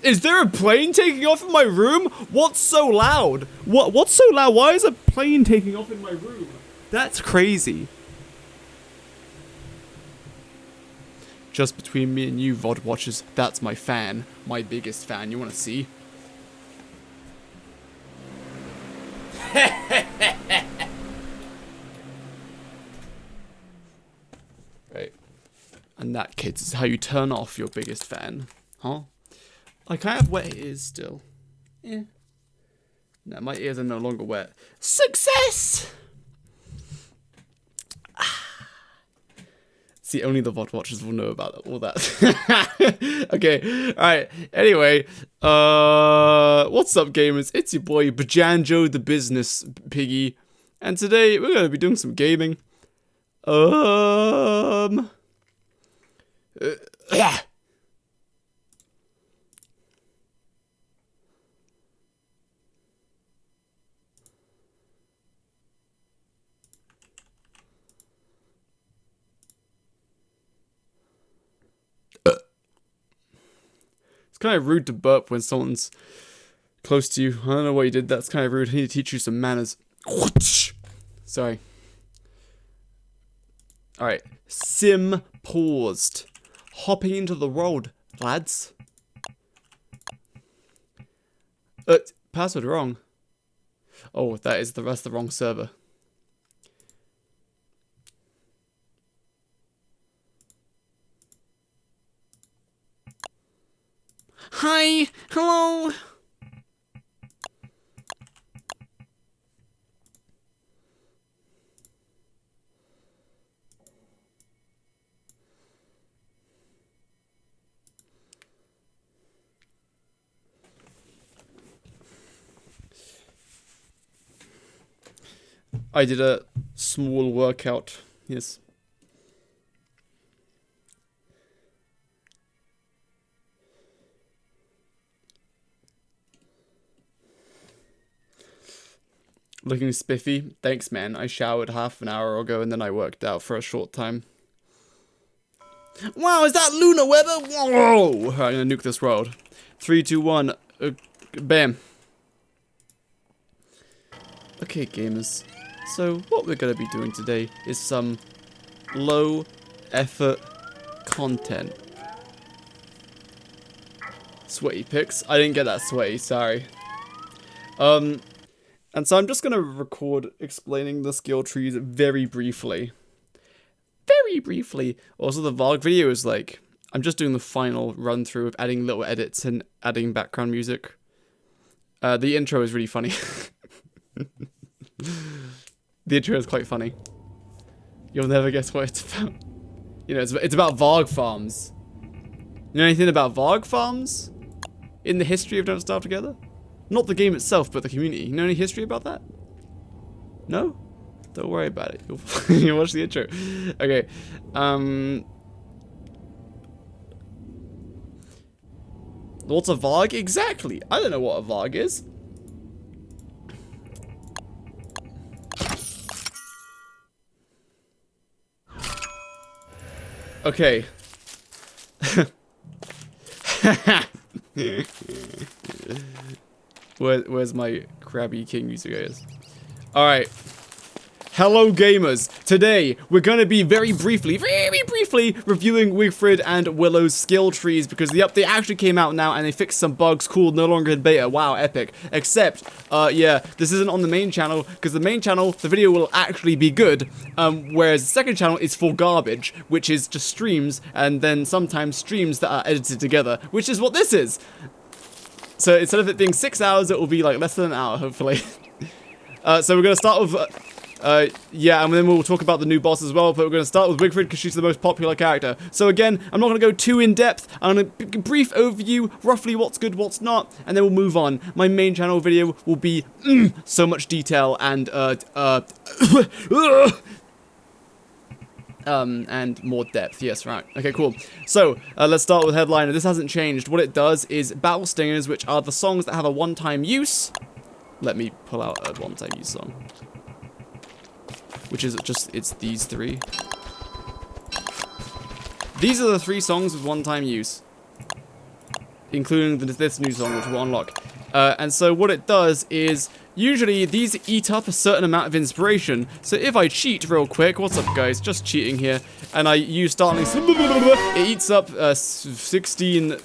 Is there a plane taking off in my room? What's so loud? What's so loud? Why is a plane taking off in my room? That's crazy. Just between me and you, VOD watchers, that's my fan. My biggest fan. You want to see? Right. And that, kids, is how you turn off your biggest fan. Huh? I kind of have wet ears still. Yeah. No, my ears are no longer wet. Success! See, only the VOD watchers will know about all that. Okay, alright. Anyway, what's up, gamers? It's your boy, Bajanjo the Business Piggy. And today, we're going to be doing some gaming. Kind of rude to burp when someone's close to you. I don't know why you did that. It's kind of rude. I need to teach you some manners. Sorry. Alright. Sim paused. Hopping into the road, lads. Password wrong. Oh, that's the wrong server. Hi, hello. I did a small workout, yes. Looking spiffy. Thanks, man. I showered half an hour ago and then I worked out for a short time. Wow, is that lunar weather? Whoa! I'm gonna nuke this world. 3, 2, 1. Bam. Okay, gamers. So, what we're gonna be doing today is some low effort content. Sweaty pics. I didn't get that sweaty, sorry. And so I'm just going to record explaining the skill trees very briefly. Very briefly. Also, the vlog video is like, I'm just doing the final run through of adding little edits and adding background music. The intro is really funny. The intro is quite funny. You'll never guess what it's about. You know, it's about Varg farms. You know anything about Varg farms? In the history of Don't Starve Together? Not the game itself, but the community. You know any history about that? No? Don't worry about it. You'll watch the intro. Okay. What's a Varg? Exactly. I don't know what a Varg is. Okay. Where's my Krabby King music, guys? Alright. Hello, gamers. Today, we're going to be very briefly reviewing Wigfrid and Willow's skill trees because the update actually came out now and they fixed some bugs. Cool, no longer in beta. Wow, epic. Except, yeah, this isn't on the main channel because the main channel, the video will actually be good, whereas the second channel is for garbage, which is just streams and then sometimes streams that are edited together, which is what this is. So instead of it being 6 hours, it will be like less than an hour, hopefully. So we're going to start with, yeah, and then we'll talk about the new boss as well, but we're going to start with Wigfrid because she's the most popular character. So again, I'm not going to go too in-depth. I'm going to brief overview, roughly what's good, what's not, and then we'll move on. My main channel video will be so much detail and more depth. Yes, right. Okay, cool. So, let's start with headliner. This hasn't changed. What it does is battle stingers, which are the songs that have a one-time use. Let me pull out a one-time use song. Which is just, it's these three. These are the 3 songs with one-time use. including this new song, which we'll unlock. And so what it does is, usually these eat up a certain amount of inspiration. So if I cheat real quick, what's up guys, just cheating here, and I use Starling, it eats up 16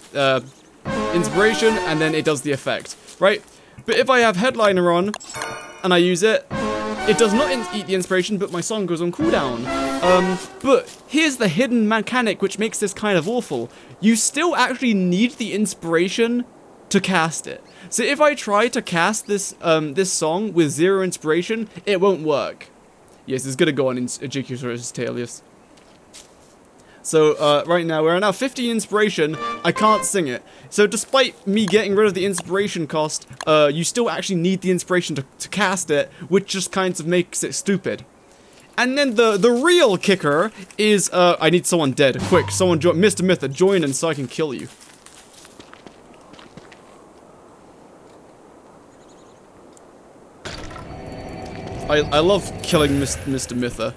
inspiration, and then it does the effect, right? But if I have Headliner on, and I use it, it does not eat the inspiration, but my song goes on cooldown. But here's the hidden mechanic which makes this kind of awful. You still actually need the inspiration to cast it. So if I try to cast this this song with 0 inspiration, it won't work. Yes, it's gonna go on in Jakeyosaurus' tail, yes. So right now, we're at now 50 inspiration, I can't sing it. So despite me getting rid of the inspiration cost, you still actually need the inspiration to cast it, which just kind of makes it stupid. And then the real kicker is, I need someone dead, quick, someone Mr. Mytha, join in so I can kill you. I love killing Mr. Mytha.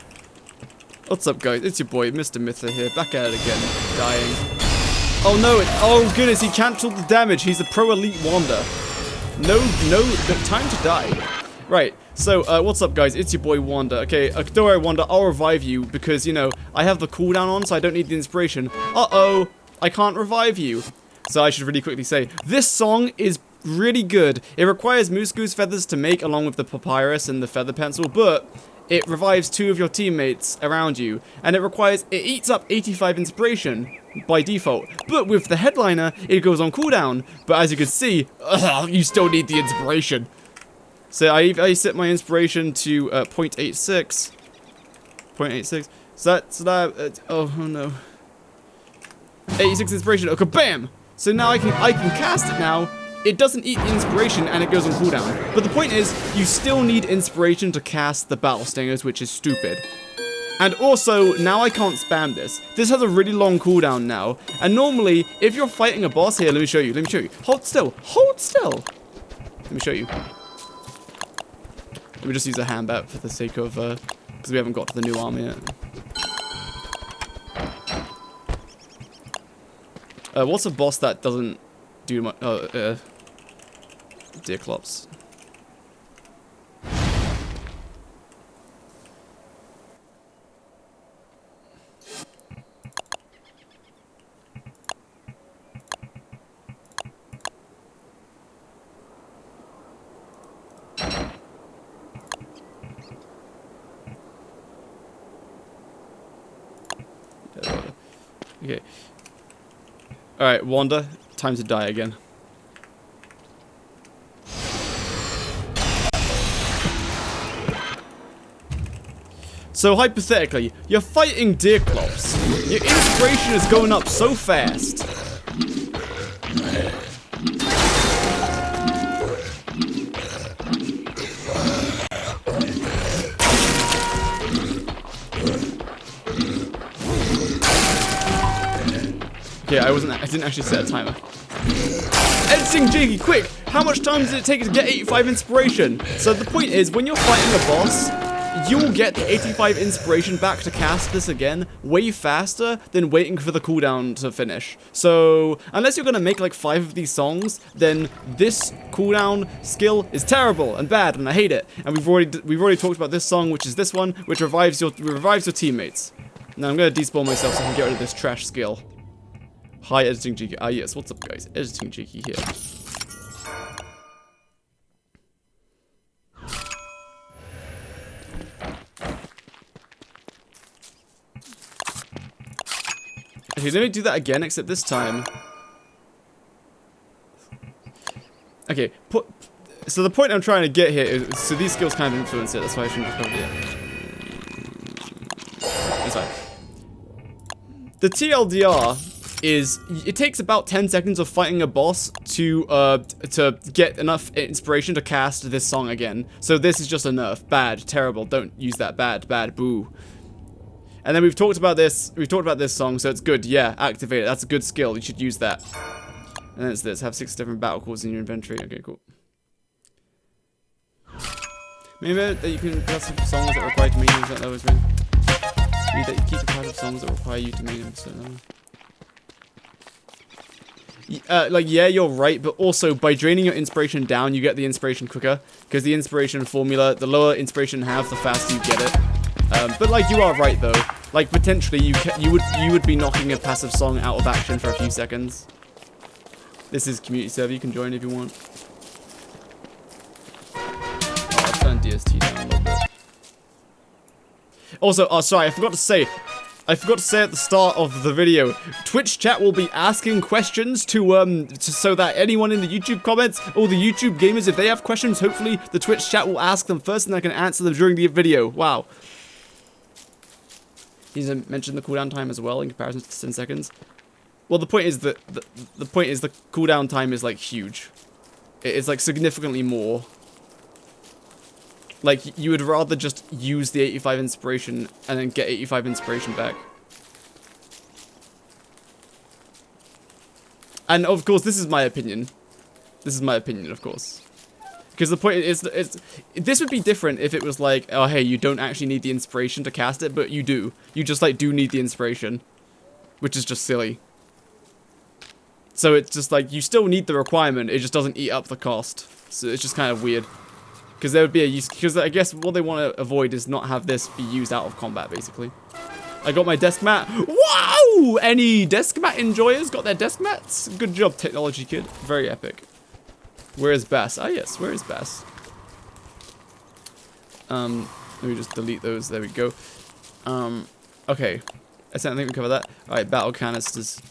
What's up, guys? It's your boy, Mr. Mytha here, back at it again, dying. Oh no, oh goodness, he cancelled the damage. He's a pro elite Wanda. No, time to die. Right, so, what's up, guys? It's your boy, Wanda. Okay, don't worry, Wanda, I'll revive you because, you know, I have the cooldown on, so I don't need the inspiration. Uh-oh, I can't revive you. So I should really quickly say, this song is really good. It requires moose goose feathers to make, along with the papyrus and the feather pencil, but it revives 2 of your teammates around you, and it eats up 85 inspiration by default. But with the headliner, it goes on cooldown. But as you can see, you still need the inspiration. So I set my inspiration to 0.86. 0.86. So that oh no. 86 inspiration. Okay, bam. So now I can cast it now. It doesn't eat the inspiration and it goes on cooldown. But the point is, you still need inspiration to cast the battle stingers, which is stupid. And also, now I can't spam this. This has a really long cooldown now. And normally, if you're fighting a boss, here, let me show you. Hold still. Hold still. Let me show you. Let me just use a hand bat for the sake of, because we haven't got to the new armor yet. What's a boss that doesn't do much? Deerclops. Okay. Alright, Wanda, time to die again. So hypothetically, you're fighting Deerclops. Your inspiration is going up so fast. Yeah, I didn't actually set a timer. Editing Jiggy, quick! How much time does it take to get 85 inspiration? So the point is, when you're fighting a boss, you'll get the 85 inspiration back to cast this again way faster than waiting for the cooldown to finish. So, unless you're gonna make like 5 of these songs, then this cooldown skill is terrible and bad, and I hate it. And we've already talked about this song, which is this one, which revives your teammates. Now I'm gonna despawn myself so I can get rid of this trash skill. Hi, Editing Cheeky. Ah, yes, what's up, guys? Editing Cheeky here. Okay, let me do that again, except this time. Okay, so the point I'm trying to get here is, so these skills kind of influence it, that's why I shouldn't have covered it. It's fine. The TLDR is, it takes about 10 seconds of fighting a boss to get enough inspiration to cast this song again. So this is just a nerf. Bad, terrible, don't use that, bad, boo. And then we've talked about this song, so it's good, yeah, activate it, that's a good skill, you should use that. And then it's this, have 6 different battle calls in your inventory, okay, cool. Maybe that you can have some songs that require you to maintain certain levels, maybe that you keep the part of songs that require you to maintain certain levels. like, yeah, you're right, but also by draining your inspiration down, you get the inspiration quicker, because the inspiration formula, the lower inspiration you have, the faster you get it. But like, you are right though. Like, potentially, you would be knocking a passive song out of action for a few seconds. This is community server. You can join if you want. Oh, I'll turn DST down a little bit. Also, oh, sorry, I forgot to say at the start of the video, Twitch chat will be asking questions so that anyone in the YouTube comments, or the YouTube gamers, if they have questions, hopefully the Twitch chat will ask them first and I can answer them during the video. Wow. He's mentioned the cooldown time as well in comparison to 10 seconds. Well, the point is that the cooldown time is like huge. It's like significantly more. Like, you would rather just use the 85 inspiration and then get 85 inspiration back. And of course, this is my opinion. This is my opinion, of course. Because the point is, this would be different if it was like, oh hey, you don't actually need the inspiration to cast it, but you do. You just like do need the inspiration. Which is just silly. So it's just like, you still need the requirement, it just doesn't eat up the cost. So it's just kind of weird. Because there would be a use, because I guess what they want to avoid is not have this be used out of combat, basically. I got my desk mat. Wow! Any desk mat enjoyers got their desk mats? Good job, technology kid. Very epic. Where is Bass? Ah, yes, where is Bass? Let me just delete those. There we go. Okay. I think we cover that. Alright, battle canisters.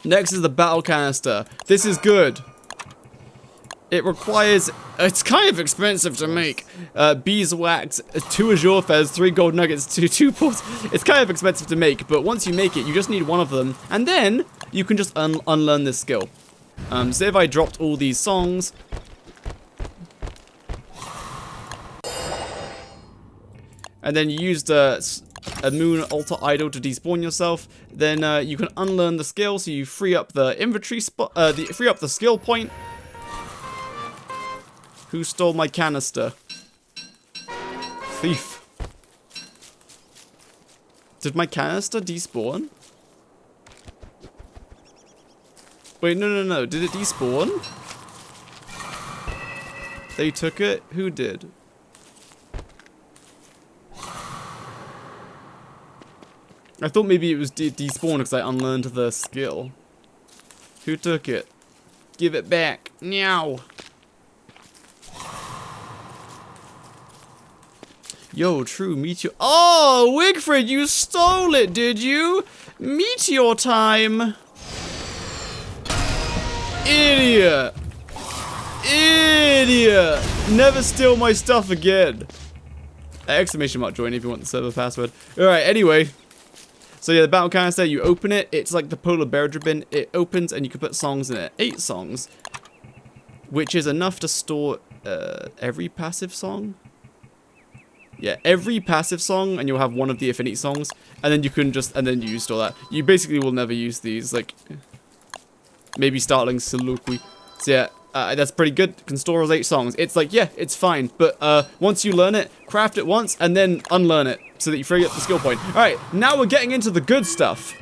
Next is the battle canister. This is good. It requires... It's kind of expensive to make. Beeswax, 2 azure fez, 3 gold nuggets, 2 pots. It's kind of expensive to make, but once you make it, you just need one of them. And then, you can just unlearn this skill. So if I dropped all these songs... And then you used a moon altar idol to despawn yourself, then you can unlearn the skill, so you free up the inventory spot, free up the skill point. Who stole my canister? Thief. Did my canister despawn? Wait, no. Did it despawn? They took it? Who did? I thought maybe it was despawned because I unlearned the skill. Who took it? Give it back. Meow. Yo, true meteor. Oh, Wigfrid, you stole it, did you? Meteor time. Idiot. Idiot. Never steal my stuff again. Exclamation mark join if you want the server password. Alright, anyway. So yeah, the battle canister, you open it, it's like the polar bear bin, it opens and you can put songs in it. 8 songs. Which is enough to store every passive song? Yeah, every passive song, and you'll have one of the affinity songs, and then you can just, and then you store that. You basically will never use these, like, maybe Startling Soliloquy. So yeah, that's pretty good. Can store as 8 songs. It's like, yeah, it's fine, but once you learn it, craft it once, and then unlearn it, so that you free up the skill point. Alright, now we're getting into the good stuff.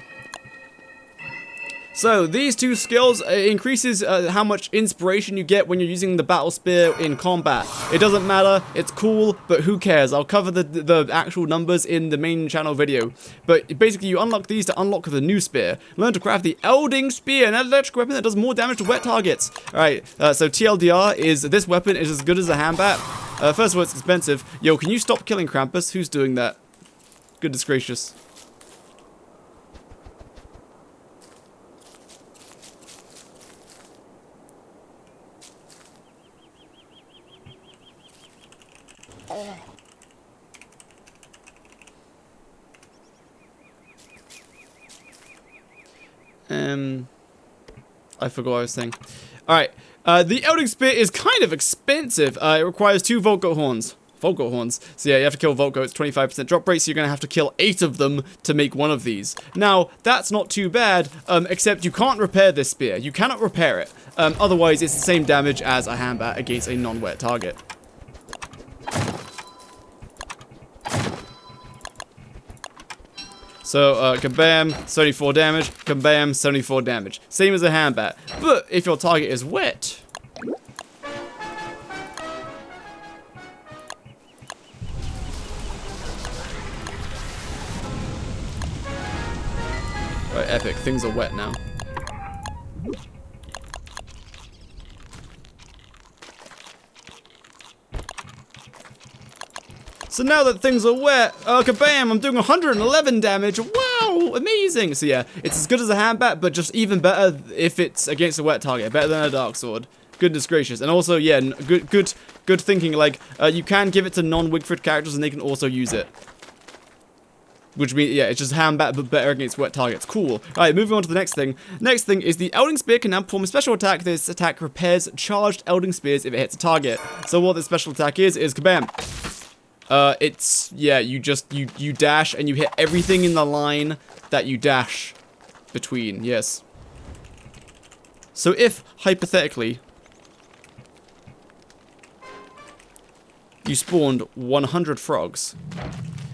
So, these 2 skills increases how much inspiration you get when you're using the battle spear in combat. It doesn't matter, it's cool, but who cares? I'll cover the actual numbers in the main channel video. But basically, you unlock these to unlock the new spear. Learn to craft the Elding Spear, an electric weapon that does more damage to wet targets. Alright, so TLDR is this weapon is as good as a handbat. First of all, it's expensive. Yo, can you stop killing Krampus? Who's doing that? Goodness gracious. I forgot what I was saying. Alright, the Elding Spear is kind of expensive. It requires 2 Volt Goat Horns. Volt goat horns. So yeah, you have to kill Volt goats, 25% drop rate, so you're going to have to kill 8 of them to make one of these. Now, that's not too bad, except you can't repair this spear. You cannot repair it. Otherwise, it's the same damage as a handbat against a non-wet target. So, kabam, 74 damage, kabam, 74 damage. Same as a handbat. But if your target is wet... Right, epic. Things are wet now. So now that things are wet, kabam, I'm doing 111 damage. Wow, amazing. So yeah, it's as good as a handbat, but just even better if it's against a wet target. Better than a dark sword. Goodness gracious. And also, yeah, good thinking. Like, you can give it to non-Wigfrid characters and they can also use it. Which means, yeah, it's just handbat, but better against wet targets. Cool. Alright, moving on to the next thing. Next thing is the Elding Spear can now perform a special attack. This attack repairs charged Elding Spears if it hits a target. So what this special attack is kabam. It's, yeah, you dash and you hit everything in the line that you dash between, yes. So if, hypothetically, you spawned 100 frogs,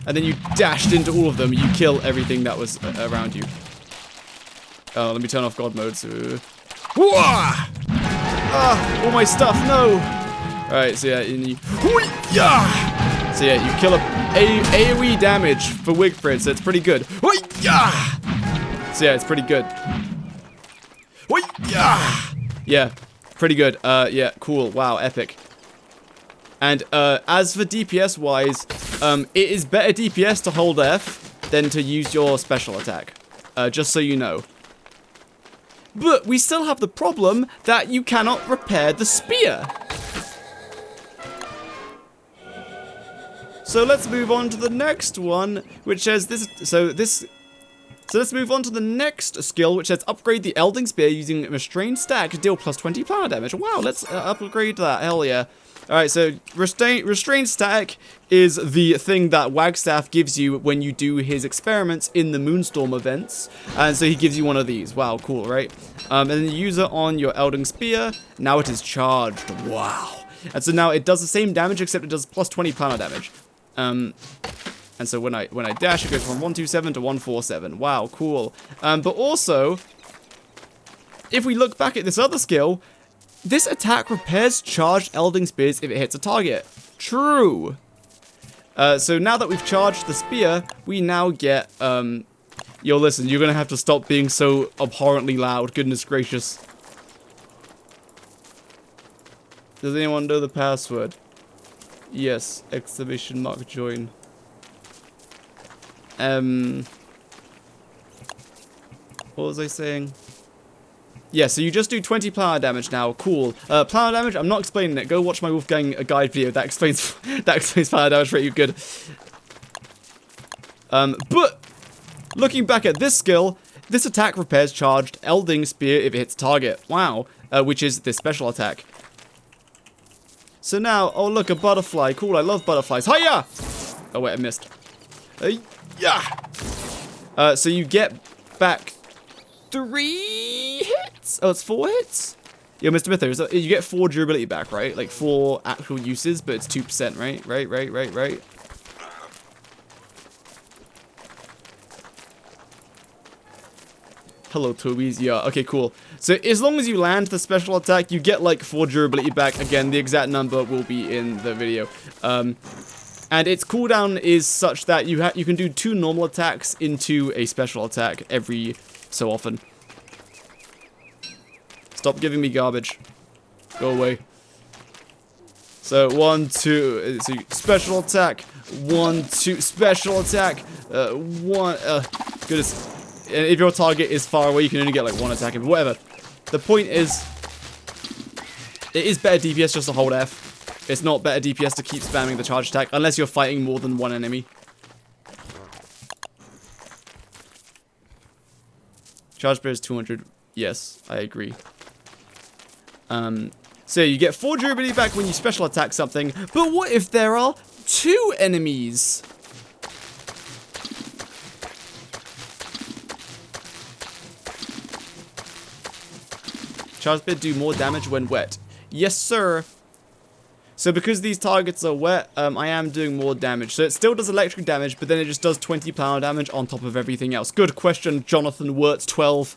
and then you dashed into all of them, you kill everything that was around you. Let me turn off God mode, so... all my stuff, no! Alright, so yeah, so yeah, you kill AoE damage for Wigfrid, so it's pretty good. So yeah, it's pretty good. Yeah, pretty good. Yeah, cool. Wow, epic. And as for DPS wise, it is better DPS to hold F than to use your special attack. Just so you know. But we still have the problem that you cannot repair the spear. So let's move on to the next one, which says this. So let's move on to the next skill, which says upgrade the Elding Spear using Restrained Stack to deal plus 20 planar damage. Wow, let's upgrade that. Hell yeah. Alright, so Restrained Stack is the thing that Wagstaff gives you when you do his experiments in the Moonstorm events. And so he gives you one of these. Wow, cool, right? And then you use it on your Elding Spear. Now it is charged. Wow. And so now it does the same damage, except it does plus 20 planar damage. And so when I dash, it goes from 127 to 147. Wow, cool. But also, if we look back at this other skill, this attack repairs charged Elding Spears if it hits a target. True. So now that we've charged the spear, we now get, yo, listen, you're gonna have to stop being so abhorrently loud. Goodness gracious. Does anyone know the password? Yes, exclamation mark join. What was I saying? Yeah, so you just do 20 planar damage now. Cool. Planar damage, I'm not explaining it. Go watch my Wolfgang guide video. That explains planar damage pretty good. But looking back at this skill, this attack repairs charged Elding Spear if it hits target. Wow. Which is this special attack. So now, oh look, a butterfly. Cool, I love butterflies. Hiya! Oh wait, I missed. Yeah. So you get back 3 hits? Oh, it's 4 hits? Yo, Mr. Mythos, you get 4 durability back, right? Like 4 actual uses, but it's 2%, right? Right. Hello, Tobies. Yeah, okay, cool. So as long as you land the special attack, you get like 4 durability back. Again, the exact number will be in the video. And its cooldown is such that you can do 2 normal attacks into a special attack every so often. Stop giving me garbage. Go away. So 1, 2, so special attack. 1, 2, special attack. 1. Goodness. And if your target is far away, you can only get like 1 attack in. But whatever. The point is, it is better DPS just to hold F. It's not better DPS to keep spamming the charge attack unless you're fighting more than 1 enemy. Charge spear is 200. Yes, I agree. So you get 4 durability back when you special attack something, but what if there are 2 enemies. Charged spear do more damage when wet. Yes, sir. So because these targets are wet, I am doing more damage. So it still does electric damage, but then it just does 20 power damage on top of everything else. Good question, Jonathan Wirtz 12.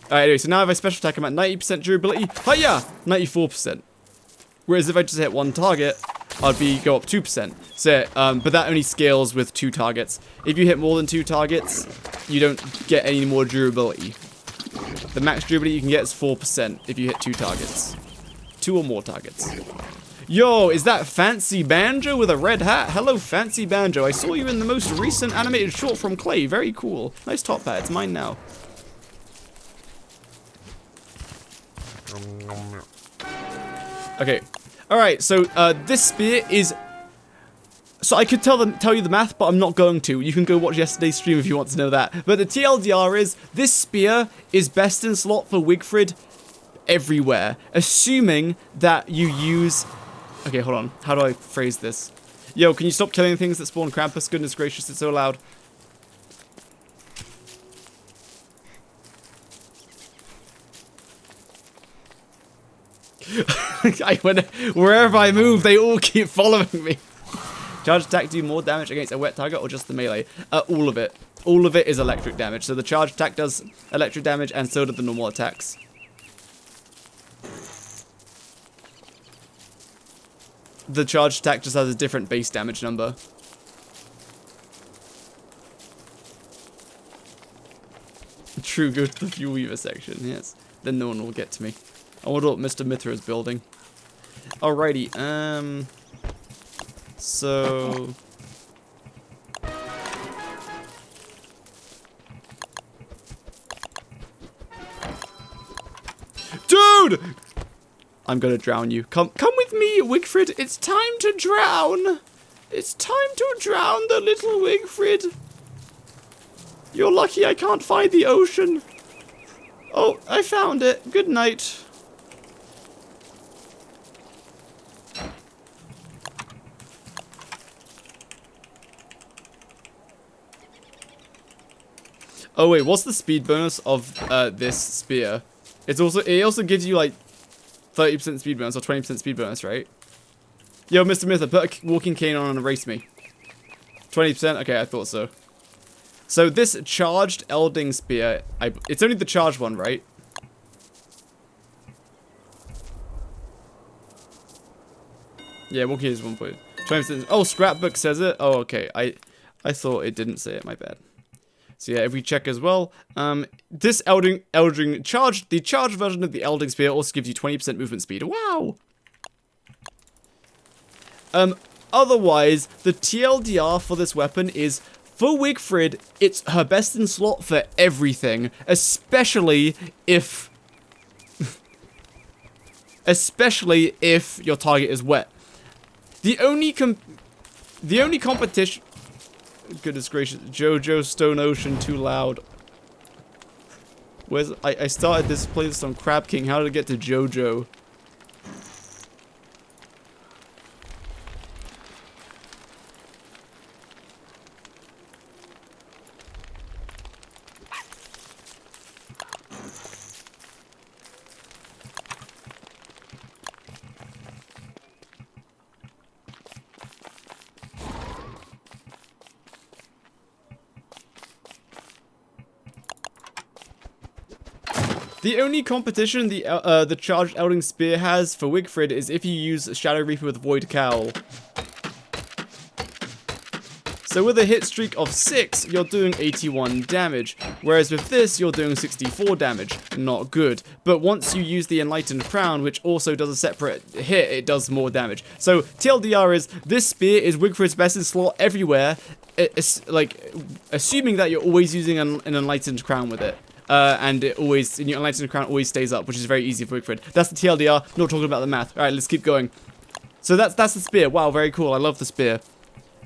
Alright, anyway, so now if I special attack, I'm at 90% durability. Hiya! 94%. Whereas if I just hit one target, I'd go up 2%. So, but that only scales with 2 targets. If you hit more than 2 targets, you don't get any more durability. The max durability you can get is 4% if you hit 2 targets. 2 or more targets. Yo, is that Fancy Banjo with a red hat? Hello, Fancy Banjo. I saw you in the most recent animated short from Clay. Very cool. Nice top hat. It's mine now. Okay. Alright, so this spear is... So I could tell you the math, but I'm not going to. You can go watch yesterday's stream if you want to know that. But the TLDR is, this spear is best in slot for Wigfrid everywhere. Assuming that you use... Okay, hold on. How do I phrase this? Yo, can you stop killing things that spawn Krampus? Goodness gracious, it's so loud. Wherever I move, they all keep following me. Charge attack do more damage against a wet target or just the melee? All of it. All of it is electric damage. So the charge attack does electric damage and so do the normal attacks. The charge attack just has a different base damage number. True, go to the Fuel Weaver section, yes. Then no one will get to me. I wonder what Mr. Mithra is building. Alrighty, so... Dude! I'm gonna drown you. Come with me, Wigfrid. It's time to drown. It's time to drown the little Wigfrid. You're lucky I can't find the ocean. Oh, I found it. Good night. Oh wait, what's the speed bonus of this spear? It also gives you like 30% speed bonus or 20% speed bonus, right? Yo, Mr. Mithra, put a walking cane on and erase me. 20%? Okay, I thought so. So this charged Elding Spear, it's only the charged one, right? Yeah, walking is 1 point. 20%. Oh, scrapbook says it? Oh, okay. I thought it didn't say it, my bad. So yeah, if we check as well, this the charged version of the Elding Spear also gives you 20% movement speed. Wow! Otherwise, the TLDR for this weapon is, for Wigfrid, it's her best in slot for everything, especially if your target is wet. The only competition... Goodness gracious, JoJo Stone Ocean too loud. I started this playlist on Crab King. How did it get to JoJo? The only competition the charged Elding Spear has for Wigfrid is if you use Shadow Reaper with Void Cowl. So with a hit streak of 6, you're doing 81 damage, whereas with this, you're doing 64 damage. Not good. But once you use the Enlightened Crown, which also does a separate hit, it does more damage. So TLDR is, this spear is Wigfrid's best in slot everywhere, assuming that you're always using an Enlightened Crown with it. And your Enlightened Crown always stays up, which is very easy for Wigfrid. That's the TLDR, not talking about the math. Alright, let's keep going. So that's the spear. Wow, very cool. I love the spear.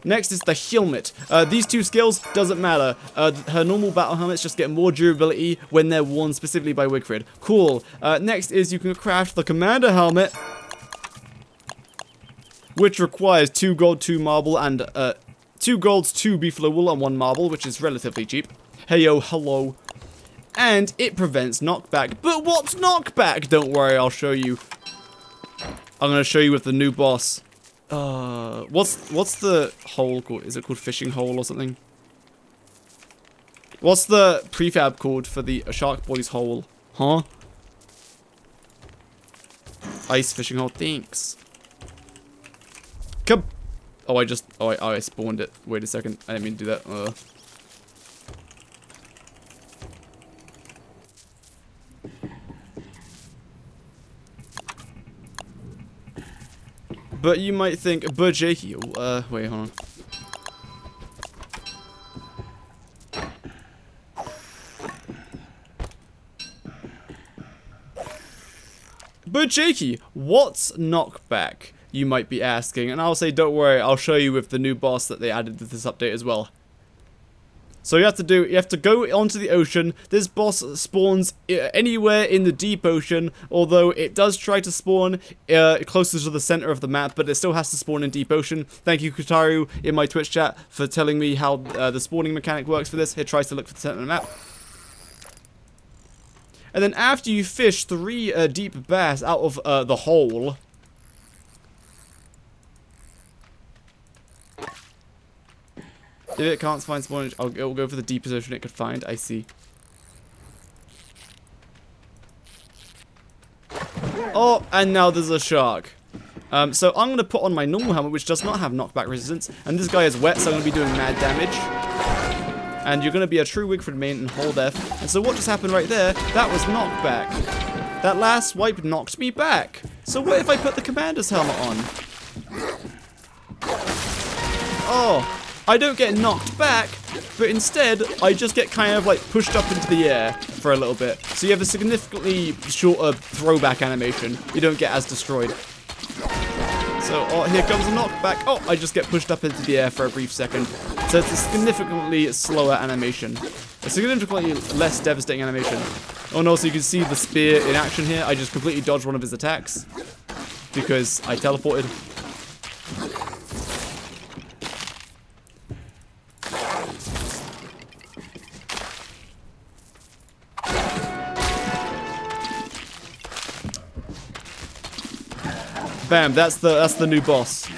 Next is the helmet. These two skills, doesn't matter. Her normal battle helmets just get more durability when they're worn specifically by Wigfrid. Cool. Next is you can craft the commander helmet, which requires 2 gold, 2 marble, and 2 golds, 2 beefalo wool, and 1 marble, which is relatively cheap. Heyo, hello. And it prevents knockback. But what's knockback? Don't worry, I'll show you. I'm gonna show you with the new boss. What's the hole called? Is it called fishing hole or something? What's the prefab called for the Shark Boy's hole? Huh? Ice fishing hole. Thanks. Come. Oh, I spawned it. Wait a second. I didn't mean to do that. But you might think, but Jakey, wait, hold on. But Jakey, what's knockback? You might be asking, and I'll say, don't worry, I'll show you with the new boss that they added to this update as well. So you have to go onto the ocean. This boss spawns anywhere in the deep ocean, although it does try to spawn closer to the center of the map, but it still has to spawn in deep ocean. Thank you, Kutaru, in my Twitch chat for telling me how the spawning mechanic works for this. It tries to look for the center of the map. And then after you fish 3 deep bass out of the hole, if it can't find spawnage, it will go for the deepest ocean it could find. I see. Oh, and now there's a shark. So I'm going to put on my normal helmet, which does not have knockback resistance. And this guy is wet, so I'm going to be doing mad damage. And you're going to be a true Wigfrid main and hold F. And so what just happened right there, that was knockback. That last swipe knocked me back. So what if I put the commander's helmet on? Oh. I don't get knocked back, but instead, I just get kind of like pushed up into the air for a little bit. So you have a significantly shorter throwback animation. You don't get as destroyed. So, oh, here comes a knockback. Oh, I just get pushed up into the air for a brief second. So it's a significantly slower animation. A significantly less devastating animation. Oh no, so you can see the spear in action here. I just completely dodged one of his attacks because I teleported. Bam, that's the new boss.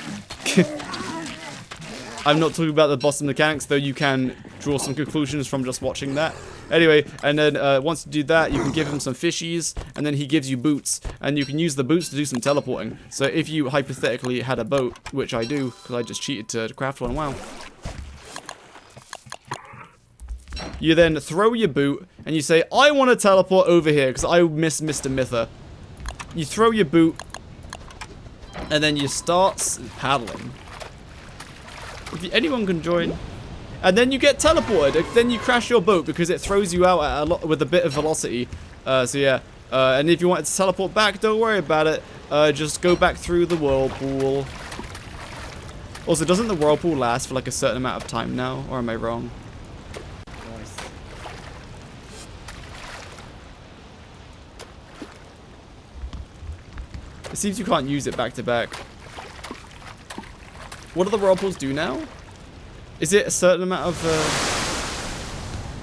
I'm not talking about the boss mechanics, though you can draw some conclusions from just watching that. Anyway, and then once you do that, you can give him some fishies, and then he gives you boots, and you can use the boots to do some teleporting. So if you hypothetically had a boat, which I do, because I just cheated to craft one, wow. You then throw your boot, and you say, I want to teleport over here, because I miss Mr. Mither. You throw your boot, and then you start paddling. If anyone can join. And then you get teleported. Then you crash your boat because it throws you out at with a bit of velocity. So yeah. And if you want to teleport back, don't worry about it. Just go back through the whirlpool. Also, doesn't the whirlpool last for like a certain amount of time now? Or am I wrong? It seems you can't use it back to back. What do the whirlpools do now? Is it a certain amount of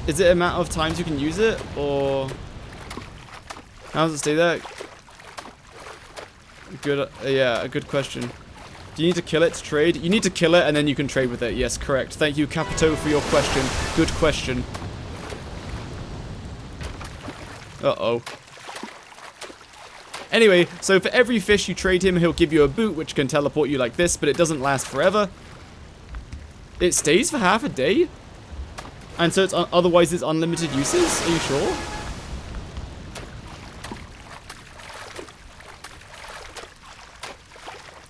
is it a amount of times you can use it, or how does it stay there? Good, yeah, a good question. Do you need to kill it to trade? You need to kill it and then you can trade with it. Yes, correct. Thank you, Capito, for your question. Good question. Uh-oh. Anyway, so for every fish you trade him, he'll give you a boot, which can teleport you like this, but it doesn't last forever. It stays for half a day? And so it's otherwise it's unlimited uses? Are you sure?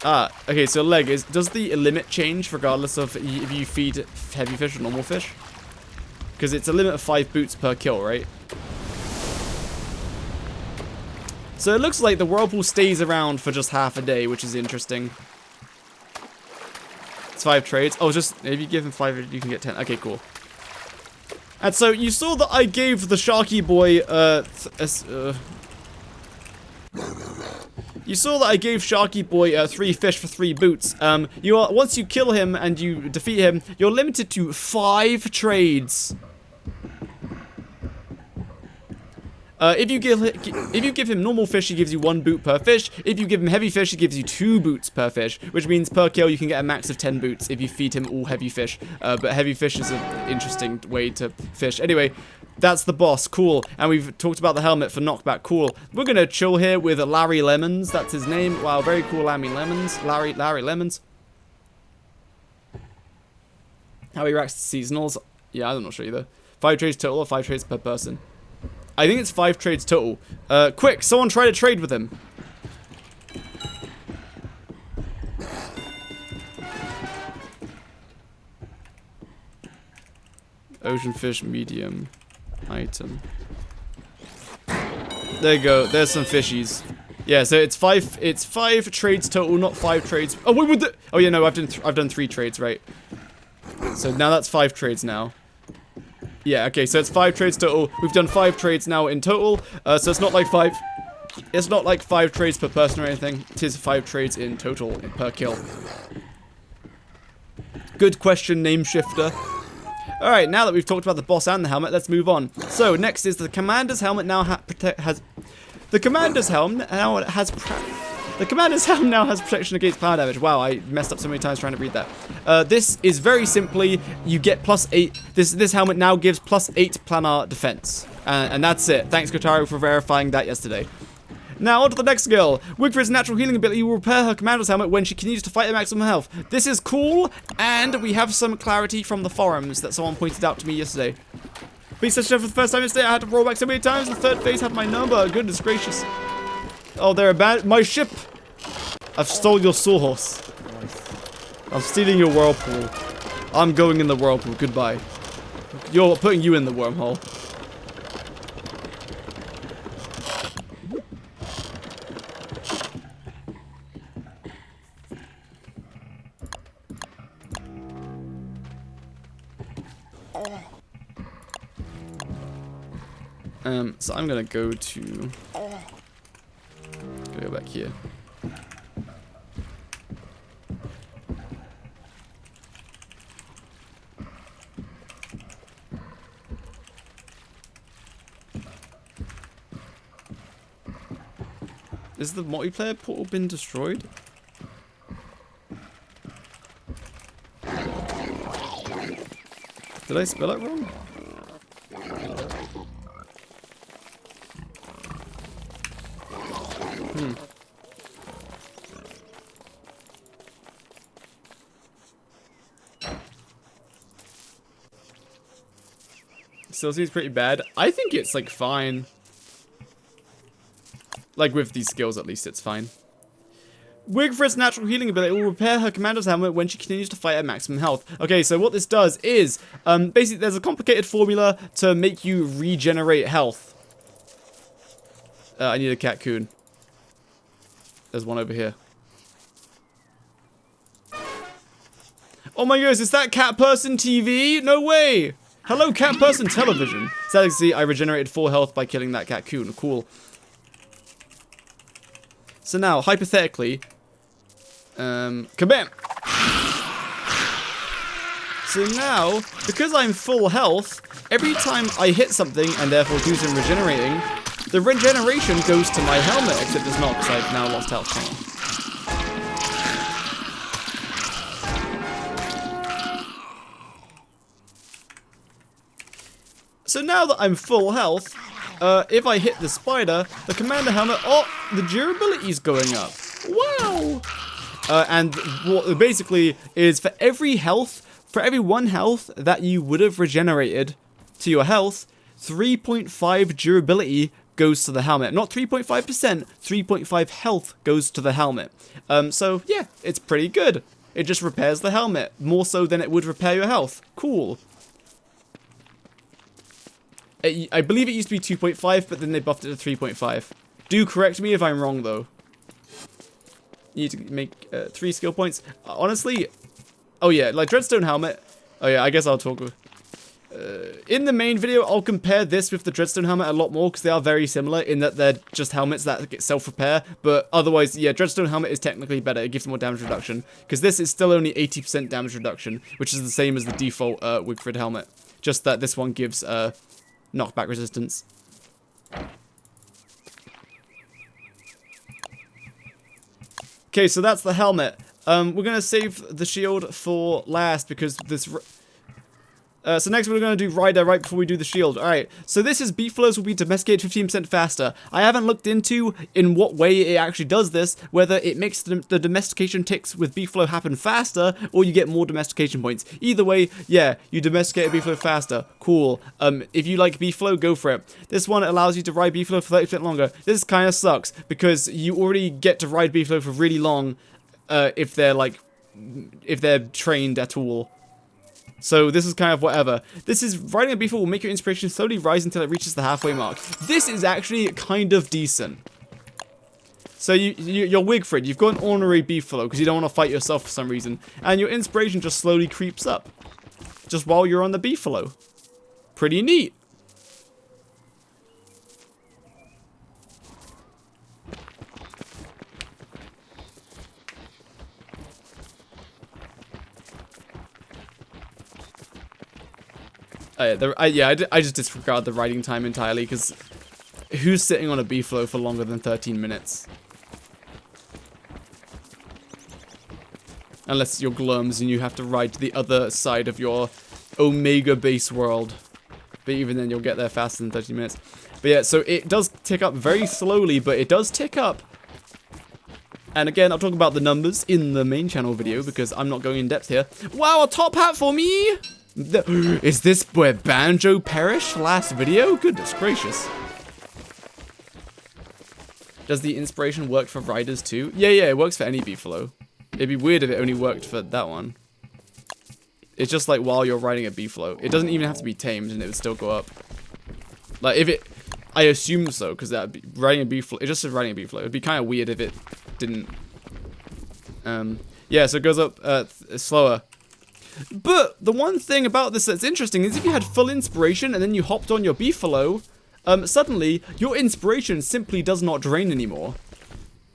Ah, okay, so leg is, does the limit change regardless of if you feed heavy fish or normal fish? Because it's a limit of 5 boots per kill, right? So it looks like the whirlpool stays around for just half a day, which is interesting. It's 5 trades. Oh, just if you give him 5, you can get 10. Okay, cool. And so you saw that I gave the Sharky Boy You saw that I gave Sharky Boy 3 fish for 3 boots. Once you kill him and you defeat him, you're limited to 5 trades. If you give him normal fish, he gives you 1 boot per fish. If you give him heavy fish, he gives you 2 boots per fish, which means per kill you can get a max of 10 boots if you feed him all heavy fish. But heavy fish is an interesting way to fish. Anyway, that's the boss. Cool. And we've talked about the helmet for knockback. Cool. We're gonna chill here with Larry Lemons. That's his name. Wow, very cool, Larry Lemons. Larry Lemons. How he racks seasonals? Yeah, I'm not sure either. 5 trades total or 5 trades per person? I think it's 5 trades total. Quick, someone try to trade with him. Ocean fish, medium, item. There you go. There's some fishies. Yeah, so it's 5 trades total, not 5 trades. Oh, wait, with the. Oh yeah, no, I've done 3 trades, right? So now that's 5 trades now. Yeah, okay, so it's 5 trades total. We've done 5 trades now in total. So it's not like 5. It's not like 5 trades per person or anything. It is 5 trades in total per kill. Good question, name shifter. Alright, now that we've talked about the boss and the helmet, let's move on. So, next is the commander's helmet now The commander's helm now has protection against power damage. Wow, I messed up so many times trying to read that. This is very simply, you get +8. This helmet now gives +8 planar defense. And that's it. Thanks, Kotaro, for verifying that yesterday. Now, on to the next skill. Wigfrid's natural healing ability will repair her commander's helmet when she continues to fight at maximum health. This is cool, and we have some clarity from the forums that someone pointed out to me yesterday. Being such for the first time yesterday, I had to roll back so many times, the third phase had my number. Goodness gracious. Oh, they're bad. My ship! I've stole your sawhorse. I'm stealing your whirlpool. I'm going in the whirlpool. Goodbye. You're putting you in the wormhole. So I'm gonna go back here. Is the multiplayer portal been destroyed? Did I spell it wrong? Still seems pretty bad. I think it's like fine. Like with these skills at least it's fine. Wigfrid's natural healing ability will repair her commander's helmet when she continues to fight at maximum health. Okay, so what this does is, basically there's a complicated formula to make you regenerate health. I need a catcoon. There's one over here. Oh my goodness, is that Cat Person TV? No way! Hello, Cat Person Television. So as you can see, I regenerated 4 health by killing that catcoon. Cool. So now, hypothetically, kabam! So now, because I'm full health, every time I hit something and therefore do some regenerating, the regeneration goes to my helmet, except it's not because I've now lost health. So now that I'm full health, if I hit the spider, the commander helmet, oh, the durability is going up. Wow! And what basically is for every 1 health that you would have regenerated to your health, 3.5 durability goes to the helmet. Not 3.5%, 3.5 health goes to the helmet. So yeah, it's pretty good. It just repairs the helmet, more so than it would repair your health. Cool. I believe it used to be 2.5, but then they buffed it to 3.5. Do correct me if I'm wrong, though. You need to make 3 skill points. Honestly, oh yeah, like Dreadstone Helmet. Oh yeah, I guess I'll talk with... In the main video, I'll compare this with the Dreadstone helmet a lot more because they are very similar in that they're just helmets that get self-repair. But otherwise, yeah, Dreadstone helmet is technically better. It gives more damage reduction because this is still only 80% damage reduction, which is the same as the default Wigfrid helmet. Just that this one gives knockback resistance. Okay, so that's the helmet. We're gonna save the shield for last because this. So next we're going to do Rider right before we do the shield. Alright, so this is Beefaloes will be domesticated 15% faster. I haven't looked into in what way it actually does this, whether it makes the domestication ticks with Beefalo happen faster, or you get more domestication points. Either way, yeah, you domesticate a Beefalo faster. Cool. If you like Beefalo, go for it. This one allows you to ride Beefalo for 30% longer. This kind of sucks, because you already get to ride Beefalo for really long, if they're trained at all. So this is kind of whatever. This is riding a Beefalo will make your inspiration slowly rise until it reaches the halfway mark. This is actually kind of decent. So you're Wigfrid, you've got an ornery Beefalo because you don't want to fight yourself for some reason, and your inspiration just slowly creeps up, just while you're on the Beefalo. Pretty neat. I just disregard the riding time entirely, because who's sitting on a Beefalo for longer than 13 minutes? Unless you're Glurms and you have to ride to the other side of your Omega base world. But even then, you'll get there faster than 13 minutes. But yeah, so it does tick up very slowly, but it does tick up. And again, I'll talk about the numbers in the main channel video, because I'm not going in depth here. Wow, a top hat for me! Is this where Banjo perished last video? Goodness gracious. Does the inspiration work for riders too? Yeah, it works for any Beefalo. It'd be weird if it only worked for that one. It's just like while you're riding a Beefalo. It doesn't even have to be tamed and it would still go up. Like if it... I assume so, because that'd be riding a Beefalo. It just says riding a Beefalo. It'd be kind of weird if it didn't. Yeah, so it goes up slower. But the one thing about this that's interesting is if you had full inspiration and then you hopped on your Beefalo, suddenly your inspiration simply does not drain anymore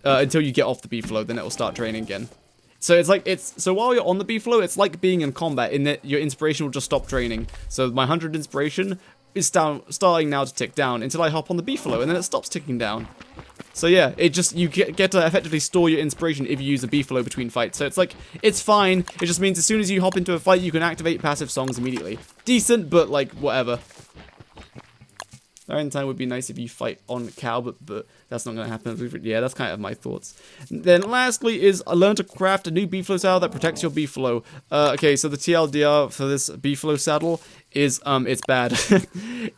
until you get off the Beefalo. Then it will start draining again. So it's like so while you're on the Beefalo, it's like being in combat in that your inspiration will just stop draining. So my 100 inspiration is starting now to tick down until I hop on the Beefalo, and then it stops ticking down. So yeah, it just, you get to effectively store your inspiration if you use a Beefalo between fights. So it's like, it's fine. It just means as soon as you hop into a fight, you can activate passive songs immediately. Decent, but like, whatever. Valentine would be nice if you fight on cow, but that's not going to happen. Yeah, that's kind of my thoughts. Then lastly is learn to craft a new Beefalo saddle that protects your Beefalo. Okay, so the TLDR for this Beefalo saddle is, it's bad.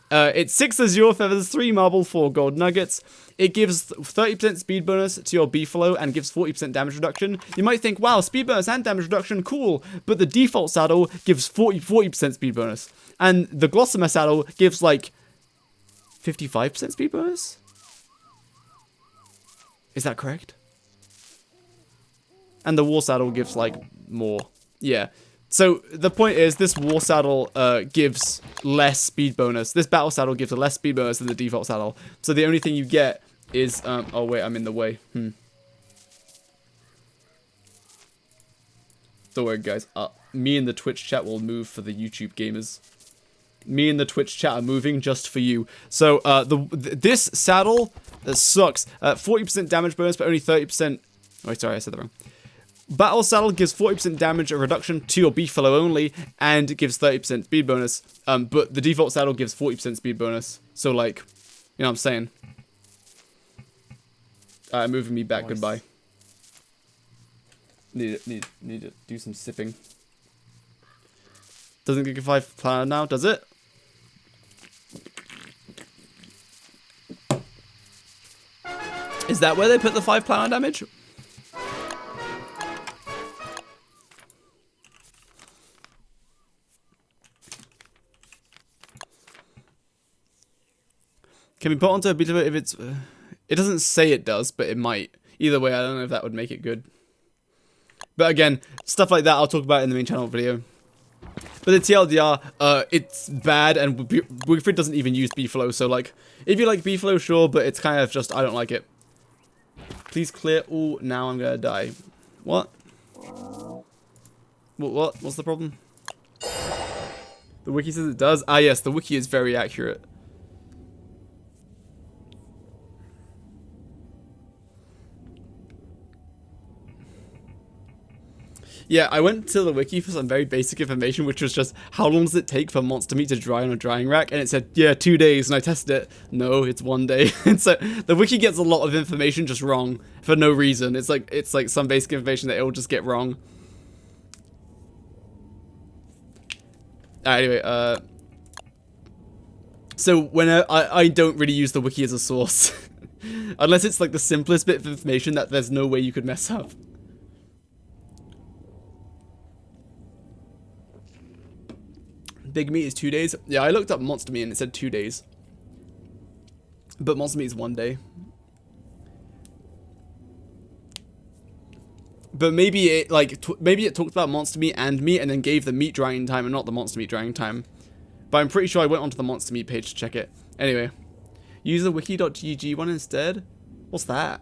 It's 6 azure feathers, 3 marble, 4 gold nuggets. It gives 30% speed bonus to your Beefalo and gives 40% damage reduction. You might think, wow, speed bonus and damage reduction, cool. But the default saddle gives 40% speed bonus. And the Glossamer saddle gives like 55% speed bonus? Is that correct? And the war saddle gives like more. Yeah. So the point is, this war saddle gives less speed bonus. This battle saddle gives a less speed bonus than the default saddle. So the only thing you get is oh wait, I'm in the way. Don't worry, guys. Me and the Twitch chat will move for the YouTube gamers. Me and the Twitch chat are moving just for you. So this saddle sucks. 40% damage bonus, but only 30%. Oh, sorry, I said that wrong. Battle saddle gives 40% damage reduction to your Beefalo only, and it gives 30% speed bonus. But the default saddle gives 40% speed bonus. So like, you know what I'm saying? Moving me back. Nice. Goodbye. Need to do some sipping. Doesn't get 5 pound now, does it? Is that where they put the 5 pound damage? Can we put onto a bit of it if it's... it doesn't say it does, but it might. Either way, I don't know if that would make it good. But again, stuff like that I'll talk about in the main channel video. But the TLDR, it's bad, and Wigfrid doesn't even use beefalo, so like, if you like beefalo, sure, but it's kind of just, I don't like it. Please clear. Oh, now I'm gonna die. What? What? What's the problem? The wiki says it does? Ah, yes, the wiki is very accurate. Yeah, I went to the wiki for some very basic information, which was just, how long does it take for monster meat to dry on a drying rack? And it said, yeah, 2 days, and I tested it. No, it's 1 day. And so, the wiki gets a lot of information just wrong, for no reason. It's like some basic information that it will just get wrong. Anyway, so when I don't really use the wiki as a source. Unless it's like the simplest bit of information that there's no way you could mess up. Big meat is 2 days. Yeah, I looked up monster meat and it said 2 days. But monster meat is 1 day. But maybe it maybe it talked about monster meat and meat and then gave the meat drying time and not the monster meat drying time. But I'm pretty sure I went onto the monster meat page to check it. Anyway, use the wiki.gg one instead. What's that?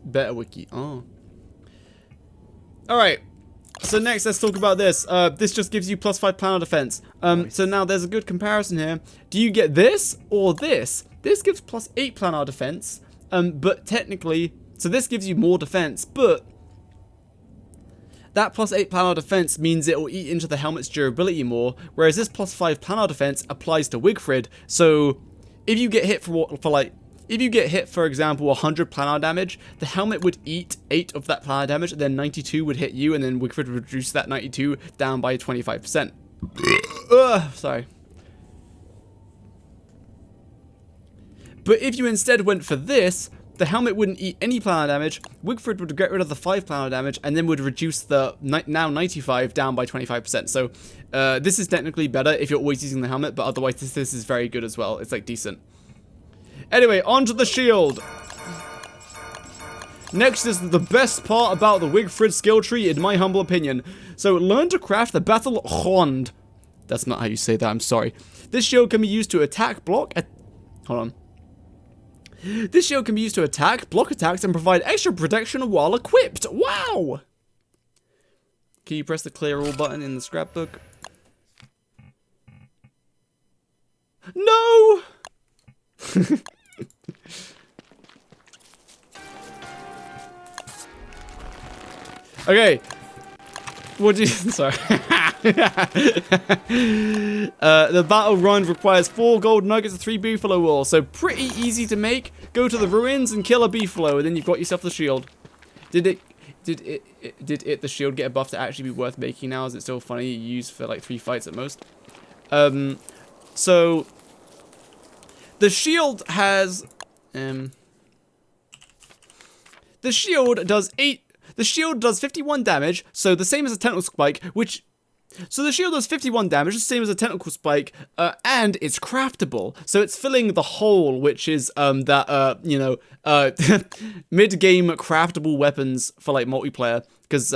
Better wiki. Oh. Alright. So next, let's talk about this. This just gives you +5 planar defense. Nice. So now there's a good comparison here. Do you get this or this? This gives +8 planar defense. But technically, so this gives you more defense, but that +8 planar defense means it will eat into the helmet's durability more, whereas this +5 planar defense applies to Wigfrid. So if you get hit if you get hit, for example, 100 planar damage, the helmet would eat 8 of that planar damage, and then 92 would hit you, and then Wigfrid would reduce that 92 down by 25%. Sorry. But if you instead went for this, the helmet wouldn't eat any planar damage, Wigfrid would get rid of the 5 planar damage, and then would reduce the now 95 down by 25%. So this is technically better if you're always using the helmet, but otherwise this is very good as well. It's like decent. Anyway, onto the shield. Next is the best part about the Wigfrid skill tree, in my humble opinion. So, learn to craft the battle wand. That's not how you say that, I'm sorry. This shield can be used to attack, block... Hold on. This shield can be used to attack, block attacks, and provide extra protection while equipped. Wow! Can you press the clear all button in the scrapbook? No! Okay. What do you... Sorry. The battle run requires 4 gold nuggets and 3 beefalo wool, so pretty easy to make. Go to the ruins and kill a beefalo, and then you've got yourself the shield. Did the shield get a buff to actually be worth making now? Is it still funny you use for like 3 fights at most? So the shield has the shield does 51 damage, so the same as a tentacle spike, so the shield does 51 damage, the same as a tentacle spike, and it's craftable. So it's filling the hole, which is, mid-game craftable weapons for, like, multiplayer. Because,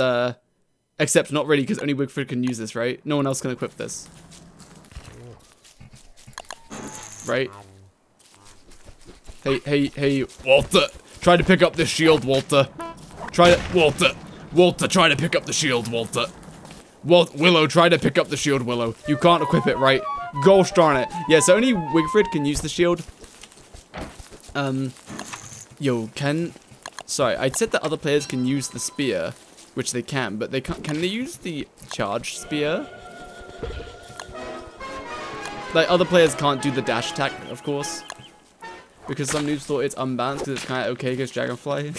except not really, because only Wigfrid can use this, right? No one else can equip this. Right? Hey, Walter! Try to pick up this shield, Walter. Walter, try to pick up the shield, Walter. Willow, try to pick up the shield, Willow. You can't equip it, right? Gosh darn it. Yeah, so only Wigfrid can use the shield. Sorry, I said that other players can use the spear, which they can, but they can't. Can they use the charge spear? Like, other players can't do the dash attack, of course. Because some noobs thought it's unbalanced because it's kind of okay against Dragonfly.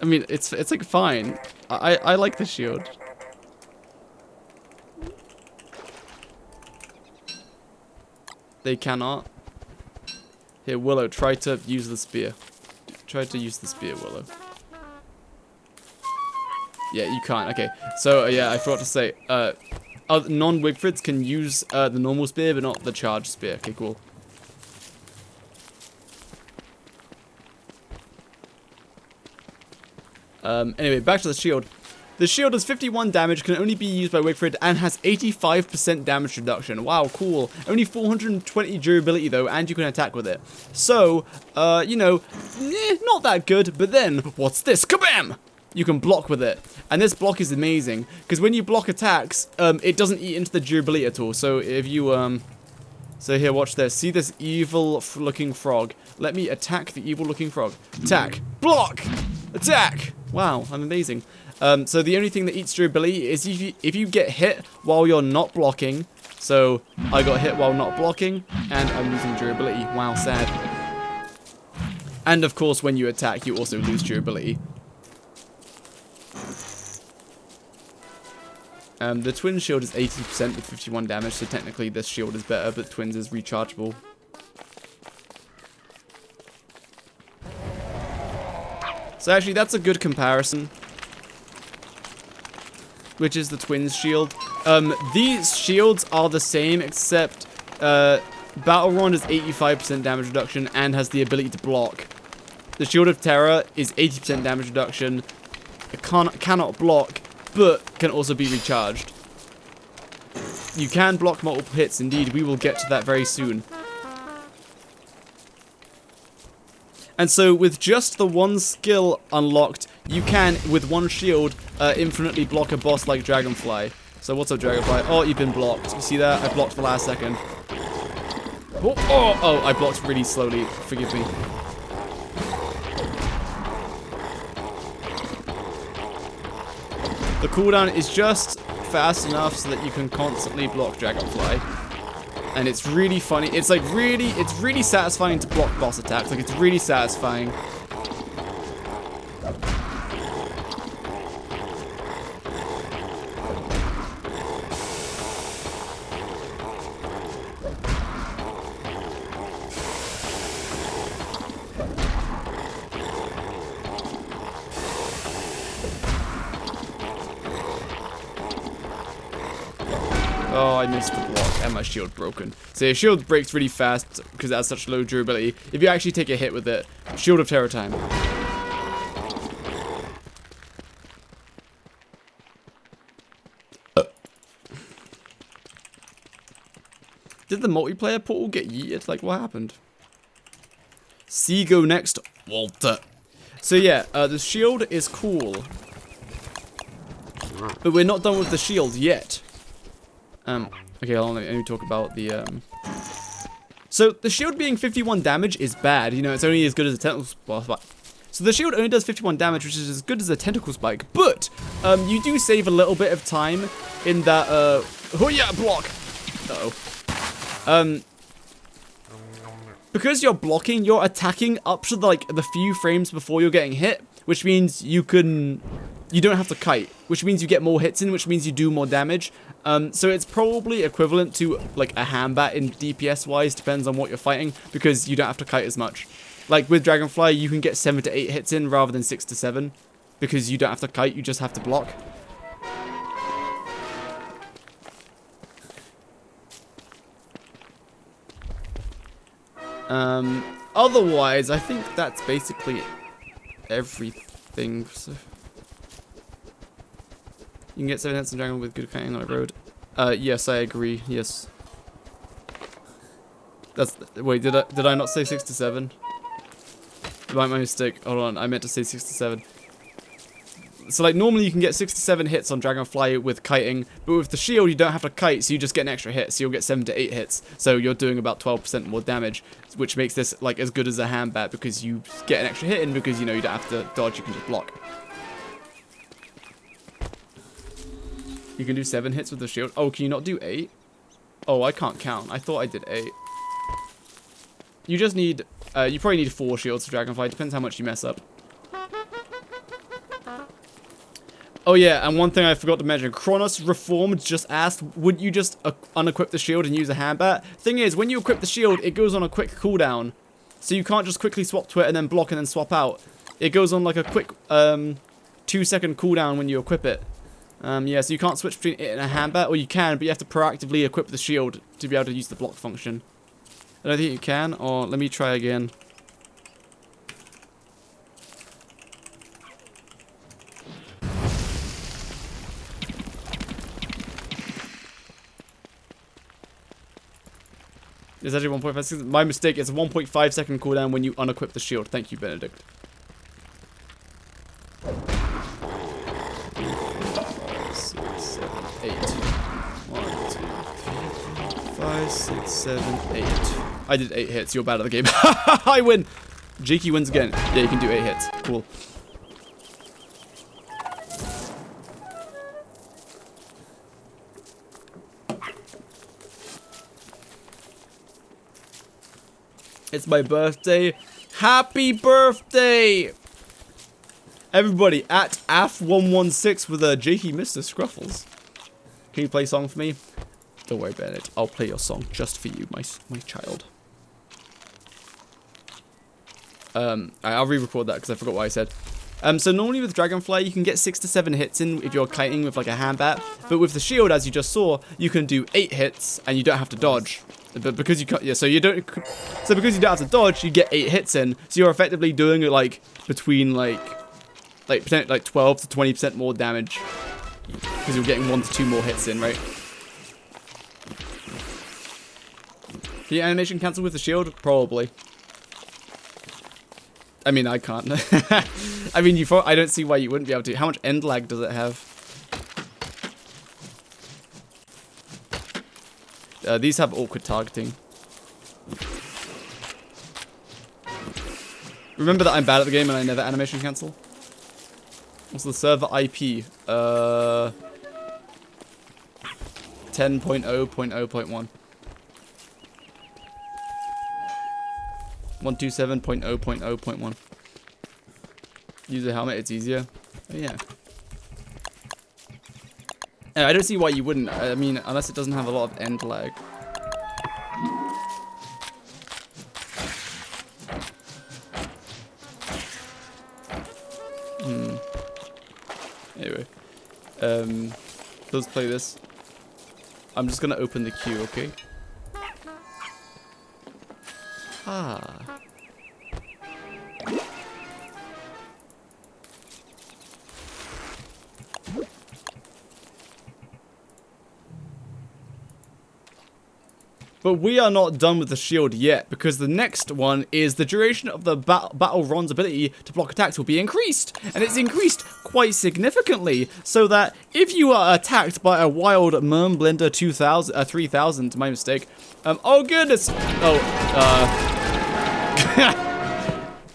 I mean, it's like fine. I like the shield. They cannot. Here, Willow, try to use the spear. Try to use the spear, Willow. Yeah, you can't. Okay, so yeah, I forgot to say. Non-Wigfrids can use the normal spear, but not the charged spear. Okay, cool. Anyway, back to the shield. The shield does 51 damage, can only be used by Wigfrid, and has 85% damage reduction. Wow, cool. Only 420 durability, though, and you can attack with it. So, you know, not that good, but then, what's this? Kabam! You can block with it. And this block is amazing, because when you block attacks, it doesn't eat into the durability at all. So, if you, so here, watch this. See this evil-looking frog? Let me attack the evil-looking frog. Attack. Block! Attack! Wow, I'm amazing. So the only thing that eats durability is if you get hit while you're not blocking. So I got hit while not blocking, and I'm losing durability. Wow, sad. And of course, when you attack, you also lose durability. The twin shield is 80% with 51 damage, so technically this shield is better, but twins is rechargeable. So actually, that's a good comparison, which is the twins shield. These shields are the same, except Battle Rod is 85% damage reduction and has the ability to block. The Shield of Terror is 80% damage reduction. It cannot block, but can also be recharged. You can block multiple hits, indeed. We will get to that very soon. And so, with just the one skill unlocked, you can, with one shield, infinitely block a boss like Dragonfly. So, what's up, Dragonfly? Oh, you've been blocked. You see that? I blocked for the last second. Oh, I blocked really slowly. Forgive me. The cooldown is just fast enough so that you can constantly block Dragonfly. And it's really funny. It's like it's really satisfying to block boss attacks. Like, it's really satisfying. Oh, I missed the block, and my shield broken. So your shield breaks really fast because it has such low durability. If you actually take a hit with it, Shield of Terror time. Did the multiplayer portal get yeeted? Like, what happened? See, go next, Walter. So yeah, the shield is cool, but we're not done with the shield yet. Okay, hold on, let me talk about the, So, the shield being 51 damage is bad. You know, it's only as good as a tentacle spike. So, the shield only does 51 damage, which is as good as a tentacle spike. But, you do save a little bit of time in that, oh yeah, block. Uh-oh. Because you're blocking, you're attacking up to, like, the few frames before you're getting hit, which means you don't have to kite, which means you get more hits in, which means you do more damage. So it's probably equivalent to, like, a Hambat in DPS-wise, depends on what you're fighting, because you don't have to kite as much. Like, with Dragonfly, you can get 7 to 8 hits in rather than 6 to 7, because you don't have to kite, you just have to block. Otherwise, I think that's basically everything. So you can get 7 hits in Dragon with good kiting on a road. Yes, I agree. Yes. Wait, did I not say 6 to 7? My mistake. Hold on, I meant to say 6 to 7. So, like, normally you can get 6 to 7 hits on Dragonfly with kiting, but with the shield you don't have to kite, so you just get an extra hit, so you'll get 7 to 8 hits. So you're doing about 12% more damage, which makes this, like, as good as a Hambat, because you get an extra hit in, because, you know, you don't have to dodge, you can just block. You can do 7 hits with the shield. Oh, can you not do 8? Oh, I can't count. I thought I did 8. You just need, you probably need 4 shields for Dragonfly, depends how much you mess up. Oh yeah, and one thing I forgot to mention, Kronos Reformed just asked, would you just unequip the shield and use a Hambat? Thing is, when you equip the shield, it goes on a quick cooldown. So you can't just quickly swap to it and then block and then swap out. It goes on like a quick 2-second cooldown when you equip it. Yeah, so you can't switch between it and a Hambat, or you can, but you have to proactively equip the shield to be able to use the block function. I don't think you can, or let me try again. It's actually 1.5 seconds. My mistake. It's a 1.5 second cooldown when you unequip the shield. Thank you, Benedict. 6, 7, 8. 1, 2, 3, 4, 5, 6, 7, 8. I did 8 hits. You're bad at the game. I win. Jakey wins again. Yeah, you can do 8 hits. Cool. It's my birthday. Happy birthday! Everybody, at AF116 with a Jakey Mr. Scruffles. Can you play a song for me? Don't worry about it. I'll play your song just for you, my child. I'll re-record that because I forgot what I said. So normally with Dragonfly, you can get 6 to 7 hits in if you're kiting with like a hand bat. But with the shield, as you just saw, you can do 8 hits and you don't have to dodge. But because you can't, yeah, so because you don't have to dodge, you get 8 hits in. So you're effectively doing it like between like 12 to 20% more damage because you're getting 1 to 2 more hits in, right? Can you animation cancel with the shield? Probably. I mean, I can't. I mean, I don't see why you wouldn't be able to. How much end lag does it have? These have awkward targeting. Remember that I'm bad at the game and I never animation cancel? What's the server IP? 10.0.0.1. 127.0.0.1. Use a helmet, it's easier. Oh, yeah. I don't see why you wouldn't. I mean, unless it doesn't have a lot of end lag. Anyway. Let's play this. I'm just gonna open the queue, okay? Ah. But we are not done with the shield yet, because the next one is the duration of the Battle Ron's ability to block attacks will be increased. And it's increased quite significantly, so that if you are attacked by a wild Mermblender 3000, my mistake. Oh goodness! Oh,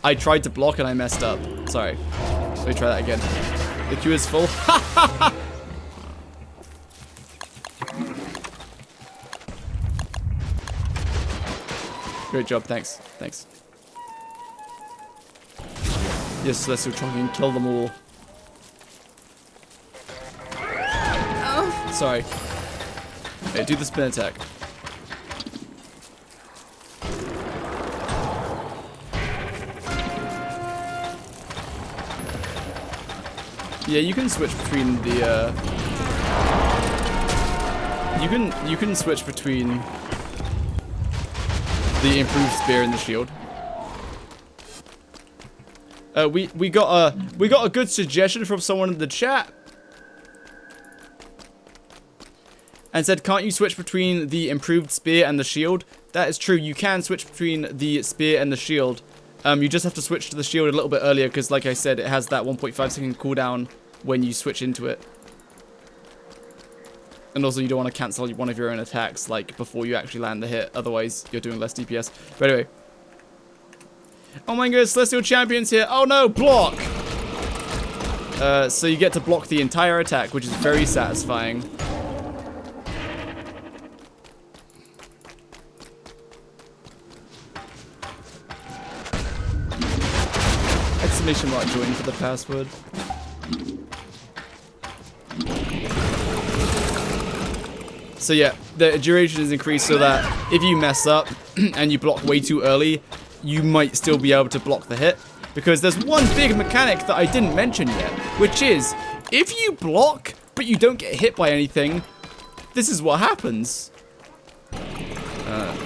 I tried to block and I messed up. Sorry. Let me try that again. The queue is full. Great job, thanks. Thanks. Yes, let's try and kill them all. Oh. Sorry. Okay, do the spin attack. Yeah, you can switch between the you can switch between the improved spear and the shield. We got a good suggestion from someone in the chat. And said, can't you switch between the improved spear and the shield? That is true, you can switch between the spear and the shield. You just have to switch to the shield a little bit earlier because, like I said, it has that 1.5 second cooldown when you switch into it. And also, you don't want to cancel one of your own attacks, like, before you actually land the hit. Otherwise, you're doing less DPS. But anyway. Oh my god, Celestial Champion's here. Oh no, block! So you get to block the entire attack, which is very satisfying. Exclamation mark join for the password. So yeah, the duration is increased so that if you mess up and you block way too early, you might still be able to block the hit. Because there's one big mechanic that I didn't mention yet, which is, if you block, but you don't get hit by anything, this is what happens.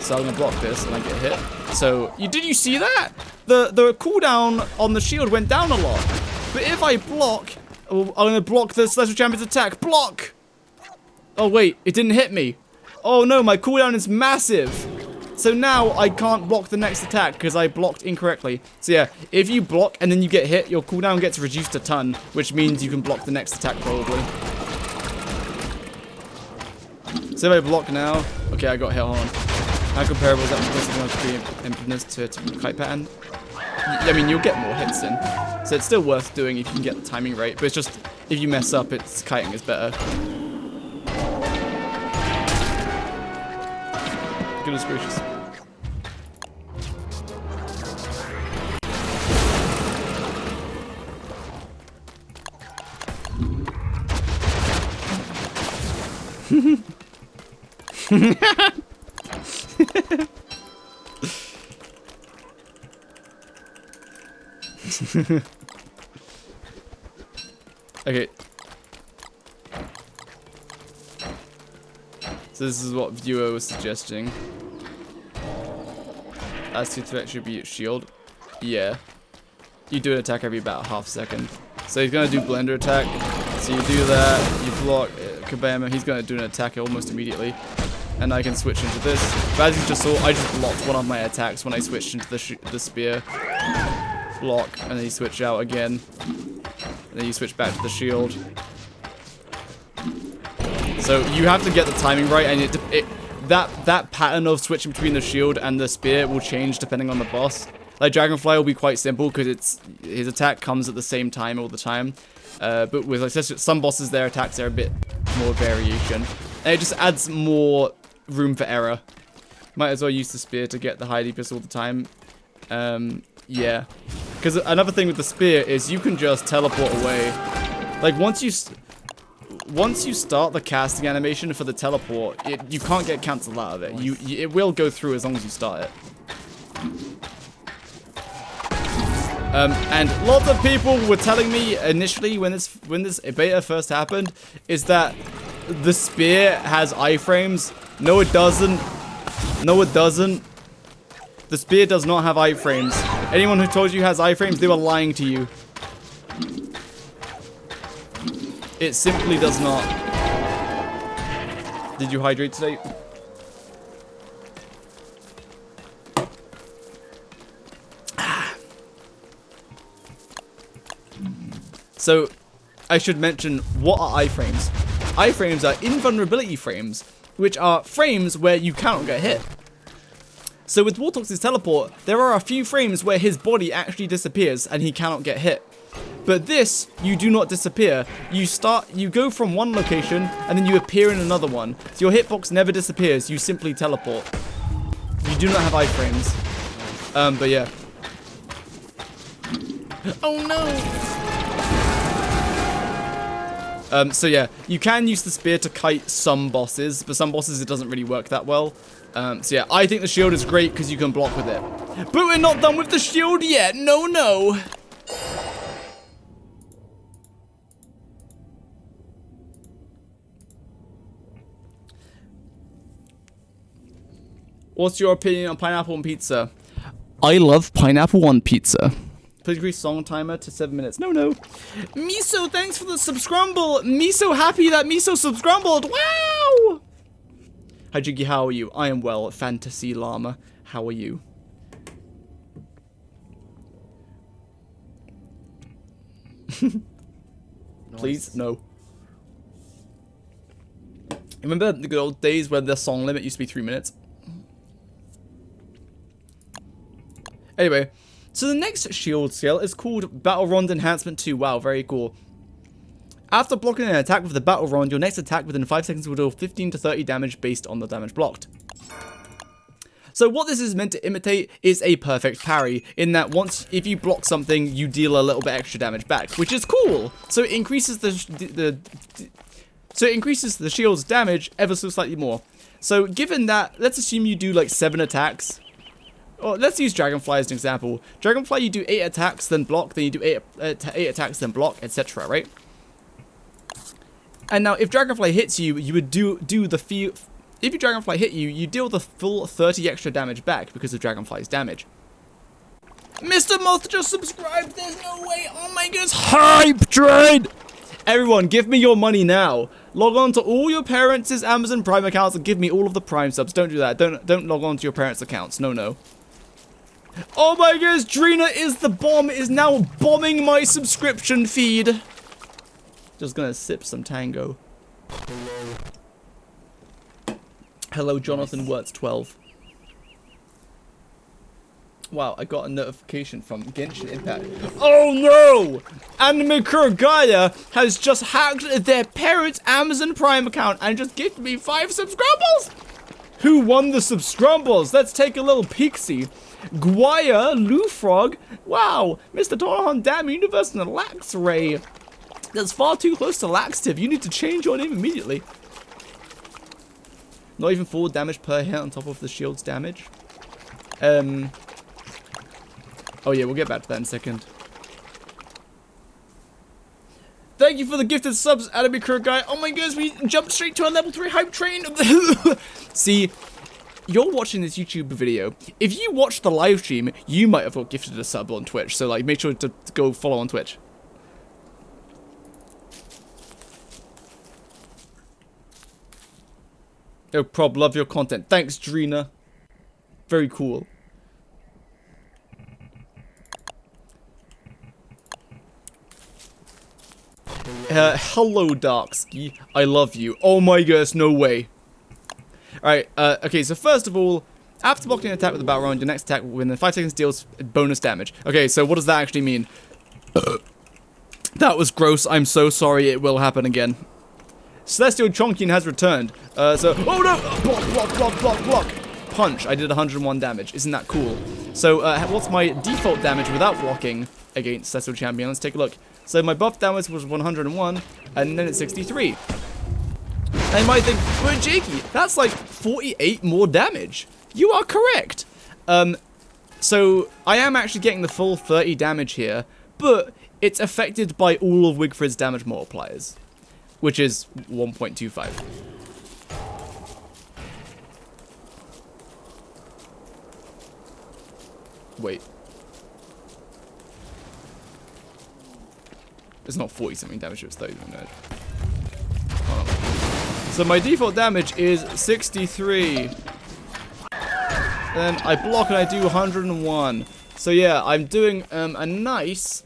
So I'm gonna block this and I get hit. So, did you see that? The cooldown on the shield went down a lot. But if I block, I'm gonna block the Celestial Champion's attack. Block! Oh wait, it didn't hit me. Oh no, my cooldown is massive. So now I can't block the next attack because I blocked incorrectly. So yeah, if you block and then you get hit, your cooldown gets reduced a ton, which means you can block the next attack probably. So if I block now, okay, I got hit on. How comparable is that with impedance to kite pattern? I mean, you'll get more hits in. So it's still worth doing if you can get the timing right, but it's just, if you mess up, it's kiting is better. Goodness gracious. Okay. So this is what viewer was suggesting. As to threat attribute shield. Yeah. You do an attack every about half second. So he's gonna do blender attack. So you do that, you block kabam, he's gonna do an attack almost immediately. And I can switch into this. But as you just saw, I just blocked one of my attacks when I switched into the spear. Block, and then you switch out again. And then you switch back to the shield. So you have to get the timing right, and that pattern of switching between the shield and the spear will change depending on the boss. Like Dragonfly will be quite simple because his attack comes at the same time all the time. But with like some bosses, their attacks are a bit more variation, and it just adds more room for error. Might as well use the spear to get the high DPS all the time. Yeah, because another thing with the spear is you can just teleport away. Like once you start the casting animation for the teleport, you can't get cancelled out of it. It will go through as long as you start it. And lots of people were telling me initially when this beta first happened is that the spear has iframes. No, it doesn't. No, it doesn't. The spear does not have iframes. Anyone who told you it has iframes, they were lying to you. It simply does not. Did you hydrate today? So, I should mention, what are iframes? Iframes are invulnerability frames, which are frames where you cannot get hit. So with Wartox's teleport, there are a few frames where his body actually disappears and he cannot get hit. But this, you do not disappear. You go from one location and then you appear in another one. So your hitbox never disappears, you simply teleport. You do not have iframes. But yeah. Oh no! So yeah, you can use the spear to kite some bosses, but some bosses it doesn't really work that well. So yeah, I think the shield is great because you can block with it. But we're not done with the shield yet. No, no. What's your opinion on pineapple on pizza? I love pineapple on pizza. Please increase song timer to 7 minutes. No, no. Miso, thanks for the subscrumble. Miso, happy that Miso subscrumbled. Wow. Hi, Jiggy, how are you? I am well. Fantasy Llama, how are you? Please, no. Remember the good old days where the song limit used to be 3 minutes? Anyway, so the next shield skill is called Battle Rond Enhancement 2. Wow, very cool. After blocking an attack with the Battle Rond, your next attack within 5 seconds will deal 15 to 30 damage based on the damage blocked. So what this is meant to imitate is a perfect parry, in that if you block something, you deal a little bit extra damage back, which is cool. So it increases the shield's damage ever so slightly more. So given that, let's assume you do like 7 attacks. Or let's use Dragonfly as an example. Dragonfly, you do 8 attacks, then block, then you do 8 attacks, then block, etc., right? And now, if Dragonfly hits you, you would do the few. If your Dragonfly hit you, you deal the full 30 extra damage back because of Dragonfly's damage. Mr. Moth just subscribed. There's no way. Oh my goodness. Hype train. Everyone, give me your money now. Log on to all your parents' Amazon Prime accounts and give me all of the Prime subs. Don't do that. Don't log on to your parents' accounts. No, no. Oh my gosh, Drina is the bomb, is now bombing my subscription feed. Just gonna sip some tango. Hello, Jonathan Wirtz 12. Wow, I got a notification from Genshin Impact. Oh no! Anime Kurogaya has just hacked their parents' Amazon Prime account and just gifted me 5 subscribers! Who won the subscribers? Let's take a little peek-see. Guaya, Lufrog, wow, Mr. Tonahan, Damn Universe, and Laxray. That's far too close to laxative. You need to change your name immediately. Not even 4 damage per hit on top of the shield's damage. Oh yeah, we'll get back to that in a second. Thank you for the gifted subs, Anime Crew Guy. Oh my gosh, we jumped straight to a level 3 hype train. See, you're watching this YouTube video. If you watched the live stream, you might have got gifted a sub on Twitch. So, like, make sure to go follow on Twitch. No prob, love your content. Thanks, Drina. Very cool. Hello, Darkski. I love you. Oh my gosh, no way. Alright, okay, so first of all, after blocking an attack with the battle round, your next attack within 5 seconds deals bonus damage. Okay, so what does that actually mean? That was gross. I'm so sorry. It will happen again. Celestial Chonkian has returned. Oh no! Block, block, block, block, block. Punch. I did 101 damage. Isn't that cool? So, what's my default damage without blocking against Celestial Champion? Let's take a look. So, my buff damage was 101, and then it's 63. And you might think, but Jakey, that's like 48 more damage. You are correct. So, I am actually getting the full 30 damage here, but it's affected by all of Wigfrid's damage multipliers, which is 1.25. Wait. It's not 40 something damage, it's 30 something damage. So my default damage is 63. Then I block and I do 101. So yeah, I'm doing a nice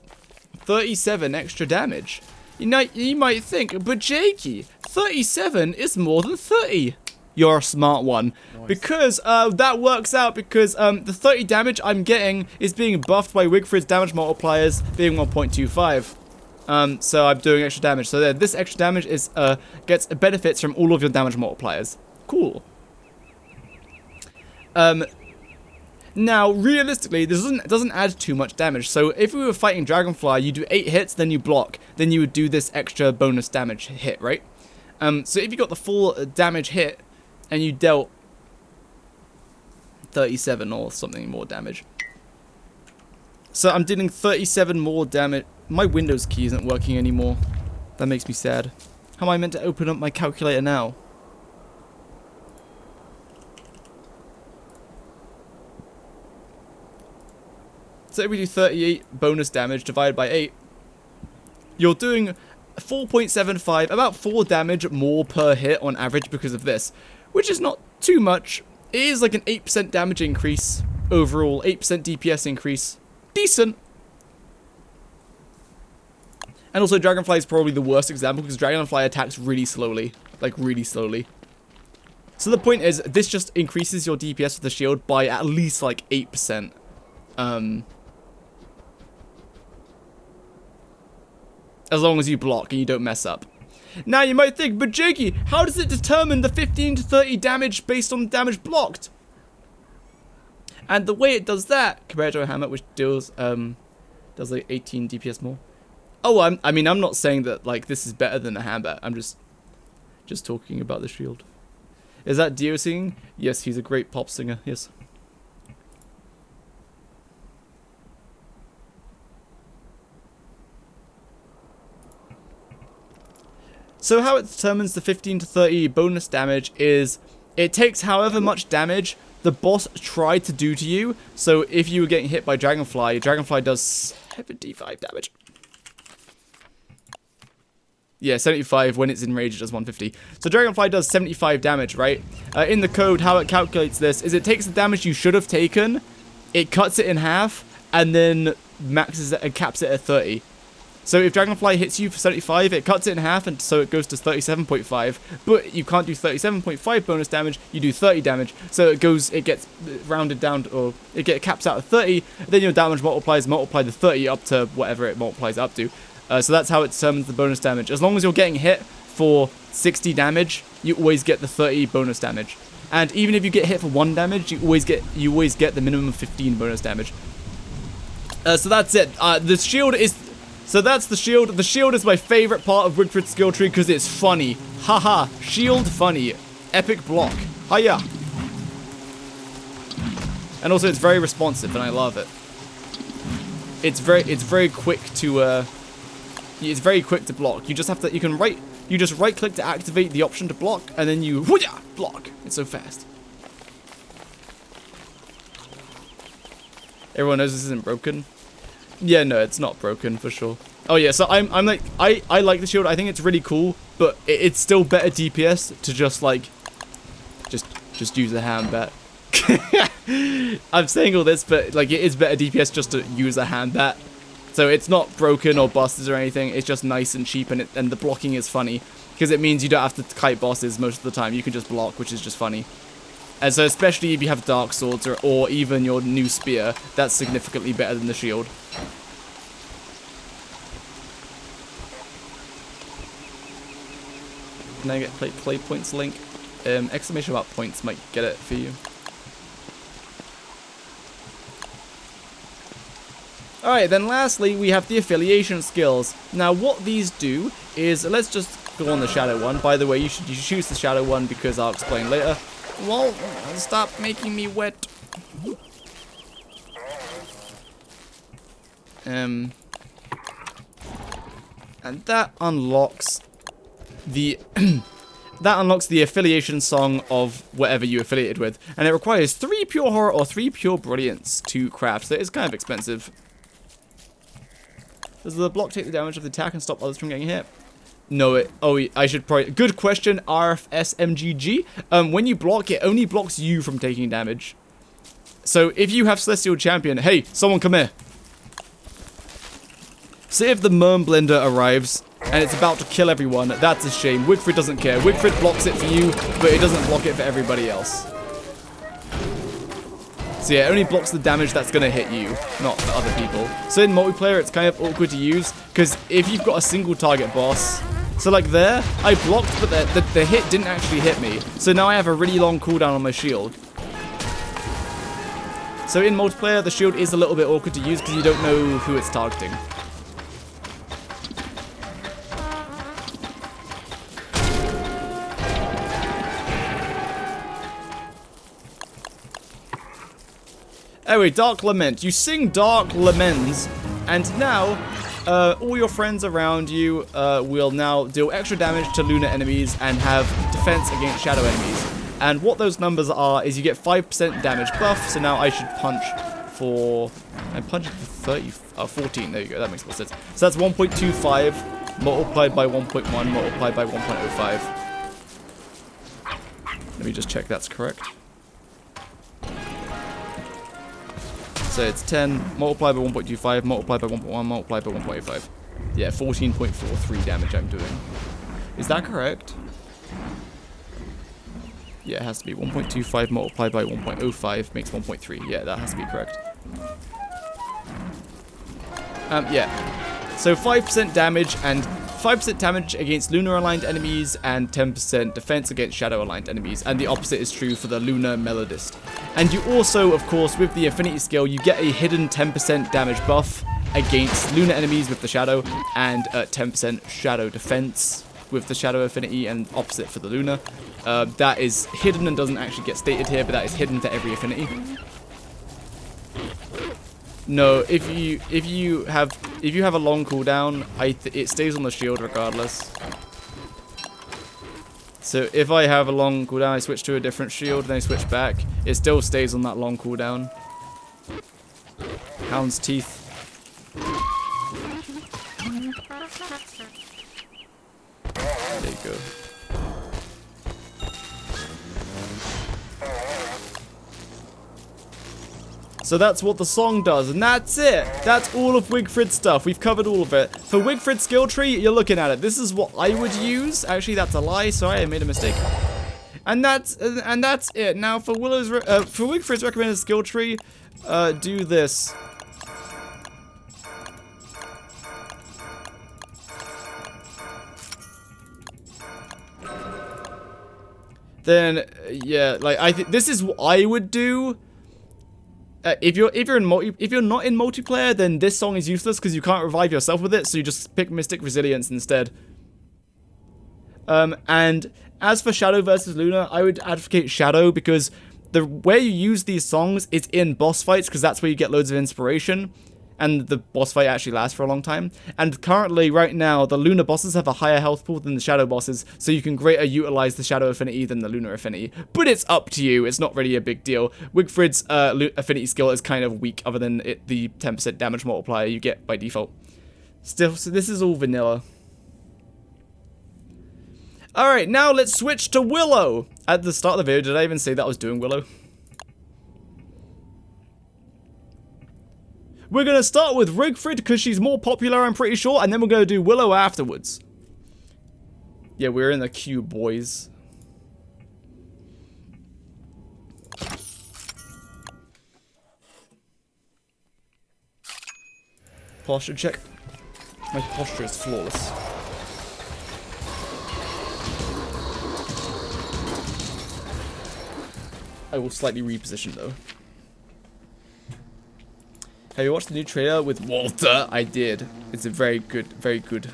37 extra damage. You might think, but Jakey, 37 is more than 30. You're a smart one. Nice. Because that works out because the 30 damage I'm getting is being buffed by Wigfrid's damage multipliers being 1.25. So I'm doing extra damage. So there, this extra damage is gets benefits from all of your damage multipliers. Cool. Now, realistically, this doesn't add too much damage. So if we were fighting Dragonfly, you do 8 hits, then you block. Then you would do this extra bonus damage hit, right? So if you got the full damage hit, and you dealt 37 or something more damage. So I'm dealing 37 more damage. My Windows key isn't working anymore. That makes me sad. How am I meant to open up my calculator now? So if we do 38 bonus damage divided by 8, you're doing 4.75, about 4 damage more per hit on average because of this, which is not too much. It is like an 8% damage increase overall, 8% DPS increase. Decent. And also Dragonfly is probably the worst example because Dragonfly attacks really slowly, like really slowly. So the point is, this just increases your DPS with the shield by at least like 8%. As long as you block and you don't mess up. Now you might think, but Jakey, how does it determine the 15 to 30 damage based on damage blocked? And the way it does that, compared to a hammer, which deals does like 18 DPS more. Oh, I mean, I'm not saying that like this is better than a hammer. I'm just talking about the shield. Is that Dio singing? Yes, he's a great pop singer. Yes. So how it determines the 15 to 30 bonus damage is it takes however much damage the boss tried to do to you. So if you were getting hit by Dragonfly, Dragonfly does 75 damage. Yeah, 75. When it's enraged, it does 150. So Dragonfly does 75 damage, right? In the code, how it calculates this is it takes the damage you should have taken, it cuts it in half, and then maxes it and caps it at 30. So if Dragonfly hits you for 75, it cuts it in half, and so it goes to 37.5. But you can't do 37.5 bonus damage, you do 30 damage. So it gets rounded down, or it caps out at 30, then your damage multiply the 30 up to whatever it multiplies up to. So that's how it determines the bonus damage. As long as you're getting hit for 60 damage, you always get the 30 bonus damage. And even if you get hit for 1 damage, you always get the minimum of 15 bonus damage. So that's it. The shield is... So that's the shield. The shield is my favorite part of Wigfrid's skill tree because it's funny. Haha. Shield funny. Epic block. Hiya. And also it's very responsive and I love it. It's very quick to it's very quick to block. You just right click to activate the option to block and then you block. It's so fast. Everyone knows this isn't broken. Yeah, no, it's not broken for sure. Oh yeah, so I like the shield. I think it's really cool, but it's still better DPS to just use a hand bat. I'm saying all this, but like it is better DPS just to use a hand bat. So it's not broken or busted or anything. It's just nice and cheap, and the blocking is funny because it means you don't have to kite bosses most of the time. You can just block, which is just funny. And so especially if you have dark swords or even your new spear, that's significantly better than the shield. Can I get play points link? Exclamation about points might get it for you. Alright, then lastly we have the affiliation skills. Now what these do is, let's just go on the shadow one. By the way, you should choose the shadow one because I'll explain later. Well, stop making me wet. And that unlocks the the affiliation song of whatever you affiliated with, and it requires 3 pure horror or 3 pure brilliance to craft, so it's kind of expensive. Does the block take the damage of the attack and stop others from getting hit? No, I should probably... Good question, RFSMGG. When you block, it only blocks you from taking damage. So if you have Celestial Champion, hey, someone come here. Say if the Mermblender arrives and it's about to kill everyone, that's a shame. Wigfrid doesn't care. Wigfrid blocks it for you, but it doesn't block it for everybody else. So yeah, it only blocks the damage that's going to hit you, not for other people. So in multiplayer, it's kind of awkward to use, because if you've got a single target boss... So like there, I blocked, but the hit didn't actually hit me. So now I have a really long cooldown on my shield. So in multiplayer, the shield is a little bit awkward to use because you don't know who it's targeting. Anyway, Dark Lament. You sing Dark Laments, and now... all your friends around you will now deal extra damage to lunar enemies and have defense against shadow enemies. And what those numbers are is you get 5% damage buff, so now I should punch for... I'm punching for 14, there you go, that makes more sense. So that's 1.25 multiplied by 1.1 multiplied by 1.05. Let me just check that's correct. So it's 10 multiplied by 1.25 multiplied by 1.1 multiplied by 1.85. Yeah, 14.43 damage I'm doing. Is that correct? Yeah, it has to be 1.25 multiplied by 1.05 makes 1.3. Yeah, that has to be correct. Yeah. So 5% damage and 5% damage against lunar aligned enemies and 10% defense against shadow aligned enemies, and the opposite is true for the lunar melodist. And you also, of course, with the affinity skill, you get a hidden 10% damage buff against lunar enemies with the shadow, and 10% shadow defense with the shadow affinity, and opposite for the lunar. That is hidden and doesn't actually get stated here, but that is hidden for every affinity. No, if you have a long cooldown, it stays on the shield regardless. So if I have a long cooldown, I switch to a different shield, then I switch back, it still stays on that long cooldown. Hound's Teeth. go. So that's what the song does, and that's it. That's all of Wigfrid's stuff. We've covered all of it. For Wigfrid's skill tree, you're looking at it. This is what I would use. Actually, that's a lie. Sorry, I made a mistake. And that's it. Now for for Wigfrid's recommended skill tree, do this. Then yeah, like I think this is what I would do. If you're not in multiplayer, then this song is useless because you can't revive yourself with it. So you just pick Mystic Resilience instead. And as for Shadow versus Luna, I would advocate Shadow because the way you use these songs is in boss fights because that's where you get loads of inspiration. And the boss fight actually lasts for a long time. And currently, right now, the Luna bosses have a higher health pool than the Shadow bosses, so you can greater utilize the Shadow affinity than the Luna affinity. But it's up to you. It's not really a big deal. Wigfrid's affinity skill is kind of weak, other than the 10% damage multiplier you get by default. Still, so this is all vanilla. Alright, now let's switch to Willow. At the start of the video, did I even say that I was doing Willow? We're going to start with Wigfrid because she's more popular, I'm pretty sure, and then we're going to do Willow afterwards. Yeah, we're in the queue, boys. Posture check. My posture is flawless. I will slightly reposition, though. Have you watched the new trailer with Walter? I did. It's a very good, very good.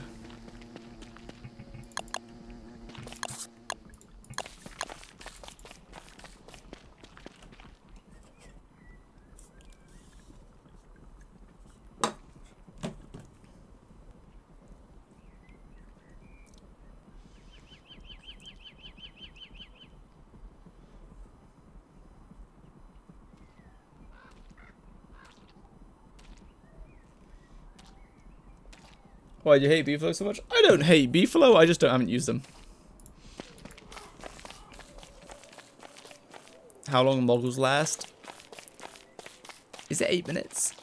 Why do you hate Beefalo so much? I don't hate Beefalo, I just haven't used them. How long moggles last? Is it 8 minutes?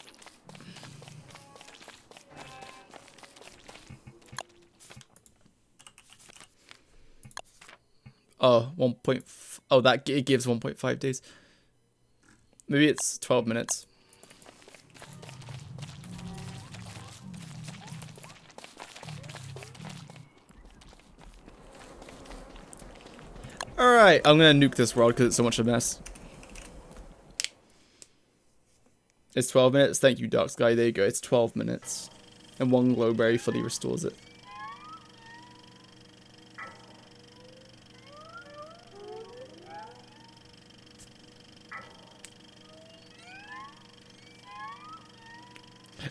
Oh, that it gives 1.5 days. Maybe it's 12 minutes. Alright, I'm gonna nuke this world because it's so much a mess. It's 12 minutes. Thank you, Dark Sky. There you go. It's 12 minutes. And one glowberry fully restores it.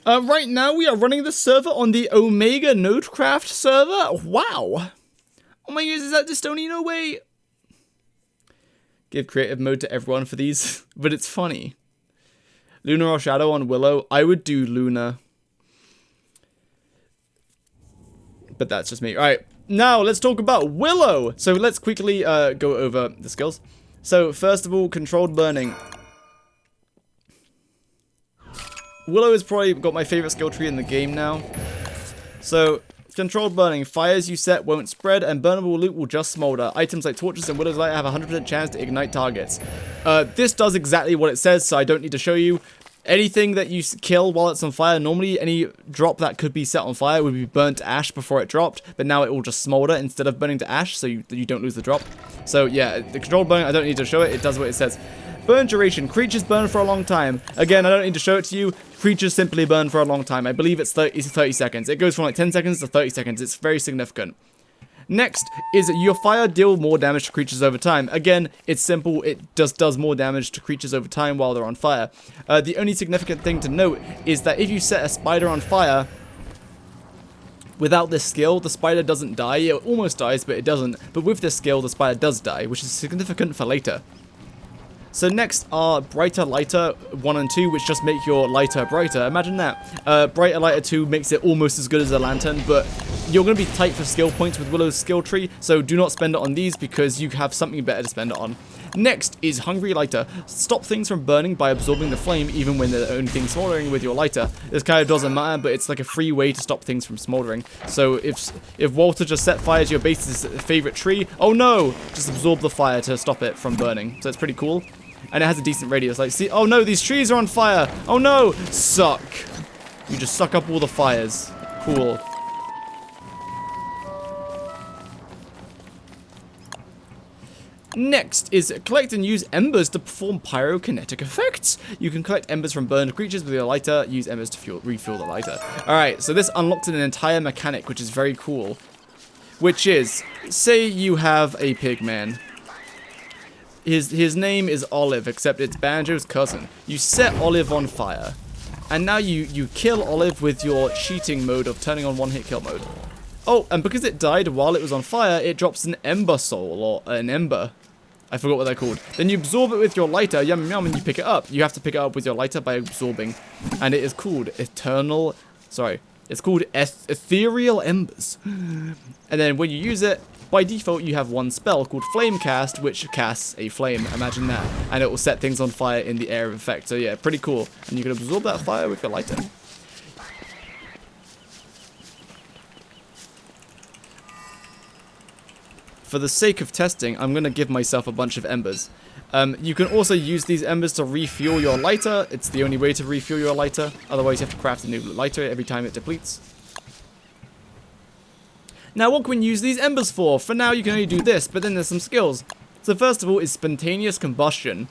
Right now we are running the server on the Omega Nodecraft server. Wow. Oh my goodness, is that Dystony? No way. Give creative mode to everyone for these, but it's funny. Luna or Shadow on Willow? I would do Luna. But that's just me. Alright, now let's talk about Willow. So let's quickly go over the skills. So first of all, controlled burning. Willow has probably got my favorite skill tree in the game now. So, controlled burning. Fires you set won't spread, and burnable loot will just smolder. Items like torches and Willow's Light have a 100% chance to ignite targets. This does exactly what it says, so I don't need to show you. Anything that you kill while it's on fire, normally any drop that could be set on fire would be burnt to ash before it dropped, but now it will just smolder instead of burning to ash, so you don't lose the drop. So yeah, the controlled burning, I don't need to show it, it does what it says. Burn duration. Creatures burn for a long time. Again, I don't need to show it to you. Creatures simply burn for a long time. I believe it's 30 seconds. It goes from like 10 seconds to 30 seconds. It's very significant. Next is your fire deal more damage to creatures over time. Again, it's simple. It just does more damage to creatures over time while they're on fire. The only significant thing to note is that if you set a spider on fire, without this skill, the spider doesn't die. It almost dies, but it doesn't. But with this skill, the spider does die, which is significant for later. So next are Brighter, Lighter 1 and 2, which just make your lighter brighter. Imagine that. Brighter, Lighter 2 makes it almost as good as a lantern, but you're going to be tight for skill points with Willow's skill tree, so do not spend it on these because you have something better to spend it on. Next is Hungry Lighter. Stop things from burning by absorbing the flame even when they're the only thing smoldering with your lighter. This kind of doesn't matter, but it's like a free way to stop things from smoldering. So if Walter just set fire to your base's favorite tree, oh no! Just absorb the fire to stop it from burning. So it's pretty cool. And it has a decent radius. Like, see, oh no, these trees are on fire! Oh no! Suck! You just suck up all the fires. Cool. Next is collect and use embers to perform pyrokinetic effects. You can collect embers from burned creatures with your lighter, use embers to refuel the lighter. Alright, so this unlocks an entire mechanic, which is very cool. Which is, say you have a pig man. His name is Olive, except it's Banjo's cousin. You set Olive on fire. And now you kill Olive with your cheating mode of turning on one-hit kill mode. Oh, and because it died while it was on fire, it drops an ember soul, or an ember. I forgot what they're called. Then you absorb it with your lighter, yum yum, and you pick it up. You have to pick it up with your lighter by absorbing. And it is called it's called Ethereal Embers. And then when you use it, by default you have one spell called Flame Cast, which casts a flame, imagine that. And it will set things on fire in the area of effect. So yeah, pretty cool. And you can absorb that fire with your lighter. For the sake of testing, I'm going to give myself a bunch of embers. You can also use these embers to refuel your lighter. It's the only way to refuel your lighter. Otherwise, you have to craft a new lighter every time it depletes. Now, what can we use these embers for? For now, you can only do this, but then there's some skills. So first of all is spontaneous combustion.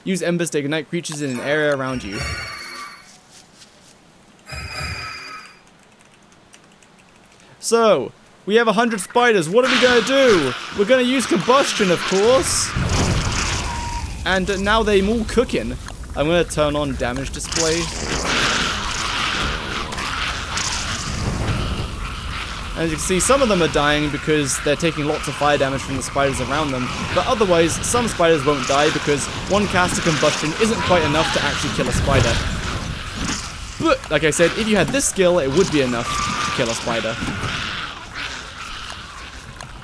Use embers to ignite creatures in an area around you. So, we have 100 spiders. What are we going to do? We're going to use combustion, of course. And now they're all cooking. I'm going to turn on damage display. As you can see, some of them are dying because they're taking lots of fire damage from the spiders around them. But otherwise, some spiders won't die because one cast of combustion isn't quite enough to actually kill a spider. But, like I said, if you had this skill, it would be enough to kill a spider.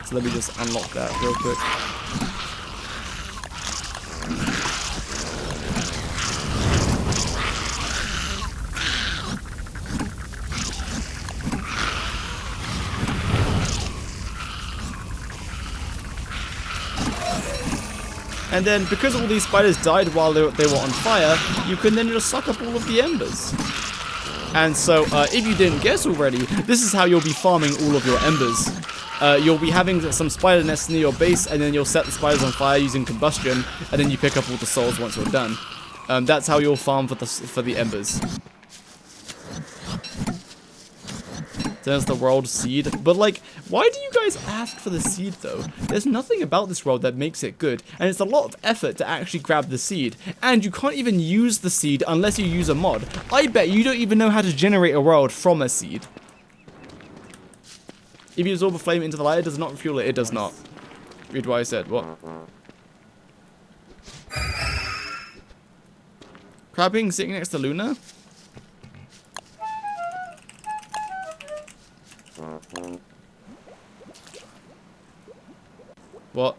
So let me just unlock that real quick. And then, because all these spiders died while they were on fire, you can then just suck up all of the embers. And so, if you didn't guess already, this is how you'll be farming all of your embers. You'll be having some spider nests near your base, and then you'll set the spiders on fire using combustion, and then you pick up all the souls once you're done. That's how you'll farm for the embers. There's the world seed. But, like, why do you guys ask for the seed, though? There's nothing about this world that makes it good, and it's a lot of effort to actually grab the seed. And you can't even use the seed unless you use a mod. I bet you don't even know how to generate a world from a seed. If you absorb a flame into the lighter, does it not refuel it? It does not. Read what I said. What? Crabbing sitting next to Luna? What?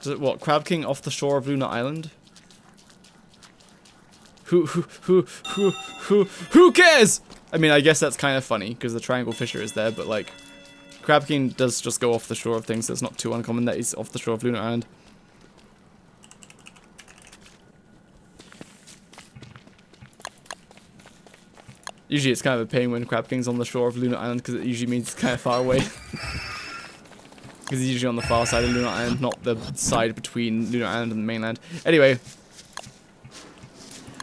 Does it what? Crab King off the shore of Luna Island? Who cares? I mean, I guess that's kind of funny because the triangle fissure is there, but like, Crab King does just go off the shore of things, so it's not too uncommon that he's off the shore of Luna Island. Usually it's kind of a pain when Crab King's on the shore of Luna Island because it usually means it's kind of far away. Because he's usually on the far side of Luna Island, not the side between Luna Island and the mainland. Anyway.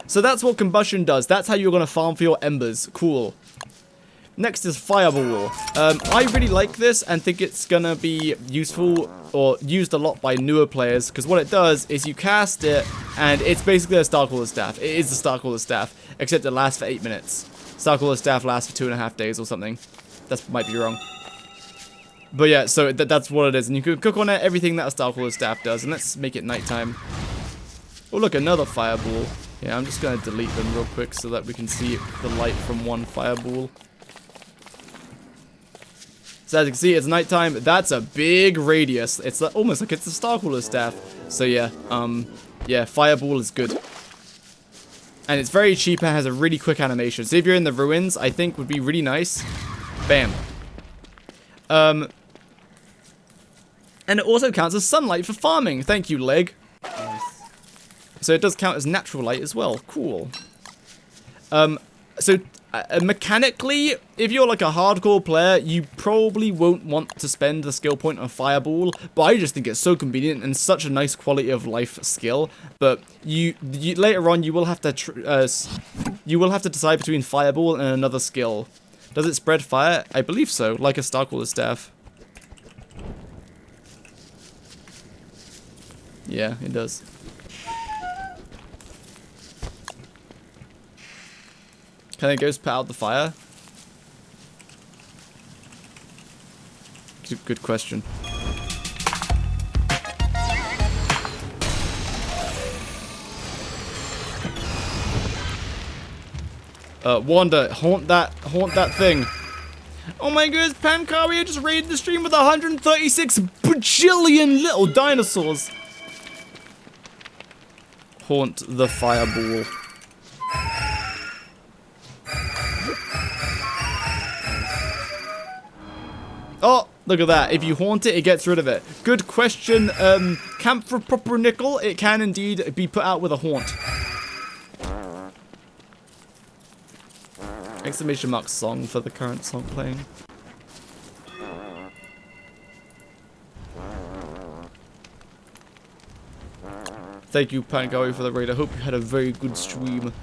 So that's what combustion does. That's how you're going to farm for your embers. Cool. Next is Fireball. I really like this and think it's going to be useful or used a lot by newer players. Because what it does is you cast it and it's basically a Starcaller Staff. It is the Starcaller Staff, except it lasts for 8 minutes. Starcaller Staff lasts for 2.5 days or something. That might be wrong. But yeah, so that's what it is. And you can cook on it everything that a Starcaller Staff does. And let's make it nighttime. Oh look, another Fireball. Yeah, I'm just going to delete them real quick so that we can see the light from one fireball. So as you can see, it's nighttime. That's a big radius. It's almost like it's a Starcaller staff. So yeah, yeah, fireball is good. And it's very cheap and has a really quick animation. So if you're in the ruins, I think would be really nice. Bam. And it also counts as sunlight for farming. Thank you, Leg. Nice. So it does count as natural light as well. Cool. Mechanically, if you're like a hardcore player, you probably won't want to spend the skill point on Fireball, but I just think it's so convenient and such a nice quality of life skill. But you later on you will have to decide between Fireball and another skill. Does it spread fire? I believe so, like a Starcaller staff. Yeah, it does. Can it ghost put out the fire? Good question. Wanda, haunt that thing. Oh my goodness, Pancaria just raided the stream with 136 bajillion little dinosaurs. Haunt the fireball. Oh, look at that. If you haunt it, it gets rid of it. Good question. Camphor Proper Nickel, it can indeed be put out with a haunt. Exclamation mark song for the current song playing. Thank you, Pancaria, for the raid. I hope you had a very good stream.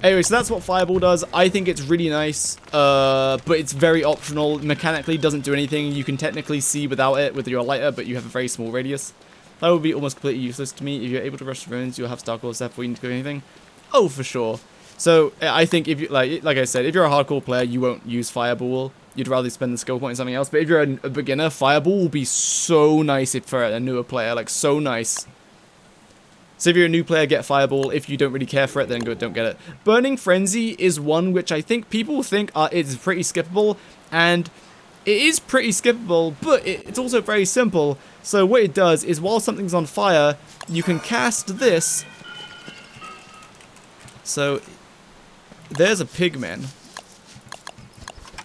Anyway, so that's what Fireball does. I think it's really nice, but it's very optional. Mechanically, doesn't do anything. You can technically see without it with your lighter, but you have a very small radius. That would be almost completely useless to me. If you're able to rush the ruins, you'll have Starcaller stuff before you need to do anything. Oh, for sure. So I think if you like I said, if you're a hardcore player, you won't use Fireball. You'd rather spend the skill point on something else. But if you're a beginner, Fireball will be so nice for a newer player. Like, so nice. So if you're a new player, get Fireball. If you don't really care for it, then don't get it. Burning Frenzy is one which I think people think is pretty skippable. And it is pretty skippable, but it's also very simple. So what it does is while something's on fire, you can cast this. So there's a pigman.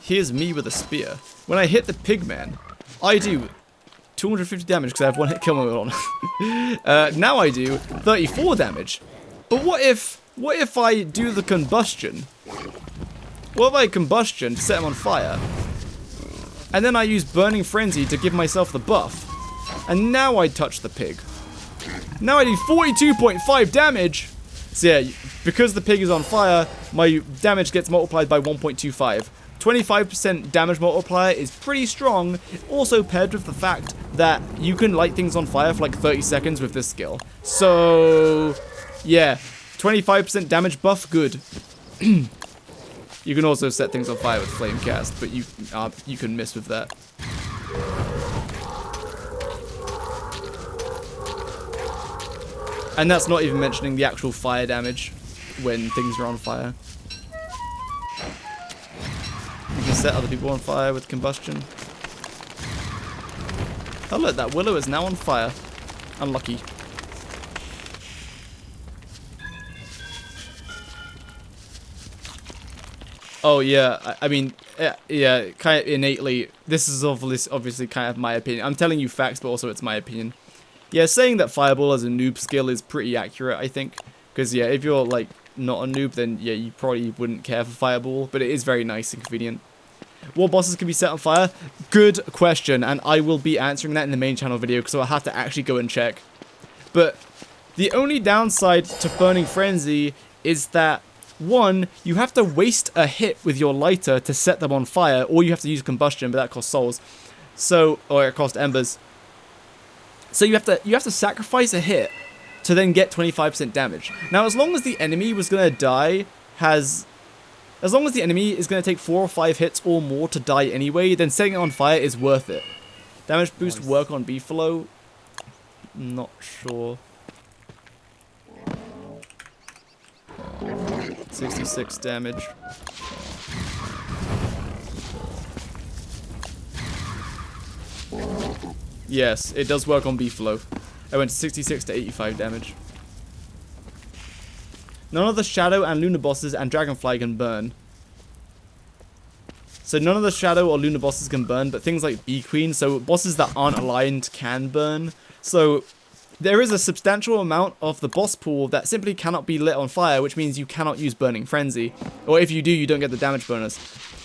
Here's me with a spear. When I hit the pigman, I do 250 damage because I have one hit kill mode on. Now I do 34 damage. But what if I do the combustion? What if I combustion to set him on fire? And then I use Burning Frenzy to give myself the buff. And now I touch the pig. Now I do 42.5 damage. So yeah, because the pig is on fire, my damage gets multiplied by 1.25. 25% damage multiplier is pretty strong, also paired with the fact that you can light things on fire for like 30 seconds with this skill. So, yeah, 25% damage buff, good. You can also set things on fire with flame cast, but you can miss with that. And that's not even mentioning the actual fire damage when things are on fire. You can set other people on fire with combustion. Oh look, that willow is now on fire. Unlucky. Oh yeah, I mean, yeah, kind of innately, this is obviously kind of my opinion. I'm telling you facts, but also it's my opinion. Yeah, saying that Fireball as a noob skill is pretty accurate, I think. Because, yeah, if you're, like, not a noob, then, yeah, you probably wouldn't care for Fireball. But it is very nice and convenient. What bosses can be set on fire? Good question, and I will be answering that in the main channel video, because I'll have to actually go and check. But the only downside to Burning Frenzy is that, one, you have to waste a hit with your lighter to set them on fire, or you have to use combustion, but that costs souls. So, or it costs embers. So you have to sacrifice a hit to then get 25% damage. Now, as long as the enemy was gonna die, as long as the enemy is gonna take 4 or 5 hits or more to die anyway, then setting it on fire is worth it. Damage boost work on Beefalo? Not sure. 66 damage. Yes, it does work on Beefalo. I went 66 to 85 damage. None of the Shadow and Lunar bosses and Dragonfly can burn. So none of the Shadow or Lunar bosses can burn, but things like Bee Queen, so bosses that aren't aligned can burn. So there is a substantial amount of the boss pool that simply cannot be lit on fire, which means you cannot use Burning Frenzy. Or if you do, you don't get the damage bonus.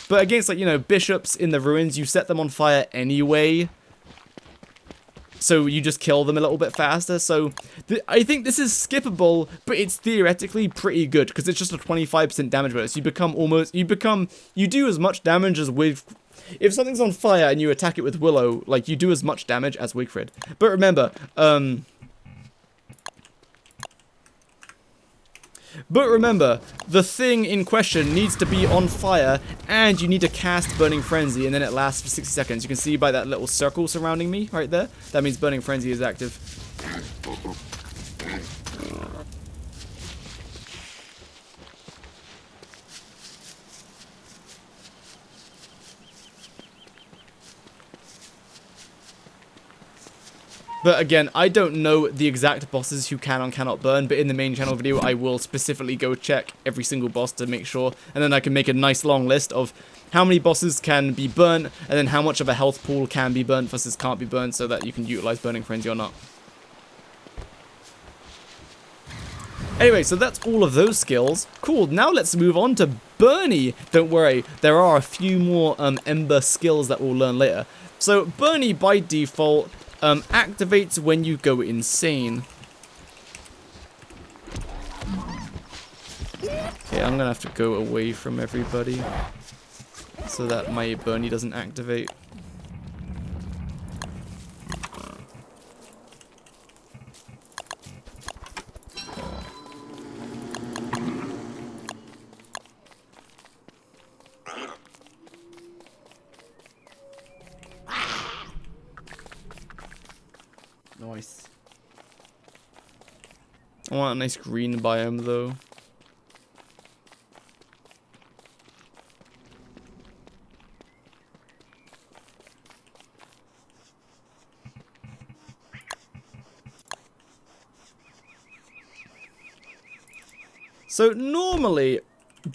But against, like, you know, bishops in the ruins, you set them on fire anyway. So you just kill them a little bit faster. So I think this is skippable, but it's theoretically pretty good because it's just a 25% damage bonus. You do as much damage as with, if something's on fire and you attack it with Willow, like, you do as much damage as Wigfrid. But remember, the thing in question needs to be on fire, and you need to cast Burning Frenzy, and then it lasts for 60 seconds. You can see by that little circle surrounding me right there. That means Burning Frenzy is active. But again, I don't know the exact bosses who can and cannot burn, but in the main channel video, I will specifically go check every single boss to make sure, and then I can make a nice long list of how many bosses can be burnt, and then how much of a health pool can be burnt versus can't be burnt, so that you can utilize Burning Frenzy or not. Anyway, so that's all of those skills. Cool, now let's move on to Bernie. Don't worry, there are a few more Ember skills that we'll learn later. So Bernie, by default, activates when you go insane. Okay, I'm gonna have to go away from everybody so that my Bernie doesn't activate. Nice. I want a nice green biome though. So normally,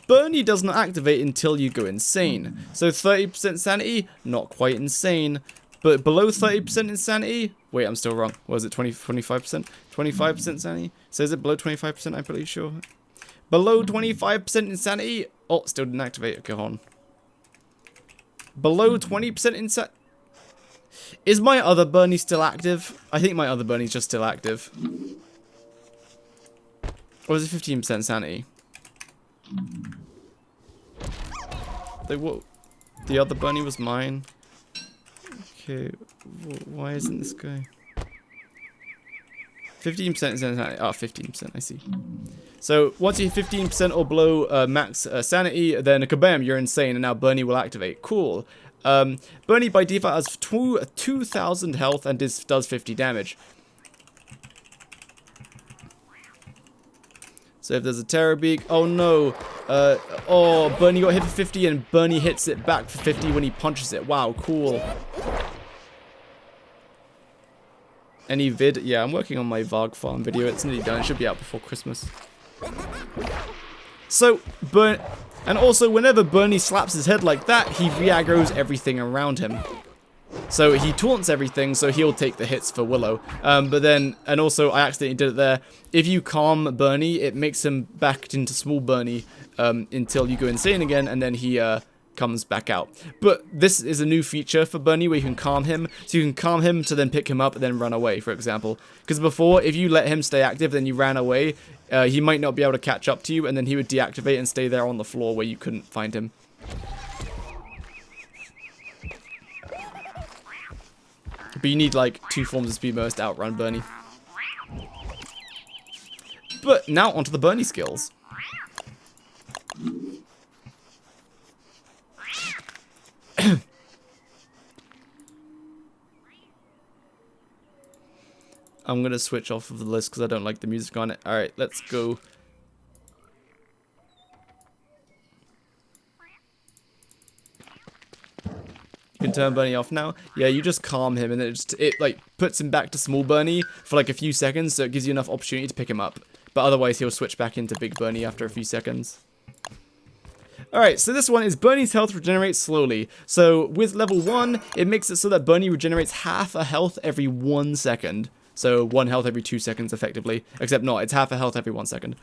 Bernie does not activate until you go insane. So 30% sanity, not quite insane. But below 30% insanity, wait, I'm still wrong. Was it 25%? 25% sanity? So is it below 25%? I'm pretty sure. Below 25% insanity, oh, still didn't activate. Okay, hold on. Below 20% insanity. Is my other Bernie still active? I think my other Bernie's just still active. Or is it 15% sanity? Like, what? The other Bernie was mine. Okay, why isn't this guy? 15% is insanity. Oh, 15%, I see. So, once you hit 15% or below max sanity, then kabam, you're insane, and now Bernie will activate. Cool. Bernie by default has 2,000 health and does 50 damage. So if there's a Terror Beak, oh no, oh, Bernie got hit for 50 and Bernie hits it back for 50 when he punches it. Wow, cool. Any vid? Yeah, I'm working on my Varg farm video. It's nearly done. It should be out before Christmas. So, and also whenever Bernie slaps his head like that, he re-aggroes everything around him. So he taunts everything, so he'll take the hits for Willow. But then, and also I accidentally did it there, if you calm Bernie, it makes him back into small Bernie until you go insane again, and then he comes back out. But this is a new feature for Bernie where you can calm him. So you can calm him to then pick him up and then run away, for example. Because before, if you let him stay active, then you ran away, he might not be able to catch up to you, and then he would deactivate and stay there on the floor where you couldn't find him. But you need like 2 forms of speed burst to outrun Bernie. But now onto the Bernie skills. I'm gonna switch off of the list because I don't like the music on it. Alright, let's go. You can turn Bernie off now. Yeah, you just calm him, and it like puts him back to small Bernie for like a few seconds, so it gives you enough opportunity to pick him up. But otherwise, he'll switch back into Big Bernie after a few seconds. Alright, so this one is Bernie's health regenerates slowly. So with level 1, it makes it so that Bernie regenerates half a health every 1 second. So 1 health every 2 seconds effectively. Except not, it's half a health every 1 second.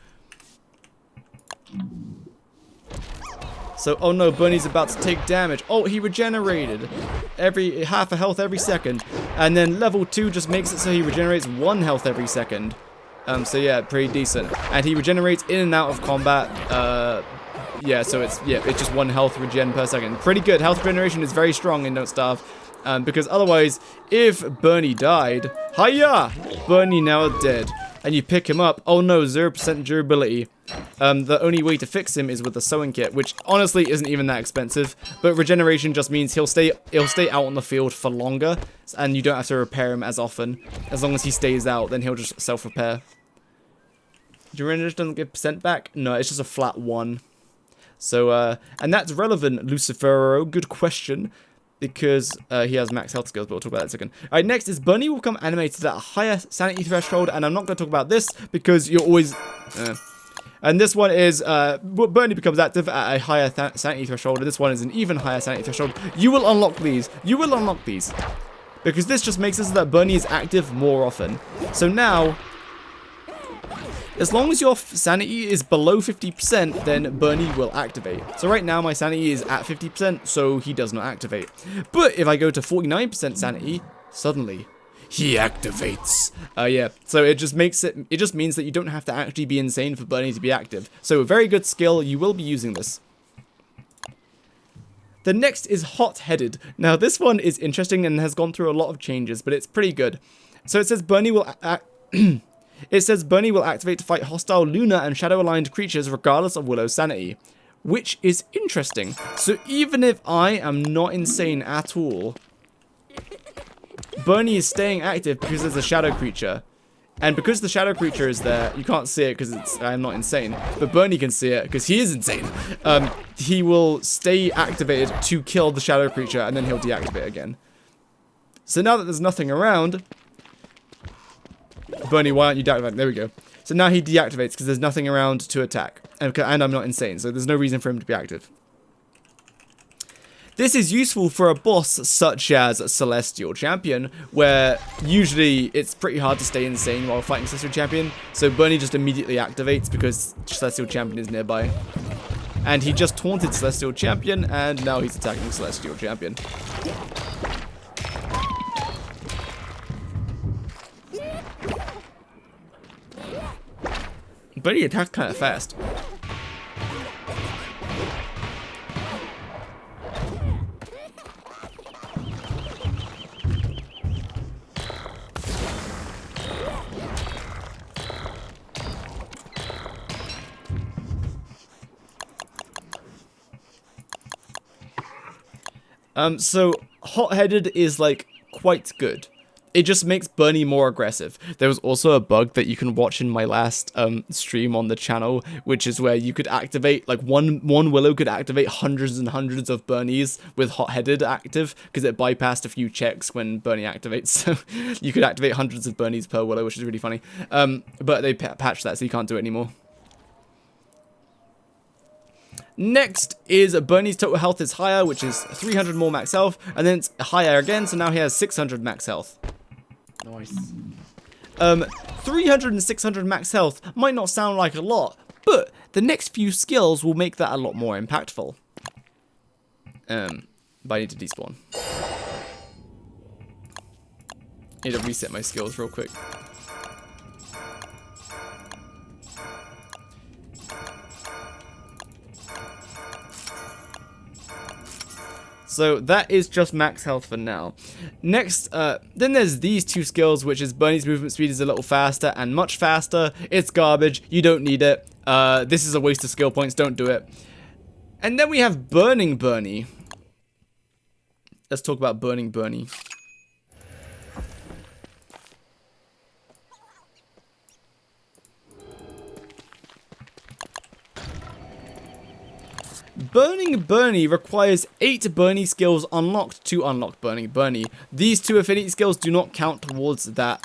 So, oh no, Bernie's about to take damage. Oh, he regenerated. Half a health every second. And then level 2 just makes it so he regenerates 1 health every second. So yeah, pretty decent. And he regenerates in and out of combat. Yeah, so it's just 1 health regen per second. Pretty good. Health regeneration is very strong in Don't Starve. Because otherwise, if Bernie died, hiya! Bernie now dead. And you pick him up, oh no, 0% durability. The only way to fix him is with the sewing kit, which honestly isn't even that expensive. But regeneration just means he'll stay out on the field for longer, and you don't have to repair him as often. As long as he stays out, then he'll just self-repair. Regeneration doesn't give percent back? No, it's just a flat 1. So, and that's relevant, Lucifero. Good question. Because he has max health skills, but we'll talk about that in a second. Alright, next is Bernie will become animated at a higher sanity threshold, and I'm not going to talk about this because you're always... And this one is, Bernie becomes active at a higher sanity threshold, and this one is an even higher sanity threshold. You will unlock these. You will unlock these. Because this just makes it so that Bernie is active more often. So now... as long as your sanity is below 50%, then Bernie will activate. So right now, my sanity is at 50%, so he does not activate. But if I go to 49% sanity, suddenly, he activates. Yeah, so it just means that you don't have to actually be insane for Bernie to be active. So a very good skill, you will be using this. The next is Hot-Headed. Now, this one is interesting and has gone through a lot of changes, but it's pretty good. So it says Bernie will... It says Bernie will activate to fight hostile lunar and shadow-aligned creatures regardless of Willow's sanity, which is interesting. So even if I am not insane at all, Bernie is staying active because there's a shadow creature. And because the shadow creature is there, you can't see it because I'm not insane, but Bernie can see it because he is insane. He will stay activated to kill the shadow creature, and then he'll deactivate again. So now that there's nothing around... Bernie, why aren't you deactivating? There we go. So now he deactivates because there's nothing around to attack. And I'm not insane, so there's no reason for him to be active. This is useful for a boss such as Celestial Champion, where usually it's pretty hard to stay insane while fighting Celestial Champion. So Bernie just immediately activates because Celestial Champion is nearby. And he just taunted Celestial Champion, and now he's attacking Celestial Champion. But he attacked kind of fast. So Hot-Headed is like quite good. It just makes Bernie more aggressive. There was also a bug that you can watch in my last stream on the channel, which is where you could activate, like one Willow could activate hundreds and hundreds of Bernies with Hot-Headed active, because it bypassed a few checks when Bernie activates. So you could activate hundreds of Bernies per Willow, which is really funny. But they patched that, so you can't do it anymore. Next is Bernie's total health is higher, which is 300 more max health, and then it's higher again, so now he has 600 max health. Nice. 300 and 600 max health might not sound like a lot, but the next few skills will make that a lot more impactful. But I need to despawn. Need to reset my skills real quick. So that is just max health for now. Next, then there's these two skills, which is Bernie's movement speed is a little faster and much faster. It's garbage. You don't need it. This is a waste of skill points. Don't do it. And then we have Burning Bernie. Let's talk about Burning Bernie. Burning Bernie requires 8 Bernie skills unlocked to unlock Burning Bernie. These 2 affinity skills do not count towards that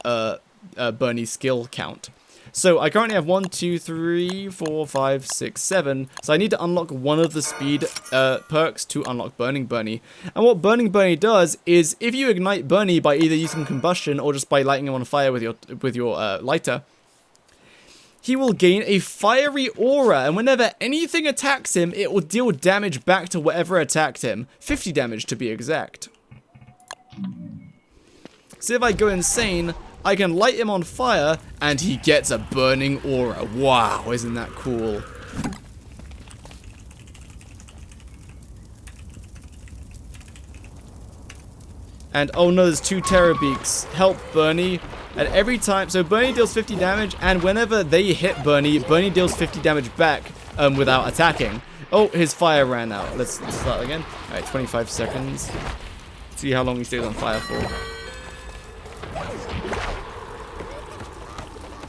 Bernie skill count. So I currently have 1, 2, 3, 4, 5, 6, 7. So I need to unlock one of the speed perks to unlock Burning Bernie. And what Burning Bernie does is if you ignite Bernie by either using combustion or just by lighting him on fire with your lighter, he will gain a fiery aura, and whenever anything attacks him, it will deal damage back to whatever attacked him. 50 damage to be exact. So if I go insane, I can light him on fire, and he gets a burning aura. Wow, isn't that cool? And oh no, there's 2 Terror Beaks. Help Bernie. And every time, so Bernie deals 50 damage, and whenever they hit Bernie, Bernie deals 50 damage back without attacking. Oh, his fire ran out. Let's start again. Alright, 25 seconds. See how long he stays on fire for.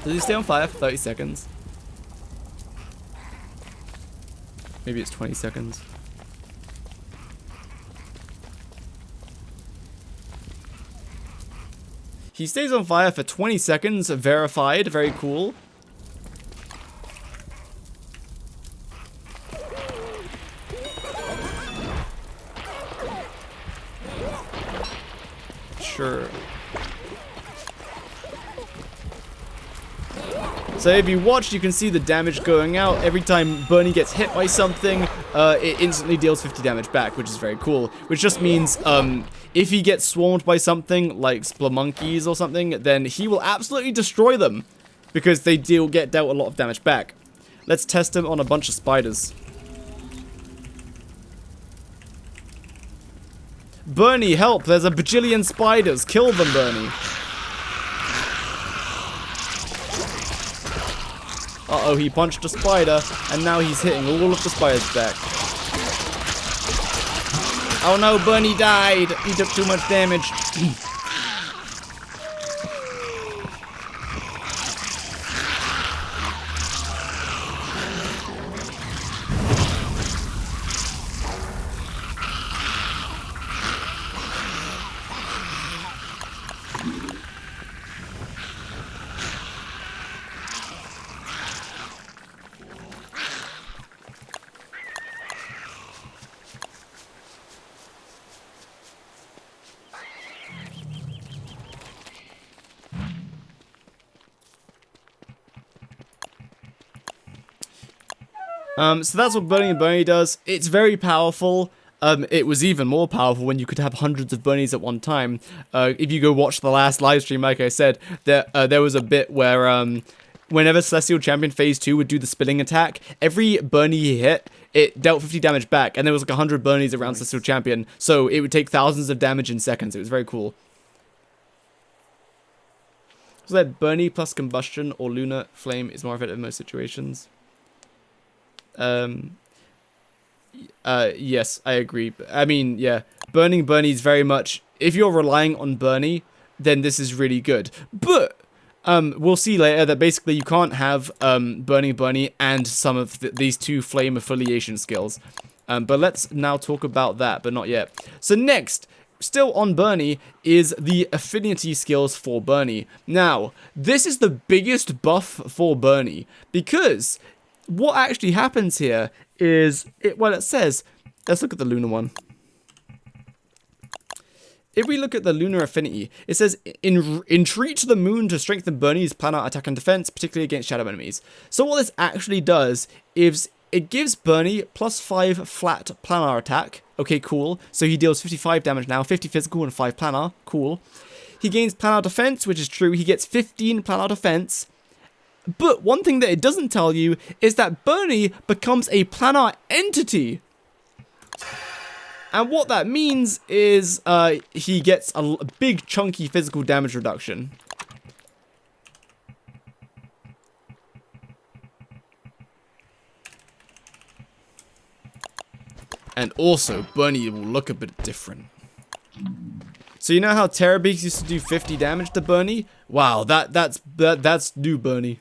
Does he stay on fire for 30 seconds? Maybe it's 20 seconds. He stays on fire for 20 seconds, verified, very cool. Sure. So if you watch, you can see the damage going out. Every time Bernie gets hit by something, it instantly deals 50 damage back, which is very cool. Which just means, if he gets swarmed by something, like Spelunkies or something, then he will absolutely destroy them. Because they get dealt a lot of damage back. Let's test him on a bunch of spiders. Bernie, help! There's a bajillion spiders! Kill them, Bernie! Uh-oh, he punched a spider, and now he's hitting all of the spiders back. Oh no, Bernie died! He took too much damage. So that's what Burning Bernie does. It's very powerful. It was even more powerful when you could have hundreds of Bernies at one time. If you go watch the last live stream, like I said, there was a bit where whenever Celestial Champion Phase 2 would do the spinning attack, every Bernie he hit, it dealt 50 damage back, and there was like 100 Bernies around Celestial Champion, so it would take thousands of damage in seconds. It was very cool. So that Bernie plus Combustion or Lunar Flame is more effective in most situations. Yes, I agree. I mean, yeah, Burning Bernie is very much, if you're relying on Bernie, then this is really good. But, we'll see later that basically you can't have, Burning Bernie and some of these 2 flame affiliation skills. But let's now talk about that, but not yet. So next, still on Bernie, is the affinity skills for Bernie. Now, this is the biggest buff for Bernie, because what actually happens here is, it says, let's look at the lunar one. If we look at the lunar affinity, it says, entreat to the moon to strengthen Bernie's planar attack and defense, particularly against shadow enemies. So what this actually does is, it gives Bernie +5 flat planar attack. Okay, cool. So he deals 55 damage now, 50 physical and 5 planar. Cool. He gains planar defense, which is true. He gets 15 planar defense. But one thing that it doesn't tell you is that Bernie becomes a planar entity. And what that means is he gets a big chunky physical damage reduction. And also, Bernie will look a bit different. So you know how Terror Beaks used to do 50 damage to Bernie? Wow, that's new Bernie.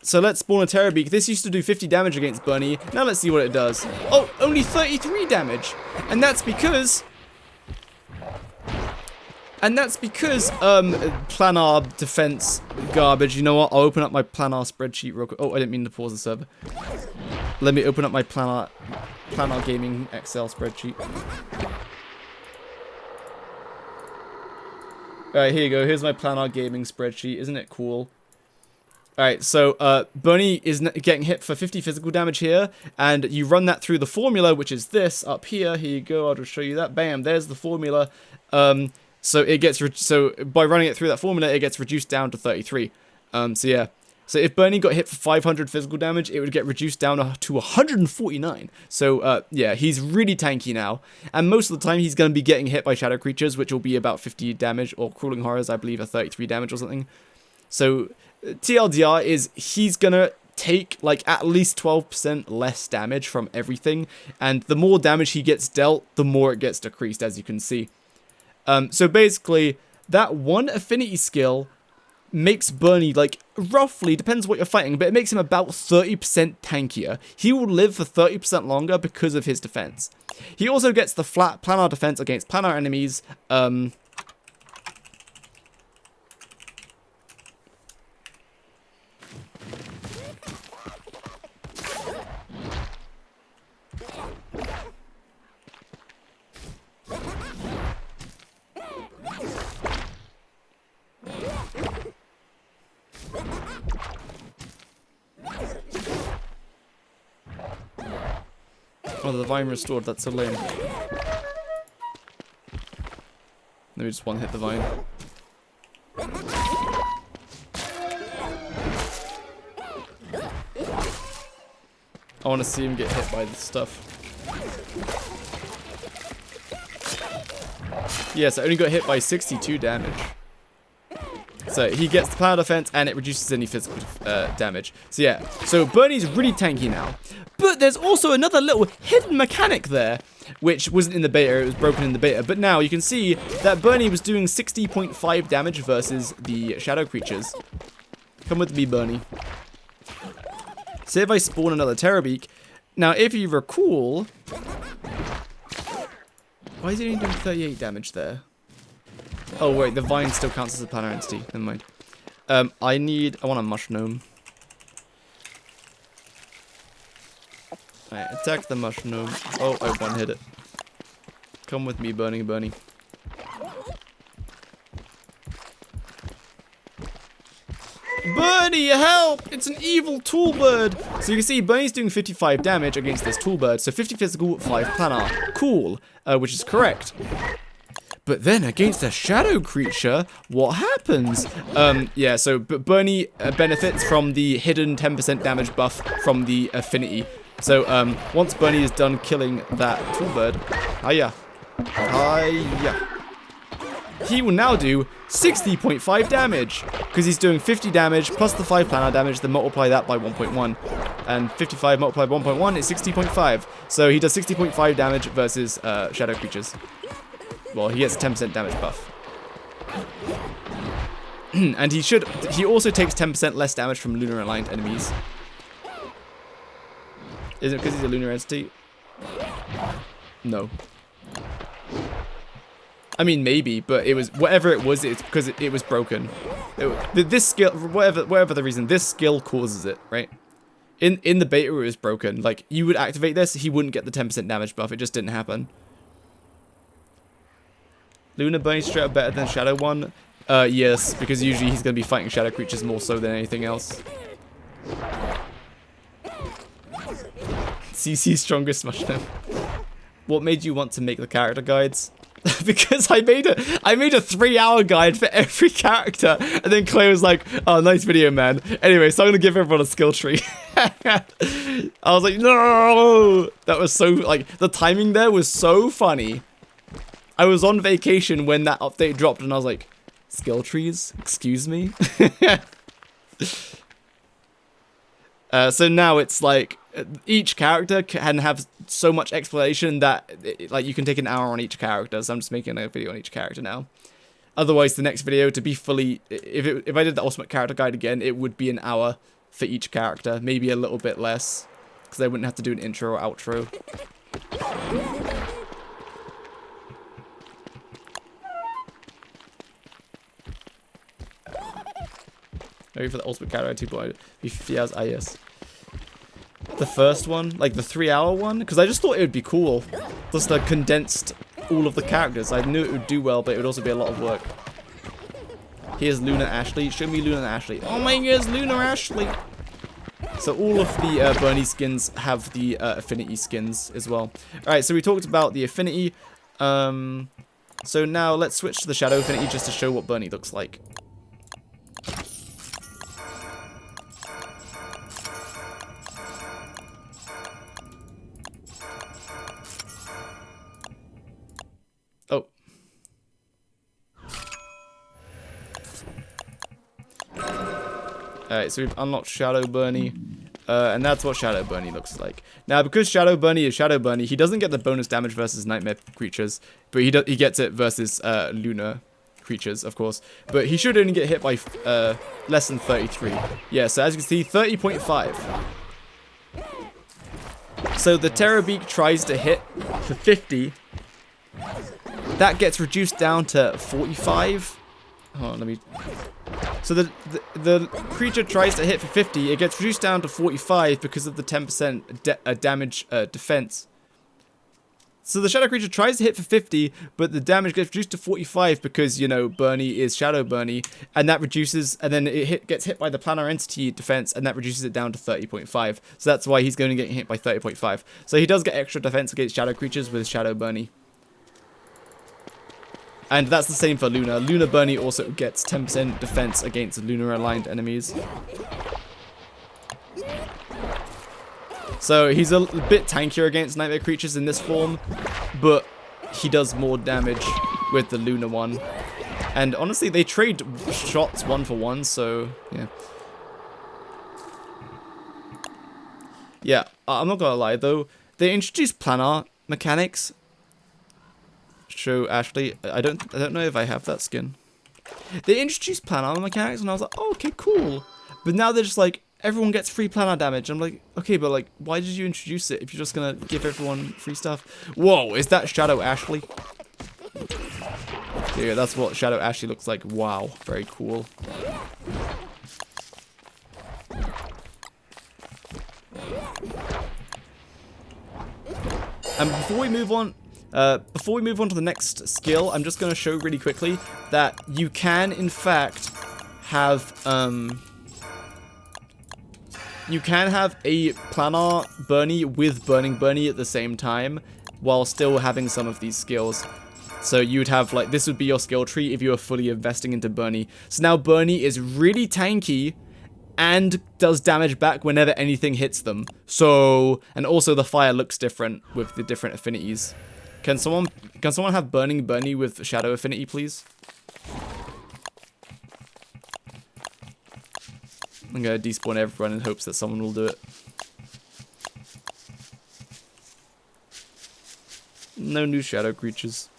So let's spawn a Terrorbeak. This used to do 50 damage against Bunny. Now let's see what it does. Oh, only 33 damage. And that's because... planar defense garbage. You know what? I'll open up my planar spreadsheet real quick. Oh, I didn't mean to pause the server. Let me open up my planar gaming Excel spreadsheet. Alright, here you go. Here's my planar gaming spreadsheet. Isn't it cool? Alright, so Bunny is getting hit for 50 physical damage here, and you run that through the formula, which is this up here. Here you go. I'll just show you that. Bam, there's the formula. So it gets by running it through that formula, it gets reduced down to 33. So yeah. So if Bernie got hit for 500 physical damage, it would get reduced down to 149. So yeah, he's really tanky now. And most of the time, he's going to be getting hit by shadow creatures, which will be about 50 damage, or crawling horrors, I believe, are 33 damage or something. So TLDR is he's going to take like at least 12% less damage from everything. And the more damage he gets dealt, the more it gets decreased, as you can see. So basically, that one affinity skill makes Bernie, like, roughly, depends what you're fighting, but it makes him about 30% tankier. He will live for 30% longer because of his defense. He also gets the flat planar defense against planar enemies. Oh, the Divine Restored, that's so lame. Let me just one-hit the Vine. I want to see him get hit by this stuff. Yes, I only got hit by 62 damage. So he gets the power defense and it reduces any physical damage. So yeah, so Bernie's really tanky now. But there's also another little hidden mechanic there, which wasn't in the beta, it was broken in the beta. But now you can see that Bernie was doing 60.5 damage versus the shadow creatures. Come with me, Bernie. Say if I spawn another Terrorbeak. Now, if you recall... Why is it only doing 38 damage there? Oh, wait, the vine still counts as a planar entity. Never mind. I want a mushroom. Alright, attack the mushroom. Oh, I one-hit it. Come with me, Bernie. Bernie, help! It's an evil tool bird! So you can see Bernie's doing 55 damage against this tool bird. So 50 physical, 5 planar. Cool. Which is correct. But then against a shadow creature, what happens? Yeah, so Bernie benefits from the hidden 10% damage buff from the affinity. So once Bernie is done killing that tool bird, he will now do 60.5 damage because he's doing 50 damage plus the 5 planar damage, then multiply that by 1.1. And 55 multiplied by 1.1 is 60.5. So he does 60.5 damage versus shadow creatures. Well, he gets a 10% damage buff. And he also takes 10% less damage from lunar aligned enemies. Is it because he's a lunar entity? No. I mean, maybe, but it was, whatever it was, it's because it was broken. This skill, whatever the reason, this skill causes it, right? In the beta, it was broken. Like, you would activate this, he wouldn't get the 10% damage buff. It just didn't happen. Lunar Bunny straight up better than Shadow one? Yes, because usually he's going to be fighting shadow creatures more so than anything else. CC's strongest mushroom. What made you want to make the character guides? Because I made a 3-hour guide for every character, and then Clay was like, "Oh, nice video, man." Anyway, so I'm gonna give everyone a skill tree. I was like, no, that was so, like, the timing there was so funny. I was on vacation when that update dropped, and I was like, skill trees? Excuse me? So now it's like, each character can have so much explanation that, like, you can take an hour on each character, so I'm just making a video on each character now. Otherwise, the next video, to be fully, if I did the ultimate character guide again, it would be an hour, for each character. Maybe a little bit less, because I wouldn't have to do an intro or outro. Maybe for the ultimate character 2.0, be 50 hours. Ah, yes. The first one, like the 3-hour one, because I just thought it would be cool. Just condensed all of the characters. I knew it would do well, but it would also be a lot of work. Here's Luna Ashley. Show me Luna Ashley. Oh my goodness, Luna Ashley. So all of the Bernie skins have the affinity skins as well. Alright, so we talked about the affinity. So now let's switch to the shadow affinity just to show what Bernie looks like. Oh. Alright, so we've unlocked Shadow Bernie, and that's what Shadow Bernie looks like. Now, because Shadow Bernie is Shadow Bernie, he doesn't get the bonus damage versus nightmare creatures, but he gets it versus lunar creatures, of course. But he should only get hit by less than 33. Yeah, so as you can see, 30.5. So the Terrorbeak tries to hit for 50. That gets reduced down to 45. Hold on, let me... So the creature tries to hit for 50, it gets reduced down to 45 because of the 10% damage defense. So the shadow creature tries to hit for 50, but the damage gets reduced to 45 because, you know, Bernie is Shadow Bernie, and that reduces, and then it gets hit by the planar entity defense, and that reduces it down to 30.5. So that's why he's going to get hit by 30.5. So he does get extra defense against shadow creatures with Shadow Bernie. And that's the same for Luna. Luna Bernie also gets 10% defense against lunar-aligned enemies. So he's a bit tankier against nightmare creatures in this form, but he does more damage with the Luna one. And honestly, they trade shots 1-for-1, so yeah. Yeah, I'm not gonna lie though. They introduced planar mechanics. Show Ashley. I don't know if I have that skin. They introduced planar mechanics and I was like, oh, okay, cool. But now they're just like, everyone gets free planar damage. I'm like, okay, but like, why did you introduce it if you're just gonna give everyone free stuff? Whoa, is that Shadow Ashley? Yeah, that's what Shadow Ashley looks like. Wow, very cool. And before we move on to the next skill, I'm just going to show really quickly that you can, in fact, have a planar Bernie with burning Bernie at the same time, while still having some of these skills. So you'd have, like, this would be your skill tree if you were fully investing into Bernie. So now Bernie is really tanky and does damage back whenever anything hits them. So, and also the fire looks different with the different affinities. Can someone have burning Bernie with shadow affinity, please? I'm gonna despawn everyone in hopes that someone will do it. No new shadow creatures.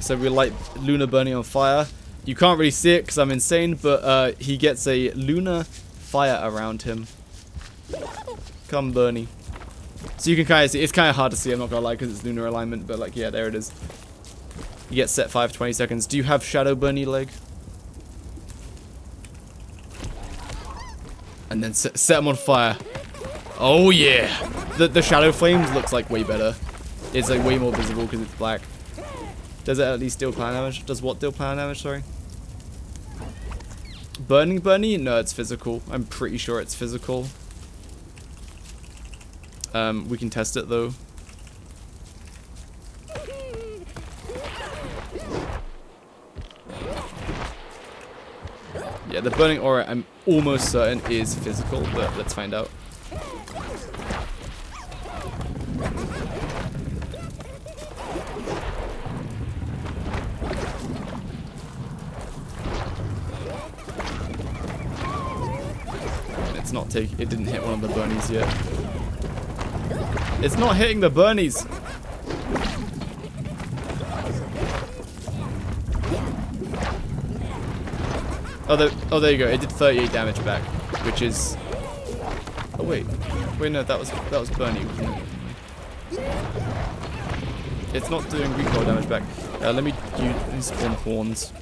So we light Luna Bernie on fire. You can't really see it because I'm insane, but he gets a Luna fire around him. Come, Bernie. So you can kind of see, it's kind of hard to see, I'm not gonna lie, because it's lunar alignment, but like, yeah, there it is. You get set 5 for 20 seconds. Do you have Shadow Bernie leg? And then set him on fire. Oh yeah! The Shadow Flames looks like way better. It's like way more visible because it's black. Does it at least deal planar damage? Does what deal planar damage, sorry? Burning Bernie? No, it's physical. I'm pretty sure it's physical. We can test it though. Yeah, the burning aura, I'm almost certain is physical, but let's find out. It didn't hit one of the Bernies yet. It's not hitting the Bernies. Oh, there you go. It did 38 damage back, which is... Oh, wait. Wait, no, that was Bernie, wasn't it? It's not doing recoil damage back. Let me spawn horns.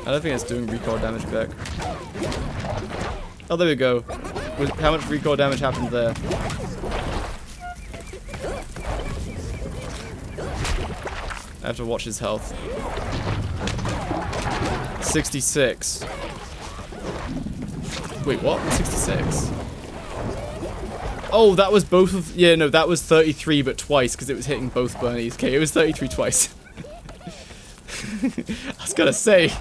I don't think it's doing recoil damage back. Oh, there we go. How much recoil damage happened there? I have to watch his health. 66. Wait, what? 66? Oh, that was both of... Yeah, no, that was 33, but twice, because it was hitting both Bernies. Okay, it was 33 twice. I was gonna say...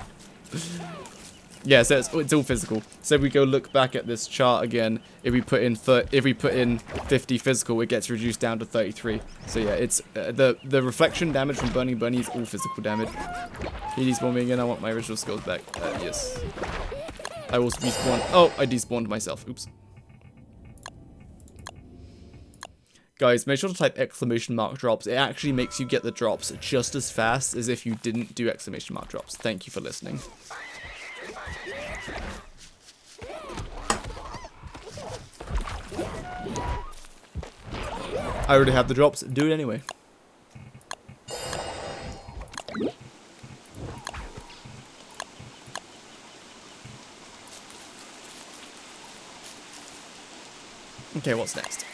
Yeah, so it's all physical. So if we go look back at this chart again, if we put in 50 physical, it gets reduced down to 33. So yeah, it's the reflection damage from burning Bernie is all physical damage. He despawned me again. I want my original skills back. Yes. I will respawn. Oh, I despawned myself. Oops. Guys, make sure to type exclamation mark drops. It actually makes you get the drops just as fast as if you didn't do exclamation mark drops. Thank you for listening. I already have the drops. Do it anyway. Okay, what's next?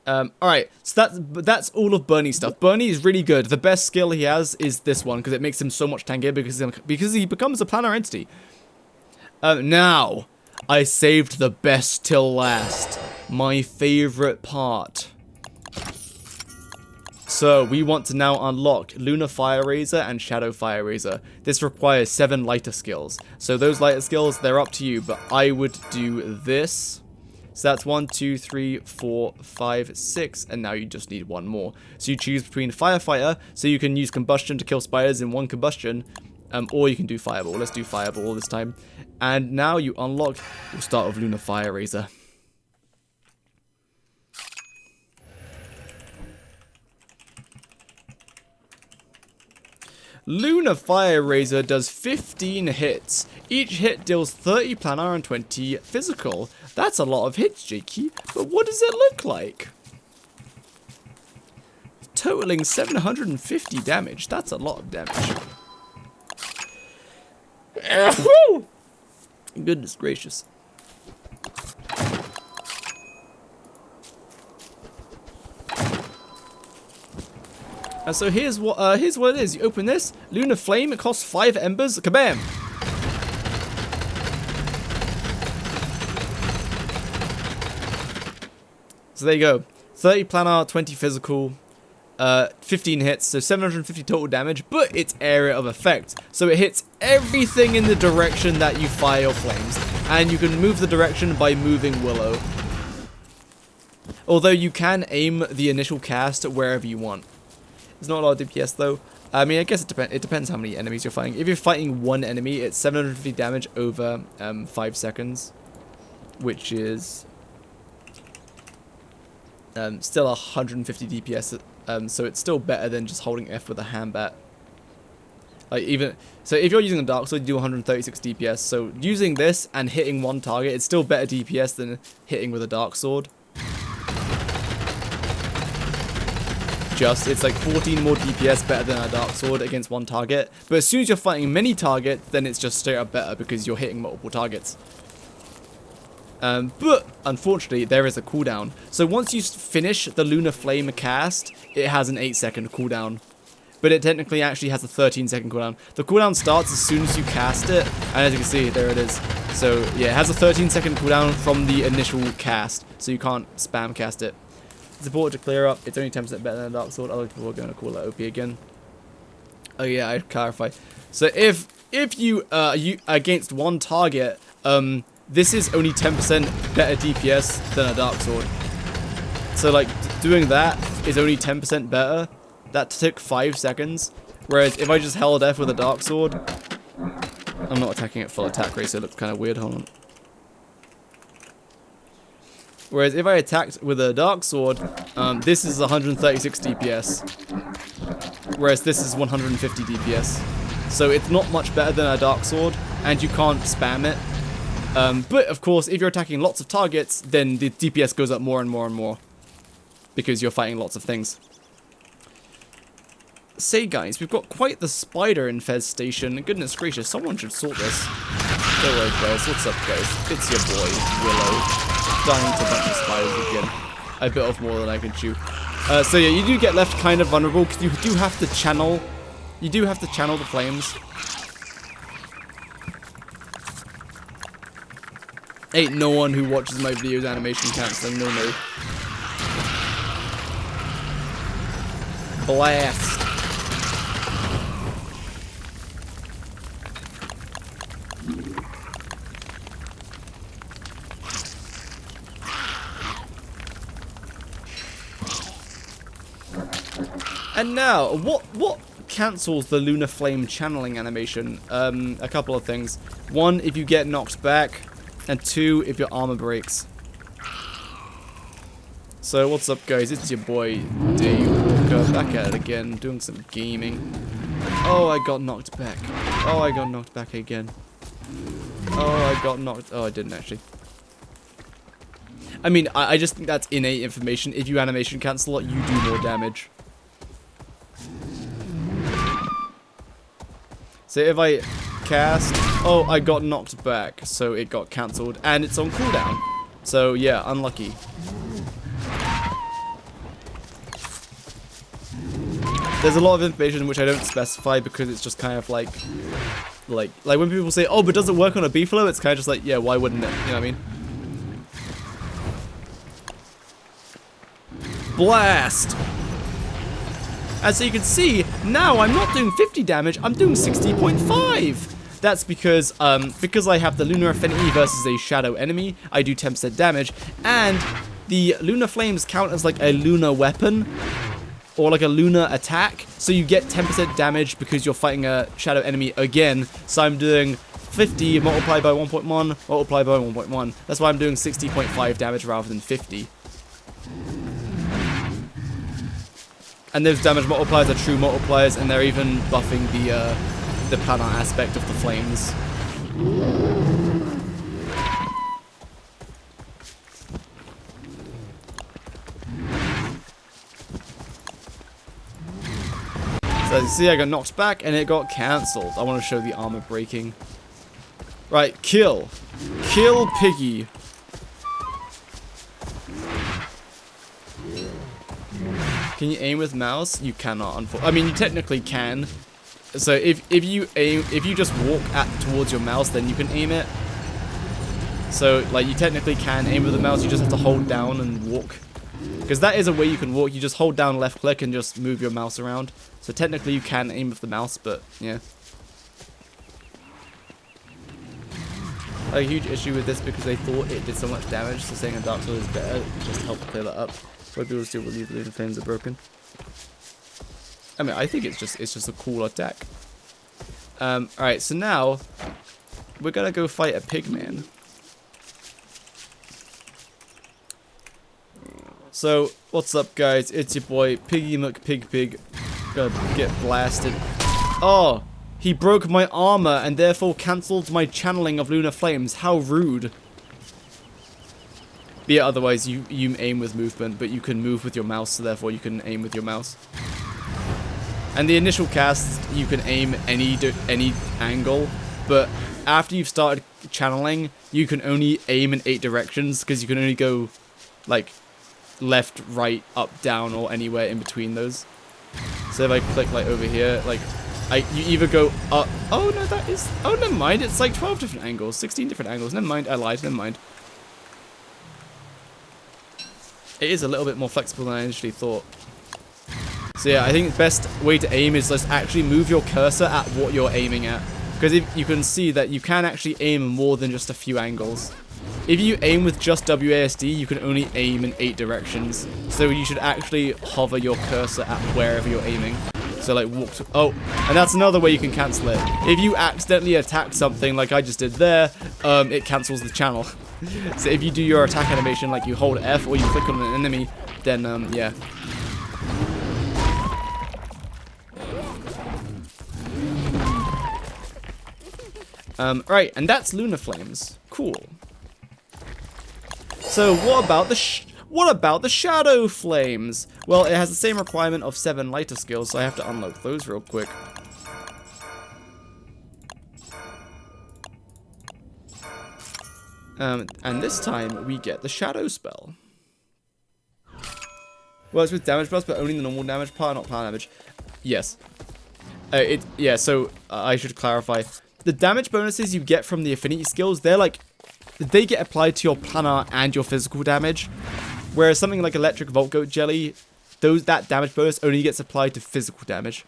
Alright, so that's all of Bernie's stuff. Bernie is really good. The best skill he has is this one, because it makes him so much tankier because he becomes a planar entity. Now, I saved the best till last. My favorite part. So, we want to now unlock Lunar Fire Razor and Shadow Fire Razor. This requires 7 lighter skills. So those lighter skills, they're up to you, but I would do this. So that's 1, 2, 3, 4, 5, 6, and now you just need one more. So you choose between Firefighter, so you can use combustion to kill spiders in one combustion, or you can do Fireball. Let's do Fireball this time. And now you unlock, we'll start with Lunar Fire Razor. Lunar Fire Razor does 15 hits. Each hit deals 30 planar and 20 physical. That's a lot of hits, Jakey. But what does it look like? Totaling 750 damage. That's a lot of damage. Goodness gracious. So here's what it is. You open this, Lunar Flame, it costs 5 embers, kabam! So there you go. 30 planar, 20 physical, 15 hits, so 750 total damage, but it's area of effect. So it hits everything in the direction that you fire your flames. And you can move the direction by moving Willow. Although you can aim the initial cast wherever you want. There's not a lot of DPS though. I mean, I guess it depends how many enemies you're fighting. If you're fighting one enemy, it's 750 damage over 5 seconds. Which is still 150 DPS. So it's still better than just holding F with a handbat. So if you're using a Dark Sword, you do 136 DPS. So using this and hitting one target, it's still better DPS than hitting with a Dark Sword. It's like 14 more DPS better than a Dark Sword against one target. But as soon as you're fighting many targets, then it's just straight up better because you're hitting multiple targets. But unfortunately, there is a cooldown. So once you finish the Lunar Flame cast, it has an 8-second cooldown. But it technically actually has a 13-second cooldown. The cooldown starts as soon as you cast it, and as you can see, there it is. So yeah, it has a 13-second cooldown from the initial cast, so you can't spam cast it. It's important to clear up. It's only 10% better than a Dark Sword. Other people are going to call it OP again. Oh yeah, I'd clarify. So if you against one target, this is only 10% better DPS than a Dark Sword. So like doing that is only 10% better. That took 5 seconds. Whereas if I just held F with a Dark Sword, I'm not attacking at full attack rate, so it looks kind of weird. Hold on. Whereas if I attacked with a dark sword, this is 136 DPS. Whereas this is 150 DPS. So it's not much better than a dark sword, and you can't spam it. But of course, if you're attacking lots of targets, then the DPS goes up more and more and more. Because you're fighting lots of things. Say guys, we've got quite the spider infestation. Goodness gracious, someone should sort this. Don't worry guys, what's up guys? It's your boy, Willow. Dying to a bunch of spiders again. I bit off more than I can chew. So yeah, you do get left kind of vulnerable because you do have to channel. You do have to channel the flames. Ain't no one who watches my videos animation cancelling, no. Blast. And now, what cancels the lunar flame channeling animation? A couple of things. One, if you get knocked back, and two, if your armor breaks. So what's up guys, it's your boy Daywalker, back at it again, doing some gaming. Oh, I got knocked back. Oh, I got knocked back again. Oh, I got knocked, oh I didn't actually. I mean, I just think that's innate information. If you animation cancel it, you do more damage. So if I cast, oh, I got knocked back, so it got cancelled, and it's on cooldown. So yeah, unlucky. There's a lot of information which I don't specify because it's just kind of like when people say, oh, but does it work on a B-flow? It's kind of just like, yeah, why wouldn't it? You know what I mean? Blast! And so you can see, now I'm not doing 50 damage, I'm doing 60.5! That's because I have the Lunar Affinity versus a Shadow enemy, I do 10% damage, and the Lunar Flames count as like a Lunar weapon, or like a Lunar attack, so you get 10% damage because you're fighting a Shadow enemy again, so I'm doing 50 multiplied by 1.1, multiplied by 1.1, that's why I'm doing 60.5 damage rather than 50. And those damage multipliers are true multipliers, and they're even buffing the planar aspect of the flames. So as you see, I got knocked back, and it got cancelled. I want to show the armor breaking. Right, kill. Kill Piggy. Can you aim with mouse? You cannot, unfortunately. I mean, you technically can. So if you just walk towards your mouse, then you can aim it. So like you technically can aim with the mouse. You just have to hold down and walk. Because that is a way you can walk. You just hold down left click and just move your mouse around. So technically you can aim with the mouse, but yeah. A huge issue with this because they thought it did so much damage. So saying a dark sword is better just help clear that up. Why people still believe the flames are broken? I mean, I think it's just a cool attack. Alright, so now we're gonna go fight a pigman. So, what's up guys? It's your boy Piggy McPigpig. Gonna get blasted. Oh! He broke my armor and therefore cancelled my channeling of lunar flames. How rude. But yeah, otherwise you aim with movement, but you can move with your mouse, so therefore you can aim with your mouse. And the initial cast, you can aim any angle, but after you've started channeling, you can only aim in 8 directions, because you can only go, like, left, right, up, down, or anywhere in between those. So if I click, like, over here, like, you either go up, oh no, that is, oh never mind, it's like 12 different angles, 16 different angles, never mind, I lied, never mind. It is a little bit more flexible than I initially thought. So yeah, I think the best way to aim is just actually move your cursor at what you're aiming at. Because if you can see that you can actually aim more than just a few angles. If you aim with just WASD, you can only aim in 8 directions. So you should actually hover your cursor at wherever you're aiming. So like walk to, oh, and that's another way you can cancel it. If you accidentally attack something like I just did there, it cancels the channel. So if you do your attack animation, like you hold F or you click on an enemy, then yeah. Right, and that's Lunar Flames. Cool. So what about the Shadow Flames? Well, it has the same requirement of 7 lighter skills, so I have to unlock those real quick. And this time we get the Shadow spell. Well, it's with damage buffs, but only the normal damage part, not power damage. Yes. Yeah, so I should clarify. The damage bonuses you get from the affinity skills, they get applied to your planar and your physical damage. Whereas something like Electric Volt Goat Jelly, that damage bonus only gets applied to physical damage.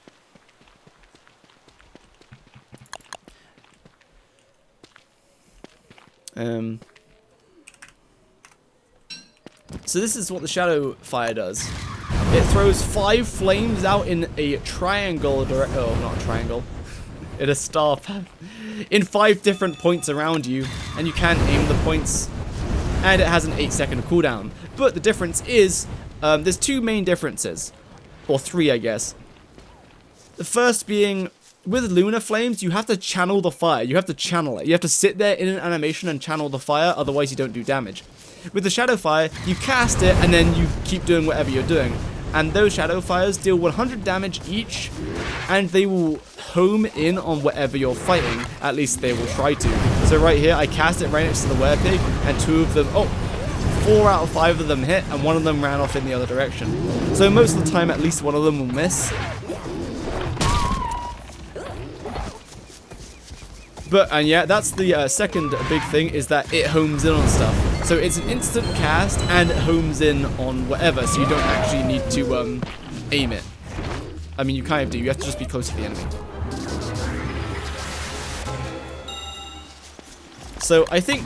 So this is what the Shadow Fire does. It throws 5 flames out in a triangle not a triangle. In a star pattern. In 5 different points around you. And you can aim the points. And it has an 8-second cooldown. But the difference is, there's 2 main differences. Or 3, I guess. The first being, with Lunar Flames, you have to channel the fire. You have to channel it. You have to sit there in an animation and channel the fire, otherwise you don't do damage. With the Shadow Fire, you cast it, and then you keep doing whatever you're doing. And those Shadow Fires deal 100 damage each, and they will home in on whatever you're fighting. At least they will try to. So right here, I cast it right next to the Werepig, and 2 of them, 4 out of 5 of them hit, and 1 of them ran off in the other direction. So most of the time, at least 1 of them will miss. But, and yeah, that's the second big thing, is that it homes in on stuff. So it's an instant cast, and it homes in on whatever, so you don't actually need to aim it. I mean, you kind of do, you have to just be close to the enemy. So I think,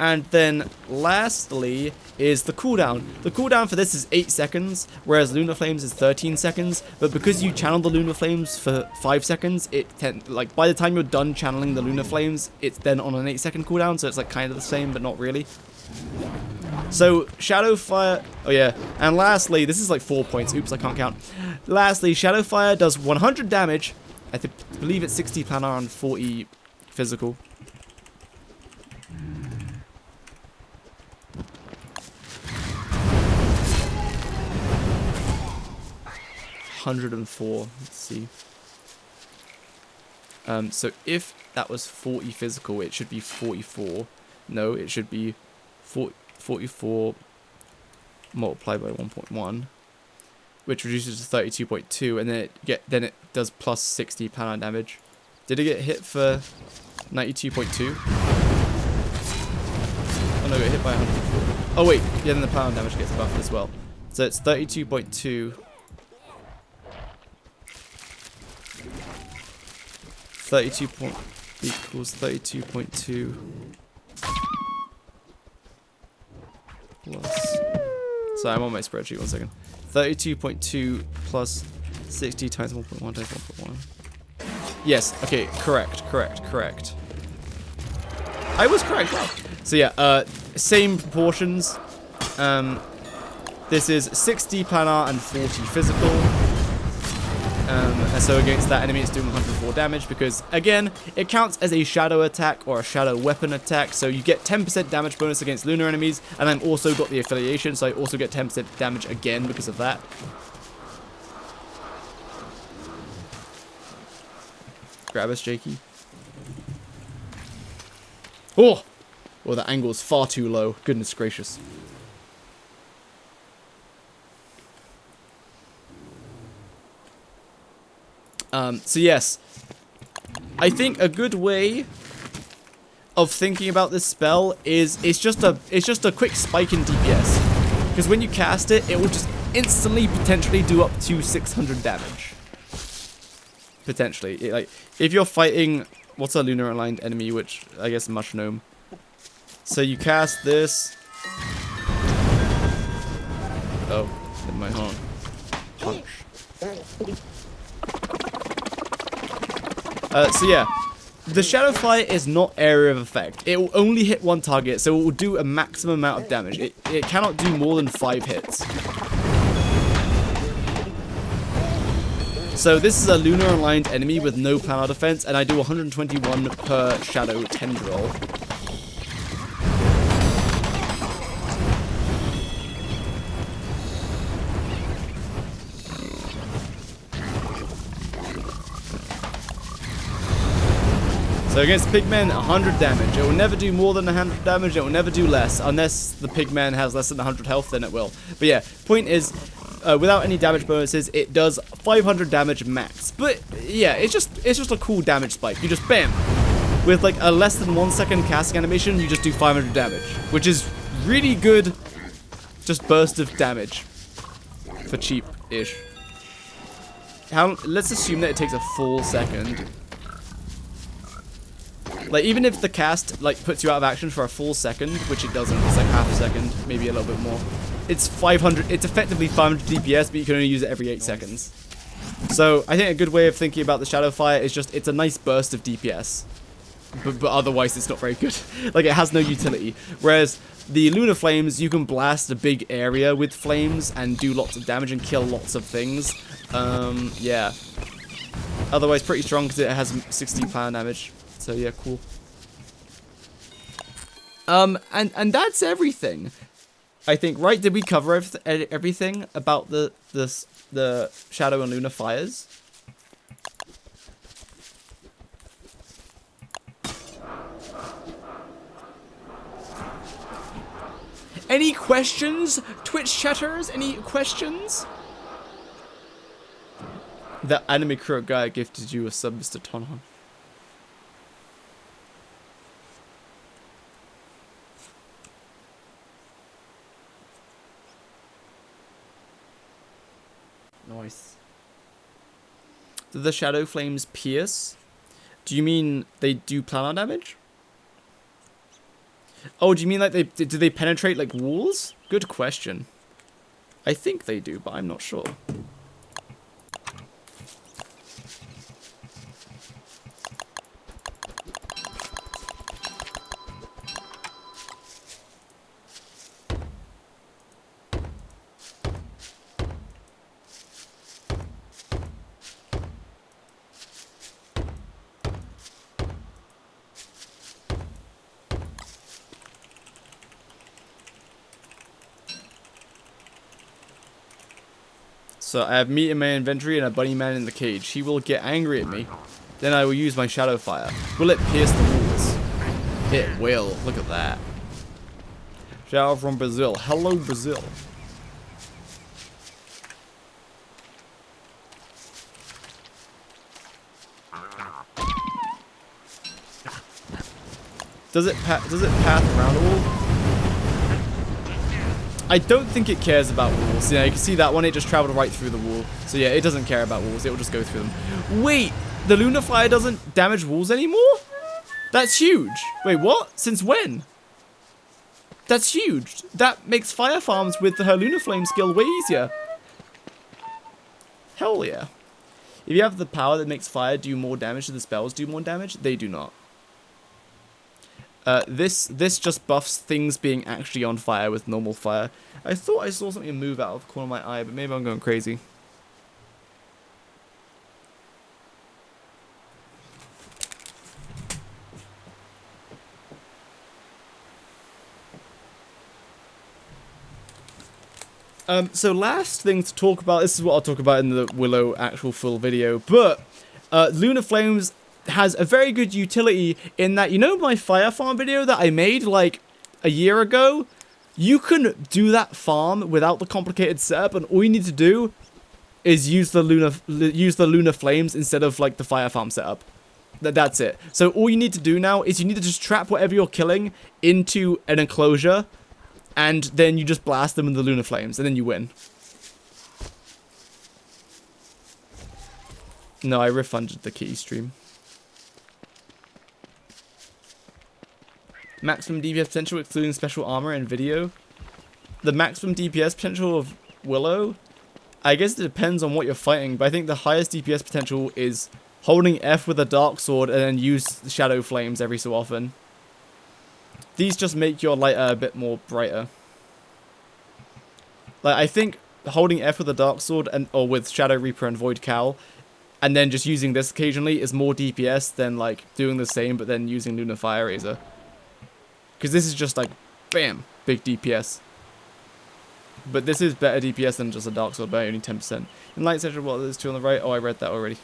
and then lastly is the cooldown. The cooldown for this is 8 seconds, whereas Lunar Flames is 13 seconds. But because you channel the Lunar Flames for 5 seconds, by the time you're done channeling the Lunar Flames, it's then on an 8-second cooldown, so it's like kind of the same, but not really. So Shadow Fire, oh yeah, and lastly, this is like 4 points. Oops, I can't count. Lastly, Shadow Fire does 100 damage. I believe it's 60 planar and 40 physical. $104. Let's see. So if that was 40 physical, it should be 44. No, it should be 44 multiplied by 1.1, which reduces to 32.2, and then it does plus 60 planar damage. Did it get hit for 92.2? Oh no, it got hit by 104. Oh wait, yeah, then the planar damage gets buffed as well. So it's 32.2. 32 equals 32.2 plus. Sorry, I'm on my spreadsheet. 1 second. 32.2 plus 60 times 1.1 times 1.1. Yes. Okay. Correct. I was correct. Wow. So yeah. Same proportions. This is 60 planar and 40 physical. And so against that enemy it's doing 104 damage because, again, it counts as a shadow attack or a shadow weapon attack, so you get 10% damage bonus against lunar enemies, and I've also got the affiliation, so I also get 10% damage again because of that. Grab us, Jakey. Oh! Well, the angle's far too low. Goodness gracious. So yes, I think a good way of thinking about this spell is it's just a quick spike in DPS, because when you cast it, it will just instantly potentially do up to 600 damage. Potentially, like if you're fighting what's a lunar aligned enemy, which I guess Mush Gnome. So you cast this. Oh, in my horn. Punch. So yeah, the Shadow Fire is not area of effect. It will only hit one target, so it will do a maximum amount of damage. It cannot do more than 5 hits. So this is a lunar aligned enemy with no planar defense, and I do 121 per Shadow Tendril. So against Pigmen, 100 damage. It will never do more than 100 damage. It will never do less. Unless the Pigman has less than 100 health, then it will. But yeah, point is, without any damage bonuses, it does 500 damage max. But yeah, it's just a cool damage spike. You just bam. With like a less than 1 second casting animation, you just do 500 damage. Which is really good, just burst of damage. For cheap-ish. Let's assume that it takes a full second. Like, even if the cast, like, puts you out of action for a full second, which it doesn't, it's like half a second, maybe a little bit more, it's 500, it's effectively 500 DPS, but you can only use it every 8 seconds. So, I think a good way of thinking about the Shadow Fire is just, it's a nice burst of DPS. But otherwise, it's not very good. Like, it has no utility. Whereas, the Lunar Flames, you can blast a big area with flames, and do lots of damage and kill lots of things. Yeah. Otherwise, pretty strong, because it has 60 power damage. So yeah, cool. And that's everything. I think, right? Did we cover everything about the Shadow and Lunar Fires? Any questions, Twitch chatters? Any questions? The anime crew guy gifted you a sub, Mr. Tonhon. Nice. Do the Shadow Flames pierce? Do you mean they do planar damage? Oh, do you mean like do they penetrate like walls? Good question. I think they do, but I'm not sure. So I have meat in my inventory and a bunny man in the cage. He will get angry at me. Then I will use my Shadow Fire. Will it pierce the walls? It will. Look at that. Shout out from Brazil. Hello, Brazil. Does it path around a wall? I don't think it cares about walls. Yeah, you can see that one, it just traveled right through the wall. So yeah, it doesn't care about walls, it will just go through them. Wait, the Lunar Fire doesn't damage walls anymore? That's huge. Wait, what? Since when? That's huge. That makes fire farms with her Lunar Flame skill way easier. Hell yeah. If you have the power that makes fire do more damage, do the spells do more damage? They do not. This just buffs things being actually on fire with normal fire. I thought I saw something move out of the corner of my eye, but maybe I'm going crazy. So last thing to talk about, this is what I'll talk about in the Willow actual full video, but Lunar Flames has a very good utility in that, you know my fire farm video that I made like a year ago? You can do that farm without the complicated setup, and all you need to do is use the lunar flames instead of like the fire farm setup. That's it. So all you need to do now is you need to just trap whatever you're killing into an enclosure, and then you just blast them with the lunar flames, and then you win. No, I refunded the key stream. Maximum DPS potential excluding special armor and video. The maximum DPS potential of Willow, I guess it depends on what you're fighting, but I think the highest DPS potential is holding F with a dark sword and then use the shadow flames every so often. These just make your lighter a bit more brighter. Like, I think holding F with a dark sword or with Shadow Reaper and Void Cowl, and then just using this occasionally is more DPS than like doing the same but then using Lunar Fire Razor. Because this is just like, bam, big DPS. But this is better DPS than just a dark sword by only 10%. In light section, what there's two on the right? Oh, I read that already.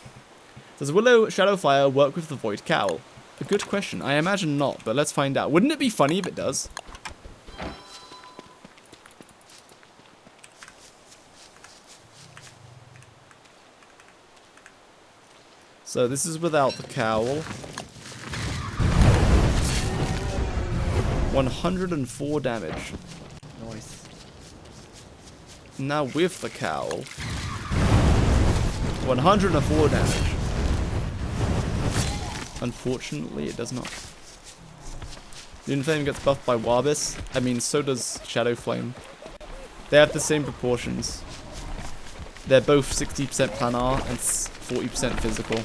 Does Willow Shadowfire work with the Void Cowl? A good question. I imagine not, but let's find out. Wouldn't it be funny if it does? So this is without the cowl. 104 damage. Nice. Now with the cowl. 104 damage. Unfortunately, it does not. Lunar Flame gets buffed by Warbis. I mean, so does Shadow Flame. They have the same proportions. They're both 60% planar and 40% physical.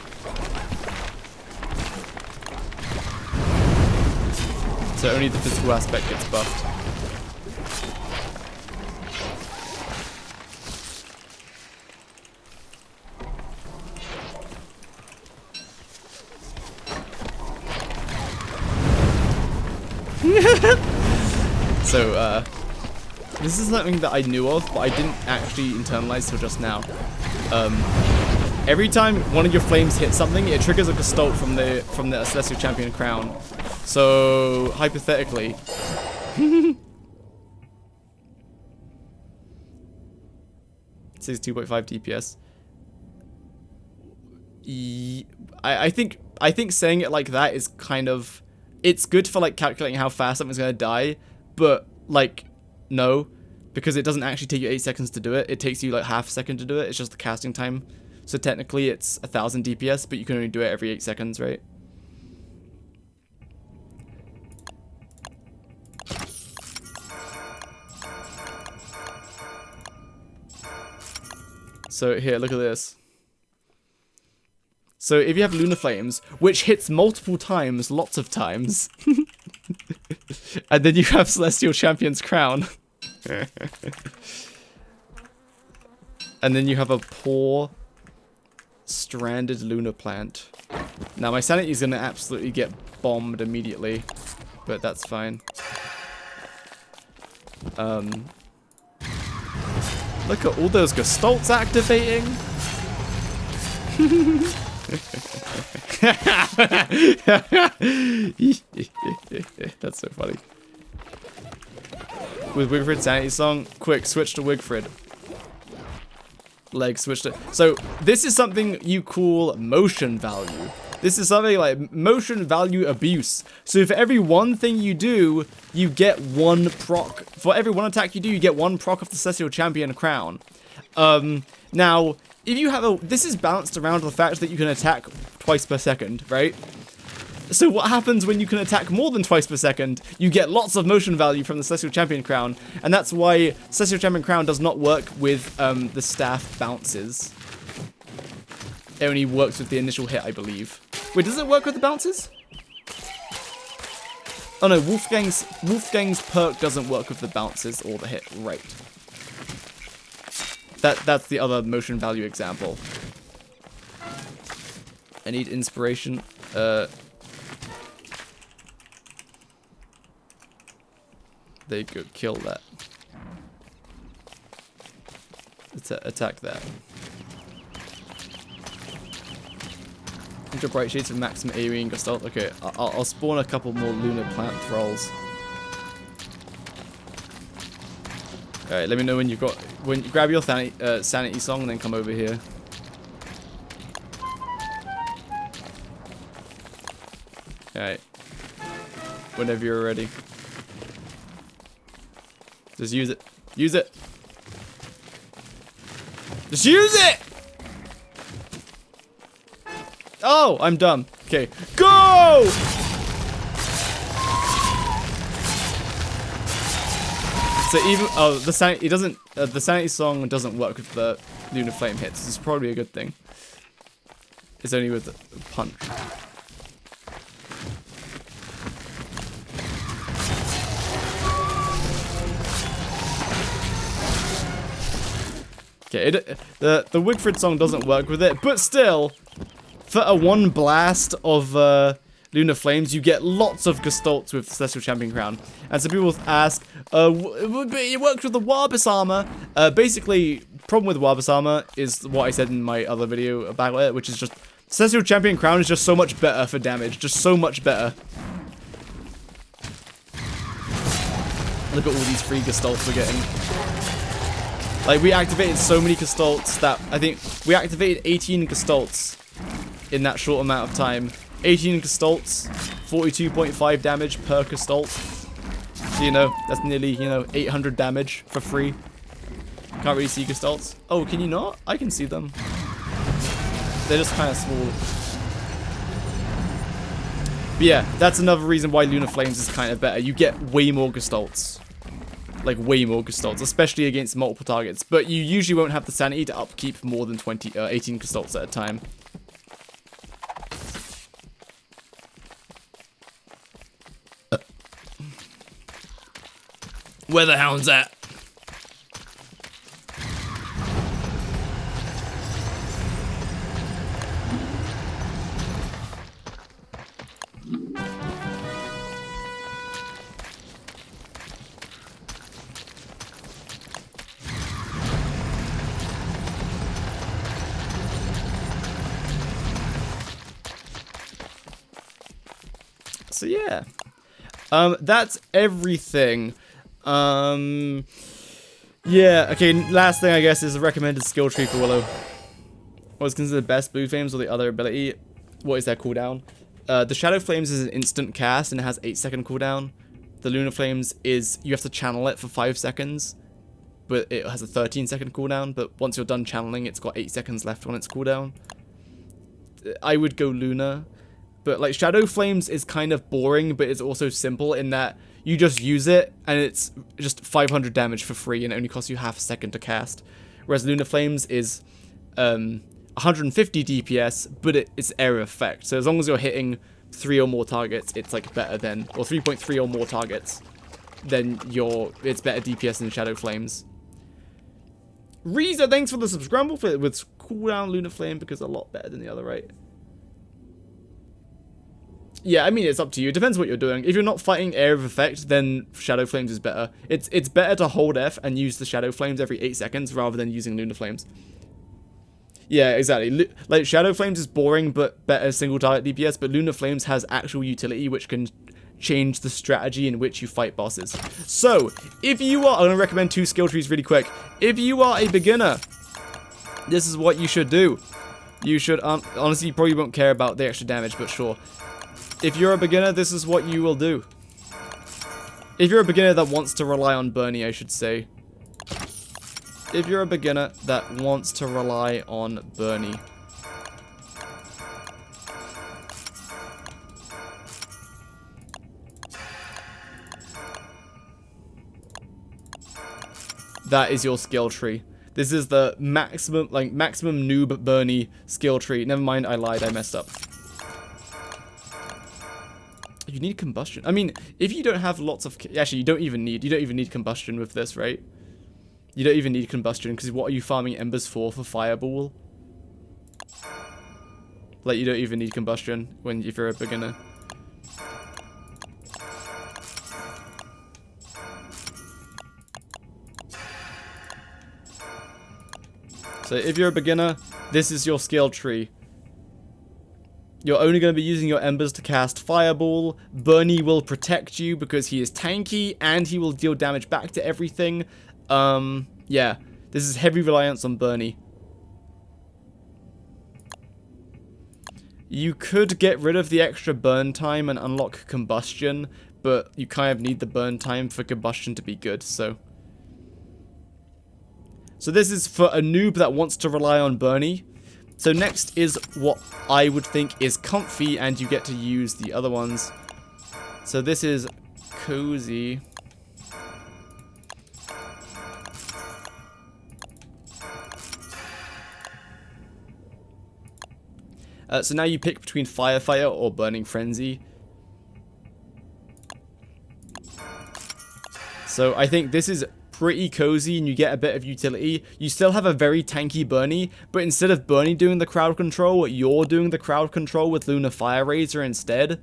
So only the physical aspect gets buffed. So, this is something that I knew of, but I didn't actually internalize till just now. Every time one of your flames hits something, it triggers a Gestalt from the Celestial Champion crown. So, hypothetically, it says 2.5 DPS. I think saying it like that is kind of, it's good for like calculating how fast something's gonna die, but like no, because it doesn't actually take you 8 seconds to do it. It takes you like half a second to do it. It's just the casting time. So technically it's 1000 DPS, but you can only do it every 8 seconds, right? So here, look at this. So if you have Lunar Flames, which hits multiple times, lots of times, and then you have Celestial Champion's Crown, and then you have a poor, stranded Lunar Plant. Now my sanity is going to absolutely get bombed immediately, but that's fine. Look at all those Gestalts activating. That's so funny. With Wigfrid sanity song, quick, switch to Wigfrid. Leg switch to... So, this is something you call motion value. This is something like motion value abuse. So for every one thing you do, you get one proc. For every one attack you do, you get one proc of the Celestial Champion crown. Now, if you have a... This is balanced around the fact that you can attack twice per second, right? So what happens when you can attack more than twice per second? You get lots of motion value from the Celestial Champion crown. And that's why Celestial Champion crown does not work with the staff bounces. It only works with the initial hit, I believe. Wait, does it work with the bounces? Oh no, Wolfgang's perk doesn't work with the bounces or the hit. Right. That's the other motion value example. I need inspiration. There you go, kill that. Attack that. Enter Bright Shades of Maximum AoE and Gestalt. Okay, I'll spawn a couple more Lunar Plant Thralls. Alright, let me know when you've got... When you grab your sanity song and then come over here. Alright. Whenever you're ready. Just use it. Use it. Just use it! Oh, I'm dumb. Okay. Go! So even... Oh, the sanity... It doesn't... the sanity song doesn't work with the Lunar Flame hits. This is probably a good thing. It's only with punch. Okay, the Wigfrid song doesn't work with it, but still, for a one blast of Lunar Flames, you get lots of Gestults with Celestial Champion Crown. And some people ask, it works with the Warbus armor. Basically, problem with Warbus armor is what I said in my other video about it, which is just Celestial Champion Crown is just so much better for damage, just so much better. Look at all these free Gestults we're getting. Like, we activated so many Gestults that I think we activated 18 Gestults in that short amount of time. 18 Gestults, 42.5 damage per Gestalt. So, you know, that's nearly, you know, 800 damage for free. Can't really see Gestults. Oh, can you not? I can see them. They're just kind of small. But yeah, that's another reason why Lunar Flames is kind of better. You get way more Gestults. Like, way more Gestults, especially against multiple targets. But you usually won't have the sanity to upkeep more than 18 Gestults at a time. Where the hound's at? So yeah, that's everything. Yeah, okay, last thing I guess is a recommended skill tree for Willow. What is considered best, Blue Flames or the other ability? What is their cooldown? The Shadow Flames is an instant cast and it has 8-second cooldown. The Lunar Flames is, you have to channel it for 5 seconds, but it has a 13-second cooldown, but once you're done channeling, it's got 8 seconds left on its cooldown. I would go Lunar. But, like, Shadow Flames is kind of boring, but it's also simple in that you just use it, and it's just 500 damage for free, and it only costs you half a second to cast. Whereas Lunar Flames is 150 DPS, but it's area effect. So as long as you're hitting 3 or more targets, it's, like, better than... Or 3.3 or more targets, then it's better DPS than Shadow Flames. Reza, thanks for the subscribe with cooldown Lunar Flame, because a lot better than the other, right? Yeah, I mean, it's up to you. It depends what you're doing. If you're not fighting Area of Effect, then Shadow Flames is better. It's better to hold F and use the Shadow Flames every 8 seconds rather than using Lunar Flames. Yeah, exactly. Like, Shadow Flames is boring, but better single target DPS, but Lunar Flames has actual utility, which can change the strategy in which you fight bosses. So, if you are... I'm going to recommend 2 skill trees really quick. If you are a beginner, this is what you should do. You should... honestly, you probably won't care about the extra damage, but sure. If you're a beginner, this is what you will do. If you're a beginner that wants to rely on Bernie, I should say. If you're a beginner that wants to rely on Bernie. That is your skill tree. This is the maximum noob Bernie skill tree. Never mind, I lied, I messed up. You need combustion. I mean, if you don't have lots of... Actually, you don't even need combustion with this, right? You don't even need combustion, because what are you farming embers for Fireball? Like, you don't even need combustion if you're a beginner. So if you're a beginner, this is your skill tree. You're only going to be using your embers to cast Fireball. Bernie will protect you because he is tanky and he will deal damage back to everything. Yeah, this is heavy reliance on Bernie. You could get rid of the extra burn time and unlock combustion, but you kind of need the burn time for combustion to be good, so... So this is for a noob that wants to rely on Bernie. So next is what I would think is comfy, and you get to use the other ones. So this is cozy. So now you pick between Firefighter or Burning Frenzy. So I think this is pretty cozy and you get a bit of utility. You still have a very tanky Bernie, but instead of Bernie doing the crowd control, you're doing the crowd control with Lunar Fire Razor instead.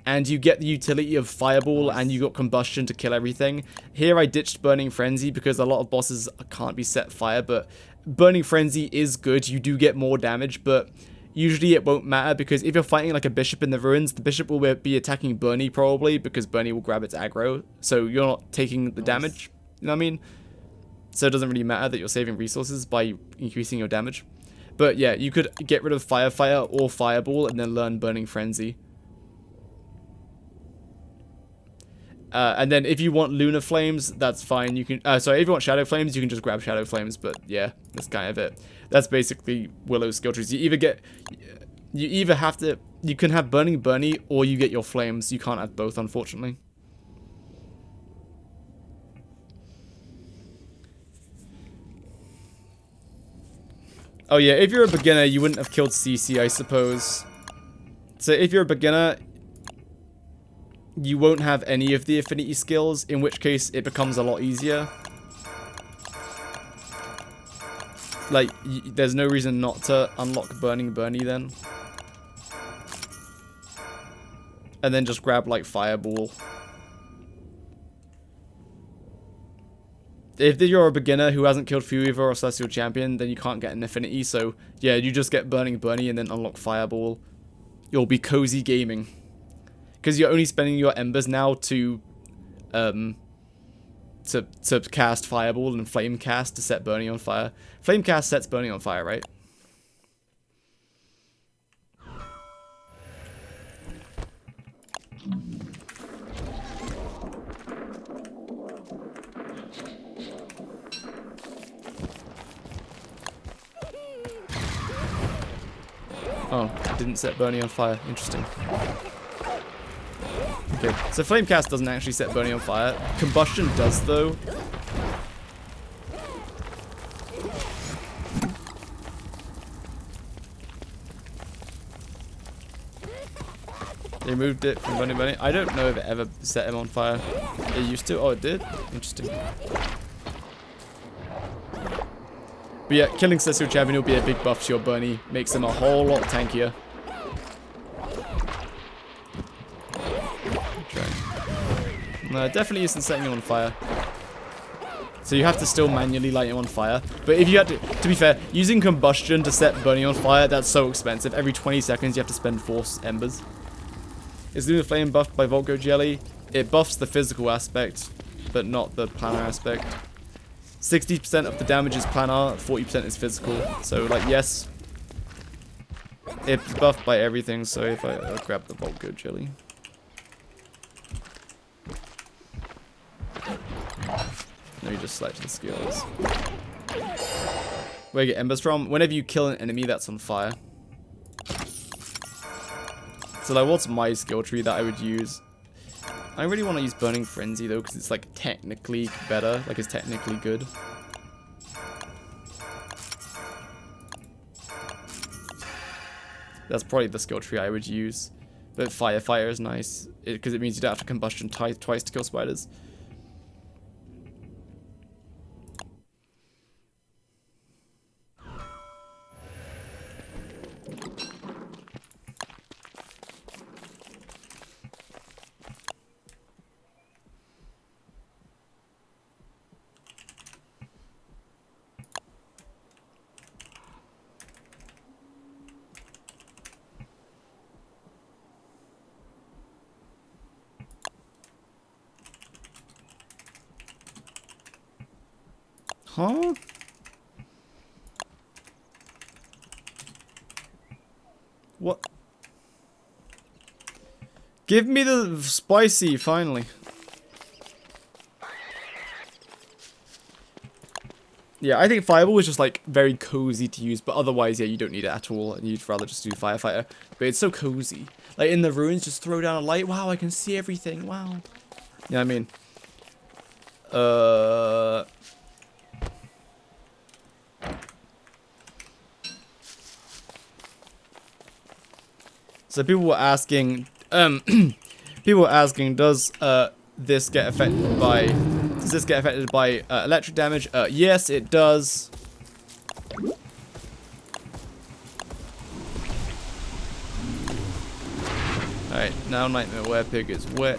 And you get the utility of Fireball and you got Combustion to kill everything. Here I ditched Burning Frenzy because a lot of bosses can't be set fire, but Burning Frenzy is good. You do get more damage, but usually it won't matter because if you're fighting like a Bishop in the Ruins, the Bishop will be attacking Bernie probably because Bernie will grab its aggro, so you're not taking the damage, you know what I mean? So it doesn't really matter that you're saving resources by increasing your damage. But yeah, you could get rid of Firefighter or Fireball and then learn Burning Frenzy. And then if you want Lunar Flames, that's fine. You can, sorry, if you want Shadow Flames, you can just grab Shadow Flames. But yeah, that's kind of it. That's basically Willow's skill trees. You either have to, you can have Burning Bernie or you get your Flames. You can't have both, unfortunately. Oh yeah, if you're a beginner, you wouldn't have killed CC, I suppose. So if you're a beginner, you won't have any of the affinity skills, in which case it becomes a lot easier. Like, there's no reason not to unlock Burning Bernie then. And then just grab, like, Fireball. If you're a beginner who hasn't killed Fueweaver or Celestial Champion, then you can't get an affinity, so yeah, you just get Burning Bernie and then unlock Fireball. You'll be cozy gaming. Because you're only spending your embers now to cast Fireball and Flame Cast to set Bernie on fire. Flame Cast sets Bernie on fire, right? Oh, it didn't set Bernie on fire. Interesting. Okay, so Flame Cast doesn't actually set Bernie on fire. Combustion does, though. They removed it from Bernie. I don't know if it ever set him on fire. It used to. Oh, it did? Interesting. But yeah, killing Celestial Champion will be a big buff to your Bernie. Makes him a whole lot tankier. No, it definitely isn't setting him on fire. So you have to still manually light him on fire. But if you had to be fair, using Combustion to set Bernie on fire, that's so expensive. Every 20 seconds you have to spend 4 embers. Is Lunar Flame buffed by Voltgo Jelly? It buffs the physical aspect, but not the planar aspect. 60% of the damage is planar, 40% is physical. So, like, yes. It's buffed by everything, so if I grab the Voltgo Jelly. Let me just select the skills. Where you get embers from? Whenever you kill an enemy that's on fire. So like, what's my skill tree that I would use? I really want to use Burning Frenzy though, because it's like technically better. Like, it's technically good. That's probably the skill tree I would use. But Firefighter is nice, because it means you don't have to Combustion twice to kill spiders. Huh? What? Give me the spicy, finally. Yeah, I think Fireball is just like very cozy to use, but otherwise, yeah, you don't need it at all, and you'd rather just do Firefighter. But it's so cozy. Like, in the ruins, just throw down a light. Wow, I can see everything. Wow. You know what I mean? So people were asking, does this get affected by, electric damage? Yes, it does. Alright, now Nightmare Werepig is wet.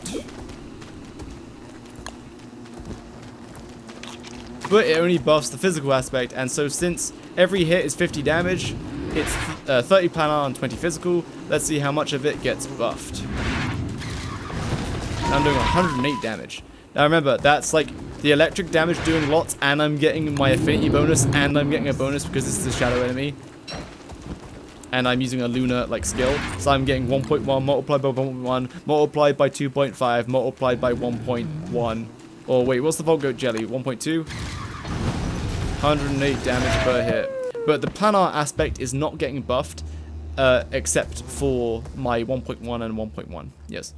But it only buffs the physical aspect, and so since every hit is 50 damage, it's 30 planar and 20 physical. Let's see how much of it gets buffed. I'm doing 108 damage. Now remember, that's like the electric damage doing lots, and I'm getting my affinity bonus, and I'm getting a bonus because this is a shadow enemy. And I'm using a lunar like skill, so I'm getting 1.1 multiplied by 1.1 multiplied by 2.5 multiplied by 1.1. Or wait, what's the Volgoat jelly? 1.2? 108 damage per hit. But the planar aspect is not getting buffed, except for my 1.1 and 1.1. Yes.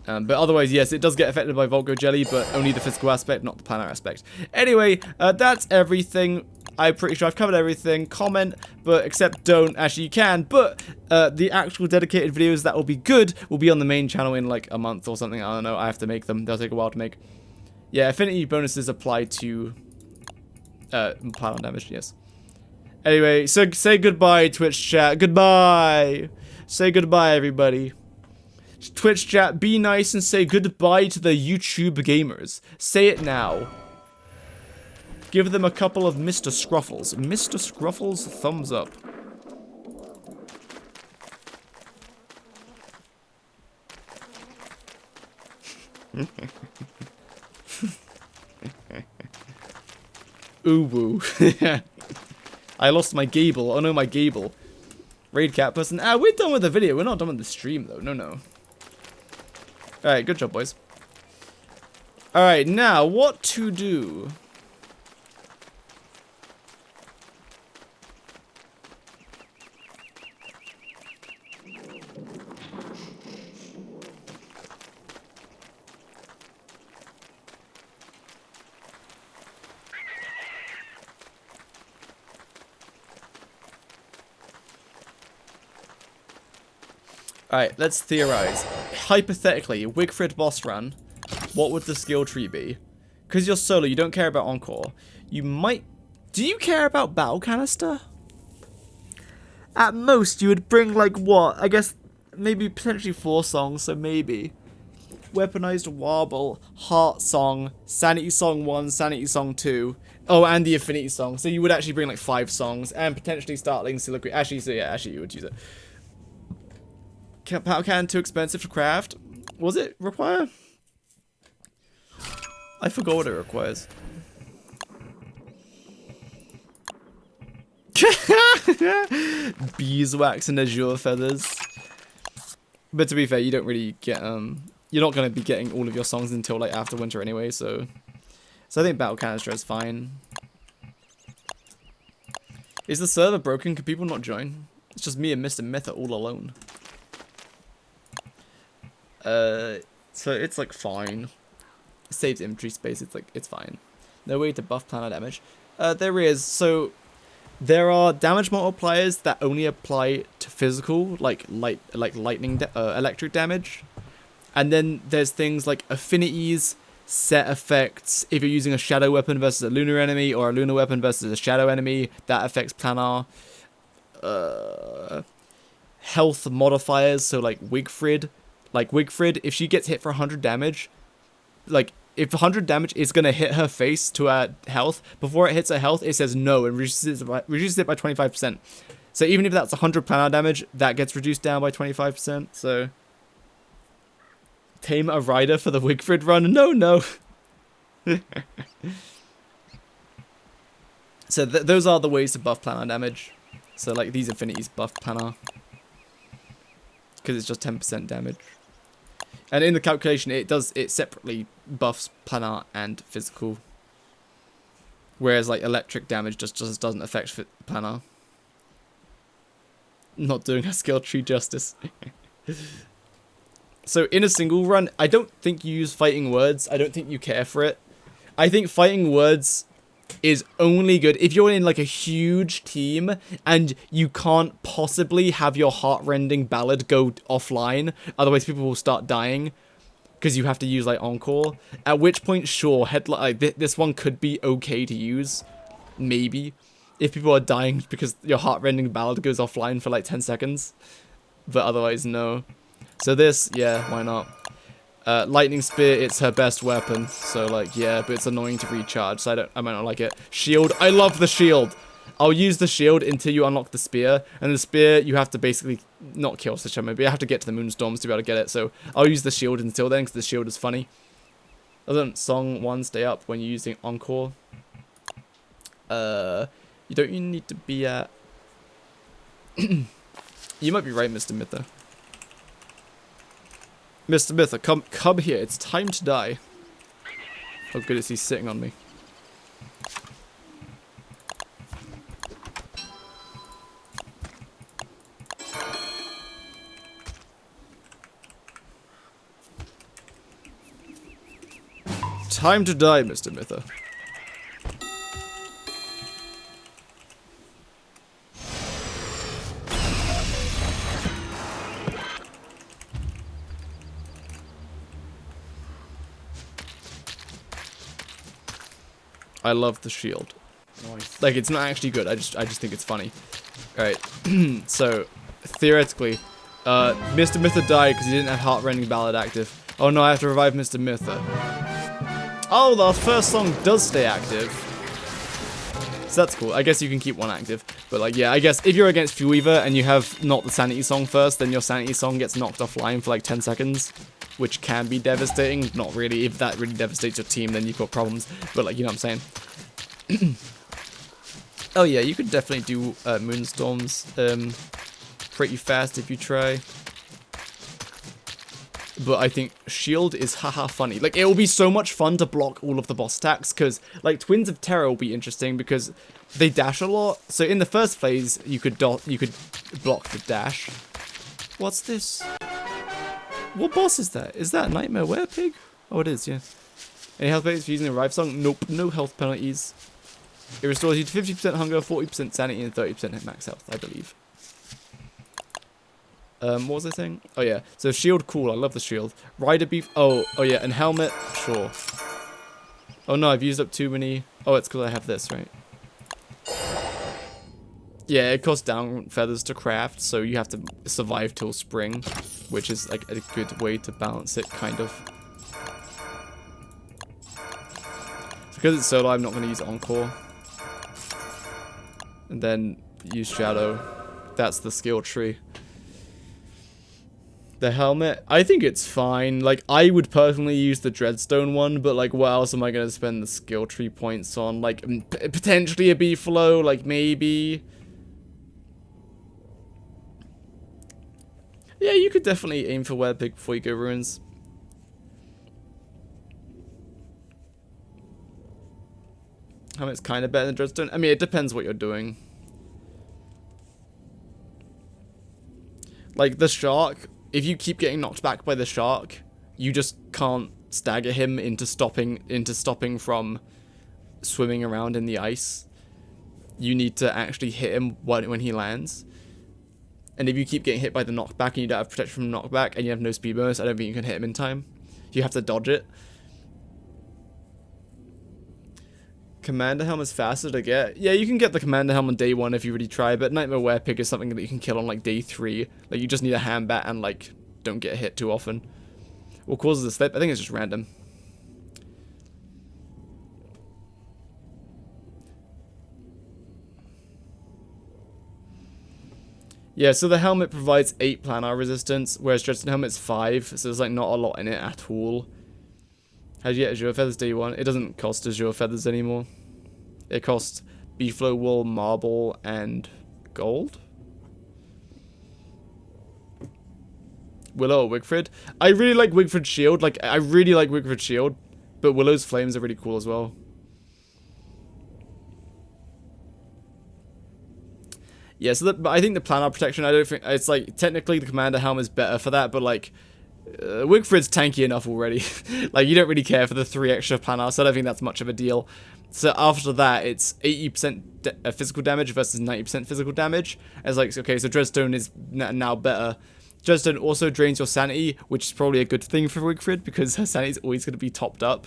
But otherwise, yes, it does get affected by Volgoat jelly, but only the physical aspect, not the planar aspect. Anyway, that's everything. I'm pretty sure I've covered everything. Comment, but except don't. Actually, you can, but the actual dedicated videos that will be good will be on the main channel in like a month or something. I don't know. I have to make them. They'll take a while to make. Yeah, affinity bonuses apply to planar damage, yes. Anyway, so say goodbye, Twitch chat. Goodbye. Say goodbye, everybody. Twitch chat, be nice and say goodbye to the YouTube gamers. Say it now. Give them a couple of Mr. Scruffles. Mr. Scruffles, thumbs up. Ooh-woo. I lost my Gable. Oh no, my Gable. Raid cat person. Ah, we're done with the video. We're not done with the stream, though. No, no. Alright, good job, boys. Alright, now, what to do? Alright, let's theorize. Hypothetically, Wigfrid boss run, what would the skill tree be? Because you're solo, you don't care about Encore. You might... Do you care about Battle Canister? At most, you would bring, like, what? I guess, maybe potentially 4 songs, so maybe. Weaponized Warble, Heart Song, Sanity Song 1, Sanity Song 2. Oh, and the Affinity Song. So you would actually bring, like, 5 songs, and potentially Startling Soliloquy. Actually, so yeah, actually you would use it. Powder can too expensive to craft? Was it require? I forgot what it requires. Beeswax and azure feathers. But to be fair, you don't really get you're not gonna be getting all of your songs until like after winter anyway, so I think Battle Canister is fine. Is the server broken? Can people not join? It's just me and Mr. Myth are all alone. So it's like fine. It saves inventory space, it's fine. No way to buff planar damage. There is, so there are damage multipliers that only apply to physical, like lightning, electric damage. And then there's things like affinities, set effects. If you're using a shadow weapon versus a lunar enemy, or a lunar weapon versus a shadow enemy, that affects planar. Health modifiers, so like Wigfrid. Like Wigfrid, if she gets hit for 100 damage, like if 100 damage is gonna hit her face to her health, before it hits her health, it says no and reduces it by 25%. So even if that's 100 planar damage, that gets reduced down by 25%. So tame a rider for the Wigfrid run? No. So those are the ways to buff planar damage. So like these affinities buff planar because it's just 10% damage. And in the calculation, it separately buffs planar and physical. Whereas like electric damage just doesn't affect planar. Not doing a skill tree justice. So in a single run, I don't think you use fighting words. I don't think you care for it. I think fighting words is only good if you're in like a huge team and you can't possibly have your heart-rending ballad go offline, otherwise people will start dying because you have to use like encore, at which point sure, this one could be okay to use, maybe, if people are dying because your heart-rending ballad goes offline for like 10 seconds, but otherwise no. So this, yeah, why not? Lightning Spear, it's her best weapon, so like, yeah, but it's annoying to recharge, so I might not like it. Shield, I love the shield! I'll use the shield until you unlock the spear, and the spear, you have to basically, not kill such a but you have to get to the Moonstorms to be able to get it, so I'll use the shield until then, because the shield is funny. Doesn't Song 1 stay up when you're using Encore? You don't need to be at... You might be right, Mr. Mither. Mr. Mither, come here. It's time to die. Oh goodness, he's sitting on me. Time to die, Mr. Mither. I love the shield. Nice. Like, it's not actually good. I just think it's funny. Alright. So, theoretically, Mr. Mither died because he didn't have Heart-Rending Ballad active. Oh no, I have to revive Mr. Mither. Oh, the first song does stay active. So that's cool. I guess you can keep one active. But like, yeah, I guess if you're against Fuel Weaver and you have not the Sanity song first, then your Sanity song gets knocked offline for like 10 seconds. Which can be devastating. Not really. If that really devastates your team, then you've got problems. But like, you know what I'm saying? Oh yeah, you could definitely do Moonstorms pretty fast if you try. But I think Shield is haha funny. Like, it will be so much fun to block all of the boss attacks, because, like, Twins of Terror will be interesting, because they dash a lot. So in the first phase, you could block the dash. What's this? What boss is that? Is that Nightmare Werepig? Oh, it is, yeah. Any health penalties for using a Revive Song? Nope, no health penalties. It restores you to 50% hunger, 40% sanity, and 30% max health, I believe. What was I saying? Oh yeah, so shield, cool, I love the shield. Rider beef, oh yeah, and helmet, sure. Oh no, I've used up too many. Oh, it's because I have this, right? Yeah, it costs down feathers to craft, so you have to survive till spring, which is like a good way to balance it, kind of. Because it's solo, I'm not going to use Encore. And then use Shadow. That's the skill tree. The helmet, I think it's fine. Like, I would personally use the Dreadstone one, but like, what else am I going to spend the skill tree points on? Like, potentially a B-Flow, like, maybe. Yeah, you could definitely aim for Werepig before you go Ruins. Helmet's kind of better than Dreadstone. I mean, it depends what you're doing. Like, the Shark, if you keep getting knocked back by the Shark, you just can't stagger him into stopping from swimming around in the ice. You need to actually hit him when he lands. And if you keep getting hit by the knockback and you don't have protection from knockback and you have no speed bonus, I don't think you can hit him in time. You have to dodge it. Commander Helm is faster to get. Yeah, you can get the Commander Helm on day 1 if you really try, but Nightmare Werepig is something that you can kill on like day 3. Like, you just need a hand bat and like don't get hit too often. What causes the slip? I think it's just random. Yeah, so the helmet provides 8 planar resistance, whereas Dreadstone Helmet's 5, so there's like not a lot in it at all. How do you get Azure Feathers day 1? It doesn't cost Azure Feathers anymore. It costs B-Flow Wool, Marble, and Gold? Willow or Wigfrid? I really like Wigfrid's shield, like, I really like Wigfrid's shield, but Willow's flames are really cool as well. Yeah, so but I think the planar protection, I don't think, it's like, technically the Commander Helm is better for that, but like, Wigfrid's tanky enough already. Like, you don't really care for the 3 extra planar, so I don't think that's much of a deal. So after that, it's 80% physical damage versus 90% physical damage. It's like, okay, so Dreadstone is now better. Dreadstone also drains your sanity, which is probably a good thing for Wigfrid, because her sanity is always going to be topped up.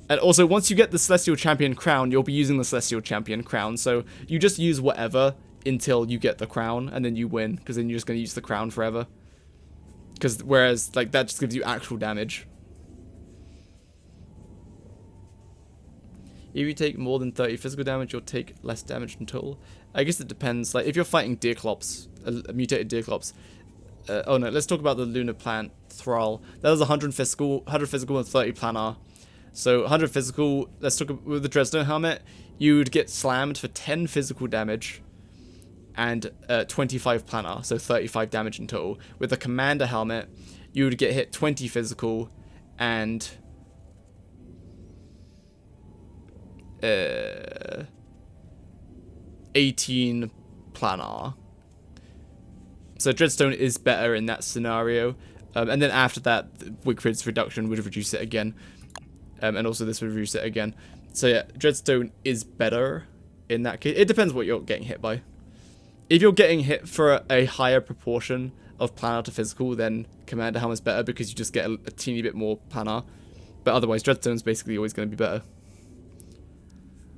And also, once you get the Celestial Champion crown, you'll be using the Celestial Champion crown, so you just use whatever until you get the crown, and then you win, because then you're just going to use the crown forever. Because, whereas, like, that just gives you actual damage. If you take more than 30 physical damage, you'll take less damage in total. I guess it depends. Like, if you're fighting Deerclops, mutated Deerclops. Oh no, let's talk about the Lunar Plant Thrall. That was 100 physical and 30 planar. So 100 physical, let's talk about with the Dreadstone helmet, you'd get slammed for 10 physical damage and 25 planar, so 35 damage in total. With the Commander helmet, you would get hit 20 physical and 18 planar. So Dreadstone is better in that scenario. And then after that, Wigfrid's reduction would reduce it again. And also this would reduce it again. So yeah, Dreadstone is better in that case. It depends what you're getting hit by. If you're getting hit for a higher proportion of planar to physical, then Commander Helmet's better because you just get a teeny bit more planar. But otherwise, Dreadstone's basically always going to be better.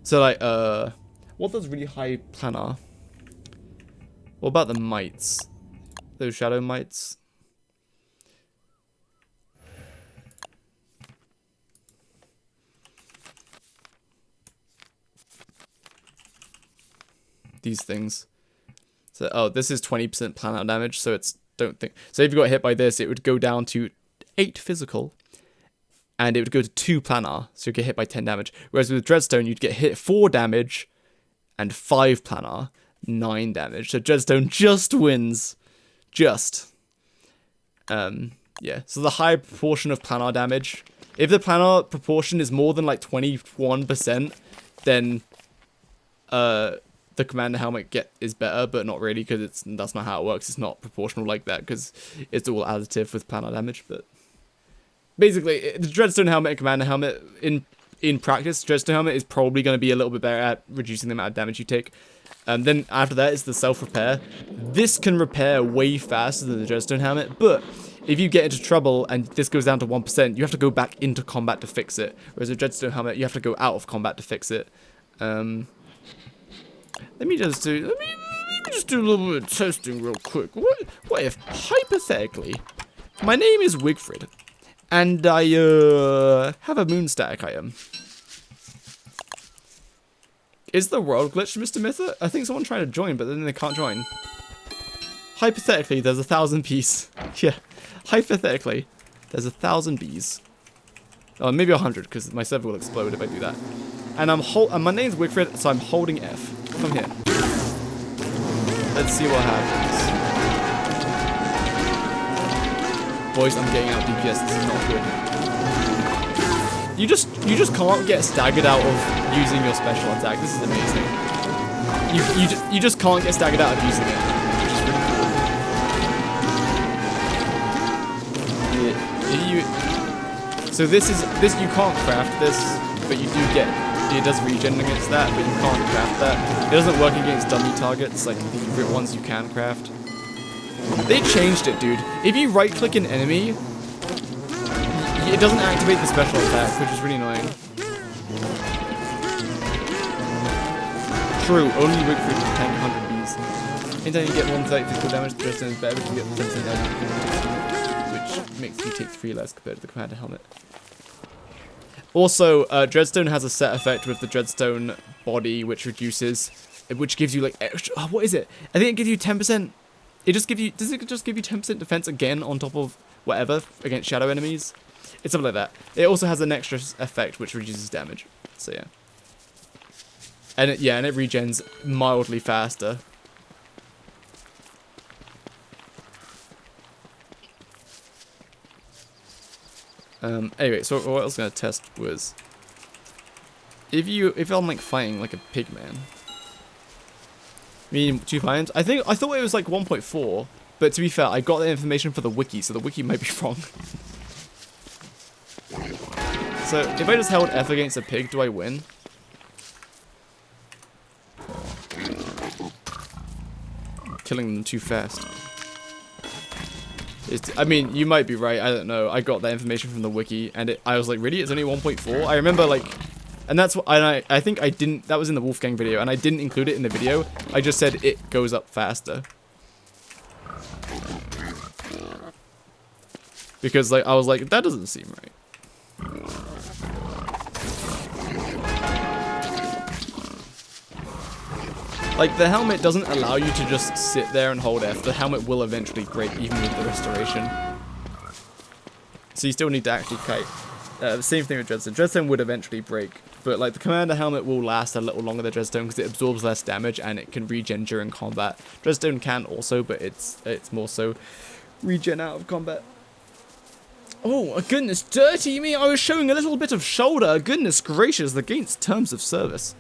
So like, what does really high planar? What about the mites? Those shadow mites? These things. So, oh, this is 20% planar damage, so it's, don't think. So if you got hit by this, it would go down to 8 physical, and it would go to 2 planar, so you get hit by 10 damage. Whereas with Dreadstone, you'd get hit 4 damage, and 5 planar, 9 damage. So Dreadstone just wins. Just. Yeah, so the high proportion of planar damage. If the planar proportion is more than like 21%, then the Commander Helmet is better, but not really, because that's not how it works. It's not proportional like that, because it's all additive with planar damage. But basically, the Dreadstone Helmet and Commander Helmet, in practice, Dreadstone Helmet is probably going to be a little bit better at reducing the amount of damage you take. Then after that is the self-repair. This can repair way faster than the Dreadstone Helmet, but if you get into trouble and this goes down to 1%, you have to go back into combat to fix it. Whereas the Dreadstone Helmet, you have to go out of combat to fix it. Let me just do a little bit of testing real quick. What if, hypothetically, my name is Wigfrid, and I have a moon static item? Is the world glitched, Mr. Myther? I think someone tried to join, but then they can't join. Hypothetically, there's 1,000 bees. Yeah, hypothetically, there's 1,000 bees. Oh, maybe 100, because my server will explode if I do that. And my name's Wigfrid, so I'm holding F. Come here. Let's see what happens. Boys, I'm getting out DPS. This is not good. You just can't get staggered out of using your special attack. This is amazing. You just can't get staggered out of using it, which is really cool. So this you can't craft this, but you do get. It does regen against that, but you can't craft that. It doesn't work against dummy targets, like the ones you can craft. They changed it, dude. If you right-click an enemy, it doesn't activate the special attack, which is really annoying. True, only Wigfrid can tank 100 bees. Anytime you get more than 30 physical damage, the Dreadstone is better because you get 10% damage, which makes you take 3 less compared to the Commander Helmet. Also, Dreadstone has a set effect with the Dreadstone body, which gives you like extra. Oh, what is it? I think it gives you 10%. Does it just give you 10% defense again on top of whatever against shadow enemies? It's something like that. It also has an extra effect which reduces damage. So yeah. And it regens mildly faster. Anyway, so what I was gonna test was if I'm like fighting like a pigman. I mean 2 lions. I thought it was like 1.4, But to be fair, I got the information for the wiki, so the wiki might be wrong. So, if I just held F against a pig, do I win? Killing them too fast. I mean, you might be right, I don't know. I got that information from the wiki, and I was like, really? It's only 1.4? I remember, like... And that's what... And I think I didn't... That was in the Wolfgang video, and I didn't include it in the video. I just said it goes up faster. Because, like, I was like, that doesn't seem right. Like, the helmet doesn't allow you to just sit there and hold F. The helmet will eventually break, even with the restoration. So you still need to actually kite. The same thing with Dreadstone. Dreadstone would eventually break. But, like, the Commander helmet will last a little longer than Dreadstone because it absorbs less damage and it can regen during combat. Dreadstone can also, but it's more so regen out of combat. Oh, goodness, dirty me! I was showing a little bit of shoulder. Goodness gracious, against terms of service.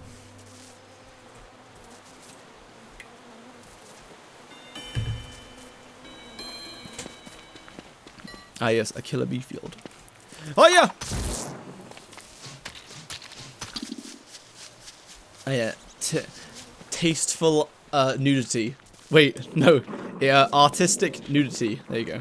Ah yes, a killer bee field. Oh yeah! Oh yeah, tasteful nudity. Wait, no, artistic nudity. There you go.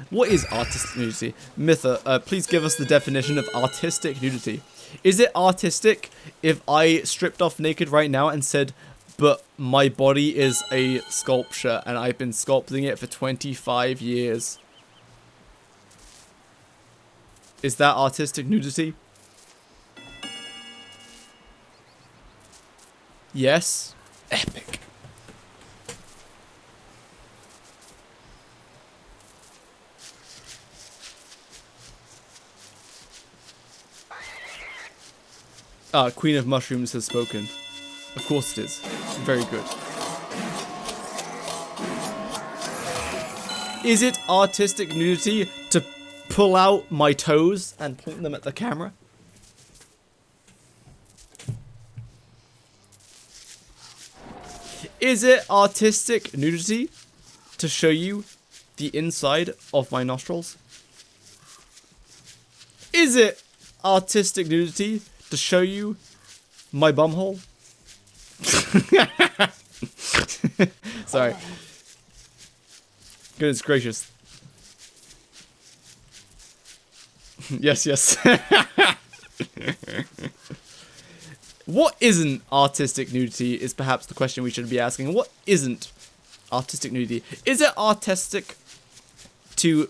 What is artistic nudity? Mitha, please give us the definition of artistic nudity. Is it artistic if I stripped off naked right now and said, but my body is a sculpture and I've been sculpting it for 25 years? Is that artistic nudity? Yes? Epic. Ah, Queen of Mushrooms has spoken. Of course it is. Very good. Is it artistic nudity to pull out my toes and point them at the camera? Is it artistic nudity to show you the inside of my nostrils? Is it artistic nudity to show you my bumhole? Sorry. Goodness gracious. Yes, yes. What isn't artistic nudity is perhaps the question we should be asking. What isn't artistic nudity? Is it artistic to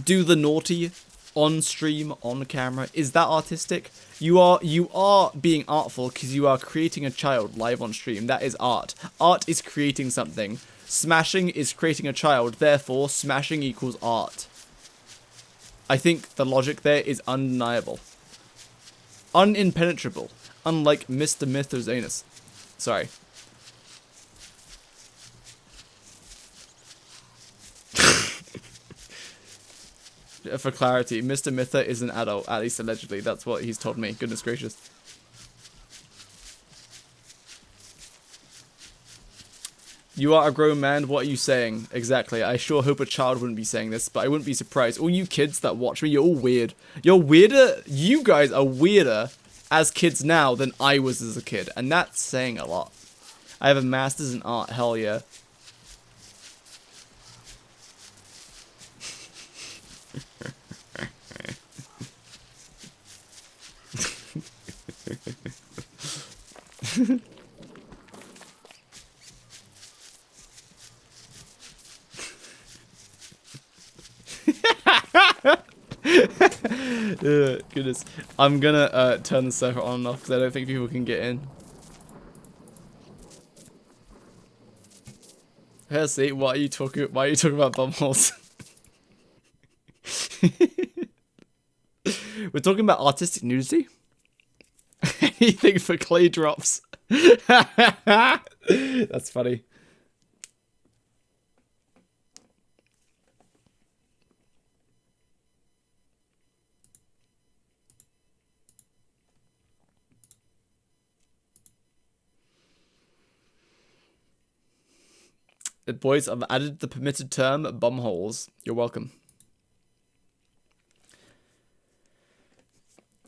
do the naughty on stream, on camera? Is that artistic? You are being artful because you are creating a child live on stream. That is art. Art is creating something. Smashing is creating a child. Therefore, smashing equals art. I think the logic there is undeniable. Unimpenetrable. Unlike Mr. Mythos Anus. Sorry. For clarity, Mr. Mytha is an adult, at least allegedly. That's what he's told me. Goodness gracious. You are a grown man, what are you saying? Exactly, I sure hope a child wouldn't be saying this, but I wouldn't be surprised. All you kids that watch me, you're all weird. You're weirder, you guys are weirder as kids now than I was as a kid, and that's saying a lot. I have a master's in art, hell yeah. Goodness. I'm gonna turn the server on and off because I don't think people can get in. See, why are you talking about bumholes? We're talking about artistic nudity? Anything for clay drops. That's funny. Boys, I've added the permitted term bumholes. You're welcome.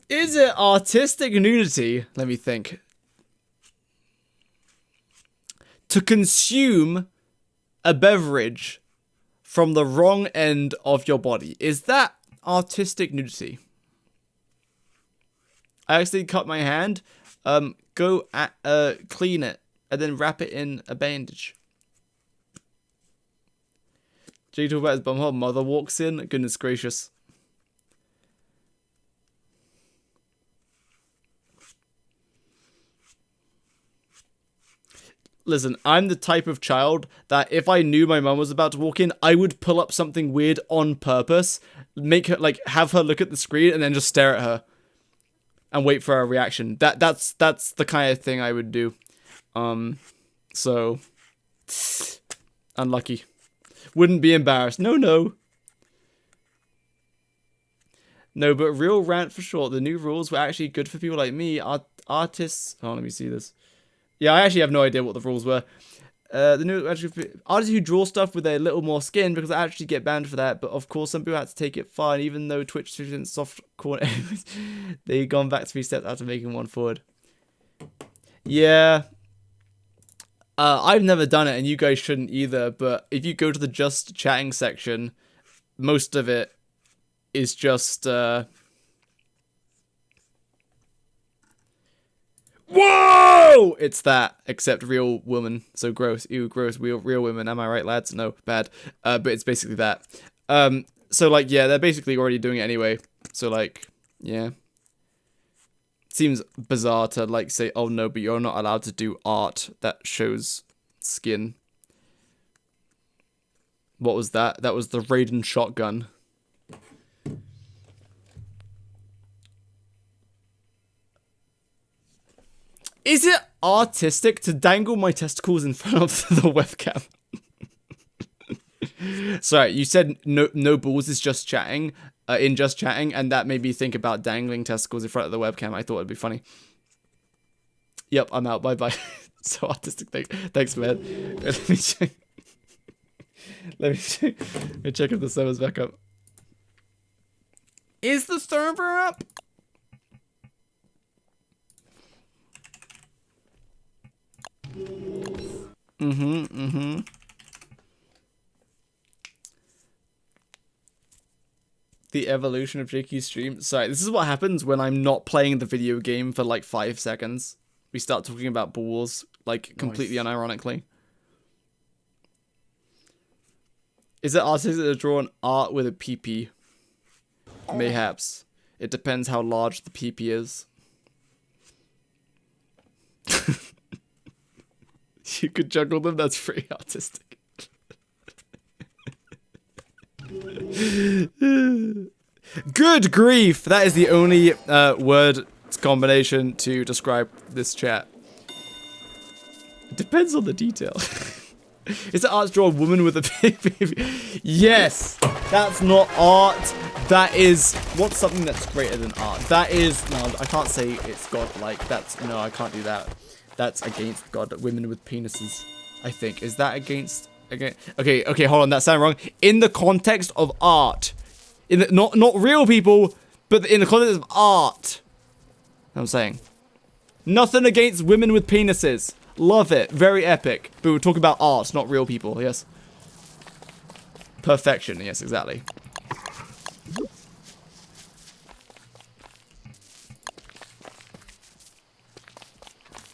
Is it artistic nudity? Let me think. To consume a beverage from the wrong end of your body. Is that artistic nudity? I actually cut my hand. Go clean it and then wrap it in a bandage. Jake talk about his bumhole. Mother walks in. Goodness gracious. Listen, I'm the type of child that if I knew my mum was about to walk in, I would pull up something weird on purpose, make her have her look at the screen, and then just stare at her and wait for a reaction. That's the kind of thing I would do. So unlucky. Wouldn't be embarrassed. No, but real rant for short. The new rules were actually good for people like me. Artists. Oh, let me see this. Yeah, I actually have no idea what the rules were. The new artists who draw stuff with a little more skin, because I actually get banned for that. But of course, some people had to take it far. And even though Twitch students soft corner, they've gone back 3 steps after making one forward. Yeah. I've never done it, and you guys shouldn't either, but if you go to the just chatting section, most of it is just, whoa! It's that, except real woman. So gross. Ew, gross. Real women. Am I right, lads? No, bad. But it's basically that. So, like, yeah, they're basically already doing it anyway. So, like, yeah. Seems bizarre to like say, oh no, but you're not allowed to do art that shows skin. What was that? That was the Raiden shotgun. Is it artistic to dangle my testicles in front of the webcam? Sorry, you said no balls is just chatting. In just chatting, and that made me think about dangling testicles in front of the webcam. I thought it'd be funny. Yep, I'm out. Bye. So artistic thing. Thanks, man. Let me check. Let me check if the server's back up. Is the server up? Mm-hmm. The evolution of Jakey's stream. Sorry, this is what happens when I'm not playing the video game for like 5 seconds. We start talking about balls, like, completely unironically. Is it artistic to draw an art with a PP? Mayhaps. It depends how large the PP is. You could juggle them? That's pretty artistic. Good grief! That is the only word combination to describe this chat. It depends on the detail. Is it art to draw a woman with a baby? Yes! That's not art. That is... What's something that's greater than art? That is... No, I can't say it's godlike. That's... No, I can't do that. That's against God. Women with penises, I think. Is that against... Okay, hold on. That sounded wrong. In the context of art. In the, not real people, but in the context of art. I'm saying. Nothing against women with penises. Love it. Very epic. But we're talking about art, not real people. Yes. Perfection. Yes, exactly.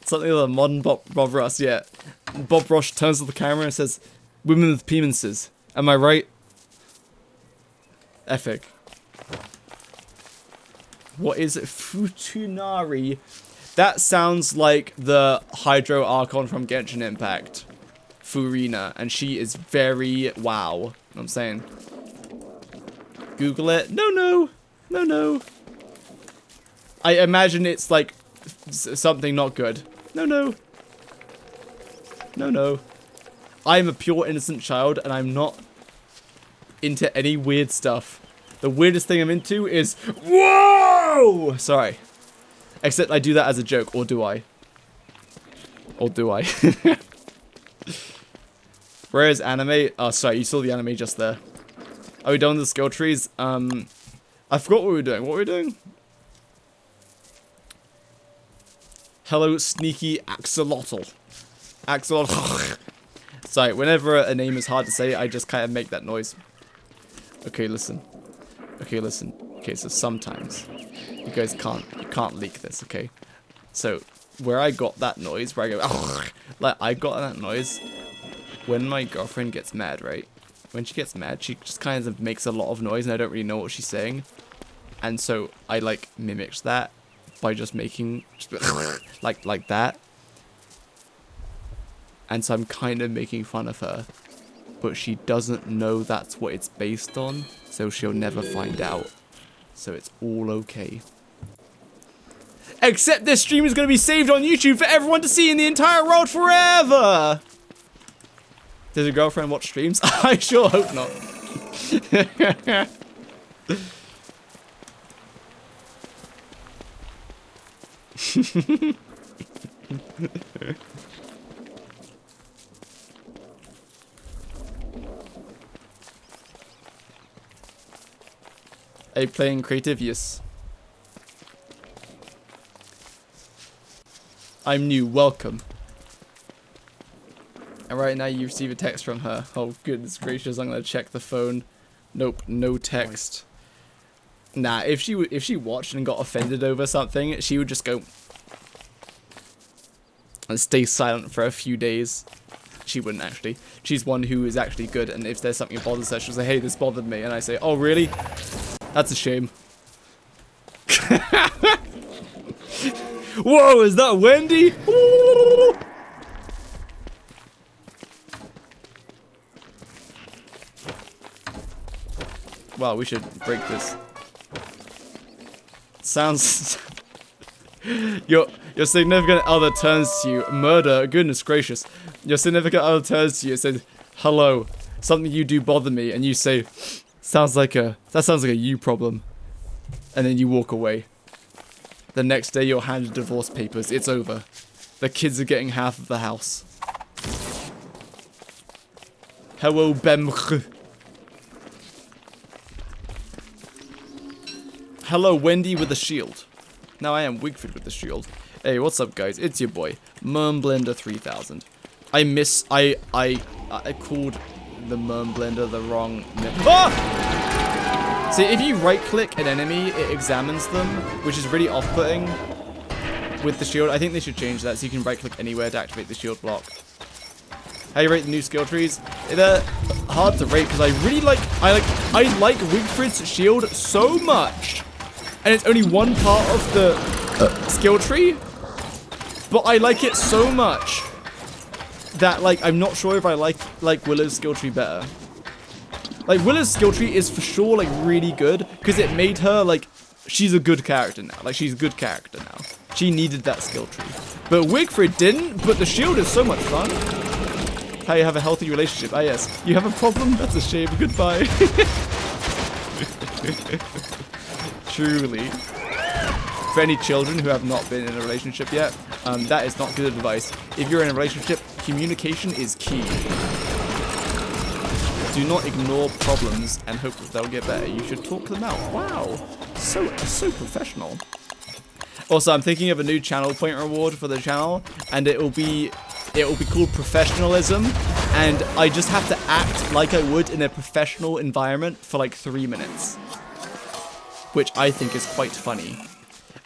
Something like a modern Bob Ross, yeah. Bob Ross turns to the camera and says, women with penises. Am I right? Epic. What is it? Futunari. That sounds like the Hydro Archon from Genshin Impact. Furina. And she is very wow. You know what I'm saying? Google it. No. I imagine it's like something not good. No. I'm a pure innocent child and I'm not into any weird stuff. The weirdest thing I'm into is... Whoa! Sorry. Except I do that as a joke, or do I? Or do I? Where is anime? Oh, sorry, you saw the anime just there. Are we done with the skill trees? I forgot what we were doing. What were we doing? Hello, sneaky axolotl. Axolotl. Sorry, whenever a name is hard to say, I just kind of make that noise. Okay, listen. Okay, listen. Okay, so sometimes you guys can't leak this, okay? So where I got that noise, where I go, like I got that noise when my girlfriend gets mad, right? When she gets mad, she just kind of makes a lot of noise, and I don't really know what she's saying. And so I like mimicked that by just making like that. And so I'm kind of making fun of her, but she doesn't know that's what it's based on, so she'll never find out. So it's all okay. Except this stream is going to be saved on YouTube for everyone to see in the entire world forever! Does your girlfriend watch streams? I sure hope not. Are you playing creative? Yes. I'm new, welcome. And right now you receive a text from her. Oh goodness gracious, I'm gonna check the phone. Nope, no text. Nah, if she watched and got offended over something, she would just go and stay silent for a few days. She wouldn't actually. She's one who is actually good, and if there's something that bothers her, she'll say, hey, this bothered me, and I say, oh really? That's a shame. Whoa, is that Wendy? Ooh. Wow, we should break this. Sounds... Your significant other turns to you. Murder, goodness gracious. Your significant other turns to you and says, hello, something you do bother me, and you say, that sounds like a you problem. And then you walk away. The next day you're handed divorce papers. It's over. The kids are getting half of the house. Hello, Bemch. Hello, Wendy with a shield. Now I am Wigfrid with the shield. Hey, what's up, guys? It's your boy, Mermblender 3000. I called the Mermblender the wrong name. Ah! See, if you right-click an enemy, it examines them, which is really off-putting with the shield. I think they should change that so you can right-click anywhere to activate the shield block. How you rate the new skill trees? They're hard to rate because I like Wigfrid's shield so much. And it's only one part of the skill tree, but I like it so much that like I'm not sure if I like Willow's skill tree better. Like Willow's skill tree is for sure like really good because it made her like she's a good character now. Like she's a good character now. She needed that skill tree, but Wigfrid didn't. But the shield is so much fun. How you have a healthy relationship? Ah yes, you have a problem. That's a shame. Goodbye. Truly. For any children who have not been in a relationship yet, that is not good advice. If you're in a relationship, communication is key. Do not ignore problems and hope that they'll get better. You should talk them out. Wow, so professional. Also, I'm thinking of a new channel point reward for the channel, and it will be called professionalism, and I just have to act like I would in a professional environment for like 3 minutes. Which I think is quite funny.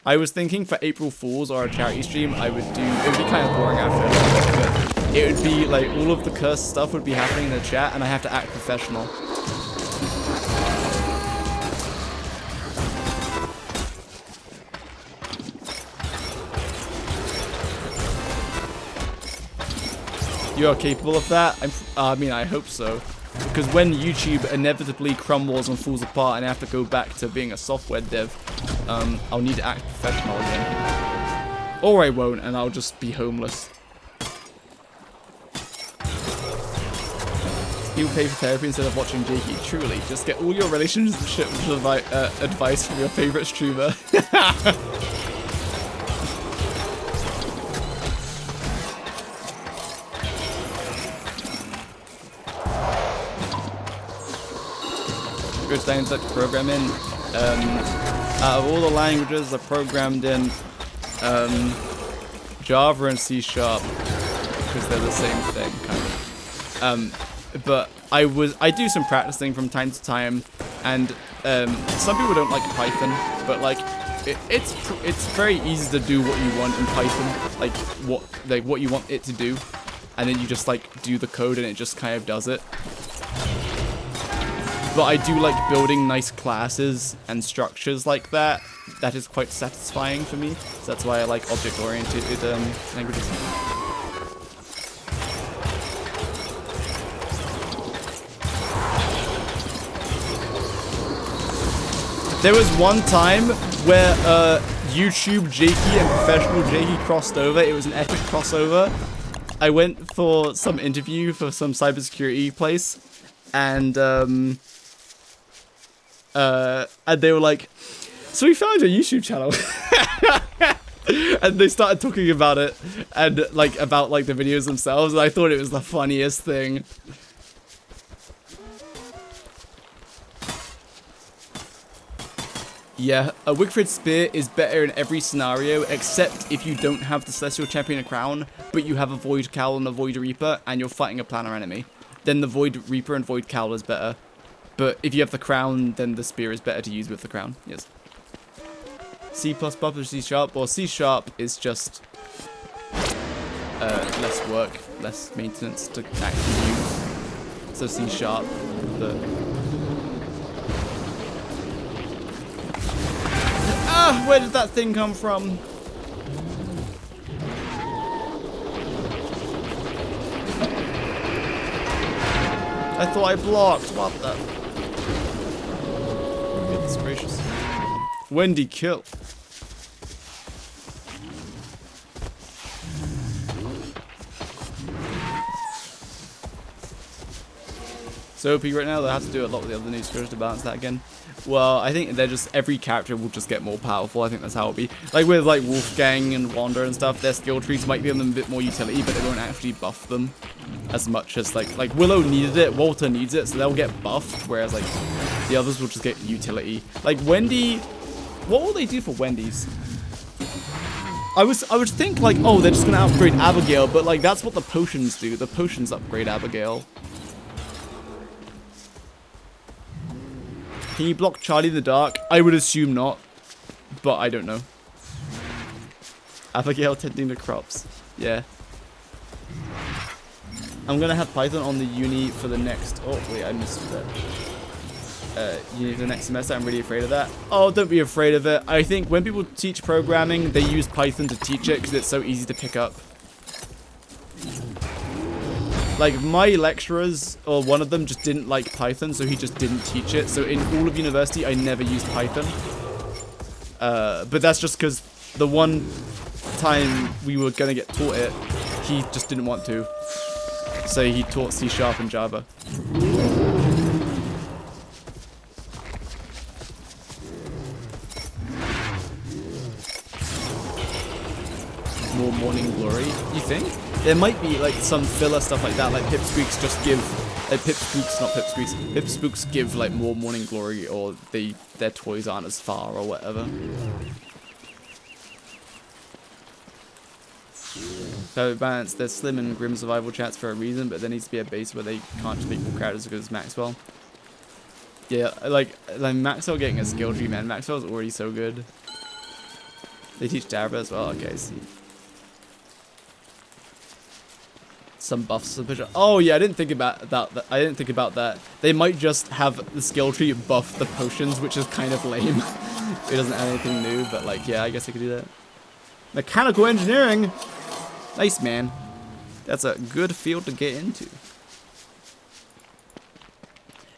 I was thinking for April Fools or a charity stream, it would be kind of boring after a little bit, but it would be like all of the cursed stuff would be happening in the chat and I have to act professional. You are capable of that? I mean, I hope so. Because when YouTube inevitably crumbles and falls apart and I have to go back to being a software dev, I'll need to act professional again. Or I won't, and I'll just be homeless. People pay for therapy instead of watching Jakey. Truly, just get all your relationship advice from your favorite streamer. greatest language to program in. Out of all the languages I programmed in, Java and C#, because they're the same thing, kind of. But I do some practicing from time to time, and some people don't like Python, but like it's very easy to do what you want in Python, like what you want it to do, and then you just like do the code and it just kind of does it. But I do like building nice classes and structures like that. That is quite satisfying for me. So that's why I like object-oriented languages. There was one time where YouTube Jakey and Professional Jakey crossed over. It was an epic crossover. I went for some interview for some cybersecurity place, and they were like, "So we found your YouTube channel," and they started talking about it and about the videos themselves. And I thought it was the funniest thing. Yeah, a Wigfrid spear is better in every scenario, except if you don't have the Celestial Champion crown, but you have a Void Cowl and a Void Reaper, and you're fighting a planar enemy. Then the Void Reaper and Void Cowl is better. But if you have the crown, then the spear is better to use with the crown. Yes. C++ or C#, or C# is just less work, less maintenance to actually use. So C#, but... Ah, where did that thing come from? I thought I blocked. What the? Goodness gracious. Wendy, kill. So OP right now, they'll have to do a lot with the other new skills to balance that again. Well, I think they're just, every character will just get more powerful. I think that's how it'll be. Like with like Wolfgang and Wander and stuff, their skill trees might give them a bit more utility, but they won't actually buff them as much as like Willow needed it, Walter needs it, so they'll get buffed, whereas like the others will just get utility. Like Wendy, what will they do for Wendy's? I would think like, oh, they're just gonna upgrade Abigail, but like that's what the potions do. The potions upgrade Abigail. Can you block Charlie in the dark? I would assume not, but I don't know. Abigail tending the crops. Yeah. I'm gonna have Python on the uni for the next... Oh, wait, I missed that. Uni for the next semester. I'm really afraid of that. Oh, don't be afraid of it. I think when people teach programming, they use Python to teach it because it's so easy to pick up. Like, my lecturers, or one of them, just didn't like Python, so he just didn't teach it. So in all of university, I never used Python. But that's just because the one time we were going to get taught it, he just didn't want to. So he taught C# and Java. More Morning Glory, you think? There might be like some filler stuff like that, like Pipsqueaks just give, Pipspooks give like more Morning Glory, or their toys aren't as far or whatever. So balance, there's Slim and Grim survival chats for a reason, but there needs to be a base where they can't just make all characters as good as Maxwell. Yeah, like Maxwell getting a skill tree, man. Maxwell's already so good. They teach Dabra as well. Okay, I see. Some buffs. Oh yeah, I didn't think about that. I didn't think about that. They might just have the skill tree buff the potions, which is kind of lame. It doesn't add anything new, but like, yeah, I guess I could do that. Mechanical engineering. Nice, man. That's a good field to get into.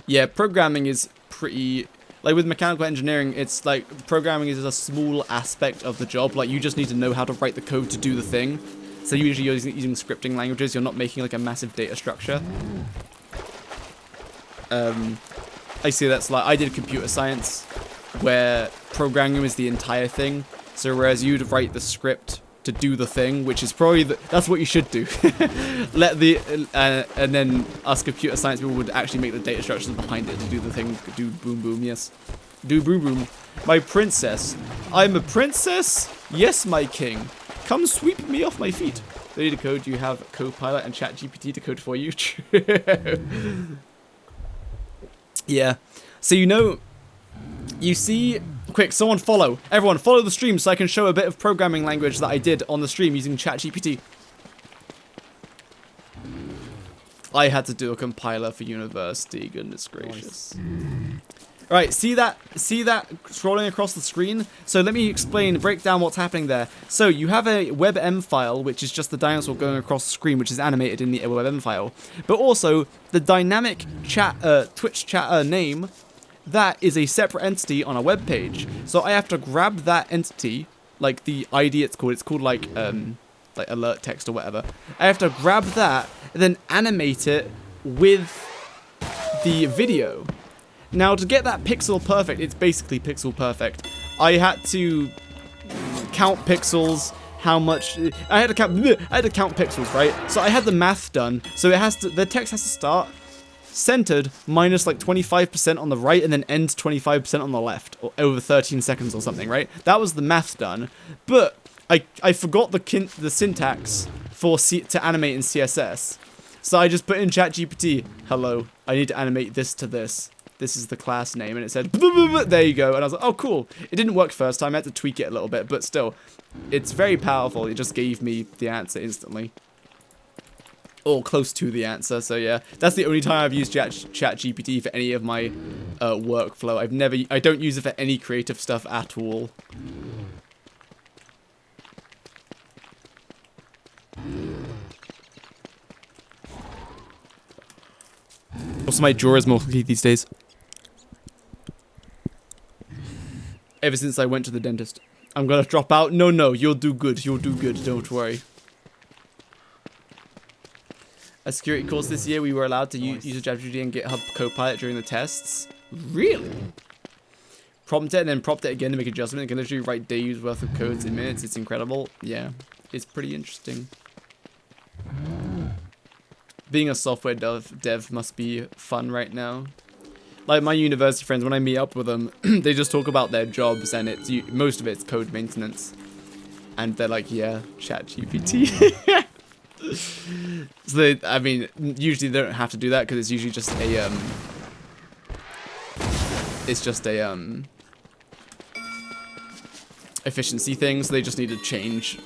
Yeah, programming is pretty... Like with mechanical engineering, it's like programming is a small aspect of the job. Like you just need to know how to write the code to do the thing. So usually you're using scripting languages. You're not making like a massive data structure. I see that's like I did computer science, where programming is the entire thing. So whereas you'd write the script to do the thing, which is probably that's what you should do. Let the and then us computer science people would actually make the data structures behind it to do the thing. Do boom boom, yes. Do boom boom. My princess. I'm a princess. Yes, my king. Come sweep me off my feet. They need to code. You have Copilot and ChatGPT to code for you. Yeah. So you see. Quick, someone follow. Everyone, follow the stream so I can show a bit of programming language that I did on the stream using ChatGPT. I had to do a compiler for university. Goodness gracious. Alright, see that scrolling across the screen? So let me break down what's happening there. So you have a WebM file, which is just the dinosaur going across the screen, which is animated in the WebM file. But also, the dynamic Twitch chatter name, that is a separate entity on a web page. So I have to grab that entity, like the ID it's called like alert text or whatever. I have to grab that and then animate it with the video. Now to get that pixel perfect, it's basically pixel perfect. I had to count pixels, how much I had to count pixels, right? So I had the math done. So the text has to start centered minus like 25% on the right and then end 25% on the left, or over 13 seconds or something, right? That was the math done. But I forgot the syntax to animate in CSS. So I just put in ChatGPT, hello, I need to animate this to this. This is the class name, and it said, there you go. And I was like, oh, cool. It didn't work first time. I had to tweak it a little bit, but still, it's very powerful. It just gave me the answer instantly. Or close to the answer, so yeah. That's the only time I've used ChatGPT for any of my workflow. I don't use it for any creative stuff at all. Also, my drawer is more complete these days. Ever since I went to the dentist. I'm gonna drop out. No, you'll do good. You'll do good. Don't worry. A security course this year, we were allowed to use ChatGPT and GitHub Copilot during the tests. Really? Prompt it and then prompt it again to make adjustments. It can literally write days worth of codes in minutes. It's incredible. Yeah, it's pretty interesting. Being a software dev must be fun right now. Like my university friends, when I meet up with them, they just talk about their jobs, and most of it's code maintenance. And they're like, yeah, ChatGPT. So I mean, usually they don't have to do that because it's usually just a efficiency thing. So they just need to change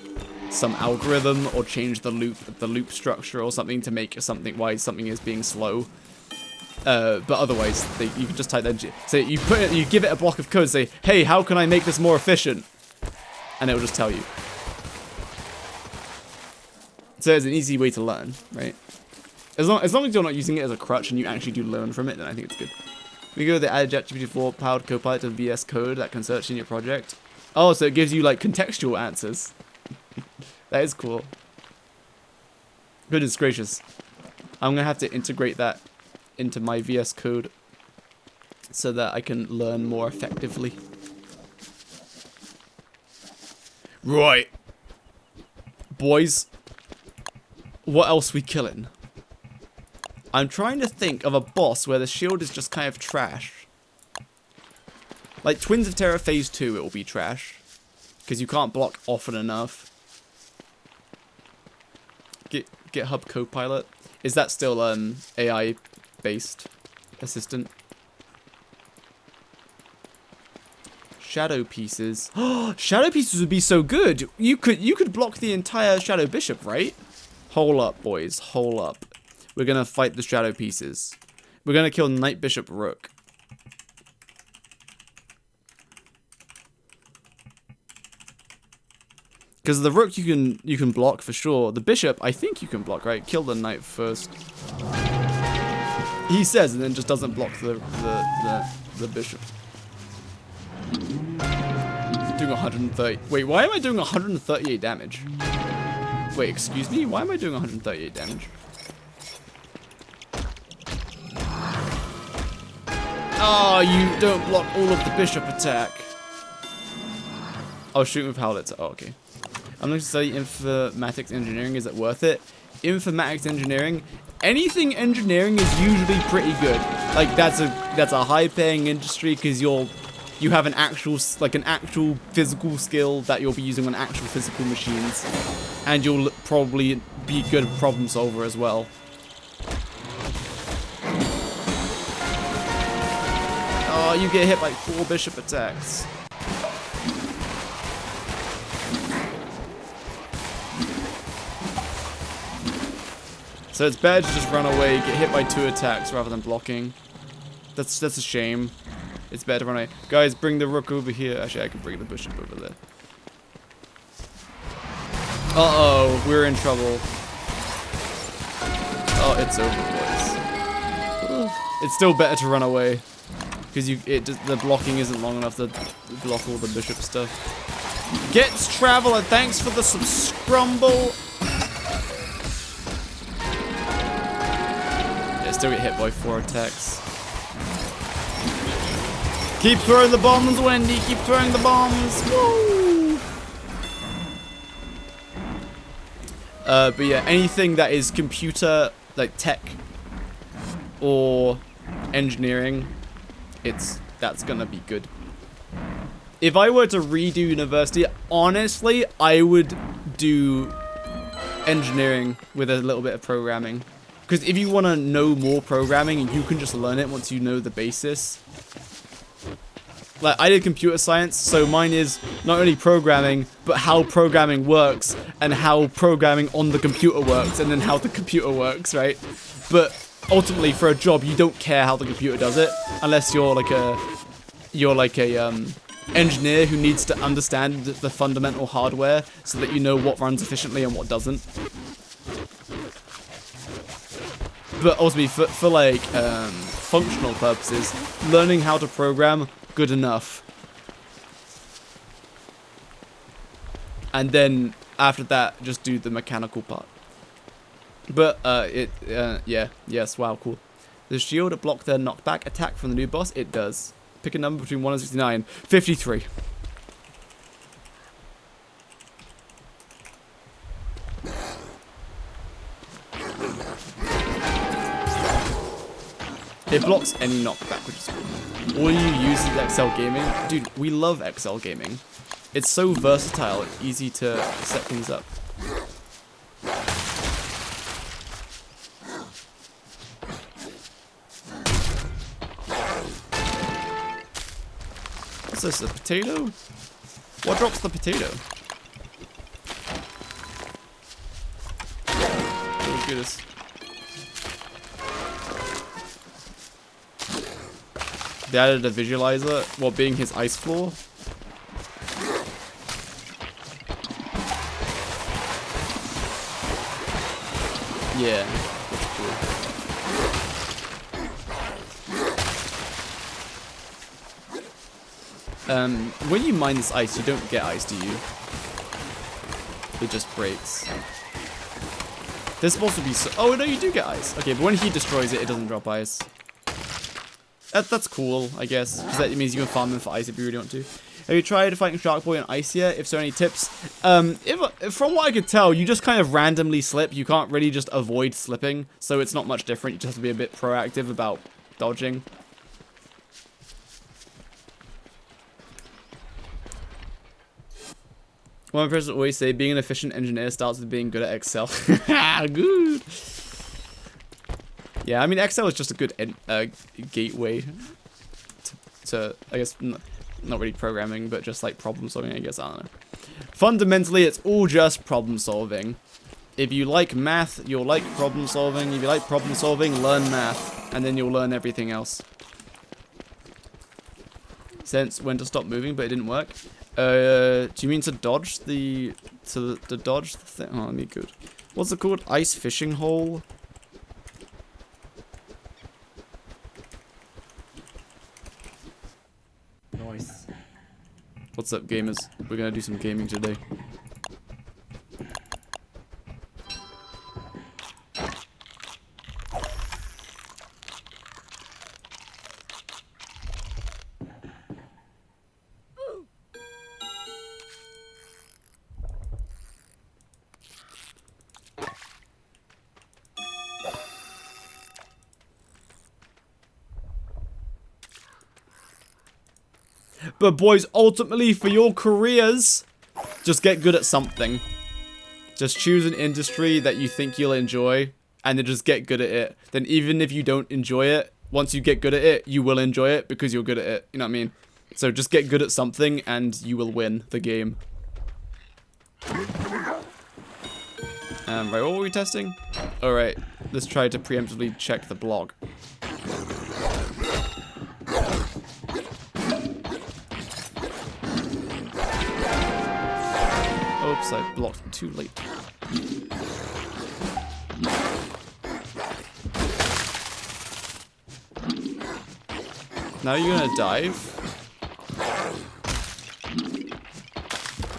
some algorithm or change the loop structure or something to make why something is being slow. But otherwise, you can just type that. So you give it a block of code. Say, hey, how can I make this more efficient? And it will just tell you. So it's an easy way to learn, right? As long as you're not using it as a crutch and you actually do learn from it, then I think it's good. We go with the added ChatGPT 4 powered Copilot to VS Code that can search in your project. Oh, so it gives you like contextual answers. That is cool. Goodness gracious. I'm gonna have to integrate that into my VS Code so that I can learn more effectively. Right. Boys. What else we killing? I'm trying to think of a boss where the shield is just kind of trash. Like Twins of Terror Phase 2, it will be trash. Because you can't block often enough. GitHub Copilot. Is that still AI-based assistant? Shadow pieces. Shadow pieces would be so good. You could block the entire Shadow Bishop, right? Hold up, boys. Hold up. We're gonna fight the Shadow pieces. We're gonna kill Knight Bishop Rook. Because the Rook you can block for sure. The Bishop, I think you can block, right? Kill the Knight first. He says, and then just doesn't block the Bishop. Doing 130. Wait, why am I doing 138 damage? Wait, excuse me? Why am I doing 138 damage? Oh, you don't block all of the Bishop attack. I was shooting with Howlets. Oh, okay. I'm going to study informatics engineering. Is it worth it? Informatics engineering, anything engineering is usually pretty good. Like that's a high-paying industry because you have an actual physical skill that you'll be using on actual physical machines, and you'll probably be a good problem solver as well. Oh, you get hit by 4 bishop attacks. So it's better to just run away, get hit by 2 attacks rather than blocking. That's a shame. It's better to run away. Guys, bring the rook over here. Actually, I can bring the bishop over there. Uh-oh, we're in trouble. Oh, it's over, boys. It's still better to run away. Because the blocking isn't long enough to block all the bishop stuff. Gets Traveler, thanks for the subscribble. Still get hit by 4 attacks. Keep throwing the bombs, Wendy. Keep throwing the bombs. Woo! But yeah, anything that is computer, like tech, or engineering, that's gonna be good. If I were to redo university, honestly, I would do engineering with a little bit of programming. Because if you want to know more programming, you can just learn it once you know the basis. Like, I did computer science, so mine is not only programming, but how programming works, and how programming on the computer works, and then how the computer works, right? But ultimately, for a job, you don't care how the computer does it, unless you're like a engineer who needs to understand the fundamental hardware, so that you know what runs efficiently and what doesn't. But ultimately, for like functional purposes, learning how to program, good enough. And then after that, just do the mechanical part. But yes, wow, cool. The shield block their knockback attack from the new boss. It does. Pick a number between 1 and 69. 53. It blocks any knockback, which is cool. All you use is XL Gaming. Dude, we love XL Gaming. It's so versatile and easy to set things up. What's this, a potato? What drops the potato? Oh goodness. They added a visualizer, while being his ice floor. Yeah, that's cool. When you mine this ice, you don't get ice, do you? It just breaks. This supposed to be so— oh no, you do get ice. Okay, but when he destroys it, it doesn't drop ice. That's cool, I guess, because that means you can farm them for ice if you really want to. Have you tried fighting Shark Boy on ice yet? If so, any tips? From what I could tell, you just kind of randomly slip. You can't really just avoid slipping, so it's not much different. You just have to be a bit proactive about dodging. One person always say, being an efficient engineer starts with being good at Excel. Good. Yeah, I mean, Excel is just a good gateway to I guess, not really programming, but just like problem solving, I guess, I don't know. Fundamentally, it's all just problem solving. If you like math, you'll like problem solving. If you like problem solving, learn math, and then you'll learn everything else. Sense when to stop moving, but it didn't work. Do you mean to dodge the dodge the thing? Oh, that'd be good. What's it called? Ice fishing hole? Nice. What's up, gamers? We're gonna do some gaming today. But boys, ultimately for your careers, just get good at something. Just choose an industry that you think you'll enjoy, and then just get good at it. Then even if you don't enjoy it, once you get good at it, you will enjoy it because you're good at it. You know what I mean? So just get good at something and you will win the game. Right, what were we testing? Alright, let's try to preemptively check the blog. Oops, I blocked too late. Now you're gonna dive?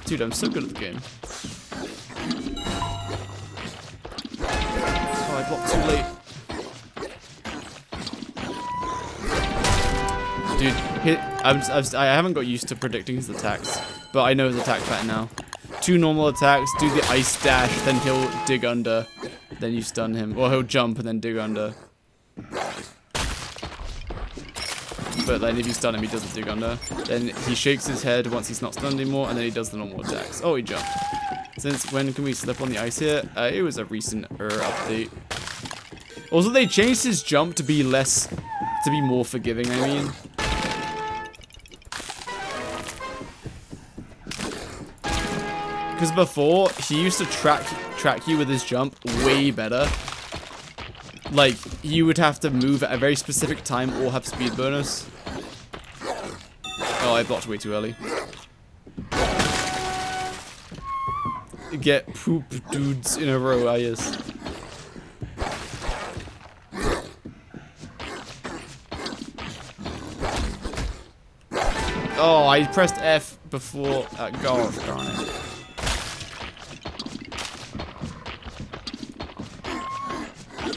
Dude, I'm so good at the game. Oh, I blocked too late. Dude, I haven't got used to predicting his attacks, but I know his attack pattern now. 2 normal attacks, do the ice dash, then he'll dig under, then you stun him. Or he'll jump and then dig under. But then if you stun him, he doesn't dig under. Then he shakes his head once he's not stunned anymore, and then he does the normal attacks. Oh, he jumped. Since when can we slip on the ice here? It was a recent update. Also, they changed his jump to be more forgiving, I mean. Because before, he used to track you with his jump way better. Like, you would have to move at a very specific time or have speed bonus. Oh, I blocked way too early. Get poop dudes in a row, I guess. Oh, I pressed F before. Gosh darn it.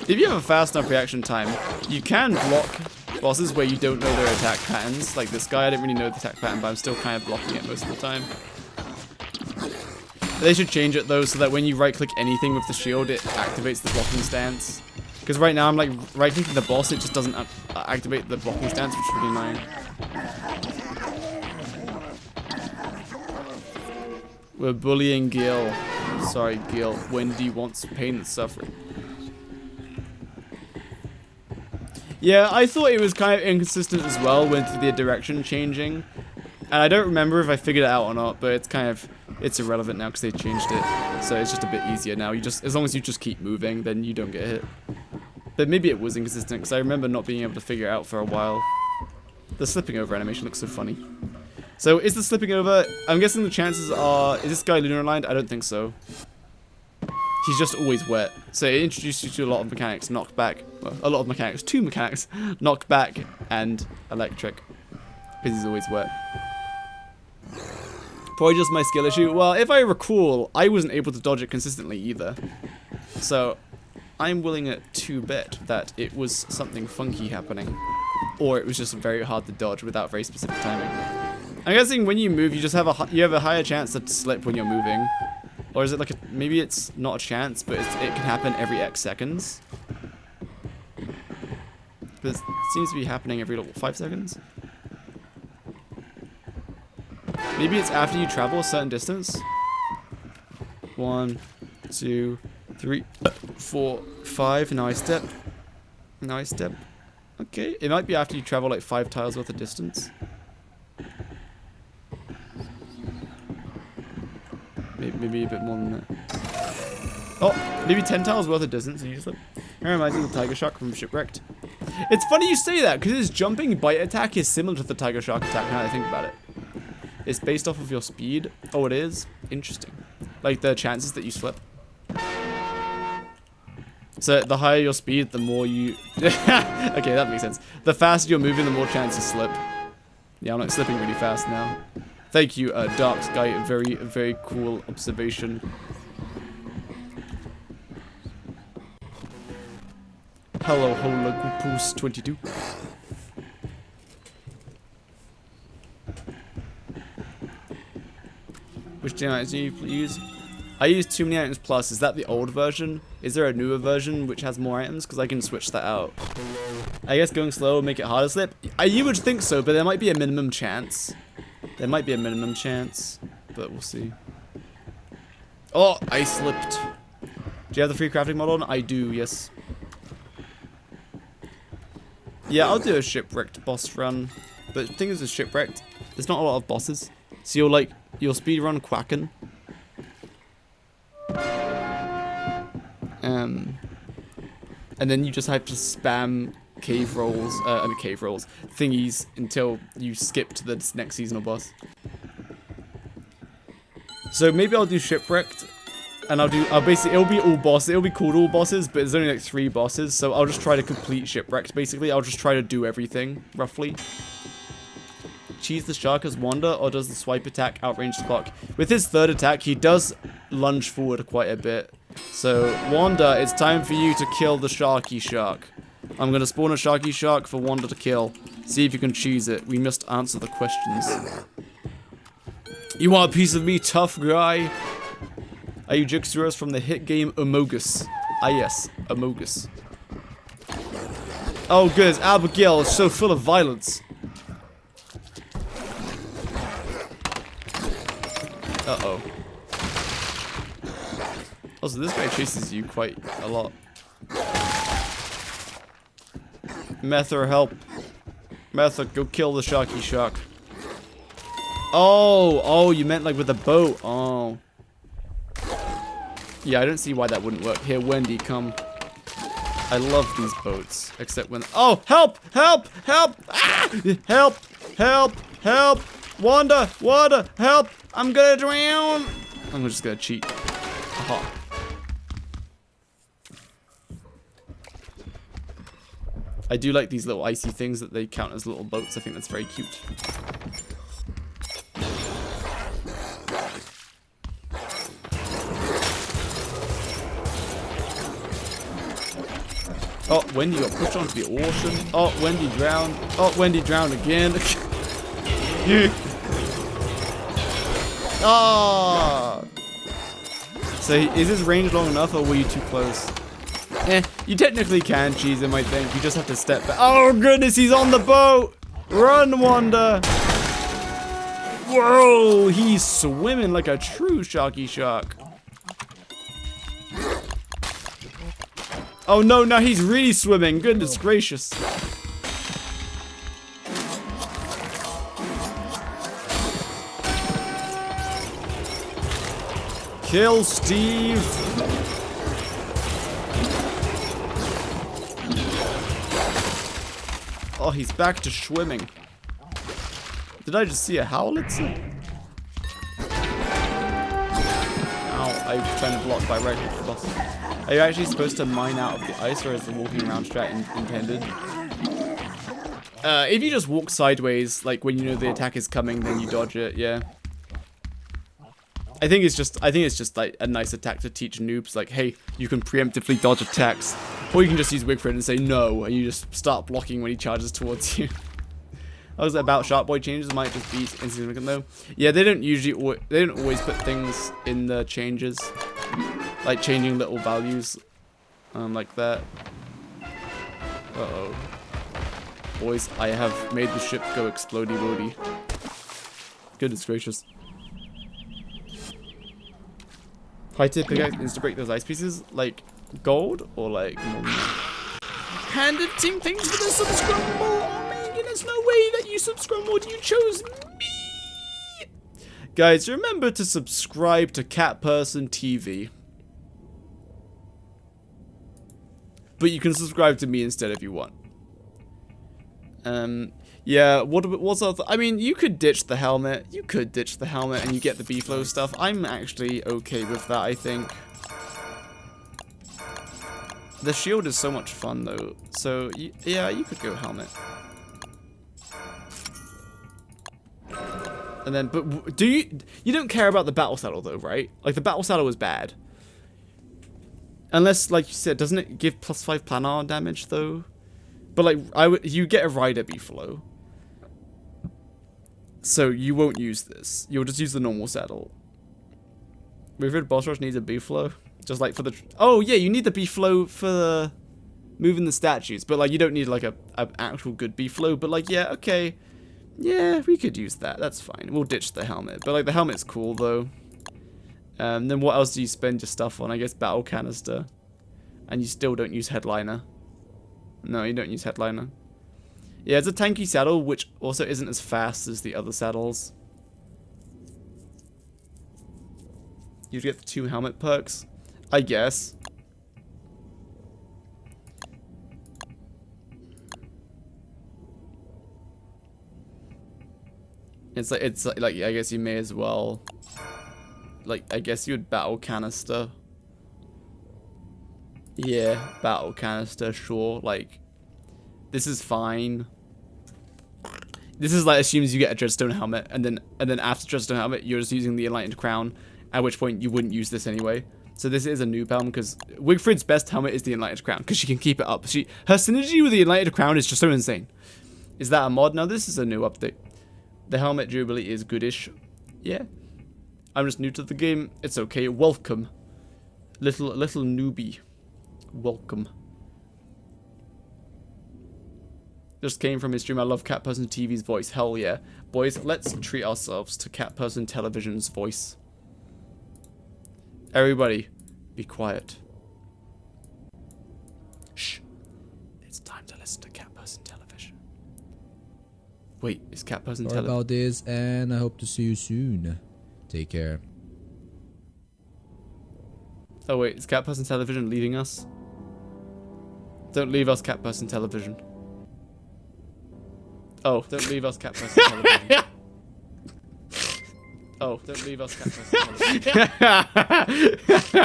If you have a fast enough reaction time, you can block bosses where you don't know their attack patterns. Like this guy, I didn't really know the attack pattern, but I'm still kind of blocking it most of the time. They should change it though, so that when you right-click anything with the shield, it activates the blocking stance. Because right now I'm like right-clicking the boss, it just doesn't activate the blocking stance, which is really annoying. We're bullying Gil. Sorry, Gil. Wendy wants pain and suffering. Yeah, I thought it was kind of inconsistent as well with the direction changing. And I don't remember if I figured it out or not, but it's irrelevant now because they changed it. So it's just a bit easier now. As long as you just keep moving, then you don't get hit. But maybe it was inconsistent because I remember not being able to figure it out for a while. The slipping over animation looks so funny. So is the slipping over, I'm guessing the chances are, is this guy lunar aligned? I don't think so. He's just always wet. So it introduced you to a lot of mechanics, knockback, well, a lot of mechanics, 2 mechanics, knockback and electric. Because he's always wet. Probably just my skill issue. Well, if I recall, I wasn't able to dodge it consistently either. So I'm willing to bet that it was something funky happening. Or it was just very hard to dodge without very specific timing. I'm guessing when you move, you just have a higher chance to slip when you're moving. Or is it like maybe it's not a chance, but it can happen every X seconds. But it seems to be happening every 5 seconds. Maybe it's after you travel a certain distance. 1, 2, 3, 4, 5. Now I step. Now I step. Okay, it might be after you travel like 5 tiles worth of distance. Maybe a bit more than that. Oh, maybe 10 tiles worth of distance. And you just like, it reminds me of the Tiger Shark from Shipwrecked. It's funny you say that because his jumping bite attack is similar to the Tiger Shark attack. Now that I think about it, it's based off of your speed. Oh, it is interesting. Like the chances that you slip. So the higher your speed, the more you. Okay, that makes sense. The faster you're moving, the more chance you slip. Yeah, I'm like slipping really fast now. Thank you, Dark Sky. Very, very cool observation. Hello, Holagoopus 22. Which gen items do you use? I use Too Many Items Plus. Is that the old version? Is there a newer version which has more items? Because I can switch that out. I guess going slow will make it harder to slip. You would think so, but there might be a minimum chance. There might be a minimum chance, but we'll see. Oh, I slipped. Do you have the free crafting mod on? I do, yes. Yeah, I'll do a shipwrecked boss run. But the thing is with shipwrecked, there's not a lot of bosses. So you'll speedrun Quacken. And then you just have to spam thingies until you skip to the next seasonal boss. So maybe I'll do shipwrecked, and it'll be all bosses. It'll be called all bosses, but there's only like 3 bosses. So I'll just try to complete shipwrecked. Basically, I'll just try to do everything roughly. Cheese the shark as Wanda, or does the swipe attack outrange the clock? With his 3rd attack, he does lunge forward quite a bit. So, Wanda, it's time for you to kill the Sharky Shark. I'm gonna spawn a Sharky Shark for Wanda to kill. See if you can choose it. We must answer the questions. You want a piece of me, tough guy? Are you Jakeyosaurus from the hit game Amogus? Ah yes, Amogus. Oh good, Abigail is so full of violence. Uh-oh. Also, this guy chases you quite a lot. Metha, help. Metha, go kill the Sharky Shark. Oh, you meant like with a boat. Oh. Yeah, I don't see why that wouldn't work. Here, Wendy, come. I love these boats. Except when... Oh, help! Help! Help! Ah! Help! Help! Help! Wanda! Wanda! Help! I'm gonna drown! I'm just gonna cheat. Aha. I do like these little icy things that they count as little boats. I think that's very cute. Oh, Wendy got pushed onto the ocean. Oh, Wendy drowned. Oh, Wendy drowned again. Ah! So, is his range long enough, or were you too close? You technically can cheese him, I think. You just have to step back. Oh, goodness, he's on the boat! Run, Wanda! Whoa, he's swimming like a true Sharky Shark. Oh, no, now he's really swimming. Goodness gracious. Kill Steve. Oh, he's back to swimming. Did I just see a howlitzer? Ow, I've been blocked by right the boss. Are you actually supposed to mine out of the ice, or is the walking around strat intended? If you just walk sideways, like when you know the attack is coming, then you dodge it, yeah. I think it's just like a nice attack to teach noobs, like, hey, you can preemptively dodge attacks. Or you can just use Wigfrid and say no, and you just start blocking when he charges towards you. I was about Shark Boy changes might just be insignificant though. Yeah, they don't always put things in the changes, like changing little values, like that. Uh-oh. Boys, I have made the ship go explodey-woody. Goodness gracious. High tip pickaxe insta break those ice pieces, like gold or like handed team things for the subscribe. Oh man, there's no way that you subscribe more. You chose me. Guys, remember to subscribe to Cat Person TV. But you can subscribe to me instead if you want. Yeah, what's other? I mean, you could ditch the helmet. You could ditch the helmet and you get the B-flow stuff. I'm actually okay with that, I think. The shield is so much fun, though. So, yeah, you could go helmet. And then, but you don't care about the battle saddle, though, right? Like, the battle saddle was bad. Unless, like you said, doesn't it give +5 planar damage, though? But, like, you get a rider B-flow. So, you won't use this. You'll just use the normal saddle. Wigfrid boss rush needs a B-flow. Just like for the... Oh, yeah, you need the B-flow for the moving the statues. But, like, you don't need, like, a actual good B-flow. But, like, yeah, okay. Yeah, we could use that. That's fine. We'll ditch the helmet. But, like, the helmet's cool, though. Then what else do you spend your stuff on? I guess battle canister. And you still don't use headliner. No, you don't use headliner. Yeah, it's a tanky saddle, which also isn't as fast as the other saddles. You get the 2 helmet perks, I guess. It's like I guess you may as well. Like, I guess you would battle canister. Yeah, battle canister, sure. Like, this is fine. This is like assumes you get a Dreadstone helmet, and then after Dreadstone helmet, you're just using the Enlightened Crown. At which point you wouldn't use this anyway. So this is a noob helmet because Wigfrid's best helmet is the Enlightened Crown because she can keep it up. Her synergy with the Enlightened Crown is just so insane. Is that a mod? No, this is a new update. The helmet durability is goodish. Yeah. I'm just new to the game. It's okay. Welcome. Little newbie. Welcome. Just came from his stream. I love Cat Person TV's voice. Hell yeah. Boys, let's treat ourselves to Cat Person Television's voice. Everybody, be quiet. Shh. It's time to listen to Cat Person Television. Wait, is Cat Person Television? Sorry about this, and I hope to see you soon. Take care. Oh wait, is Cat Person Television leaving us? Don't leave us, Cat Person Television. Oh, don't leave us, Cat Person Television. Oh, don't leave us, Cat Person Television. Oh,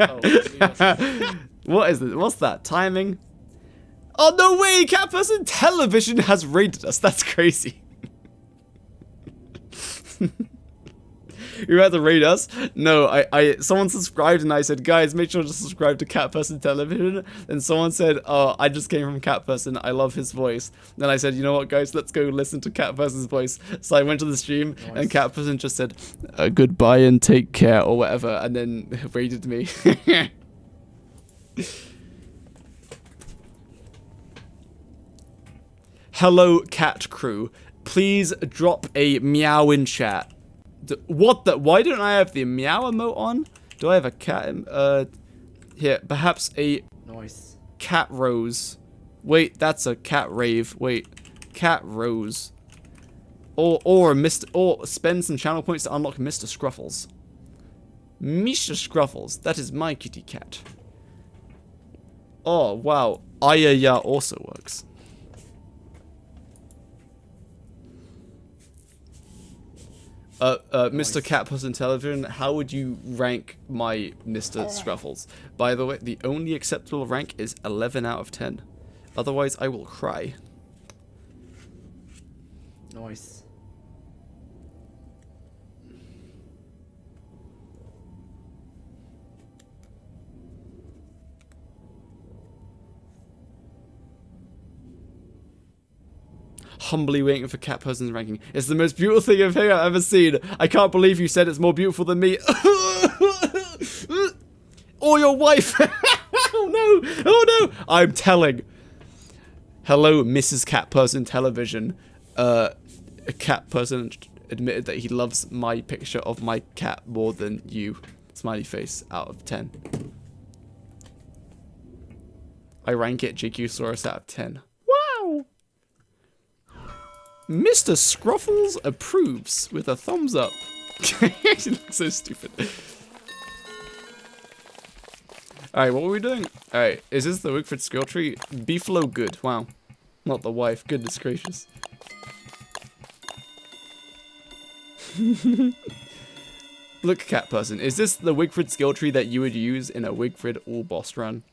don't leave us. What is it? What's that? Timing? Oh, no way! Cat Person Television has raided us. That's crazy. You had to raid us? No, someone subscribed and I said, guys, make sure to subscribe to Cat Person Television. And someone said, oh, I just came from Cat Person. I love his voice. Then I said, you know what, guys, let's go listen to Cat Person's voice. So I went to the stream and Cat Person just said, goodbye and take care or whatever. And then raided me. Hello, cat crew. Please drop a meow in chat. What the? Why don't I have the meow emote on? Do I have a cat? Here, perhaps a cat rose. Wait, that's a cat rave. Wait, cat rose. Or spend some channel points to unlock Mr. Scruffles. Mr. Scruffles, that is my kitty cat. Oh wow, Ayaya also works. Mr. Cat Person Television, how would you rank my Mr. Scruffles? By the way, the only acceptable rank is 11 out of 10. Otherwise, I will cry. Nice. Humbly waiting for Cat Person's ranking. It's the most beautiful thing I've ever seen. I can't believe you said it's more beautiful than me. Or your wife. Oh no. Oh no. I'm telling. Hello, Mrs. Cat Person Television. A cat person admitted that he loves my picture of my cat more than you. Smiley face out of 10. I rank it Jakeyosaurus out of 10. Wow. Mr. Scruffles approves with a thumbs up. He looks so stupid. Alright, what were we doing? Alright, is this the Wigfrid skill tree? Beefalo good. Wow. Not the wife. Goodness gracious. Look, Cat Person. Is this the Wigfrid skill tree that you would use in a Wigfrid all boss run?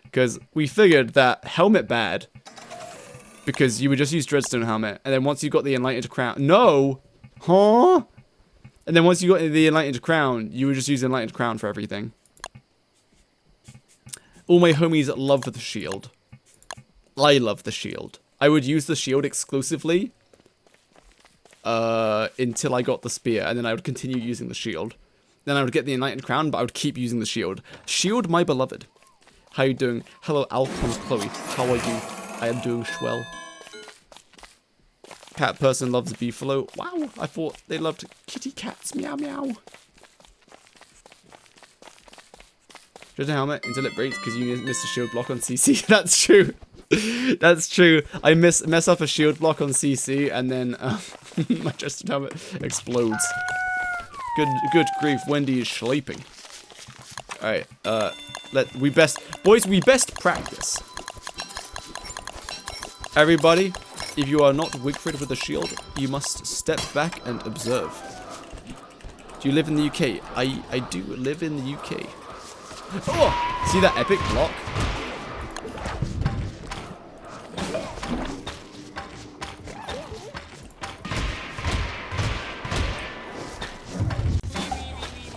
Because we figured that helmet bad. Because you would just use Dreadstone helmet, and then once you got the Enlightened Crown... No! Huh? And then once you got the Enlightened Crown, you would just use Enlightened Crown for everything. All my homies love the shield. I love the shield. I would use the shield exclusively until I got the spear, and then I would continue using the shield. Then I would get the Enlightened Crown, but I would keep using the shield. Shield, my beloved. How you doing? Hello, Alcon Chloe. How are you? I am doing swell. Cat person loves beefalo. Wow, I thought they loved kitty cats. Meow meow. Just a helmet until it breaks because you missed a shield block on CC. That's true. That's true. I mess up a shield block on CC and then my chest helmet explodes. Good grief, Wendy is sleeping. Alright, we best practice. Everybody, if you are not Wigfrid with a shield, you must step back and observe. Do you live in the UK? I do live in the UK. Oh! See that epic block?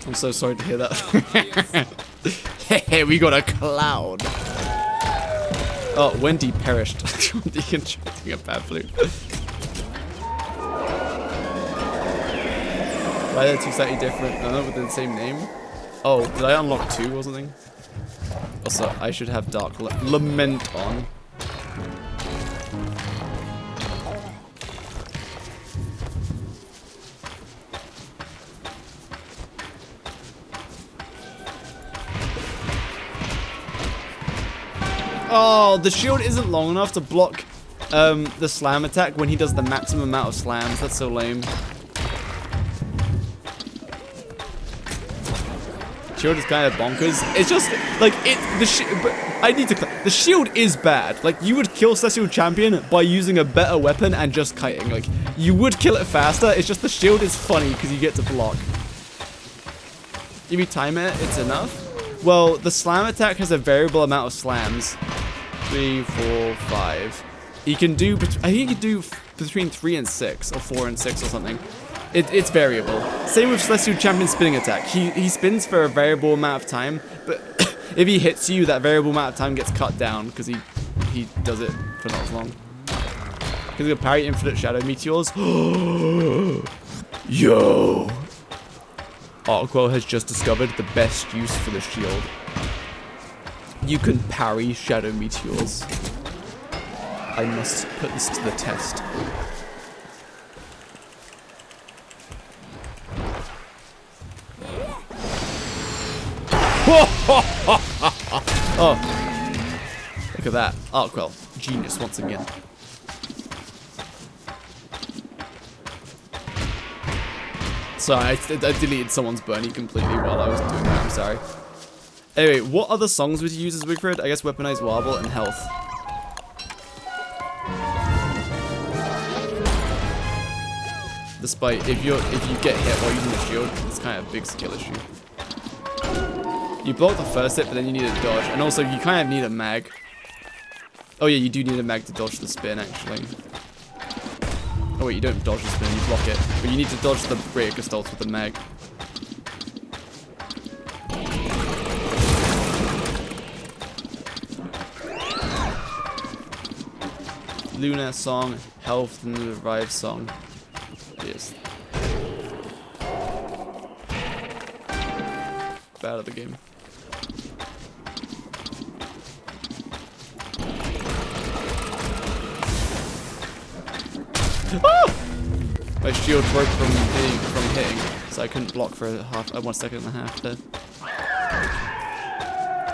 I'm so sorry to hear that. Hey, we got a cloud. Oh, Wendy perished. Deconstructing a bad flute. Why are they two slightly different? With the same name? Oh, did I unlock 2 or something? Also, I should have Dark Lament on. Oh, the shield isn't long enough to block the slam attack when he does the maximum amount of slams. That's so lame. Shield is kind of bonkers. It's just like the shield is bad. Like you would kill Celestial Champion by using a better weapon and just kiting. Like you would kill it faster. It's just the shield is funny because you get to block. If you time it, it's enough. Well, the slam attack has a variable amount of slams. 3, 4, 5. He can do, I think he can do between 3 and 6, or 4 and 6 or something. It's variable. Same with Celestial Champion spinning attack. He spins for a variable amount of time, but if he hits you, that variable amount of time gets cut down because he does it for not as long. Because he'll parry infinite shadow meteors. Yo! Arkwell has just discovered the best use for the shield. You can parry shadow meteors. I must put this to the test. Oh, look at that. Arkwell, genius once again. Sorry, I deleted someone's Bernie completely while I was doing that. I'm sorry. Anyway, what other songs would you use as Wigfrid? I guess Weaponized Warble and Health. Despite if you get hit while using the shield, it's kind of a big skill issue. You block the first hit, but then you need a dodge, and also you kind of need a mag. Oh yeah, you do need a mag to dodge the spin actually. Oh wait, you don't dodge the spin, you block it. But you need to dodge the Greater Gestalt with the mag. Luna song, Health, and the Revive song. Yes. Bad at the game. Ah! My shield broke from hitting, so I couldn't block for 1 second and a half there.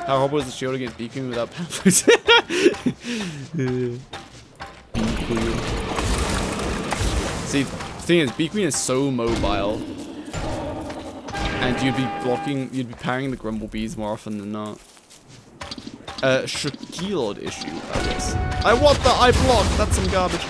How horrible is the shield against Beacon without pamphlets? See, the thing is, Beacon is so mobile, and you'd be parrying the Grumblebees more often than not. Shield issue, I guess. I blocked. That's some garbage.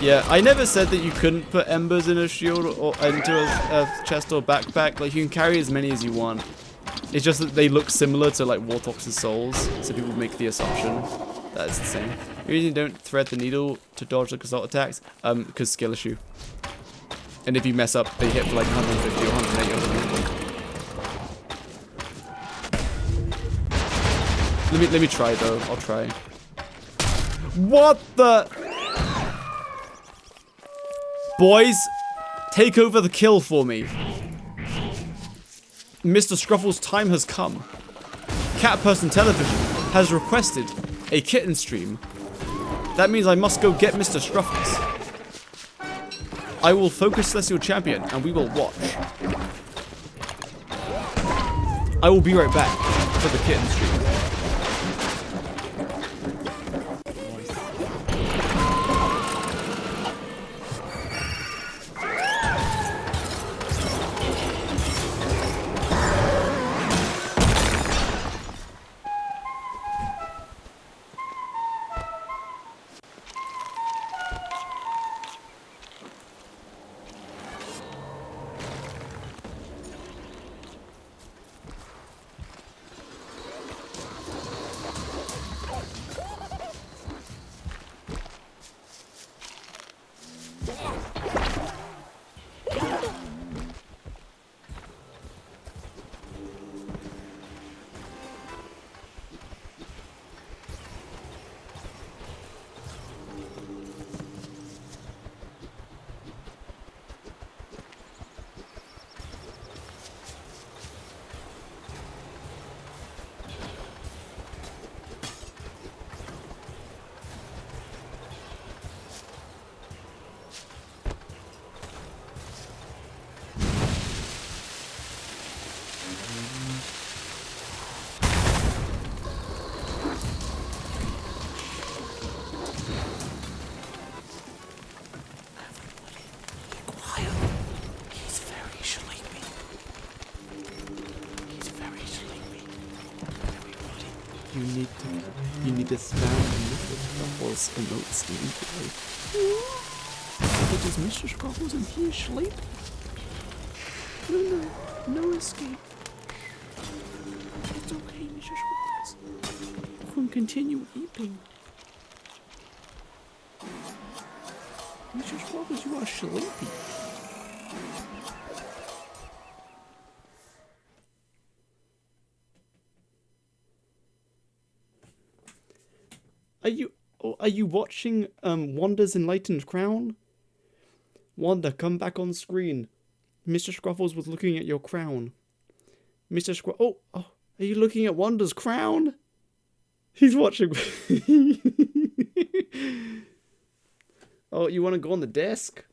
Yeah, I never said that you couldn't put embers in a shield or into a chest or backpack. Like, you can carry as many as you want. It's just that they look similar to, like, Wartox's souls, so people make the assumption that it's the same. You usually don't thread the needle to dodge the Gestalt attacks, because skill issue. And if you mess up, they hit for, like, 150 or 180 or something. Let me try, though. I'll try. What the... Boys, take over the kill for me. Mr. Scruffle's time has come. Cat Person Television has requested a kitten stream, that means I must go get Mr. Scruffles. I will focus Celestial Champion and we will watch. I will be right back for the kitten stream. You need to spam Mr. Scruffles emotes immediately. It is Mr. Scruffles and he is asleep. No escape. It's okay, Mr. Scruffles. You can continue eating. Mr. Scruffles, you are sleepy. Are you watching Wanda's Enlightened Crown? Wanda, come back on screen. Mr. Scruffles was looking at your crown. Mr. Scruffles, are you looking at Wanda's crown? He's watching. Oh, you want to go on the desk?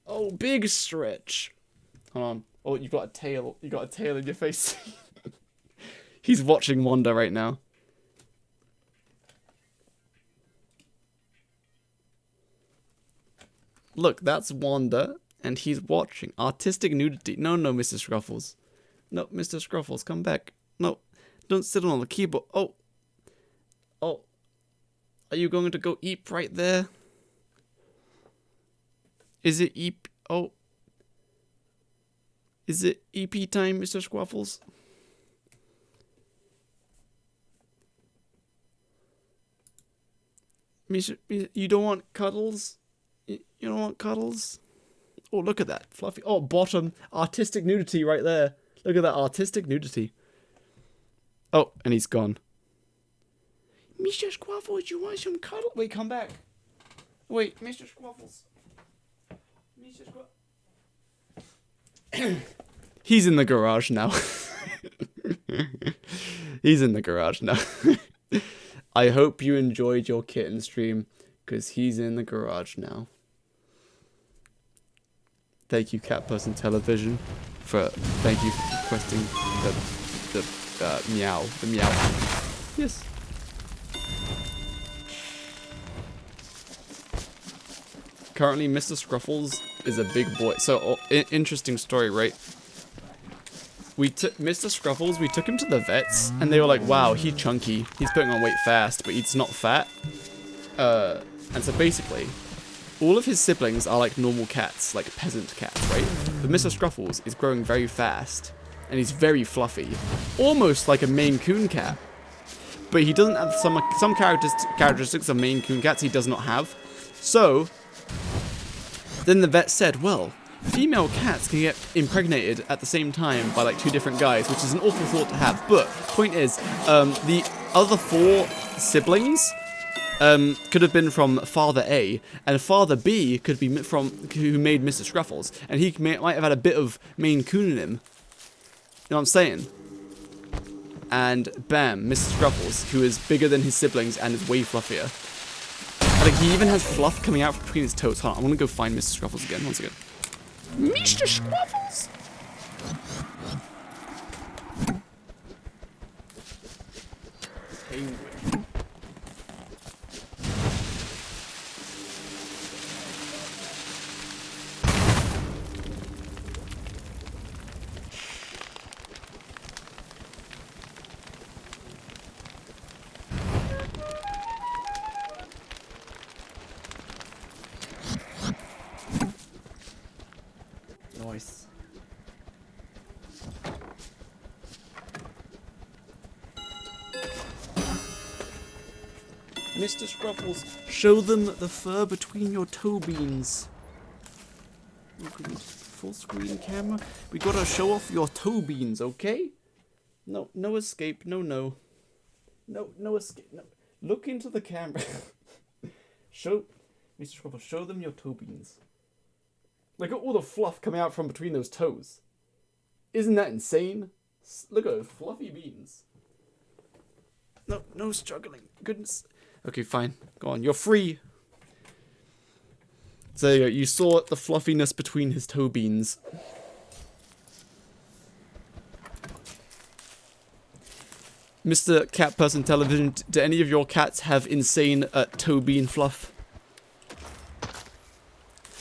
Oh, big stretch. Hold on. Oh, you got a tail. You got a tail in your face. He's watching Wanda right now. Look, that's Wanda, and he's watching. Artistic nudity. No, Mr. Scruffles. No, Mr. Scruffles, come back. No, don't sit on the keyboard. Oh. Are you going to go eep right there? Is it eep? Oh. Is it EP time, Mr. Scruffles? You don't want cuddles? You don't want cuddles? Oh, look at that. Fluffy. Oh, bottom. Artistic nudity right there. Look at that artistic nudity. Oh, and he's gone. Mr. Scruffles, you want some cuddle? Wait, come back. Wait, Mr. Scruffles. Mr. Scruffles. He's in the garage now. He's in the garage now. I hope you enjoyed your kitten stream, because he's in the garage now. Thank you, Cat Person Television, thank you for requesting the meow. Yes. Currently, Mr. Scruffles is a big boy. So, interesting story, right? We took Mr. Scruffles, we took him to the vets, and they were like, wow, he's chunky. He's putting on weight fast, but he's not fat. And so basically, all of his siblings are like normal cats, like peasant cats, right? But Mr. Scruffles is growing very fast, and he's very fluffy. Almost like a Maine Coon cat. But he doesn't have some characteristics of Maine Coon cats he does not have. So, then the vet said, well, female cats can get impregnated at the same time by like 2 different guys, which is an awful thought to have. But, point is, the other 4 siblings could have been from Father A, and Father B could be from who made Mr. Scruffles, and might have had a bit of Maine Coon in him. You know what I'm saying? and bam, Mr. Scruffles, who is bigger than his siblings and is way fluffier. Like, he even has fluff coming out between his toes. Hold on, I'm gonna go find Mr. Scruffles again. One second. Mr. Scruffles! Penguin. Nice. Mr. Scruffles, show them the fur between your toe beans. Full screen camera. We gotta show off your toe beans, okay? No, no escape. No, no. No escape. No. Look into the camera. Show, Mr. Scruffles, show them your toe beans. Look at all the fluff coming out from between those toes. Isn't that insane? Look at those fluffy beans. No, no struggling. Goodness. Okay, fine. Go on. You're free. So there you go. You saw the fluffiness between his toe beans. Mr. Cat Person Television, do any of your cats have insane toe bean fluff?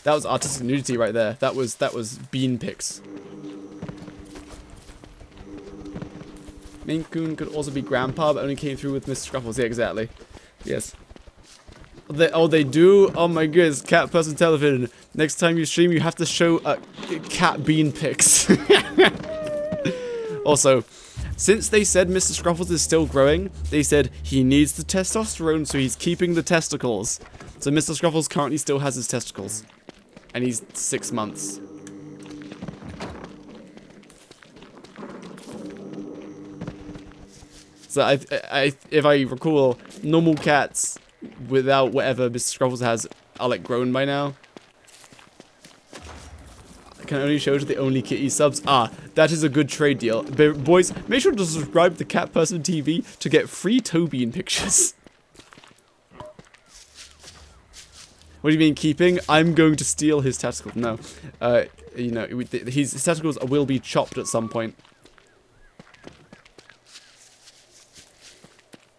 That was artistic nudity right there. That was bean pics. Maine Coon could also be Grandpa, but only came through with Mr. Scruffles. Yeah, exactly. Yes. They do? Oh my goodness. Cat Person Television. Next time you stream, you have to show cat bean pics. Also, since they said Mr. Scruffles is still growing, they said he needs the testosterone, so he's keeping the testicles. So Mr. Scruffles currently still has his testicles. And he's 6 months. So if I recall, normal cats without whatever Mr. Scruffles has are like grown by now. I can only show to the only kitty subs. Ah, that is a good trade deal. But boys, make sure to subscribe to Cat Person TV to get free toe bean pictures. What do you mean keeping? I'm going to steal his testicles. No. You know, his testicles will be chopped at some point.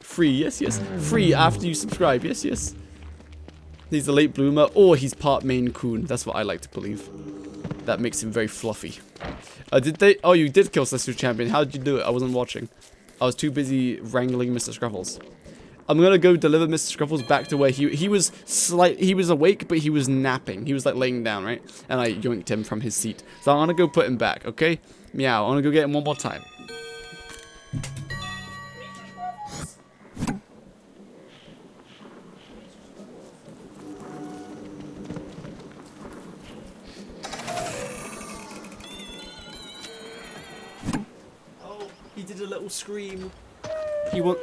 Free, yes, yes. Free after you subscribe, yes, yes. He's a late bloomer, or he's part Maine Coon. That's what I like to believe. That makes him very fluffy. Did they? Oh, you did kill Celestial Champion. How did you do it? I wasn't watching. I was too busy wrangling Mr. Scruffles. I'm gonna go deliver Mr. Scruffles back to where he was awake, but he was napping. He was like laying down, right? And I yoinked him from his seat. So I'm gonna go put him back, okay? Meow. I'm gonna go get him one more time. Oh, he did a little scream.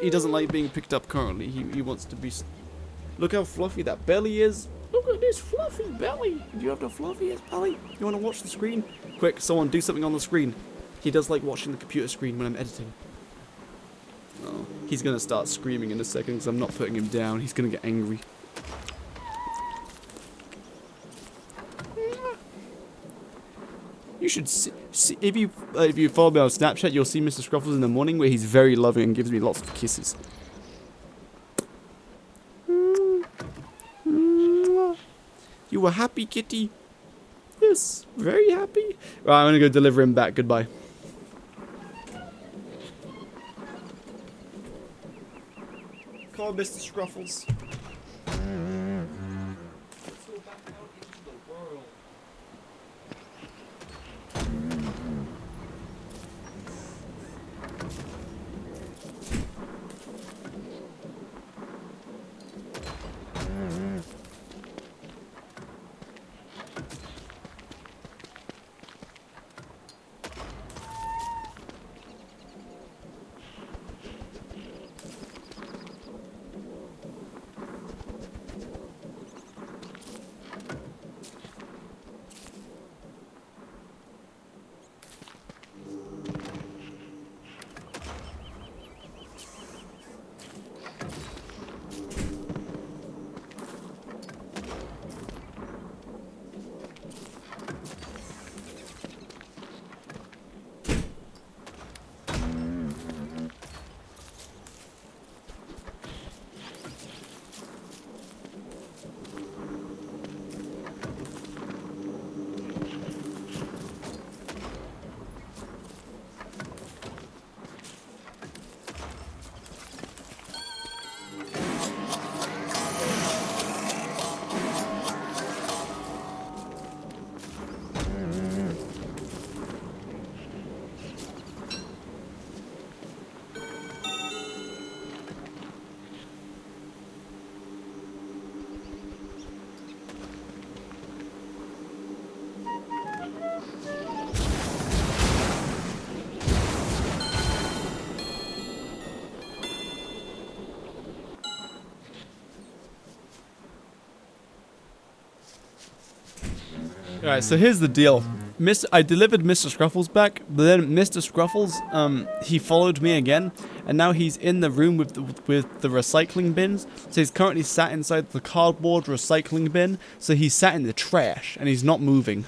He doesn't like being picked up currently. He wants to be... Look how fluffy that belly is. Look at this fluffy belly. Do you have the fluffiest belly? You want to watch the screen? Quick, someone do something on the screen. He does like watching the computer screen when I'm editing. Oh, he's going to start screaming in a second because I'm not putting him down. He's going to get angry. You should see if you follow me on Snapchat, you'll see Mr. Scruffles in the morning where he's very loving and gives me lots of kisses. You were happy, kitty? Yes, very happy. Right, I'm gonna go deliver him back. Goodbye. Call Mr. Scruffles. Let's go back out into the world. Alright, so here's the deal. I delivered Mr. Scruffles back, but then Mr. Scruffles, he followed me again, and now he's in the room with the recycling bins. So he's currently sat inside the cardboard recycling bin, so he's sat in the trash, and he's not moving.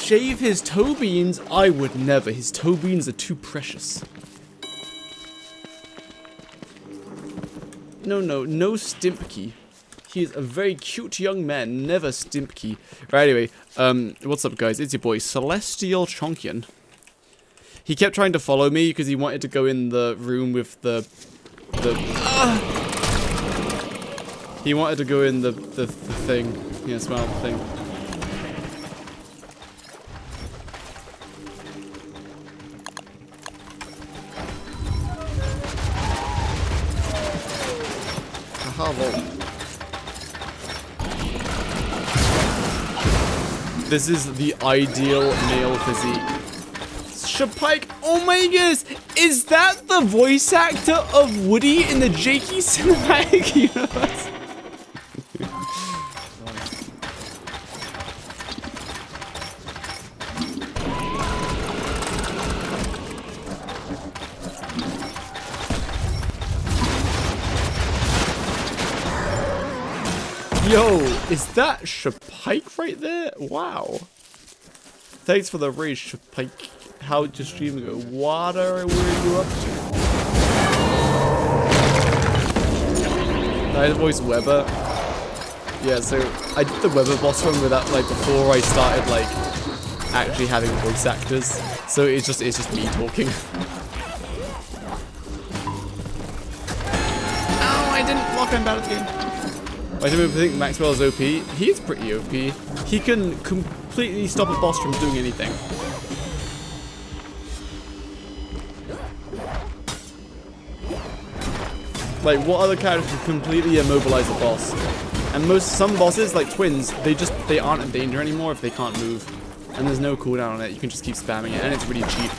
Shave his toe beans? I would never. His toe beans are too precious. No Stimpkey. He is a very cute young man, never Stimpkey. Right, anyway, what's up guys? It's your boy, Celestial Chonkian. He kept trying to follow me because he wanted to go in the room with he wanted to go in the thing. Yeah, smell the thing. This is the ideal male physique. Shapike, oh my goodness, is that the voice actor of Woody in the Jakey cinematic universe? Yo, is that Shapike right there? Wow. Thanks for the raise, Shapike. How'd your stream go? What were you up to? I voiced Weber. Yeah, so I did the Weber boss run without, like, before I started, like, actually having voice actors. So it's just me talking. Ow, I didn't block him out of the game. I think Maxwell is OP. He's pretty OP. He can completely stop a boss from doing anything. Like, what other character can completely immobilize a boss? And some bosses, like twins, they aren't in danger anymore if they can't move. And there's no cooldown on it. You can just keep spamming it, and it's really cheap.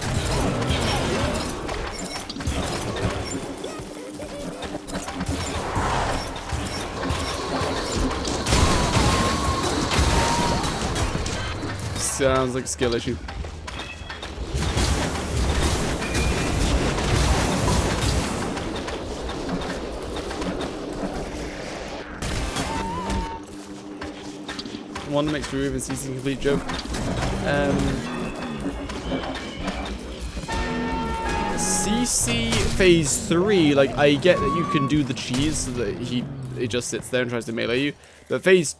Sounds like a skill issue. One makes Groove and CC complete joke. CC phase 3, like I get that you can do the cheese so that it just sits there and tries to melee you, but phase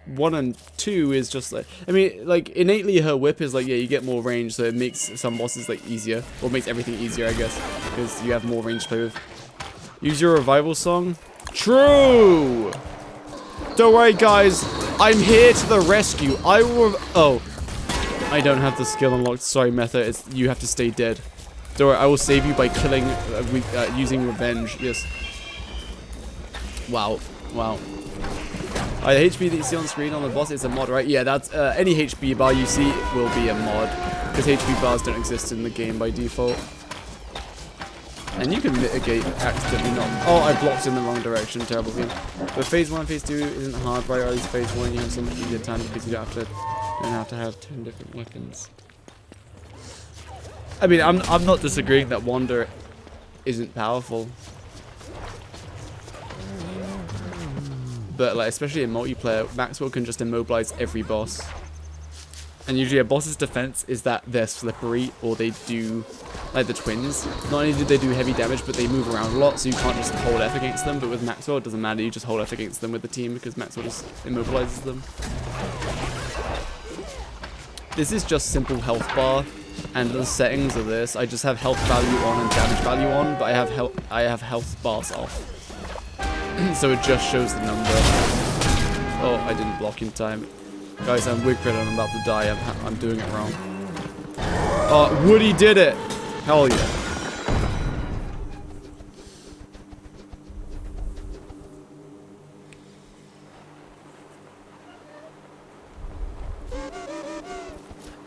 1 and 2 is just like, I mean, like innately her whip is like, yeah, you get more range, so it makes some bosses like easier, or makes everything easier, I guess, because you have more range to play with. Use your revival song. True. Don't worry, guys. I'm here to the rescue. Oh, I don't have the skill unlocked. Sorry, Meta. You have to stay dead. Don't worry. I will save you by killing, using revenge. Yes. Wow. Wow. The HP that you see on screen on the boss is a mod, right? Yeah, that's any HP bar you see will be a mod, because HP bars don't exist in the game by default. And you can mitigate accidentally not. Oh, I blocked in the wrong direction. Terrible game. But phase 1, phase 2 isn't hard, right? Or at least phase 1 you have so much easier time because you don't have to have 10 different weapons. I mean, I'm not disagreeing that Wander isn't powerful. But like, especially in multiplayer, Maxwell can just immobilize every boss. And usually a boss's defense is that they're slippery, or they do, like the twins, not only do they do heavy damage, but they move around a lot, so you can't just hold F against them. But with Maxwell, it doesn't matter, you just hold F against them with the team, because Maxwell just immobilizes them. This is just simple health bar, and the settings of this, I just have health value on and damage value on, but I have health bars off. So it just shows the number. Oh, I didn't block in time. Guys, I'm Wigfrid and I'm about to die. I'm doing it wrong. Oh, Woody did it! Hell yeah.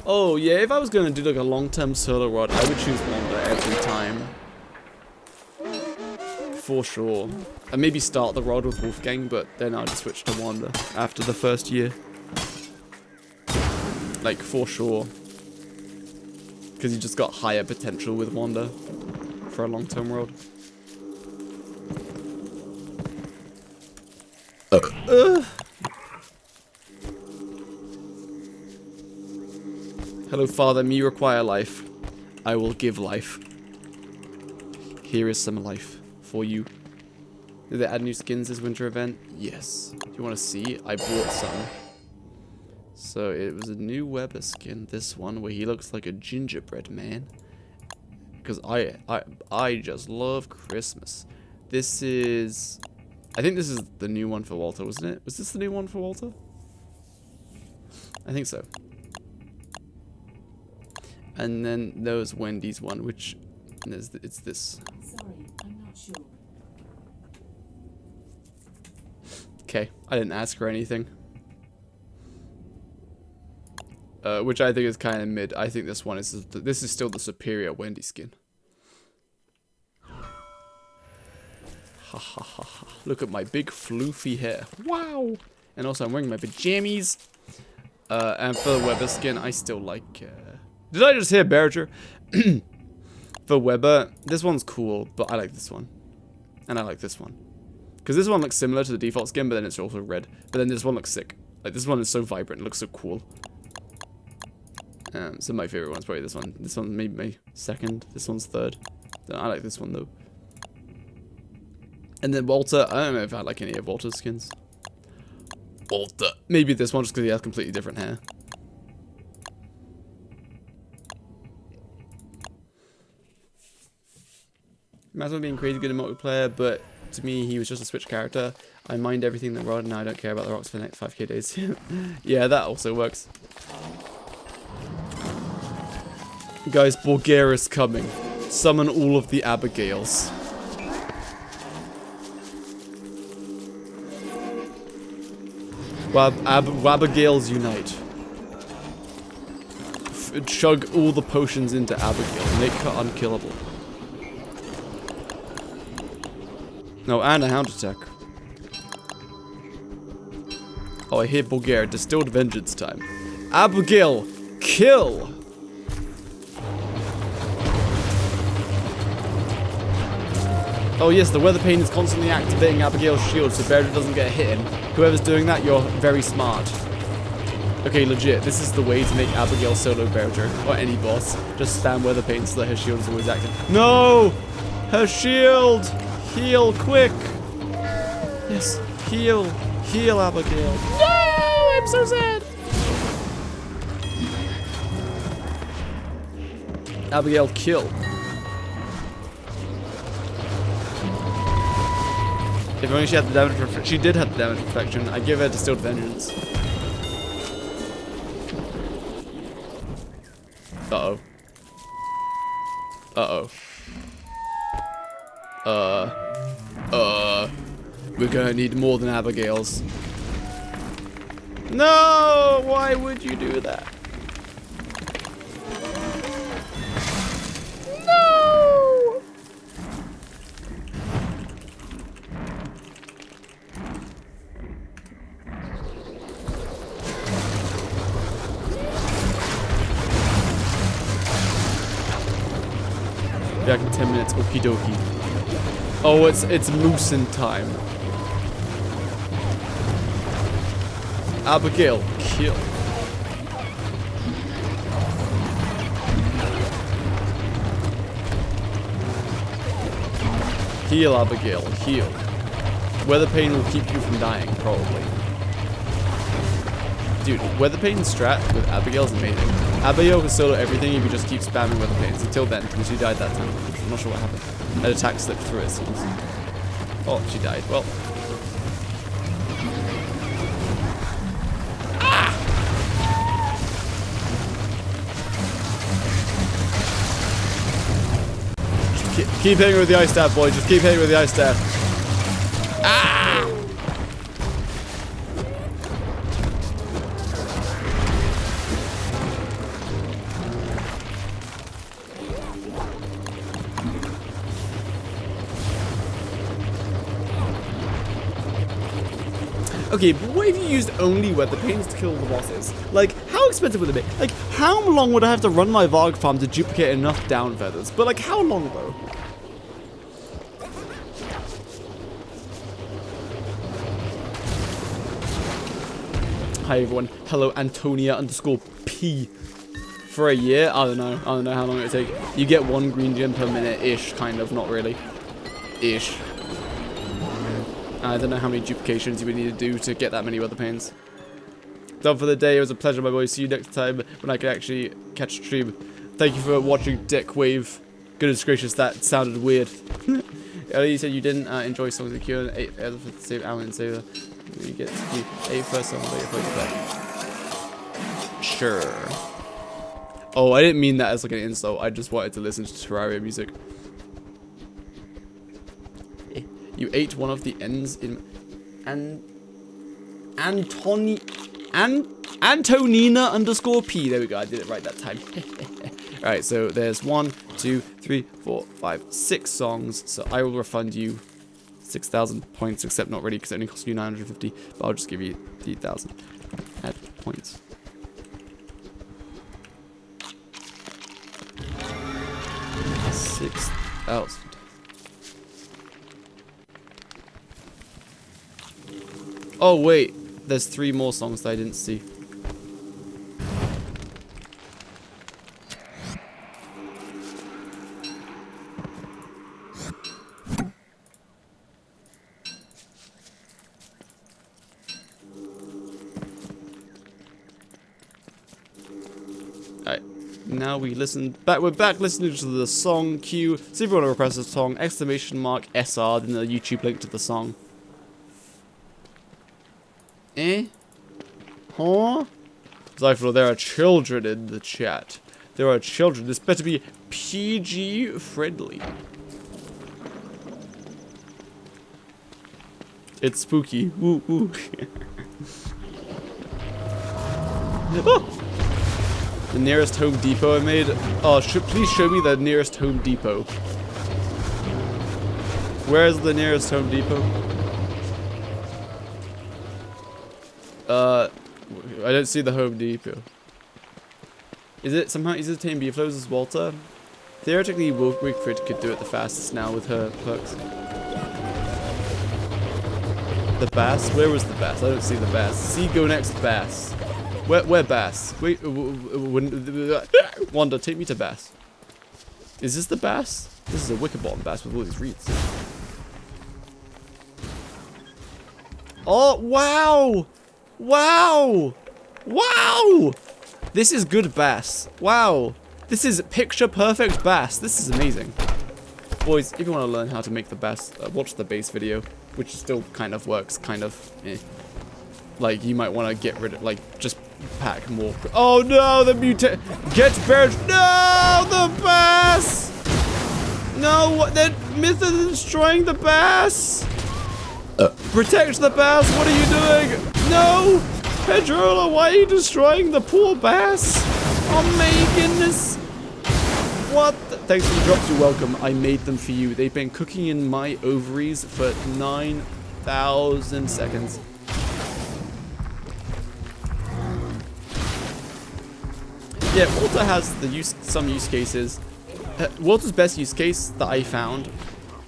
Oh yeah, if I was gonna do like a long-term solo rod, I would choose Wander every time. For sure. And maybe start the rod with Wolfgang, but then I'll just switch to Wander after the first year. Like, for sure. Because you just got higher potential with Wander for a long-term rod. Hello, Father. Me require life. I will give life. Here is some life for you. Did they add new skins this winter event? Yes. Do you want to see? I bought some. So it was a new Weber skin, this one, where he looks like a gingerbread man. Because I just love Christmas. This is... I think this is the new one for Walter, wasn't it? Was this the new one for Walter? I think so. And then there was Wendy's one, which... it's this. Sorry, I'm not sure. Okay, I didn't ask her anything. Which I think is kind of mid. I think this one is still the superior Wendy skin. Ha ha ha ha. Look at my big floofy hair. Wow! And also I'm wearing my pajamas. And for the Weber skin, I still like... Did I just hear Berger? For Weber, this one's cool, but I like this one. And I like this one. Because this one looks similar to the default skin, but then it's also red. But then this one looks sick. Like, this one is so vibrant, it looks so cool. So my favorite one's probably this one. This one's maybe my second. This one's third. I like this one though. And then Walter, I don't know if I like any of Walter's skins. Walter. Maybe this one just because he has completely different hair. Imagine being crazy good in multiplayer, but to me he was just a Switch character. I mind everything that Rod and I don't care about the rocks for the next 5k days. Yeah, that also works. Guys, Bulgaria's coming. Summon all of the Abigails. Abigails unite. Chug all the potions into Abigail. Make her unkillable. No, and a hound attack. Oh, I hear Bulgaria. Distilled vengeance time. Abigail, kill! Oh yes, the weather pane is constantly activating Abigail's shield so Berger doesn't get hit. Whoever's doing that, you're very smart. Okay, legit, this is the way to make Abigail solo Berger, or any boss. Just spam weather pane so that her shield is always active. No! Her shield! Heal, quick! Yes, heal. Heal, Abigail. No! I'm so sad! Abigail, kill. If only she had the damage reflection. She did have the damage reflection. I give her distilled vengeance. Uh-oh. Uh-oh. We're gonna need more than Abigail's. No! Why would you do that? No! Back in 10 minutes. Okie dokie. Oh, it's moosin' time. Abigail, kill. Heal, Abigail, heal. Weather Pain will keep you from dying, probably. Dude, Weather Pain strat with Abigail is amazing. Abigail can solo everything if you just keep spamming Weather Pains. Until then, because she died that time. I'm not sure what happened. An attack slipped through it, seems. Oh, she died. Well. Keep hitting with the ice staff, boy. Just keep hitting with the ice staff. Ah! Okay, but what if you used only Weather Pains to kill the bosses? Like, how expensive would it be? Like, how long would I have to run my Varg farm to duplicate enough down feathers? But like, how long though? Hi everyone. Hello Antonia_P. For a year? I don't know how long it would take. You get 1 green gem per minute-ish, kind of. Not really. Ish. I don't know how many duplications you would need to do to get that many Weather Pains. Done for the day. It was a pleasure, my boy. See you next time when I can actually catch a stream. Thank you for watching, Dick Wave. Goodness gracious, that sounded weird. You said you didn't enjoy songs of Cure and 8 for the same Alan and Sailor. You get to do 8 first songs later play back. Sure. Oh, I didn't mean that as like an insult. I just wanted to listen to Terraria music. You ate one of the ends in Antonina_P. There we go. I did it right that time. Alright, so there's 1, 2, 3, 4, 5, 6 songs. So I will refund you 6,000 points, except not really because it only cost you 950. But I'll just give you 3,000 add points. $6,000. Oh wait, there's 3 more songs that I didn't see. Alright, now we listen back. We're back listening to the song queue. So if you want to request a song, !SR, then the YouTube link to the song. Eh? Huh? Zyphil, there are children in the chat. There are children. This better be PG friendly. It's spooky. Woo woo. Oh! The nearest Home Depot I made. Oh, please show me the nearest Home Depot. Where's the nearest Home Depot? I don't see the Home Depot. Is it somehow easier to tame beeflows as Walter? Theoretically, Willow Wigfrid could do it the fastest now with her perks. The bass? Where was the bass? I don't see the bass. See, go next bass. Where bass? Wait, Wanda, take me to bass. Is this the bass? This is a wicker bottom bass with all these reeds. Oh, wow! Wow! Wow! This is good bass. Wow. This is picture perfect bass. This is amazing. Boys, if you want to learn how to make the bass, watch the base video, which still kind of works, kind of. Eh. Like, you might want to get rid of, like, just pack more. Oh no, the get buried. No, the bass! No, what? That myth is destroying the bass! Protect the bass, what are you doing? No! Pedrola, why are you destroying the poor bass? Oh my goodness! What? Thanks for the drops, you're welcome. I made them for you. They've been cooking in my ovaries for 9,000 seconds. Yeah, Walter has some use cases Walter's best use case that I found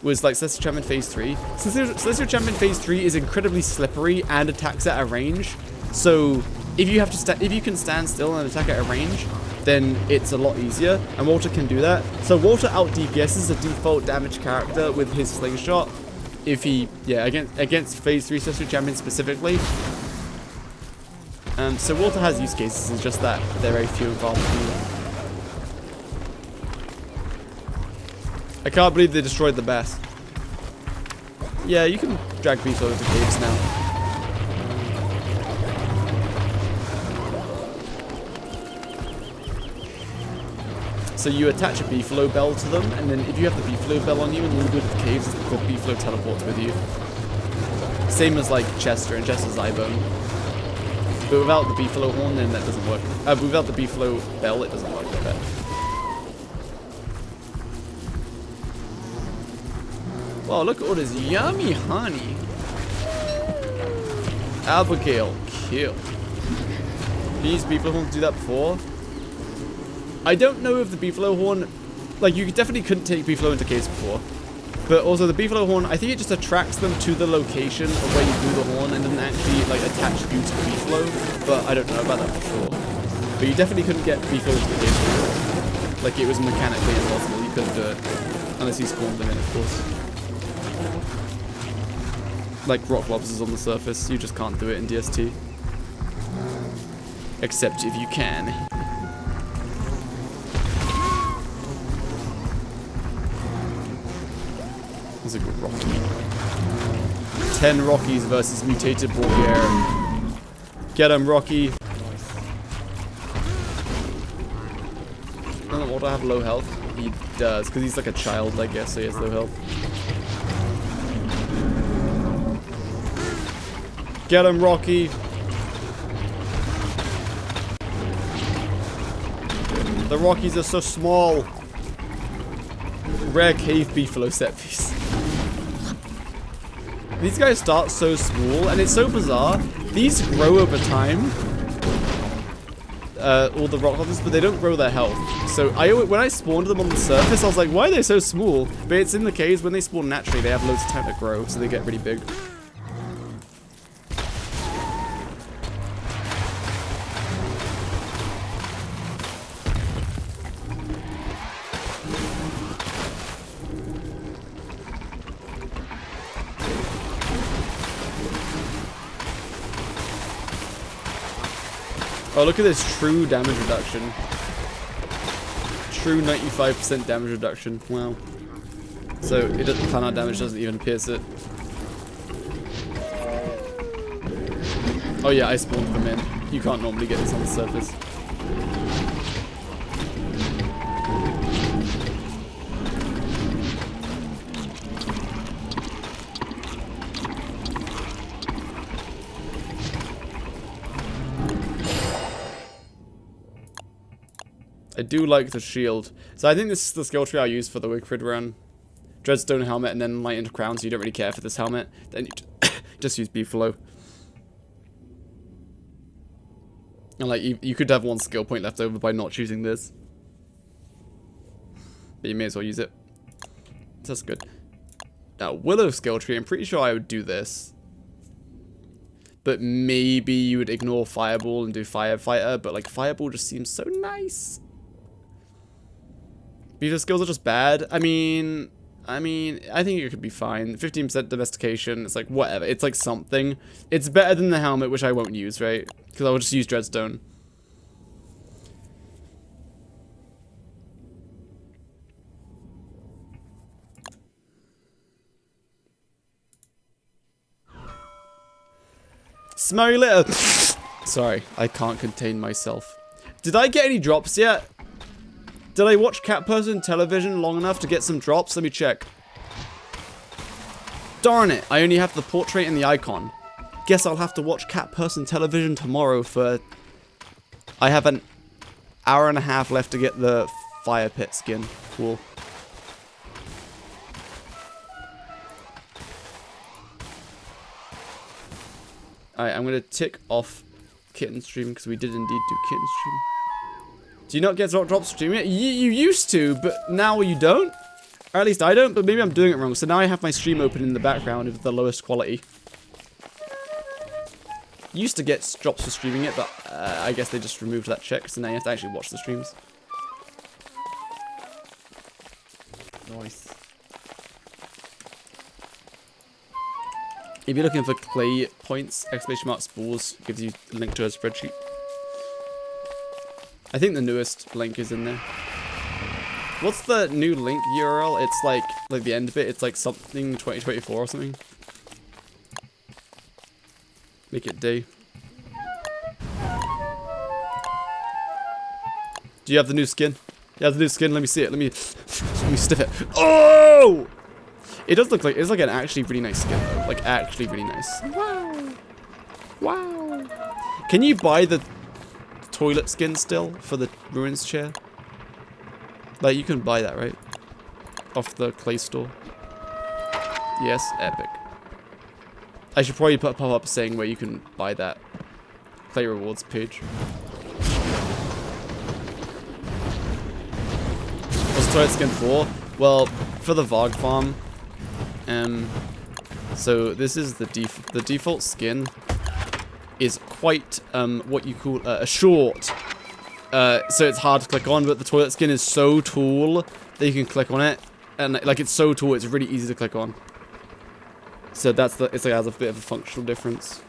was like Celestial Champion Phase 3. Celestial Champion Phase 3 is incredibly slippery and attacks at a range. So if you have to if you can stand still and attack at a range, then it's a lot easier, and Walter can do that. So Walter out DPS's a default damage character with his slingshot. If he, yeah, against Phase 3 Celestial Champion specifically. So Walter has use cases, it's just that they're very few and far between. I can't believe they destroyed the best. Yeah, you can drag Beeflo into caves now. So you attach a Beeflo bell to them, and then if you have the Beeflo bell on you and you go to the caves, the Beeflo teleports with you. Same as like Chester and Chester's Eyebone. But without the Beeflo horn, then that doesn't work. Without the Beeflo bell, it doesn't work like that. Wow, look at all this yummy honey. Abigail, kill. These Beeflo horns do that before. I don't know if the Beeflo horn, like you definitely couldn't take Beeflo into caves before. But also the Beeflo horn, I think it just attracts them to the location of where you blew the horn and doesn't actually like attach you to the Beeflo. But I don't know about that for sure. But you definitely couldn't get Beeflo into the caves before. Like it was mechanically impossible, you couldn't do it. Unless you spawned them in, of course. Like rock lobsters on the surface, you just can't do it in DST. Except if you can. That's a good Rocky. 10 Rockies versus mutated Bulgarian. Get him, Rocky. Doesn't Walter have low health? He does, because he's like a child, I guess, so he has low health. Get him, Rocky. The Rockies are so small. Rare cave Beefalo set piece. These guys start so small, and it's so bizarre. These grow over time. All the rock lobsters, but they don't grow their health. So when I spawned them on the surface, I was like, why are they so small? But it's in the caves, when they spawn naturally, they have loads of time to grow, so they get really big. Oh, look at this true damage reduction. True 95% damage reduction. Wow. So it doesn't plan out damage, doesn't even pierce it. Oh yeah, I spawned them in. You can't normally get this on the surface. I do like the shield. So I think this is the skill tree I use for the Wigfrid run. Dreadstone helmet and then Enlightened crown, so you don't really care for this helmet. Then you just use Beefalo. And like you could have one skill point left over by not choosing this. But you may as well use it. That's good. Now Willow skill tree, I'm pretty sure I would do this. But maybe you would ignore Fireball and do Firefighter, but like Fireball just seems so nice. Beefalo skills are just bad. I mean, I think it could be fine. 15% domestication, it's like, whatever. It's like something. It's better than the helmet, which I won't use, right? Because I will just use Dreadstone. Smell you later. Sorry, I can't contain myself. Did I get any drops yet? Did I watch Cat Person television long enough to get some drops? Let me check. Darn it, I only have the portrait and the icon. Guess I'll have to watch Cat Person television tomorrow for... I have an hour and a half left to get the fire pit skin. Cool. Alright, I'm gonna tick off Kitten Stream because we did indeed do Kitten Stream. Do you not get drops streaming it? You used to, but now you don't? Or at least I don't, but maybe I'm doing it wrong. So now I have my stream open in the background of the lowest quality. Used to get drops for streaming it, but I guess they just removed that check, so now you have to actually watch the streams. Nice. If you're looking for clay points, !spores gives you a link to a spreadsheet. I think the newest link is in there. What's the new link URL? It's like the end of it. It's like something 2024 or something. Make it day. Do you have the new skin? You have the new skin. Let me see it. Let me stiff it. Oh! It does look like it's like an actually really nice skin though. Like actually really nice. Wow. Wow. Can you buy the toilet skin still for the ruins chair? Like you can buy that, right? Off the clay store. Yes, epic. I should probably put a pop-up saying where you can buy that clay rewards page. What's toilet skin for? Well, for the Varg farm. So this is the default skin is quite what you call a short. So it's hard to click on, but the toilet skin is so tall that you can click on it, and like it's so tall, it's really easy to click on. So it's like it has a bit of a functional difference.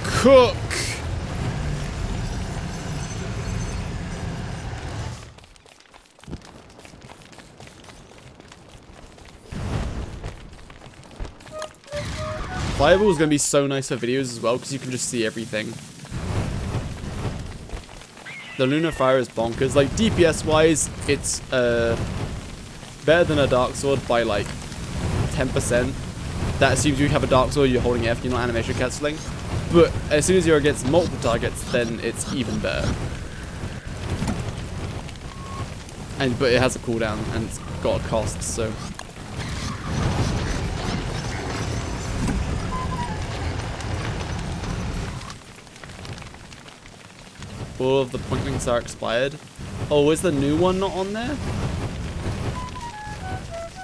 Cook. Fireball is going to be so nice for videos as well because you can just see everything. The Lunar Fire is bonkers. Like DPS wise, it's better than a Dark Sword by like 10%. That assumes you have a Dark Sword, you're holding F, you're not animation cancelling. But as soon as you're against multiple targets, then it's even better. But it has a cooldown and it's got a cost, so. All of the point links are expired. Oh, is the new one not on there?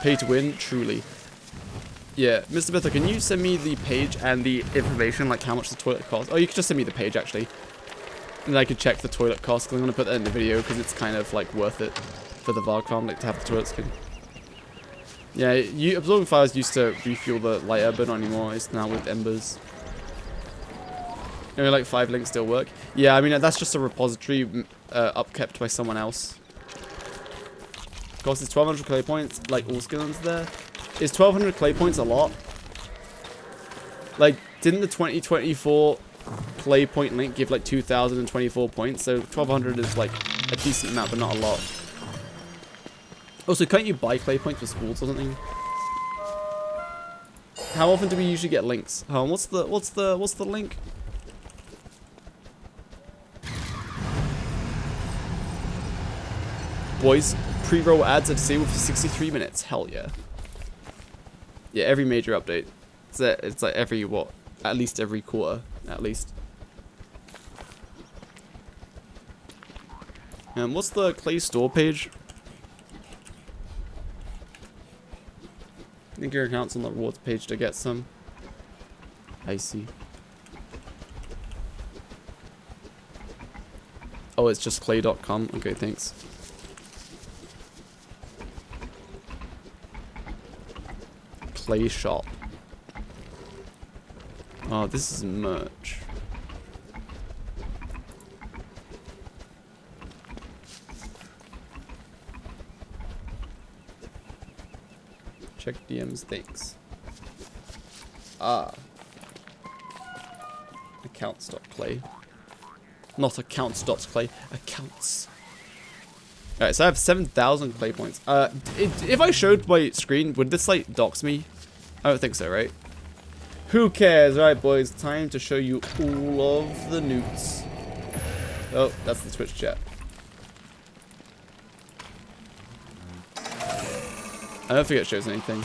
Pay to win, truly. Yeah, Mr. Bither, can you send me the page and the information, like how much the toilet costs? Oh, you could just send me the page, actually. And I could check the toilet cost, because I'm going to put that in the video, because it's kind of, like, worth it for the Varg farm, like, to have the toilet skin. Yeah, Absorbing Fires used to refuel the lighter, but not anymore. It's now with Embers. Only, like, 5 links still work. Yeah, I mean, that's just a repository upkept by someone else. Cost is 1,200 clay points, like all skins there. Is 1,200 clay points a lot? Like, didn't the 2024 clay point link give like 2,024 points? So 1,200 is like a decent amount, but not a lot. Also, can't you buy clay points with spools or something? How often do we usually get links? Oh, what's the link? Boys, pre-roll ads are disabled for 63 minutes. Hell yeah. Yeah, every major update. It's like every, what? At least every quarter. At least. What's the clay store page? I think your account's on the rewards page to get some. I see. Oh, it's just clay.com. Okay, thanks. Clay shop. Oh, this is merch. Check DMs, thanks. Ah. Accounts.clay. Not accounts.clay. Accounts. Alright, so I have 7,000 clay points. If I showed my screen, would this like dox me? I don't think so, right? Who cares? Alright, boys, time to show you all of the newts. Oh, that's the Twitch chat. I don't think it shows anything.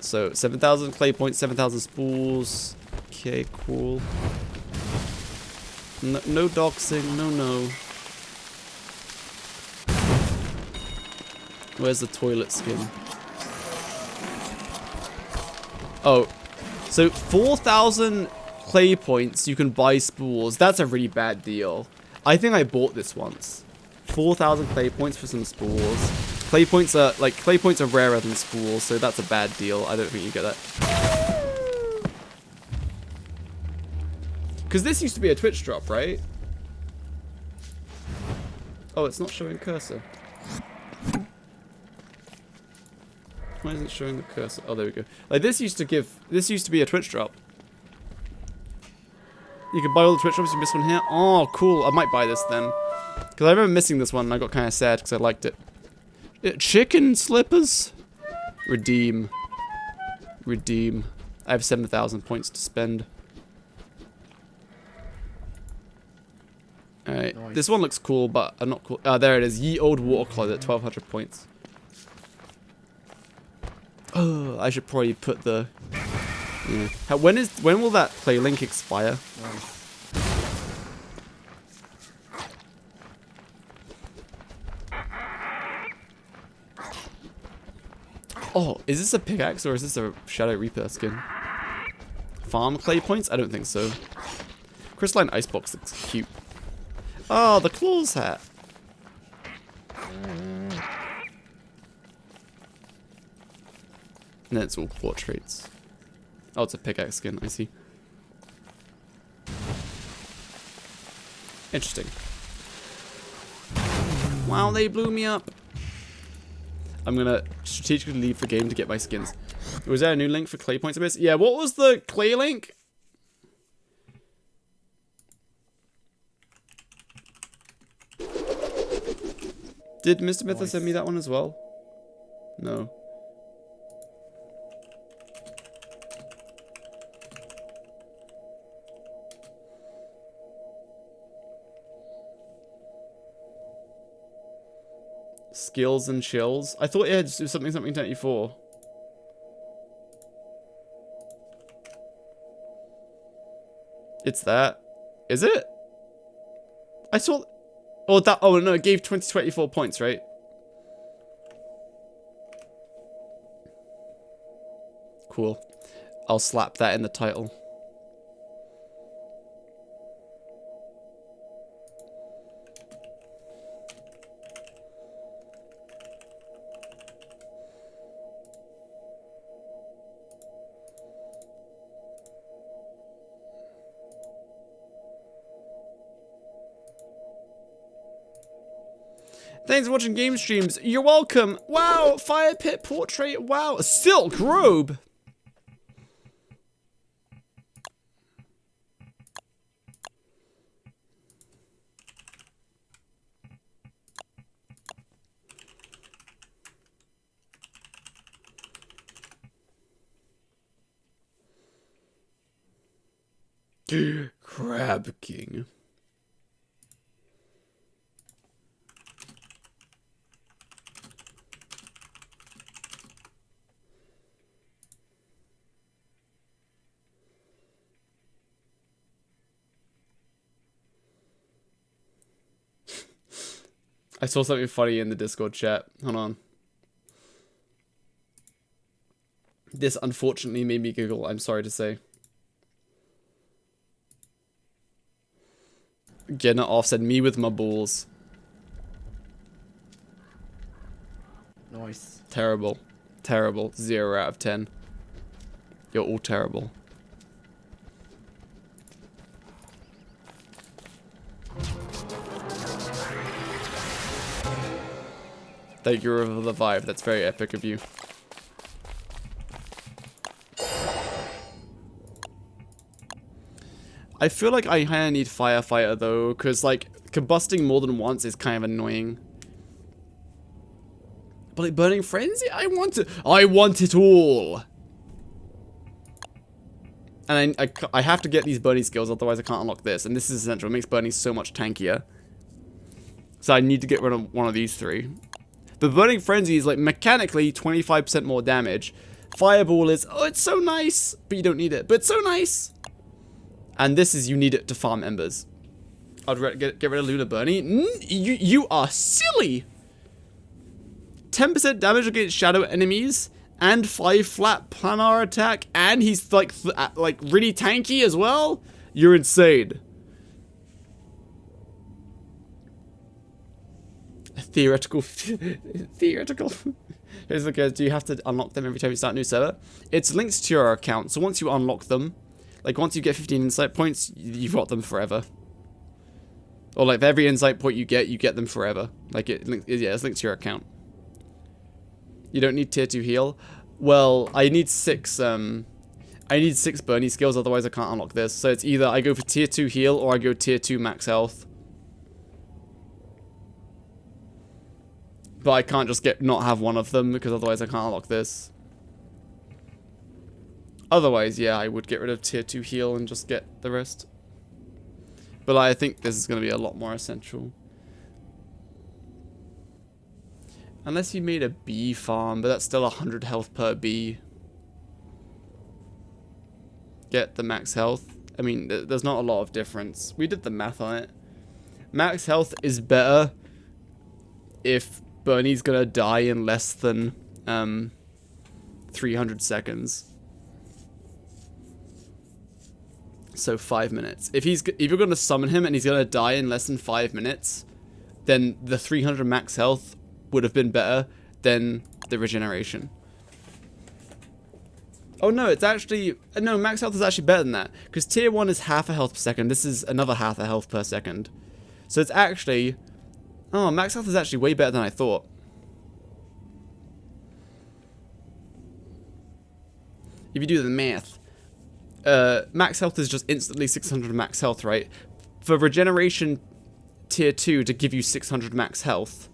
So 7,000 clay points, 7,000 spools. Okay, cool. No doxing, no. Where's the toilet skin? Oh, so 4,000 clay points you can buy spools. That's a really bad deal. I think I bought this once. 4,000 clay points for some spools. Clay points are rarer than spools, so that's a bad deal. I don't think you get that. Because this used to be a Twitch drop, right? Oh, it's not showing cursor. Why isn't it showing the cursor? Oh, there we go. Like this used to be a Twitch drop. You can buy all the Twitch drops. You miss one here. Oh, cool. I might buy this then. Because I remember missing this one and I got kind of sad because I liked it. Chicken slippers. Redeem. Redeem. I have 7,000 points to spend. Alright. Nice. This one looks cool, but not cool. Ah, there it is. Ye Old Water Closet. 1,200 points. Oh, I should probably put the... Yeah. When will that play link expire? Nice. Oh, is this a pickaxe or is this a Shadow Reaper skin? Farm clay points? I don't think so. Crystalline Icebox looks cute. Oh, the claws hat. And then it's all portraits. Oh, it's a pickaxe skin, I see. Interesting. Wow, they blew me up. I'm gonna strategically leave the game to get my skins. Was there a new link for clay points abyss? Yeah, what was the clay link? Did Mr. Mytha send me that one as well? No. Skills and chills. I thought it had something 24. It's that. Is it? I saw. Oh, that. Oh no, it gave 24 points, right? Cool. I'll slap that in the title. Thanks for watching game streams. You're welcome. Wow, fire pit portrait. Wow, a silk robe. Crab King. I saw something funny in the Discord chat. Hold on. This unfortunately made me giggle, I'm sorry to say. Getting it off said, me with my balls. Nice. Terrible. Terrible. 0 out of 10. You're all terrible. Thank you for the vibe. That's very epic of you. I feel like I kinda need Firefighter though, because like combusting more than once is kind of annoying. But like Burning Frenzy, I want it all. And I have to get these burning skills, otherwise I can't unlock this. And this is essential. It makes burning so much tankier. So I need to get rid of one of these 3. The Burning Frenzy is like mechanically 25% more damage. Fireball is, oh, it's so nice, but you don't need it, but it's so nice. And this is, you need it to farm embers. I'd get rid of Lunar Bernie. You are silly. 10% damage against shadow enemies, and 5 flat planar attack, and he's like really tanky as well. You're insane. Theoretical. Here's the guys. Do you have to unlock them every time you start a new server? It's linked to your account, so once you unlock them, like once you get 15 insight points, you've got them forever. Or like for every insight point you get them forever. Like yeah, it's linked to your account. You don't need tier 2 heal. Well, I need 6 Bernie skills, otherwise I can't unlock this. So it's either I go for tier 2 heal or I go tier 2 max health. But I can't just not have one of them because otherwise I can't unlock this. Otherwise, yeah, I would get rid of tier 2 heal and just get the rest. But I think this is going to be a lot more essential. Unless you made a bee farm, but that's still 100 health per bee. Get the max health. I mean, there's not a lot of difference. We did the math on it. Max health is better if Bernie's gonna die in less than 300 seconds. So 5 minutes. If you're gonna summon him and he's gonna die in less than 5 minutes, then the 300 max health would have been better than the regeneration. Oh no, it's actually, no, max health is actually better than that, because tier 1 is half a health per second. This is another half a health per second. So it's actually, oh, max health is actually way better than I thought. If you do the math, max health is just instantly 600 max health, right? For regeneration tier 2 to give you 600 max health,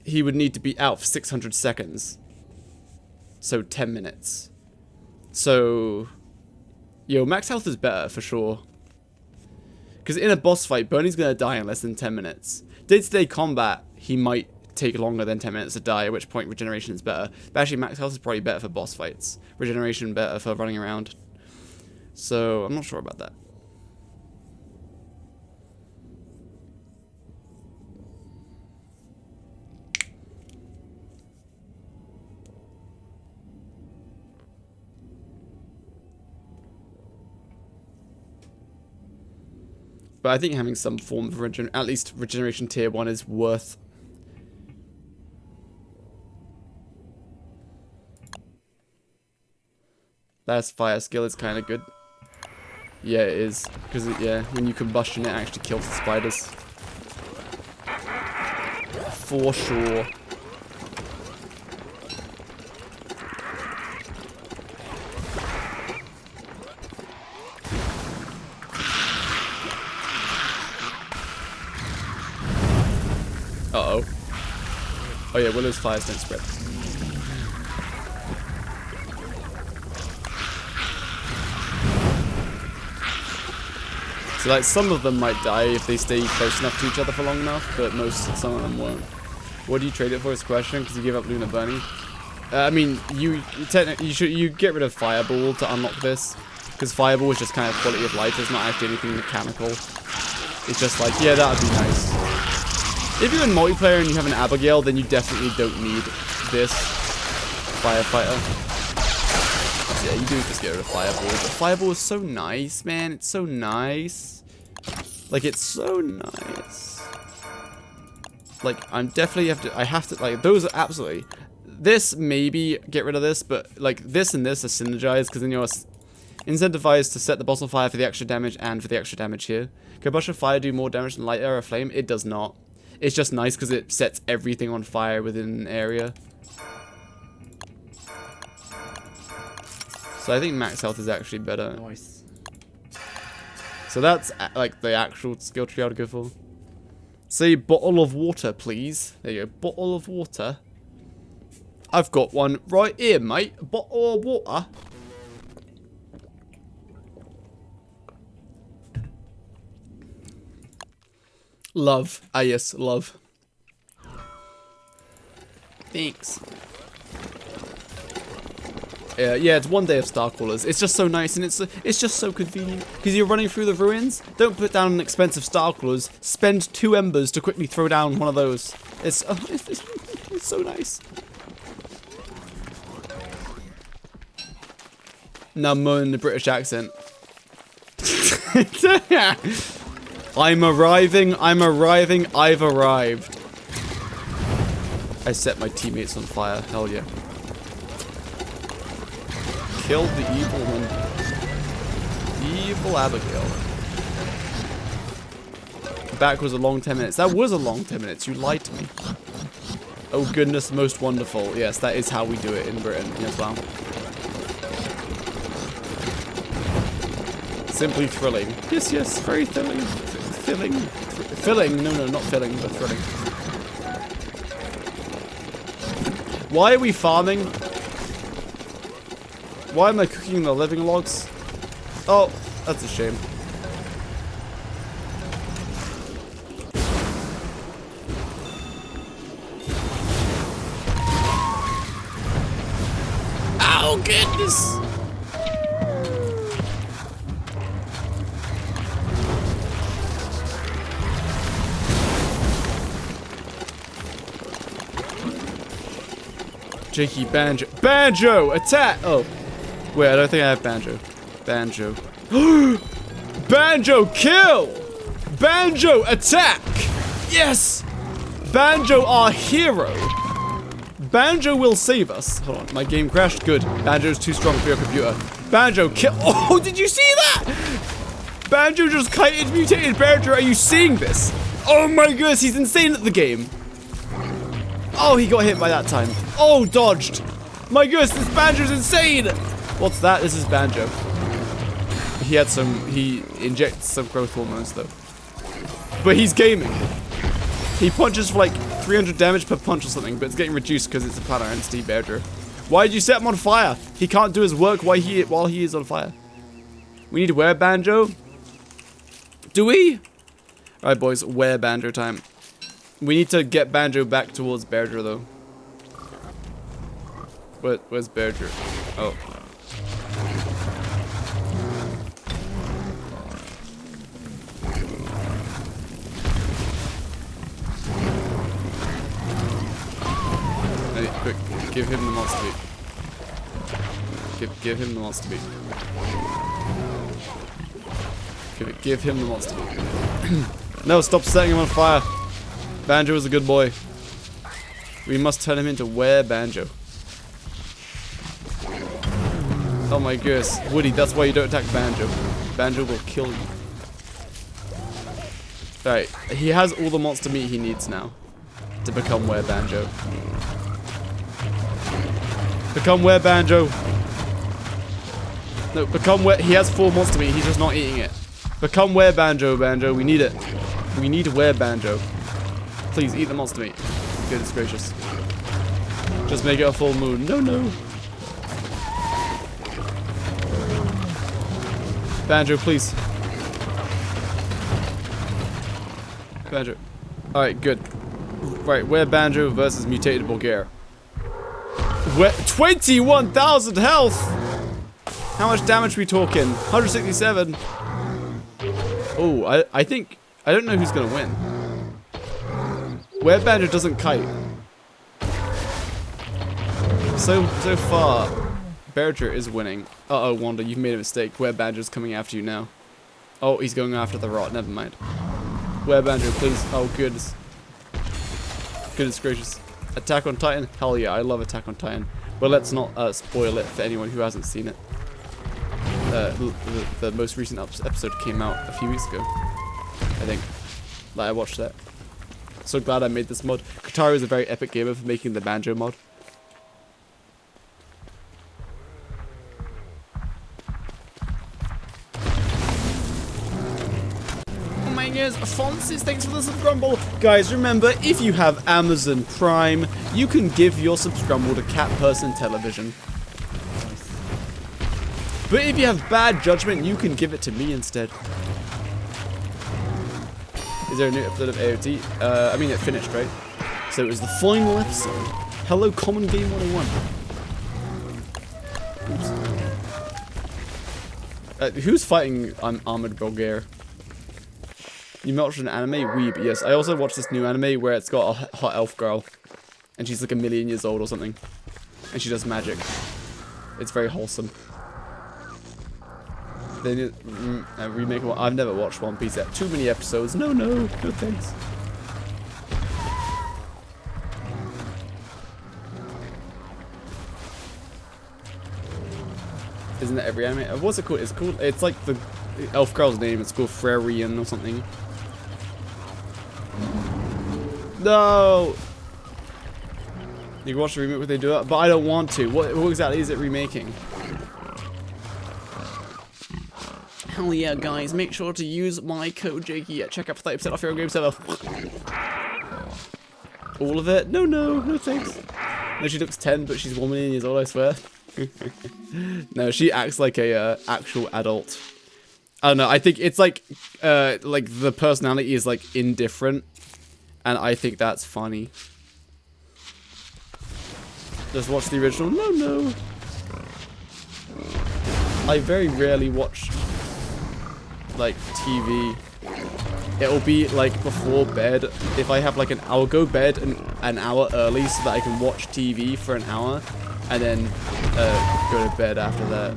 he would need to be out for 600 seconds. So 10 minutes. So, yo, max health is better for sure. Because in a boss fight, Bernie's going to die in less than 10 minutes. Day-to-day combat, he might take longer than 10 minutes to die, at which point regeneration is better. But actually, max health is probably better for boss fights. Regeneration better for running around. So, I'm not sure about that. But I think having some form of at least regeneration tier 1 is worth. That fire skill is kind of good. Yeah, it is. Because, yeah, when you combustion, it actually kills the spiders. For sure. Uh-oh. Oh yeah, Willow's fires don't spread. So like some of them might die if they stay close enough to each other for long enough, but some of them won't. What do you trade it for is a question, because you give up Lunar Bunny. I mean, you get rid of Fireball to unlock this, because Fireball is just kind of quality of life. There's not actually anything mechanical. It's just like, yeah, that would be nice. If you're in multiplayer and you have an Abigail, then you definitely don't need this firefighter. So yeah, you do just get rid of Fireball. But Fireball is so nice, man. It's so nice. Like, it's so nice. Like, I have to, like, those are absolutely. This, maybe, get rid of this, but, like, this and this are synergized, because then you're incentivized to set the boss on fire for the extra damage and for the extra damage here. Combustion fire do more damage than light air or flame? It does not. It's just nice because it sets everything on fire within an area. So I think max health is actually better. Nice. So that's like the actual skill tree I would go for. Say bottle of water, please. There you go, bottle of water. I've got one right here, mate. A bottle of water. Love. Ah, yes, love. Thanks. Yeah, it's 1 day of Starcrawlers. It's just so nice, and it's just so convenient. Because you're running through the ruins, don't put down an expensive Starcrawlers. Spend 2 embers to quickly throw down one of those. It's so nice. Now more in the British accent. I'm arriving, I've arrived. I set my teammates on fire, hell yeah. Killed the evil one. Evil Abigail. Back was a long 10 minutes. That was a long 10 minutes, you lied to me. Oh goodness, most wonderful. Yes, that is how we do it in Britain. Yes, wow. Simply thrilling. Yes, yes, very thrilling. Filling. No, not filling, but thrilling. Why are we farming? Why am I cooking the living logs? Oh, that's a shame. Oh, goodness! Jakey, Banjo. Banjo! Attack! Oh. Wait, I don't think I have Banjo. Banjo. Banjo, kill! Banjo, attack! Yes! Banjo, our hero. Banjo will save us. Hold on, my game crashed. Good. Banjo's too strong for your computer. Banjo, kill. Oh, did you see that? Banjo just kited mutated Banjo. Are you seeing this? Oh my goodness, he's insane at the game. Oh, he got hit by that time. Oh, dodged. My goodness, this Banjo's insane. What's that? This is Banjo. He injects some growth hormones though. But he's gaming. He punches for like 300 damage per punch or something, but it's getting reduced because it's a planar entity, Banjo. Why did you set him on fire? He can't do his work while he is on fire. We need to wear Banjo. Do we? Alright boys, wear Banjo time. We need to get Banjo back towards Berger though. Where's Berger? Oh. Hey, quick, give him the monster beat. Give him the monster beat. Give him the monster beat. No, stop setting him on fire. Banjo is a good boy. We must turn him into Were Banjo. Oh my goodness. Woody, that's why you don't attack Banjo. Banjo will kill you. Alright, he has all the monster meat he needs now to become Were Banjo. Become Were Banjo. No, become Were. He has 4 monster meat, he's just not eating it. Become Were Banjo, Banjo. We need it. We need Were Banjo. Please eat the monster meat. Goodness gracious. Just make it a full moon. No, no. Banjo, please. Banjo. Alright, good. Right, Were Banjo versus mutated Bulgaria. 21,000 health! How much damage are we talking? 167. Oh, I think... I don't know who's gonna win. Were Banjo doesn't kite. So far, Berger is winning. Uh-oh, Wanda, you've made a mistake. Were Banjo's coming after you now. Oh, he's going after the rot. Never mind. Were Banjo, please. Oh, goodness. Goodness gracious. Attack on Titan? Hell yeah, I love Attack on Titan. But let's not spoil it for anyone who hasn't seen it. The most recent episode came out a few weeks ago, I think. Like, I watched that. So glad I made this mod. Kataru is a very epic gamer for making the Banjo mod. Oh my goodness, Fonsis, thanks for the subscribe. Guys, remember, if you have Amazon Prime, you can give your subscribe to Cat Person Television. But if you have bad judgment, you can give it to me instead. Is there a new episode of AOT? I mean, it finished, right? So it was the final episode. Hello, Common Game 101. Oops. Who's fighting Armored Bulgare? You watched an anime? Weeb, yes. I also watched this new anime where it's got a hot elf girl. And she's like 1,000,000 years old or something. And she does magic. It's very wholesome. They need a remake of I've never watched One Piece yet. Too many episodes. No, thanks. Isn't that every anime? What's it called? It's called. It's like the elf girl's name. It's called Frarian or something. No. You can watch the remake when they do it, but I don't want to. What exactly is it remaking? Hell yeah, guys! Make sure to use my code Jakey at checkout for 30% off your own game server. All of it? No thanks. No, she looks 10, but she's 1,000,000 years old. I swear. No, she acts like a actual adult. I don't know. I think it's like the personality is like indifferent, and I think that's funny. Just watch the original. No. I very rarely watch like TV. It'll be like before bed. If I have like I'll go bed an hour early so that I can watch TV for an hour, and then go to bed after that.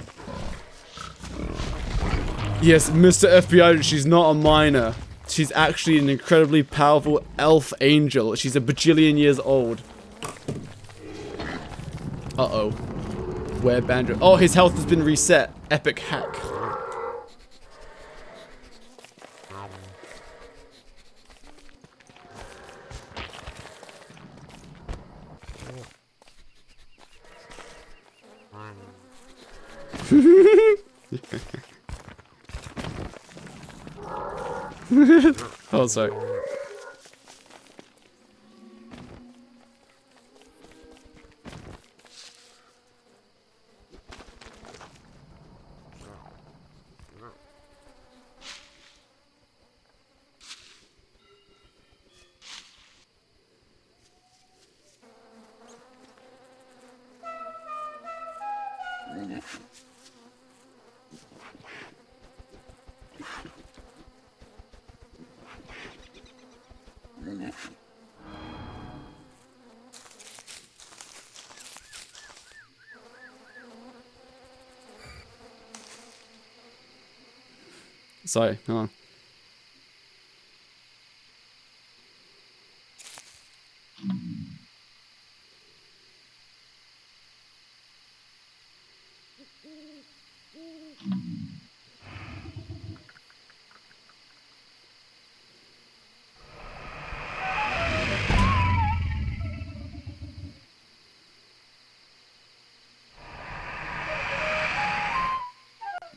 Yes, Mr. FBI, she's not a minor. She's actually an incredibly powerful elf angel. She's a bajillion years old. Uh-oh. Where Banjo? Oh, his health has been reset. Epic hack. Oh, sorry. Sorry, hold on.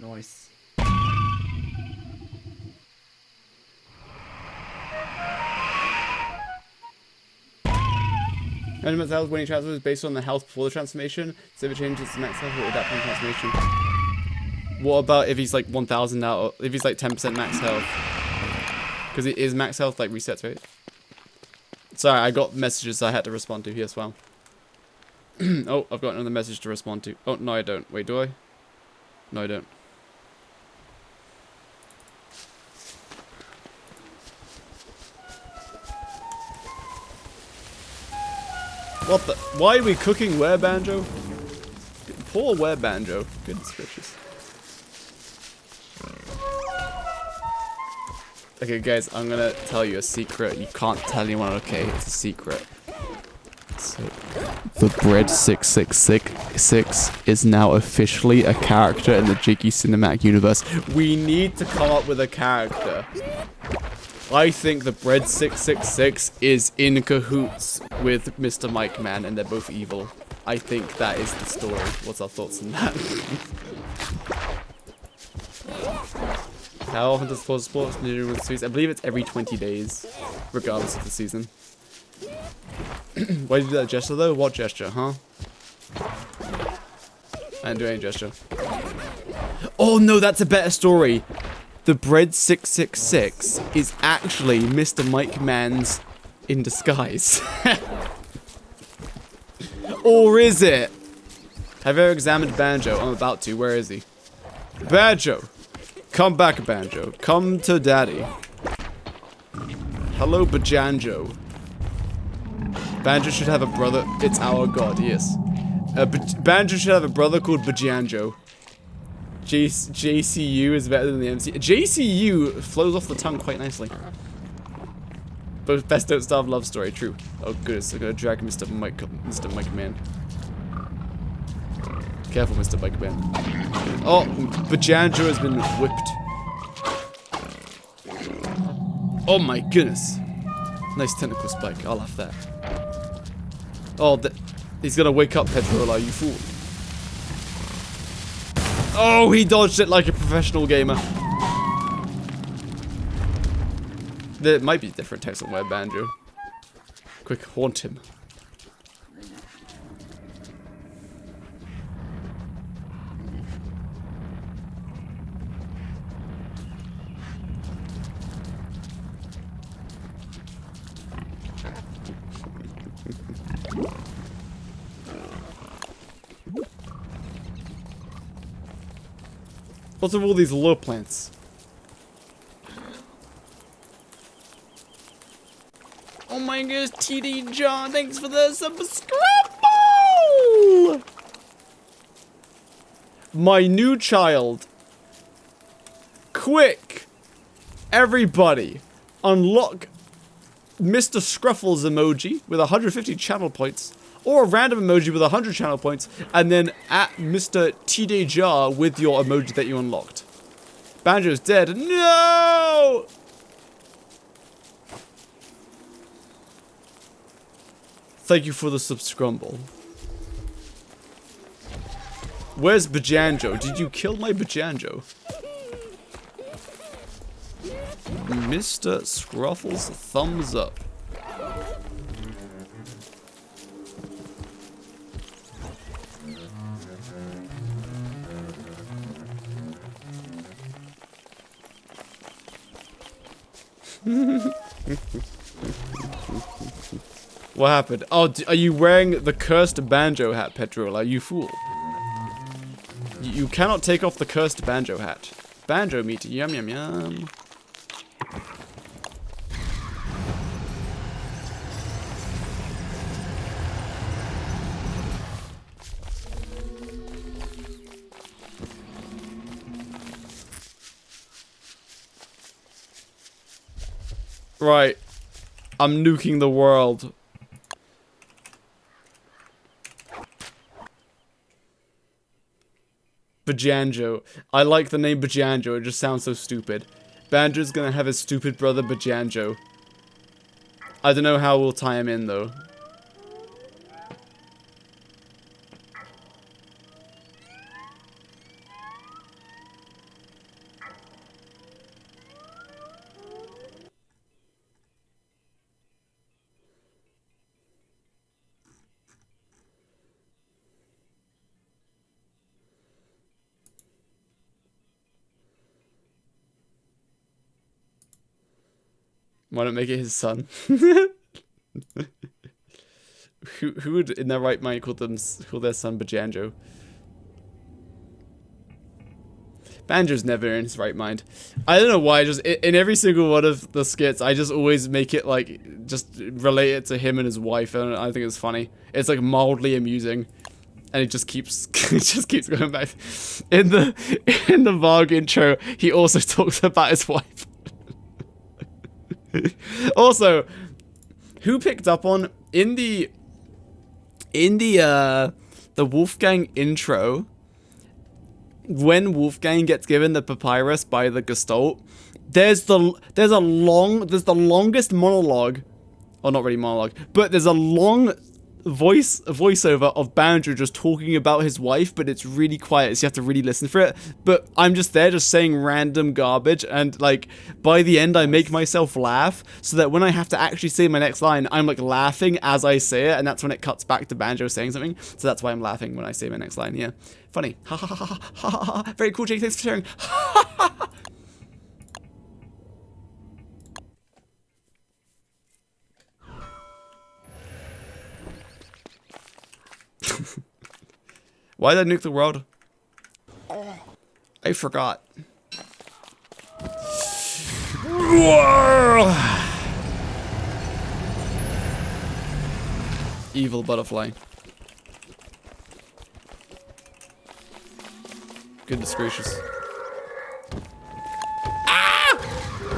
Nice. Randomized health when he transfers is based on the health before the transformation. So if it changes to max health, it will adapt to the transformation. What about if he's like 1,000 now, or if he's like 10% max health? Because it is max health, like resets, right? Sorry, I got messages I had to respond to here as well. Oh, I've got another message to respond to. Oh, no I don't. Wait, do I? No, I don't. What the? Why are we cooking Were Banjo? Poor Were Banjo. Goodness gracious. Okay, guys, I'm gonna tell you a secret. You can't tell anyone, okay? It's a secret. So, the Bread 666 is now officially a character in the Jiggy Cinematic Universe. We need to come up with a character. I think the Bread 666 is in cahoots with Mr. Mike Man, and they're both evil. I think that is the story. What's our thoughts on that? How often does sports do with season? I believe it's every 20 days, regardless of the season. Why did you do that gesture though? What gesture, huh? I didn't do any gesture. Oh no, that's a better story. the Bread 666 is actually Mr. Mike Man's in disguise. Or is it? Have you ever examined Banjo? I'm about to. Where is he? Banjo! Come back, Banjo. Come to Daddy. Hello, Bajanjo. Banjo should have a brother. It's our god, yes. Banjo should have a brother called Bajanjo. JCU is better than the MC. JCU flows off the tongue quite nicely. Both best don't starve love story, true. Oh goodness, I'm gonna drag Mr. Mike Man. Careful, Mr. Mike Man. Oh, Bajanjo has been whipped. Oh my goodness. Nice tentacle spike, I'll have that. Oh, he's gonna wake up, Pedrola, you fool. Oh, he dodged it like a professional gamer. There might be different texts on Web Banjo. Quick, haunt him. What's with all these lure plants? Oh my goodness, TD John, thanks for the subscribe! My new child. Quick! Everybody, unlock Mr. Scruffles emoji with 150 channel points, or a random emoji with 100 channel points, and then at Mr. TD Jar with your emoji that you unlocked. Banjo's dead. No! Thank you for the subscrumble. Where's Bajanjo? Did you kill my Bajanjo? Mr. Scruffles, thumbs up. What happened? Oh, are you wearing the cursed banjo hat, Petrola? You fool. You cannot take off the cursed banjo hat. Banjo meat, yum yum yum. Right. I'm nuking the world. Bajanjo. I like the name Bajanjo, it just sounds so stupid. Banjo's gonna have his stupid brother Bajanjo. I don't know how we'll tie him in though. Why not make it his son? Who would in their right mind call their son Bajanjo? Banjo's never in his right mind. I don't know why, just in every single one of the skits, I just always make it like, just relate it to him and his wife, and I think it's funny. It's like mildly amusing. And it just keeps going back. In the Varg intro, he also talks about his wife. Also, who picked up on in the Wolfgang intro, when Wolfgang gets given the papyrus by the Gestalt, there's the longest monologue, or not really monologue, but there's a long voiceover of Banjo just talking about his wife, but it's really quiet, so you have to really listen for it. But I'm just there just saying random garbage, and like by the end I make myself laugh so that when I have to actually say my next line, I'm like laughing as I say it, and that's when it cuts back to Banjo saying something. So that's why I'm laughing when I say my next line. Yeah, funny. Ha ha ha ha ha ha. Very cool, Jake, thanks for sharing. Why did I nuke the world? I forgot. Evil butterfly. Goodness gracious. Ah!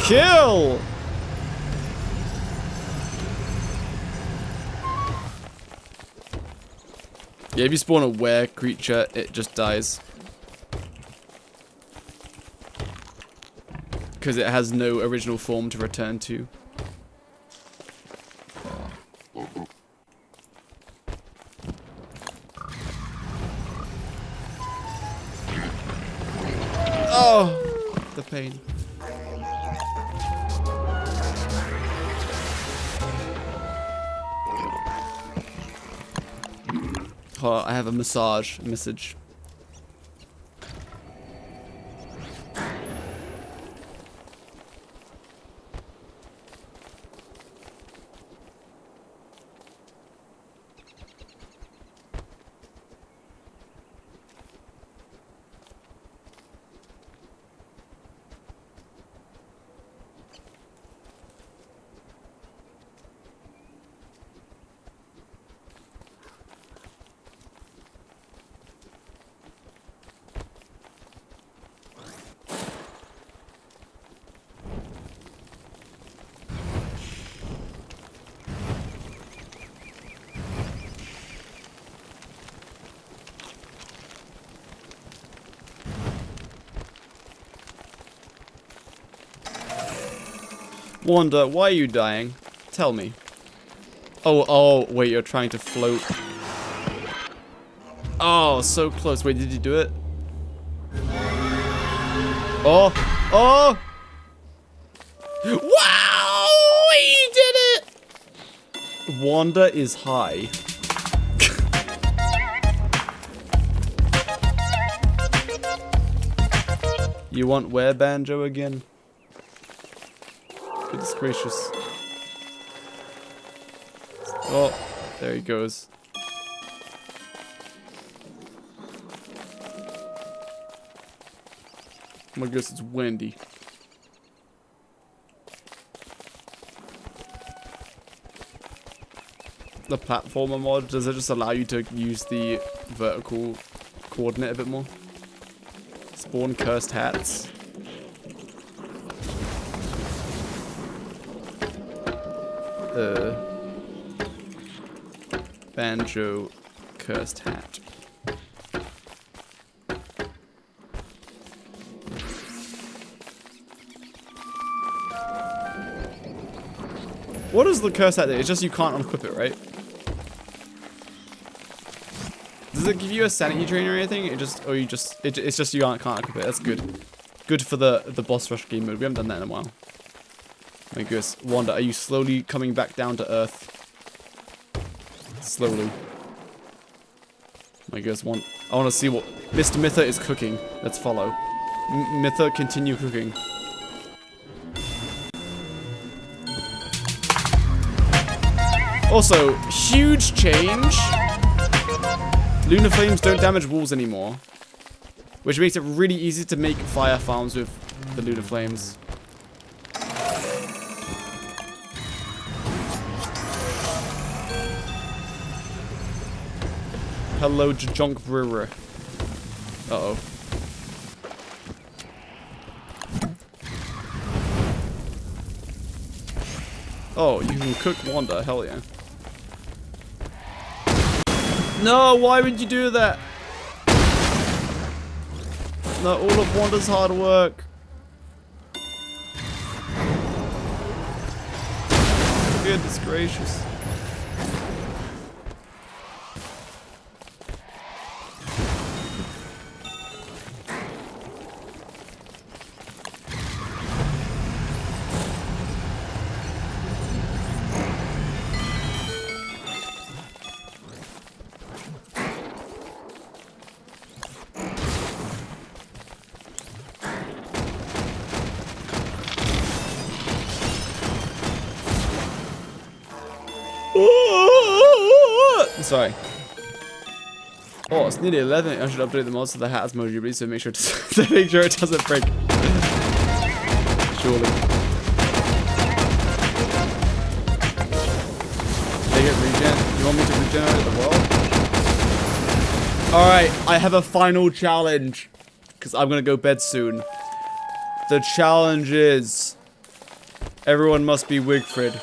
Kill! Yeah, if you spawn a were creature, it just dies. Because it has no original form to return to. Oh, the pain. Oh, I have a message. Wanda, why are you dying? Tell me. Oh, wait, you're trying to float. Oh, so close. Wait, did you do it? Oh! Wow! You did it! Wanda is high. You want where banjo again? Goodness gracious. Oh, there he goes. Oh my goodness, it's windy. The platformer mod, does it just allow you to use the vertical coordinate a bit more? Spawn cursed hats. Banjo cursed hat. What is the cursed hat do? It's just you can't unequip it, right? Does it give you a sanity drain or anything? It's just you can't equip it. That's good. Good for the boss rush game mode. We haven't done that in a while. My goodness. Wanda, are you slowly coming back down to earth? Slowly. My goodness, I want to see what Mr. Mitha is cooking. Let's follow. Mitha, continue cooking. Also, huge change. Lunar flames don't damage walls anymore, which makes it really easy to make fire farms with the lunar flames. Hello, Junk Brewer. Uh-oh. Oh, you can cook Wanda. Hell yeah. No, why would you do that? Not all of Wanda's hard work. Goodness gracious. Sorry. Oh, it's nearly 11. I should update the mods so the hat has more durability, so make sure to make sure it doesn't break. Surely. They get regen. You want me to regenerate the world? Alright, I have a final challenge. Because I'm gonna go bed soon. The challenge is everyone must be Wigfrid.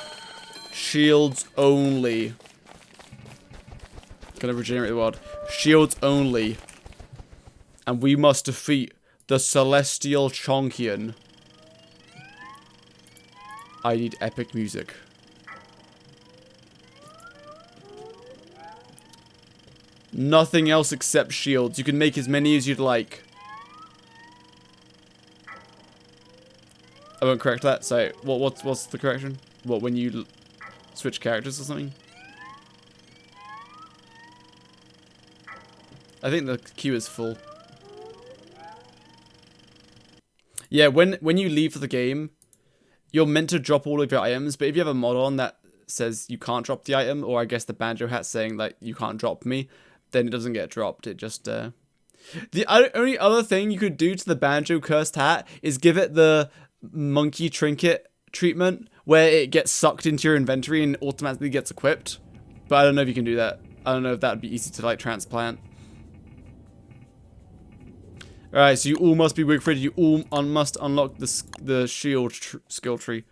Shields only. Gonna regenerate the world. Shields only. And we must defeat the Celestial Chonkian. I need epic music. Nothing else except shields. You can make as many as you'd like. I won't correct that. Sorry. What's the correction? What, when you switch characters or something? I think the queue is full. Yeah, when you leave the game, you're meant to drop all of your items, but if you have a mod on that says you can't drop the item, or I guess the banjo hat saying like you can't drop me, then it doesn't get dropped. It just the only other thing you could do to the banjo cursed hat is give it the monkey trinket treatment where it gets sucked into your inventory and automatically gets equipped. But I don't know if you can do that. I don't know if that would be easy to like transplant. Alright, so you all must be Wigfrid. You all must unlock the shield skill tree.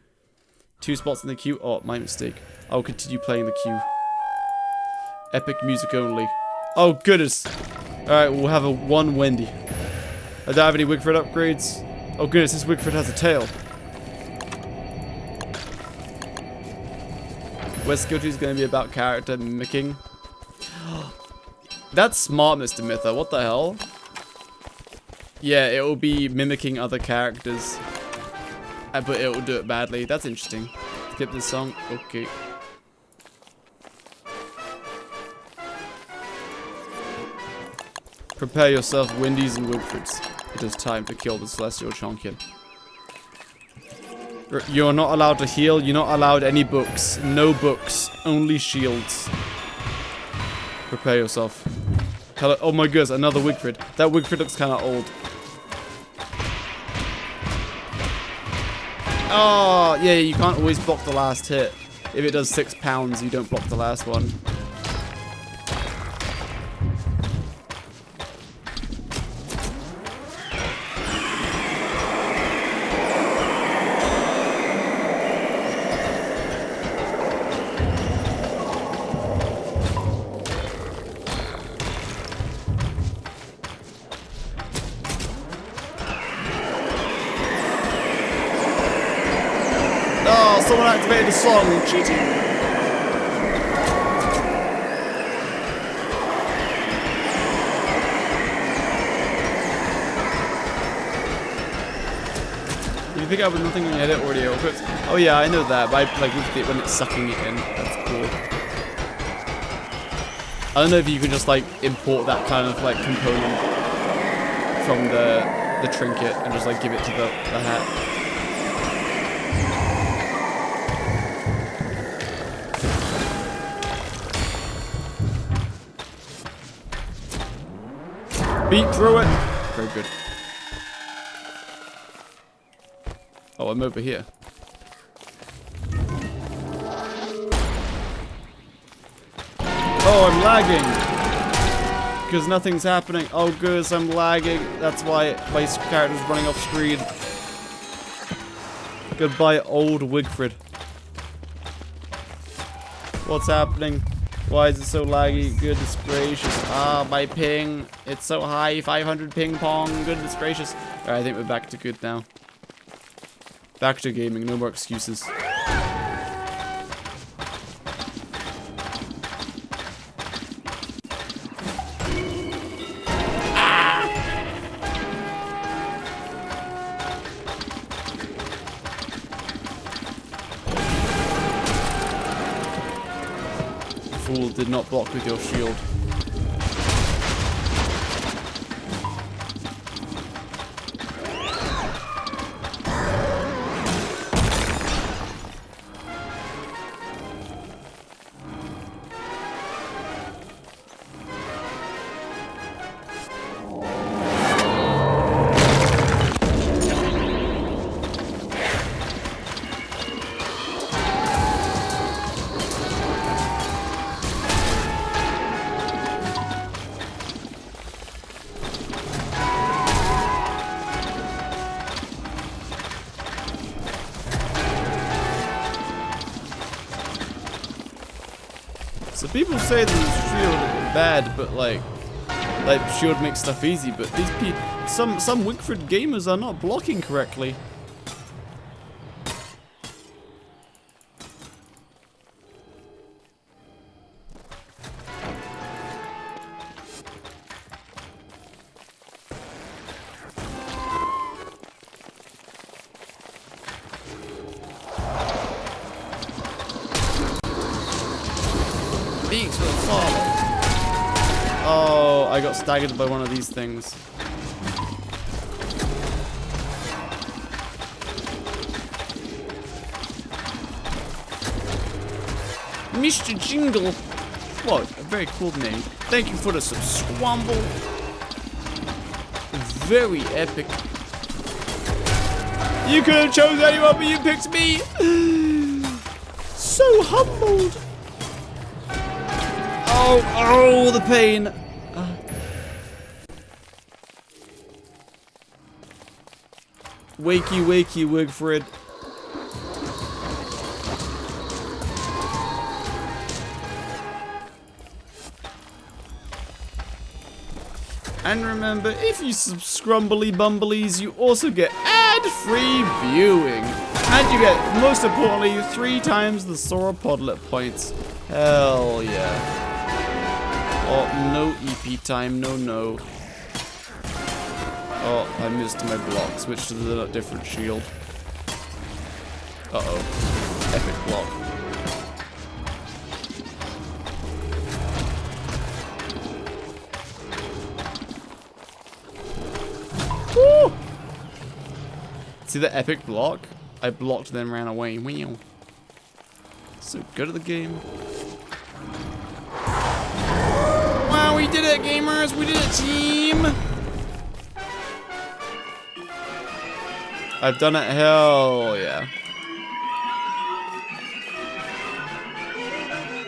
2 spots in the queue. Oh, my mistake. I'll continue playing the queue. Epic music only. Oh, goodness. Alright, we'll have a 1 Wendy. I don't have any Wigfrid upgrades. Oh, goodness, this Wigfrid has a tail. West skill tree is going to be about character mimicking. That's smart, Mr. Mytha. What the hell? Yeah, it will be mimicking other characters. But it will do it badly. That's interesting. Skip this song. Okay. Prepare yourself, Wendy's and Wigfrids. It is time to kill the Celestial Chonkian. You're not allowed to heal. You're not allowed any books. No books. Only shields. Prepare yourself. Hello. Oh my goodness, another Wigfrid. That Wigfrid looks kind of old. Oh, yeah, you can't always block the last hit. If it does 6 pounds, you don't block the last one. Oh, someone activated a song. Cheating. Did you pick up with nothing on your edit audio? Oh yeah, I know that, but I like when it's sucking it in. That's cool. I don't know if you can just like import that kind of like component from the trinket and just like give it to the hat. Beat through it. Very good. Oh, I'm over here. Oh, I'm lagging. Because nothing's happening. Oh, goodness, I'm lagging. That's why my character's running off screen. Goodbye, old Wigfrid. What's happening? Why is it so laggy? Goodness gracious. Ah, my ping. It's so high. 500 ping pong. Goodness gracious. Alright, I think we're back to good now. Back to gaming. No more excuses. Fool did not block with your shield. So people say that shield is bad, but like shield makes stuff easy. But these people, some Wigfrid gamers are not blocking correctly. Beaks will follow. Oh, I got staggered by one of these things. Mr. Jingle. What? A very cool name. Thank you for the subscribe. Very epic. You could have chosen anyone, but you picked me. So humbled. Oh, the pain. Wakey, wakey, Wigfrid. And remember, if you subscrumbly bumblies, you also get ad-free viewing. And you get, most importantly, 3 times the sauropodlet points. Hell yeah. Oh, no EP time, no. Oh, I missed my block. Switch to the different shield. Uh-oh. Epic block. Woo! See the epic block? I blocked then ran away. Wow. So good at the game. Wow, we did it, gamers! We did it, team! I've done it, hell yeah.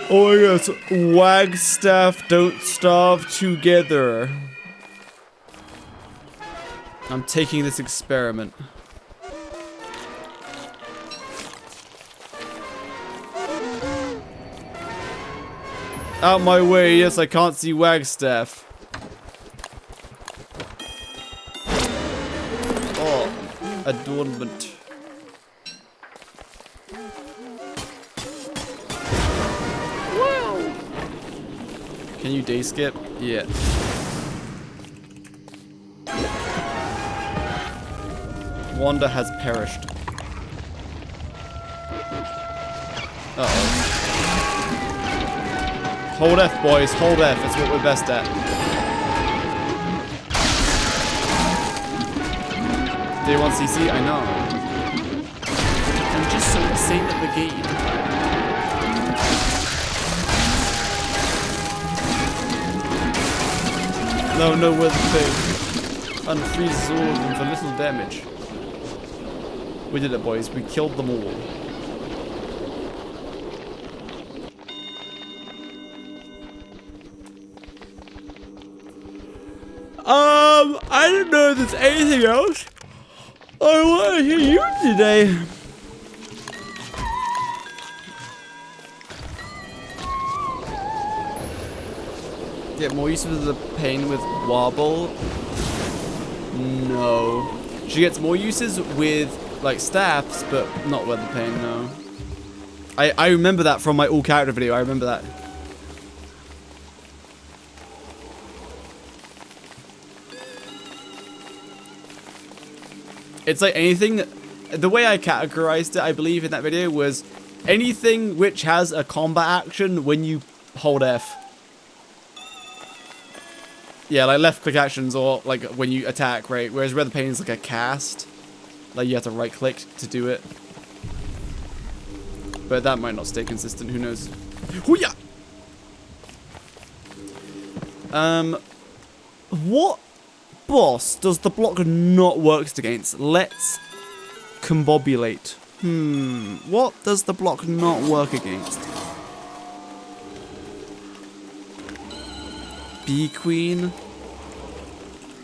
Oh my god, Wagstaff don't starve together. I'm taking this experiment. Out my way, yes, I can't see Wagstaff. Oh, adornment. Wow. Can you day skip? Yeah. Wanda has perished. Uh-oh. Hold F, boys. Hold F. It's what we're best at. Day 1 CC? I know. I'm just so insane at the game. No, we're the thing. Unfreeze all of them for little damage. We did it, boys. We killed them all. I don't know if there's anything else I want to hear you today. Get more use of the pain with wobble? No. She gets more uses with, like, staffs, but not with the pain, no. I remember that from my all-character video. I remember that. It's like anything, the way I categorized it, I believe, in that video was anything which has a combat action when you hold F. Yeah, like left click actions or like when you attack, right? Whereas Red the Pain is like a cast. Like you have to right click to do it. But that might not stay consistent, who knows. Hoo-yah! What boss does the block not work against? Let's combobulate. What does the block not work against? Bee Queen?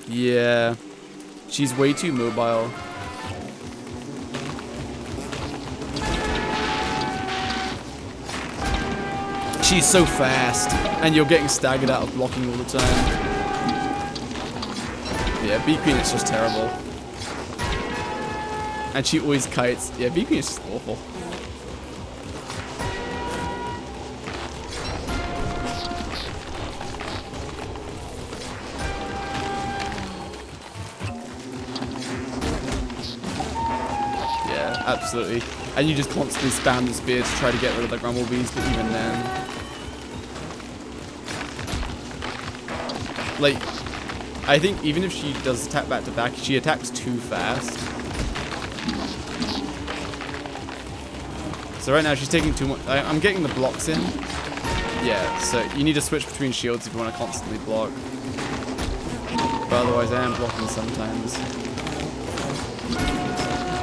Yeah. She's way too mobile. She's so fast, and you're getting staggered out of blocking all the time. Yeah, Bee Queen is just terrible. And she always kites. Yeah, Bee Queen is just awful. Yeah, absolutely. And you just constantly spam the spear to try to get rid of the Grumblebees, but even then... Like, I think even if she does attack back to back, she attacks too fast. So right now she's taking too much. I'm getting the blocks in. Yeah, so you need to switch between shields if you want to constantly block. But otherwise I am blocking sometimes.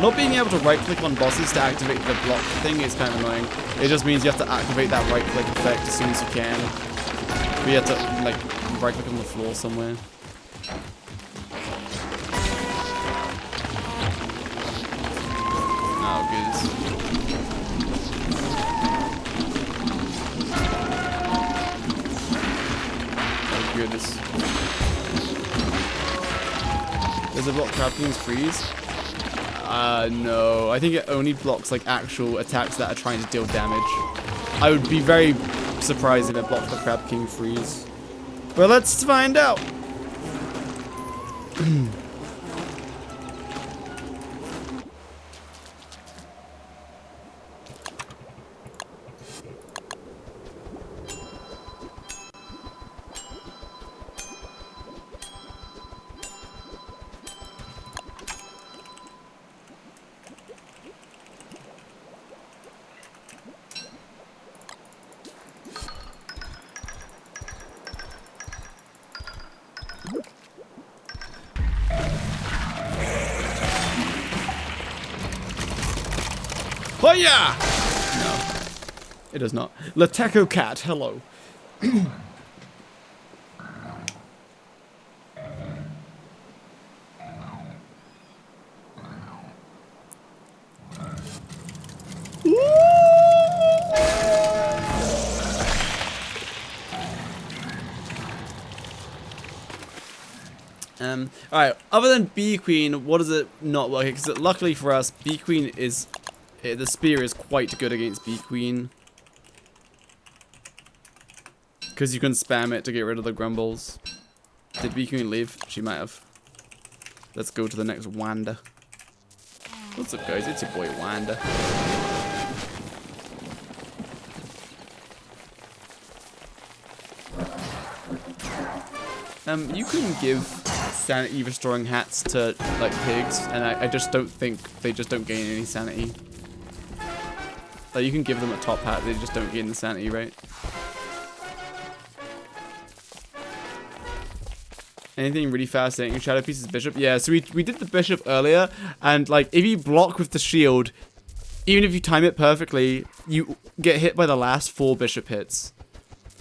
Not being able to right click on bosses to activate the block thing is kind of annoying. It just means you have to activate that right click effect as soon as you can. But you have to like right click on the floor somewhere. Oh goodness. Oh goodness. There's a block Crab King's freeze. No. I think it only blocks like actual attacks that are trying to deal damage. I would be very surprised if it blocked the Crab King freeze. But let's find out. Hoya! No, it does not. Lateco Cat, hello. Alright, other than Bee Queen, what does it not work? Because luckily for us, Bee Queen is... the spear is quite good against Bee Queen. Because you can spam it to get rid of the grumbles. Did Bee Queen leave? She might have. Let's go to the next Wanda. What's up guys, it's your boy Wanda. You can give sanity restoring hats to like pigs, and I just don't think they just don't gain any sanity. Like you can give them a top hat, they just don't gain the sanity, right? Anything really fascinating? Shadow Pieces Bishop? Yeah, so we did the Bishop earlier, and like if you block with the shield, even if you time it perfectly, you get hit by the last 4 Bishop hits.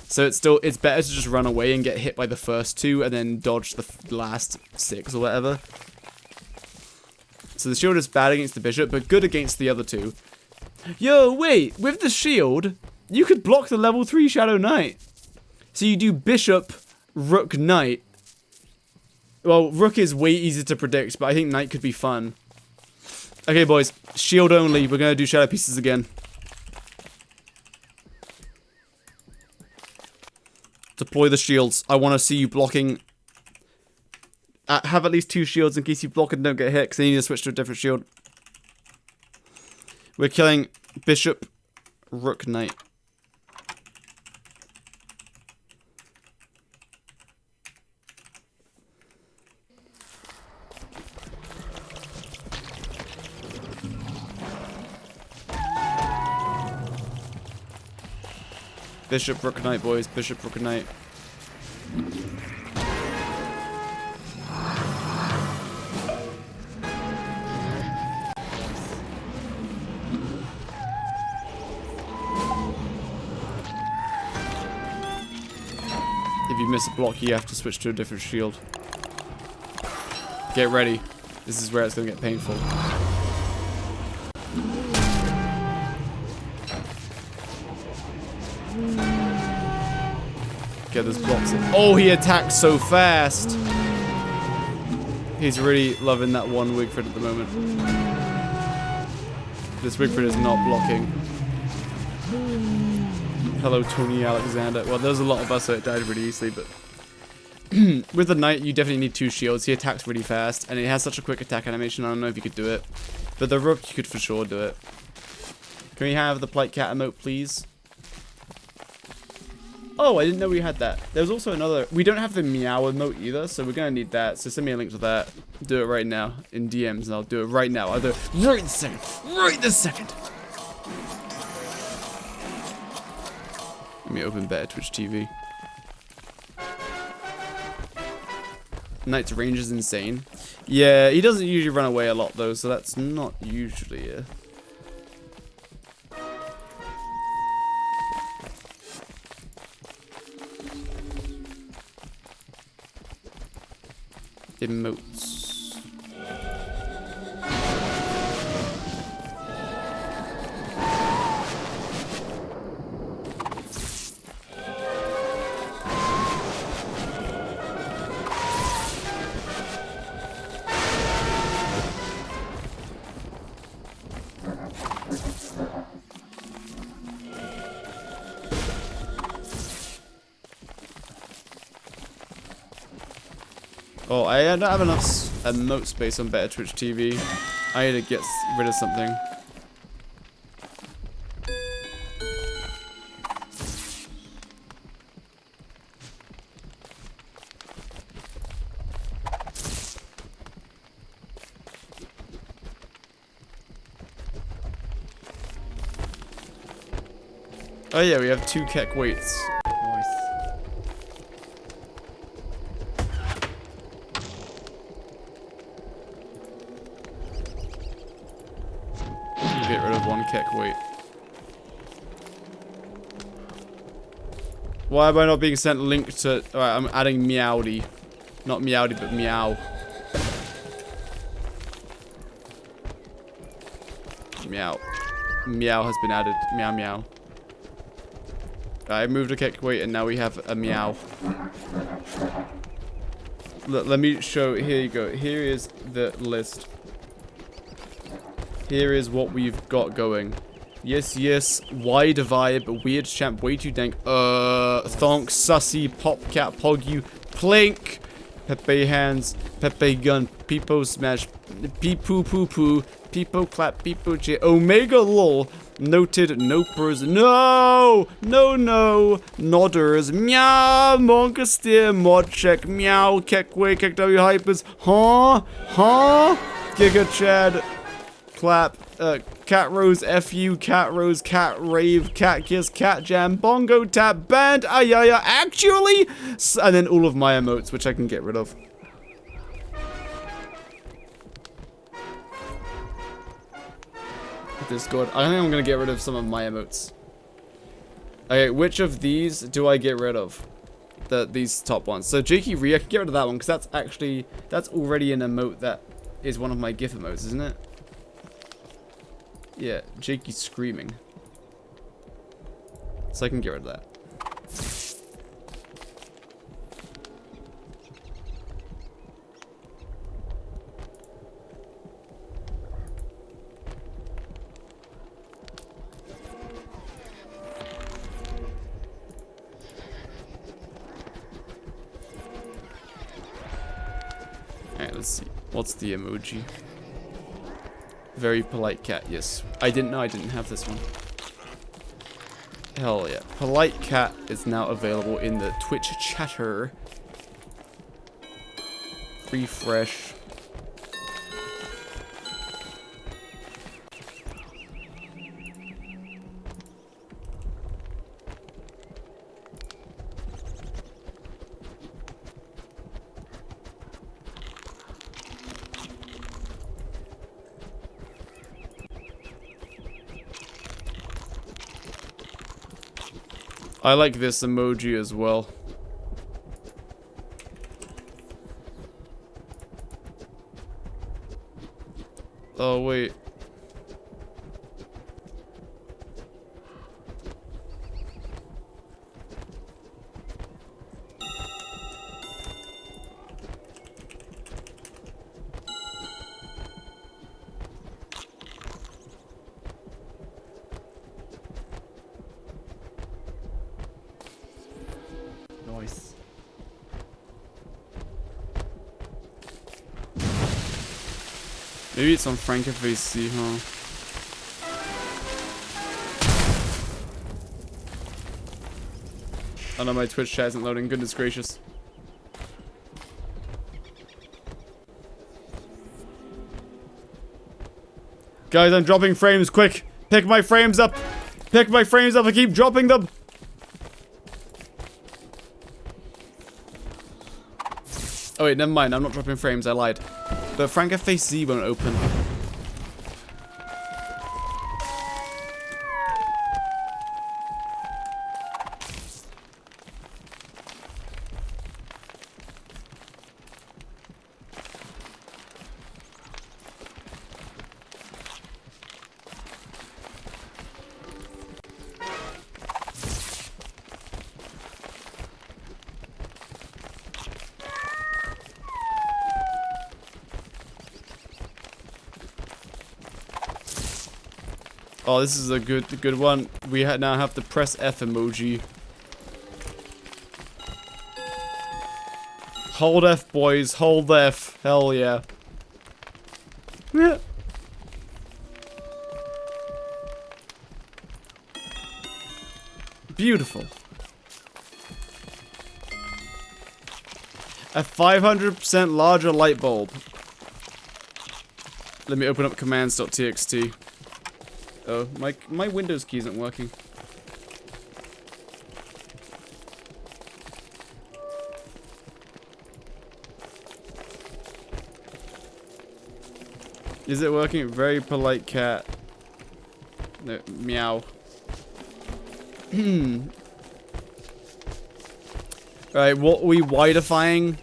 So it's better to just run away and get hit by the first 2 and then dodge the last 6 or whatever. So the shield is bad against the Bishop, but good against the other 2. Yo, wait, with the shield, you could block the level 3 Shadow Knight. So you do Bishop, Rook, Knight. Well, Rook is way easier to predict, but I think Knight could be fun. Okay, boys, shield only. We're going to do Shadow Pieces again. Deploy the shields. I want to see you blocking. Have at least 2 shields in case you block and don't get hit, because then you need to switch to a different shield. We're killing Bishop, Rook, Knight. Bishop, Rook, Knight, boys. Bishop, Rook, Knight. If you miss a block, you have to switch to a different shield. Get ready. This is where it's going to get painful. Get this box in. Oh, he attacks so fast. He's really loving that one Wigfrid at the moment. This Wigfrid is not blocking. Hello, Tony Alexander. Well, there's a lot of us, so it died really easily, but... with the knight, you definitely need 2 shields. He attacks really fast, and it has such a quick attack animation. I don't know if you could do it. But the rook, you could for sure do it. Can we have the polite cat emote, please? Oh, I didn't know we had that. There's also another... We don't have the meow emote either, so we're going to need that. So send me a link to that. Do it right now in DMs, and I'll do it right now. I'll do it right this second. Right this second. Let me open better Twitch TV. Knight's range is insane. Yeah, he doesn't usually run away a lot though, so that's not usually a... Emotes. Oh, I don't have enough emote space on better Twitch TV. I need to get rid of something. Oh yeah, we have 2 keck weights. Nice. Get rid of 1 keck weight. Why am I not being sent link to... Alright, I'm adding Meowdy. Not Meowdy, but Meow. Meow. Meow has been added. Meow meow. I moved a keck weight and now we have a meow. Let me show. Here you go. Here is the list. Here is what we've got going. Yes, yes. Wide vibe. Weird champ. Way too dank. Thonk. Sussy. Popcat. Pogu. Plink. Pepe hands. Pepe gun. Peepo smash. Peepoo poo poo. Peepo clap. Peepo j. Omega lol. Noted nopers. No! No, no. Nodders. Meow. Monka steer. Mod check. Meow. Keckway. Keck W hypers. Huh? Huh? Giga Chad. Clap. Cat Rose. FU. Cat Rose. Cat Rave. Cat Kiss. Cat Jam. Bongo Tap. Band. Ayaya. Actually? And then all of my emotes, which I can get rid of. Discord. I think I'm gonna get rid of some of my emotes. Okay, which of these do I get rid of? These top ones. So Jakey I can get rid of that one because that's already an emote that is one of my GIF emotes, isn't it? Yeah, Jakey screaming. So I can get rid of that. Alright, let's see. What's the emoji? Very polite cat, yes. I didn't know I didn't have this one. Hell yeah. Polite cat is now available in the Twitch chatter. Refresh. I like this emoji as well. Oh, wait. Nice. Maybe it's on Frankenface, huh? Oh no, my Twitch chat isn't loading. Goodness gracious. Guys, I'm dropping frames. Quick. Pick my frames up. Pick my frames up. I keep dropping them. Oh wait, never mind. I'm not dropping frames. I lied. But Frankenface Z won't open. Oh, this is a good one. We now have the press F emoji. Hold F, boys. Hold F. Hell yeah. Yeah. Beautiful. A 500% larger light bulb. Let me open up commands.txt. Oh, my Windows key isn't working. Is it working? Very polite cat. No, meow. Alright, what are we widifying?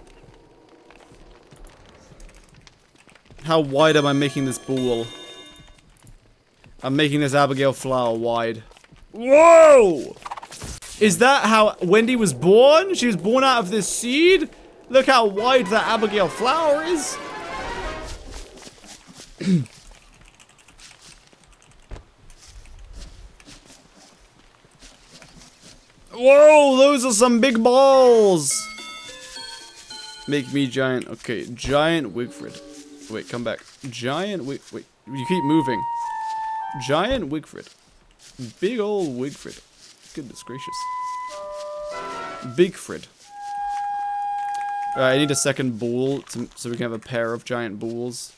How wide am I making this ball? I'm making this Abigail flower wide. Whoa! Is that how Wendy was born? She was born out of this seed? Look how wide that Abigail flower is. Whoa, those are some big balls. Make me giant. Okay, giant Wigfrid. Wait, come back. Giant Wait, you keep moving. Giant Wigfrid. Big old Wigfrid. Goodness gracious. Bigfrid. Alright, I need a second ball so we can have a pair of giant balls.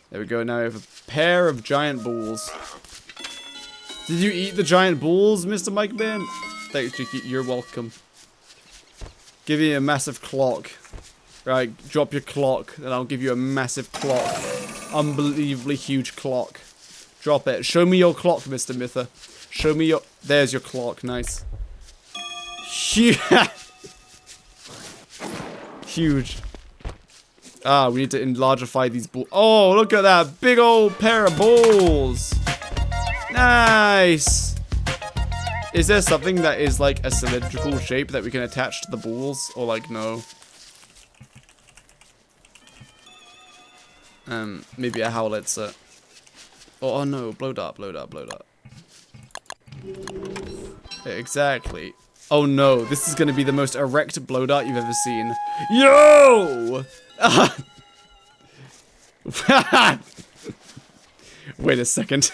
There we go, now we have a pair of giant balls. Did you eat the giant balls, Mr. Mike Man? Thanks, Cheeky. You're welcome. Give you a massive clock. Right, drop your clock, and I'll give you a massive clock. Unbelievably huge clock. Drop it. Show me your clock, Mr. Mither. Show me your... There's your clock. Nice. Yeah. Huge. Ah, we need to enlargify these balls. Oh, look at that. Big old pair of balls. Nice. Is there something that is like a cylindrical shape that we can attach to the balls? Or like, no? Maybe a howlitzer. Oh no, blow dart, blow dart, blow dart. Exactly. Oh no, this is gonna be the most erect blow dart you've ever seen. Yo! Wait a second.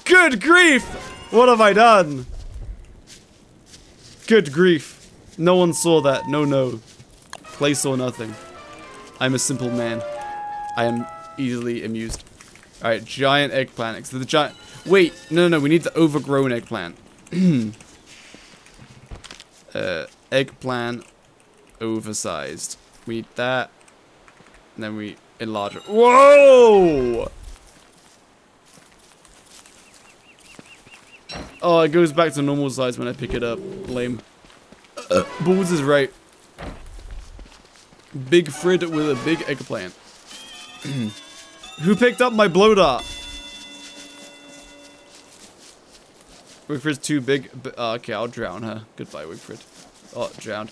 Good grief! What have I done? Good grief. No one saw that. No. Play saw nothing. I'm a simple man. I am easily amused. Alright, giant eggplant. So the giant... Wait, no, we need the overgrown eggplant. Eggplant oversized. We need that. And then we enlarge it. Whoa! Oh, it goes back to normal size when I pick it up. Lame. Balls is right. Big Frid with a big eggplant. Who picked up my blow dart? Wigfrid's too big. Okay, I'll drown her. Goodbye, Wigfrid. Oh, drowned.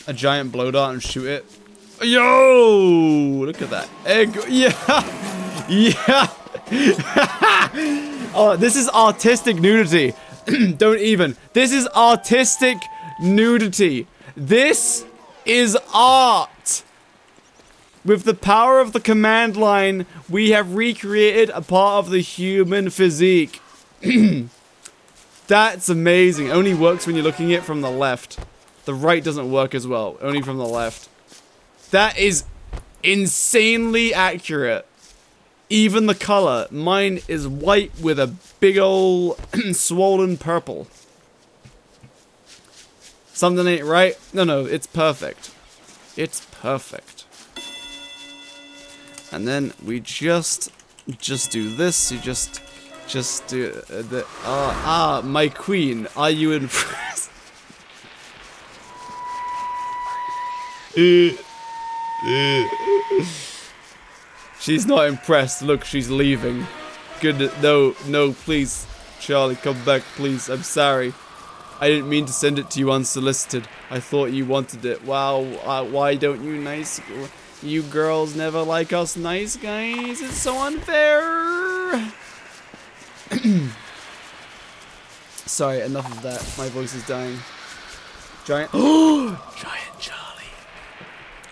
A giant blow dart and shoot it. Yo! Look at that. Egg. Yeah! Yeah! Oh, this is artistic nudity. Don't even. This is artistic nudity. This is art. With the power of the command line, we have recreated a part of the human physique. That's amazing. It only works when you're looking at it from the left. The right doesn't work as well. Only from the left. That is insanely accurate. Even the color. Mine is white with a big ol' swollen purple. Something ain't right. No, it's perfect. It's perfect. And then we just do this. You just do the my queen. Are you impressed? She's not impressed. Look, she's leaving. Good. No, please, Charlie, come back, please. I'm sorry. I didn't mean to send it to you unsolicited. I thought you wanted it. Wow. Why don't you nice? You girls never like us nice guys. It's so unfair. Sorry, enough of that. My voice is dying. Giant. Oh, giant Charlie.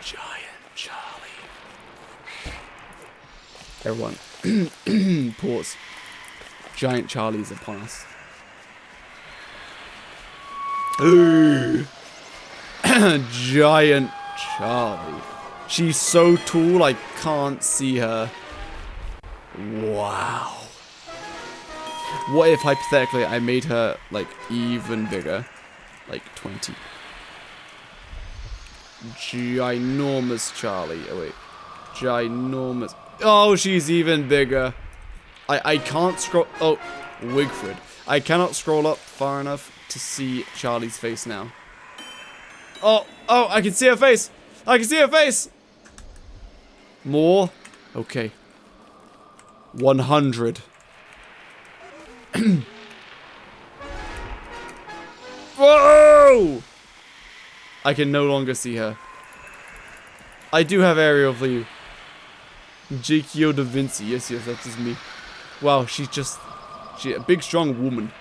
Giant Charlie. Everyone, pause. Giant Charlie's upon us. Giant Charlie. She's so tall I can't see her. Wow. What if hypothetically I made her like even bigger? Like 20. Ginormous Charlie. Oh wait. Ginormous. Oh, she's even bigger. I can't scroll. Oh, Wigfrid. I cannot scroll up far enough to see Charlie's face now. Oh, I can see her face. I can see her face. More. Okay. 100. Whoa! I can no longer see her. I do have aerial view. Jakeyosaurus da Vinci. Yes, that is me. Wow, she's a big, strong woman.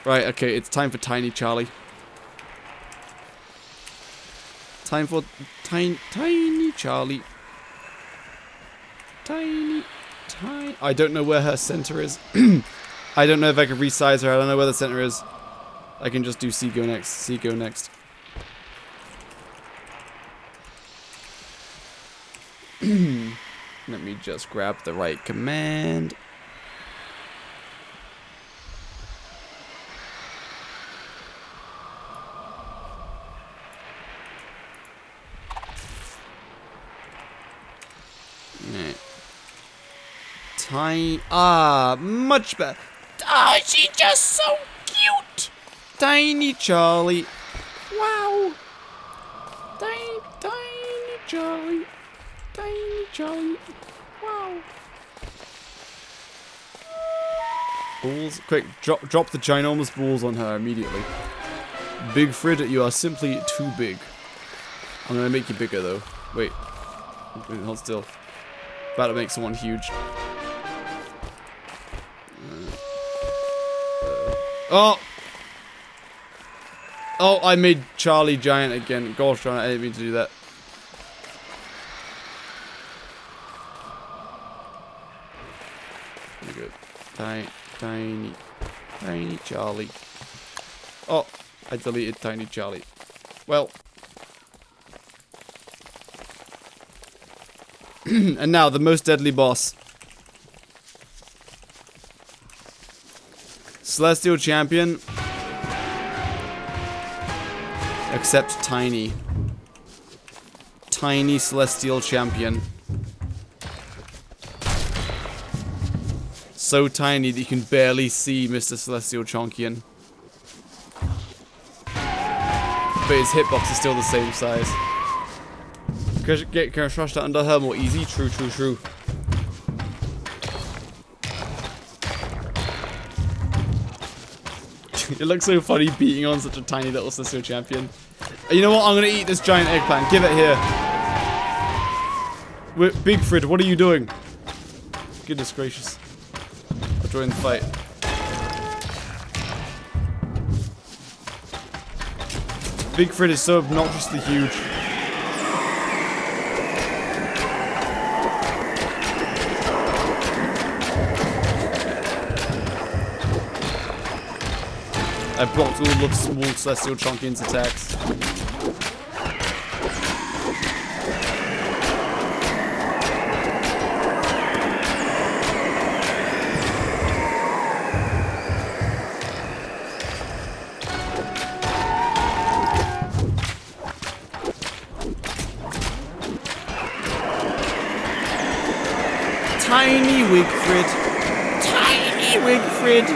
Right, okay, it's time for Tiny Charlie. Time for Tiny Charlie. Tiny. I don't know where her center is. I don't know if I can resize her. I don't know where the center is. I can just do C go next. C go next. Let me just grab the right command. Tiny. Much better. She's just so cute. Tiny Charlie. Wow. Tiny Charlie. Tiny Charlie. Wow. Balls. Quick, drop the ginormous balls on her immediately. Big Frid, you are simply too big. I'm gonna make you bigger though. Wait, hold still. About to make someone huge. Oh! Oh, I made Charlie giant again. Gosh, I didn't mean to do that. There we go. Tiny Charlie. Oh, I deleted Tiny Charlie. Well. And now, the most deadly boss. Celestial Champion. Except tiny. Tiny Celestial Champion. So tiny that you can barely see Mr. Celestial Champion. But his hitbox is still the same size. Can I crush that under her more easy? True. It looks so funny beating on such a tiny little Celestial Champion. You know what? I'm gonna eat this giant eggplant. Give it here. Big Frid, what are you doing? Goodness gracious. I'll join the fight. Wigfrid is so obnoxiously huge. I blocked all of small celestial chunkin's attacks. Tiny Wigfrid. Tiny Wigfrid.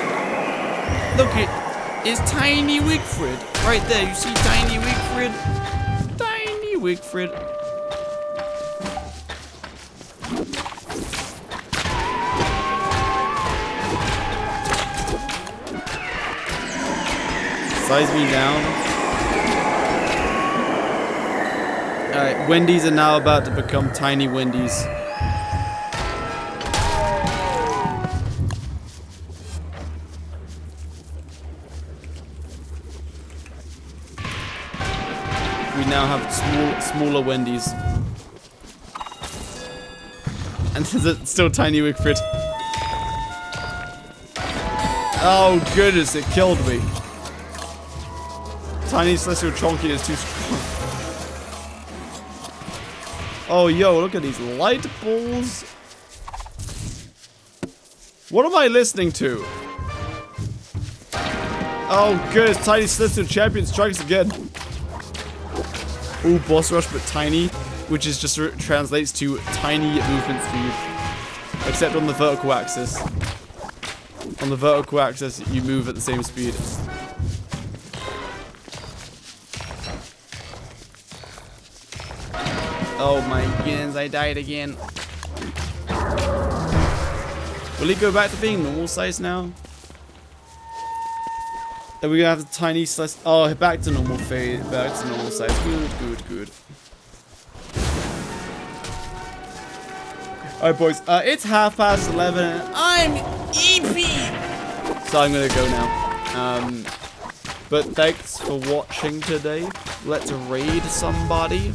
Look it's Tiny Wigfrid. Right there, you see Tiny Wigfrid? Tiny Wigfrid. Size me down. Alright, Wendy's are now about to become Tiny Wendy's. We now have smaller Wendy's. And there's still Tiny Wigfrid. Oh goodness, it killed me. Tiny Celestial Chonky is too strong. Oh yo, look at these light balls. What am I listening to? Oh goodness, Tiny Celestial Champion strikes again. Ooh, boss rush, but tiny, which is just translates to tiny movement speed, except on the vertical axis. On the vertical axis, you move at the same speed. Oh my goodness, I died again. Will he go back to being normal size now? Are we gonna have the tiny slice? Oh, back to normal fade. Back to normal size. Good, good, good. Alright, boys. It's 11:30 and I'm EP! So I'm gonna go now. But thanks for watching today. Let's raid somebody.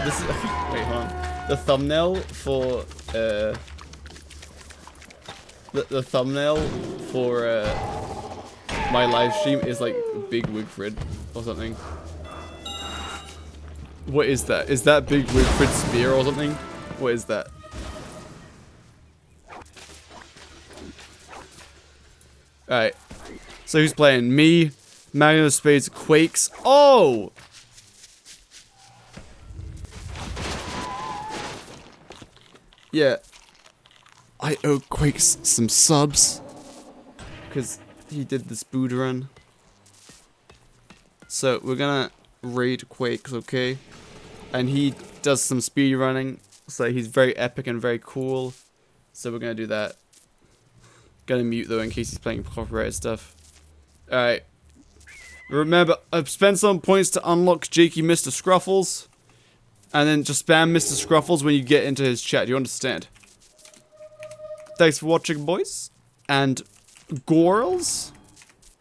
This is wait, hold on. The thumbnail for the thumbnail for my live stream is like Big Wigfrid or something. What is that? Is that Big Wigfrid spear or something? What is that? Alright. So who's playing? Me, Magnum of Spades, Quakes. Oh! Yeah. I owe Quakes some subs. Because he did this boot run. So we're gonna raid Quakes, okay? And he does some speed running. So he's very epic and very cool. So we're gonna do that. Gonna mute though in case he's playing copyrighted stuff. Alright. Remember, I've spent some points to unlock Jakey Mr. Scruffles. And then just spam Mr. Scruffles when you get into his chat. You understand? Thanks for watching, boys. And girls?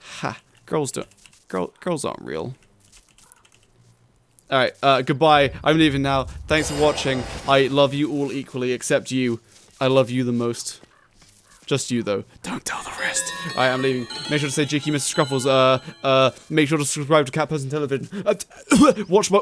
Ha. Girls don't. Girls aren't real. Alright, goodbye. I'm leaving now. Thanks for watching. I love you all equally, except you. I love you the most. Just you, though. Don't tell the rest. Alright, I'm leaving. Make sure to say Jakey Mr. Scruffles. Make sure to subscribe to Cat Person Television. Watch my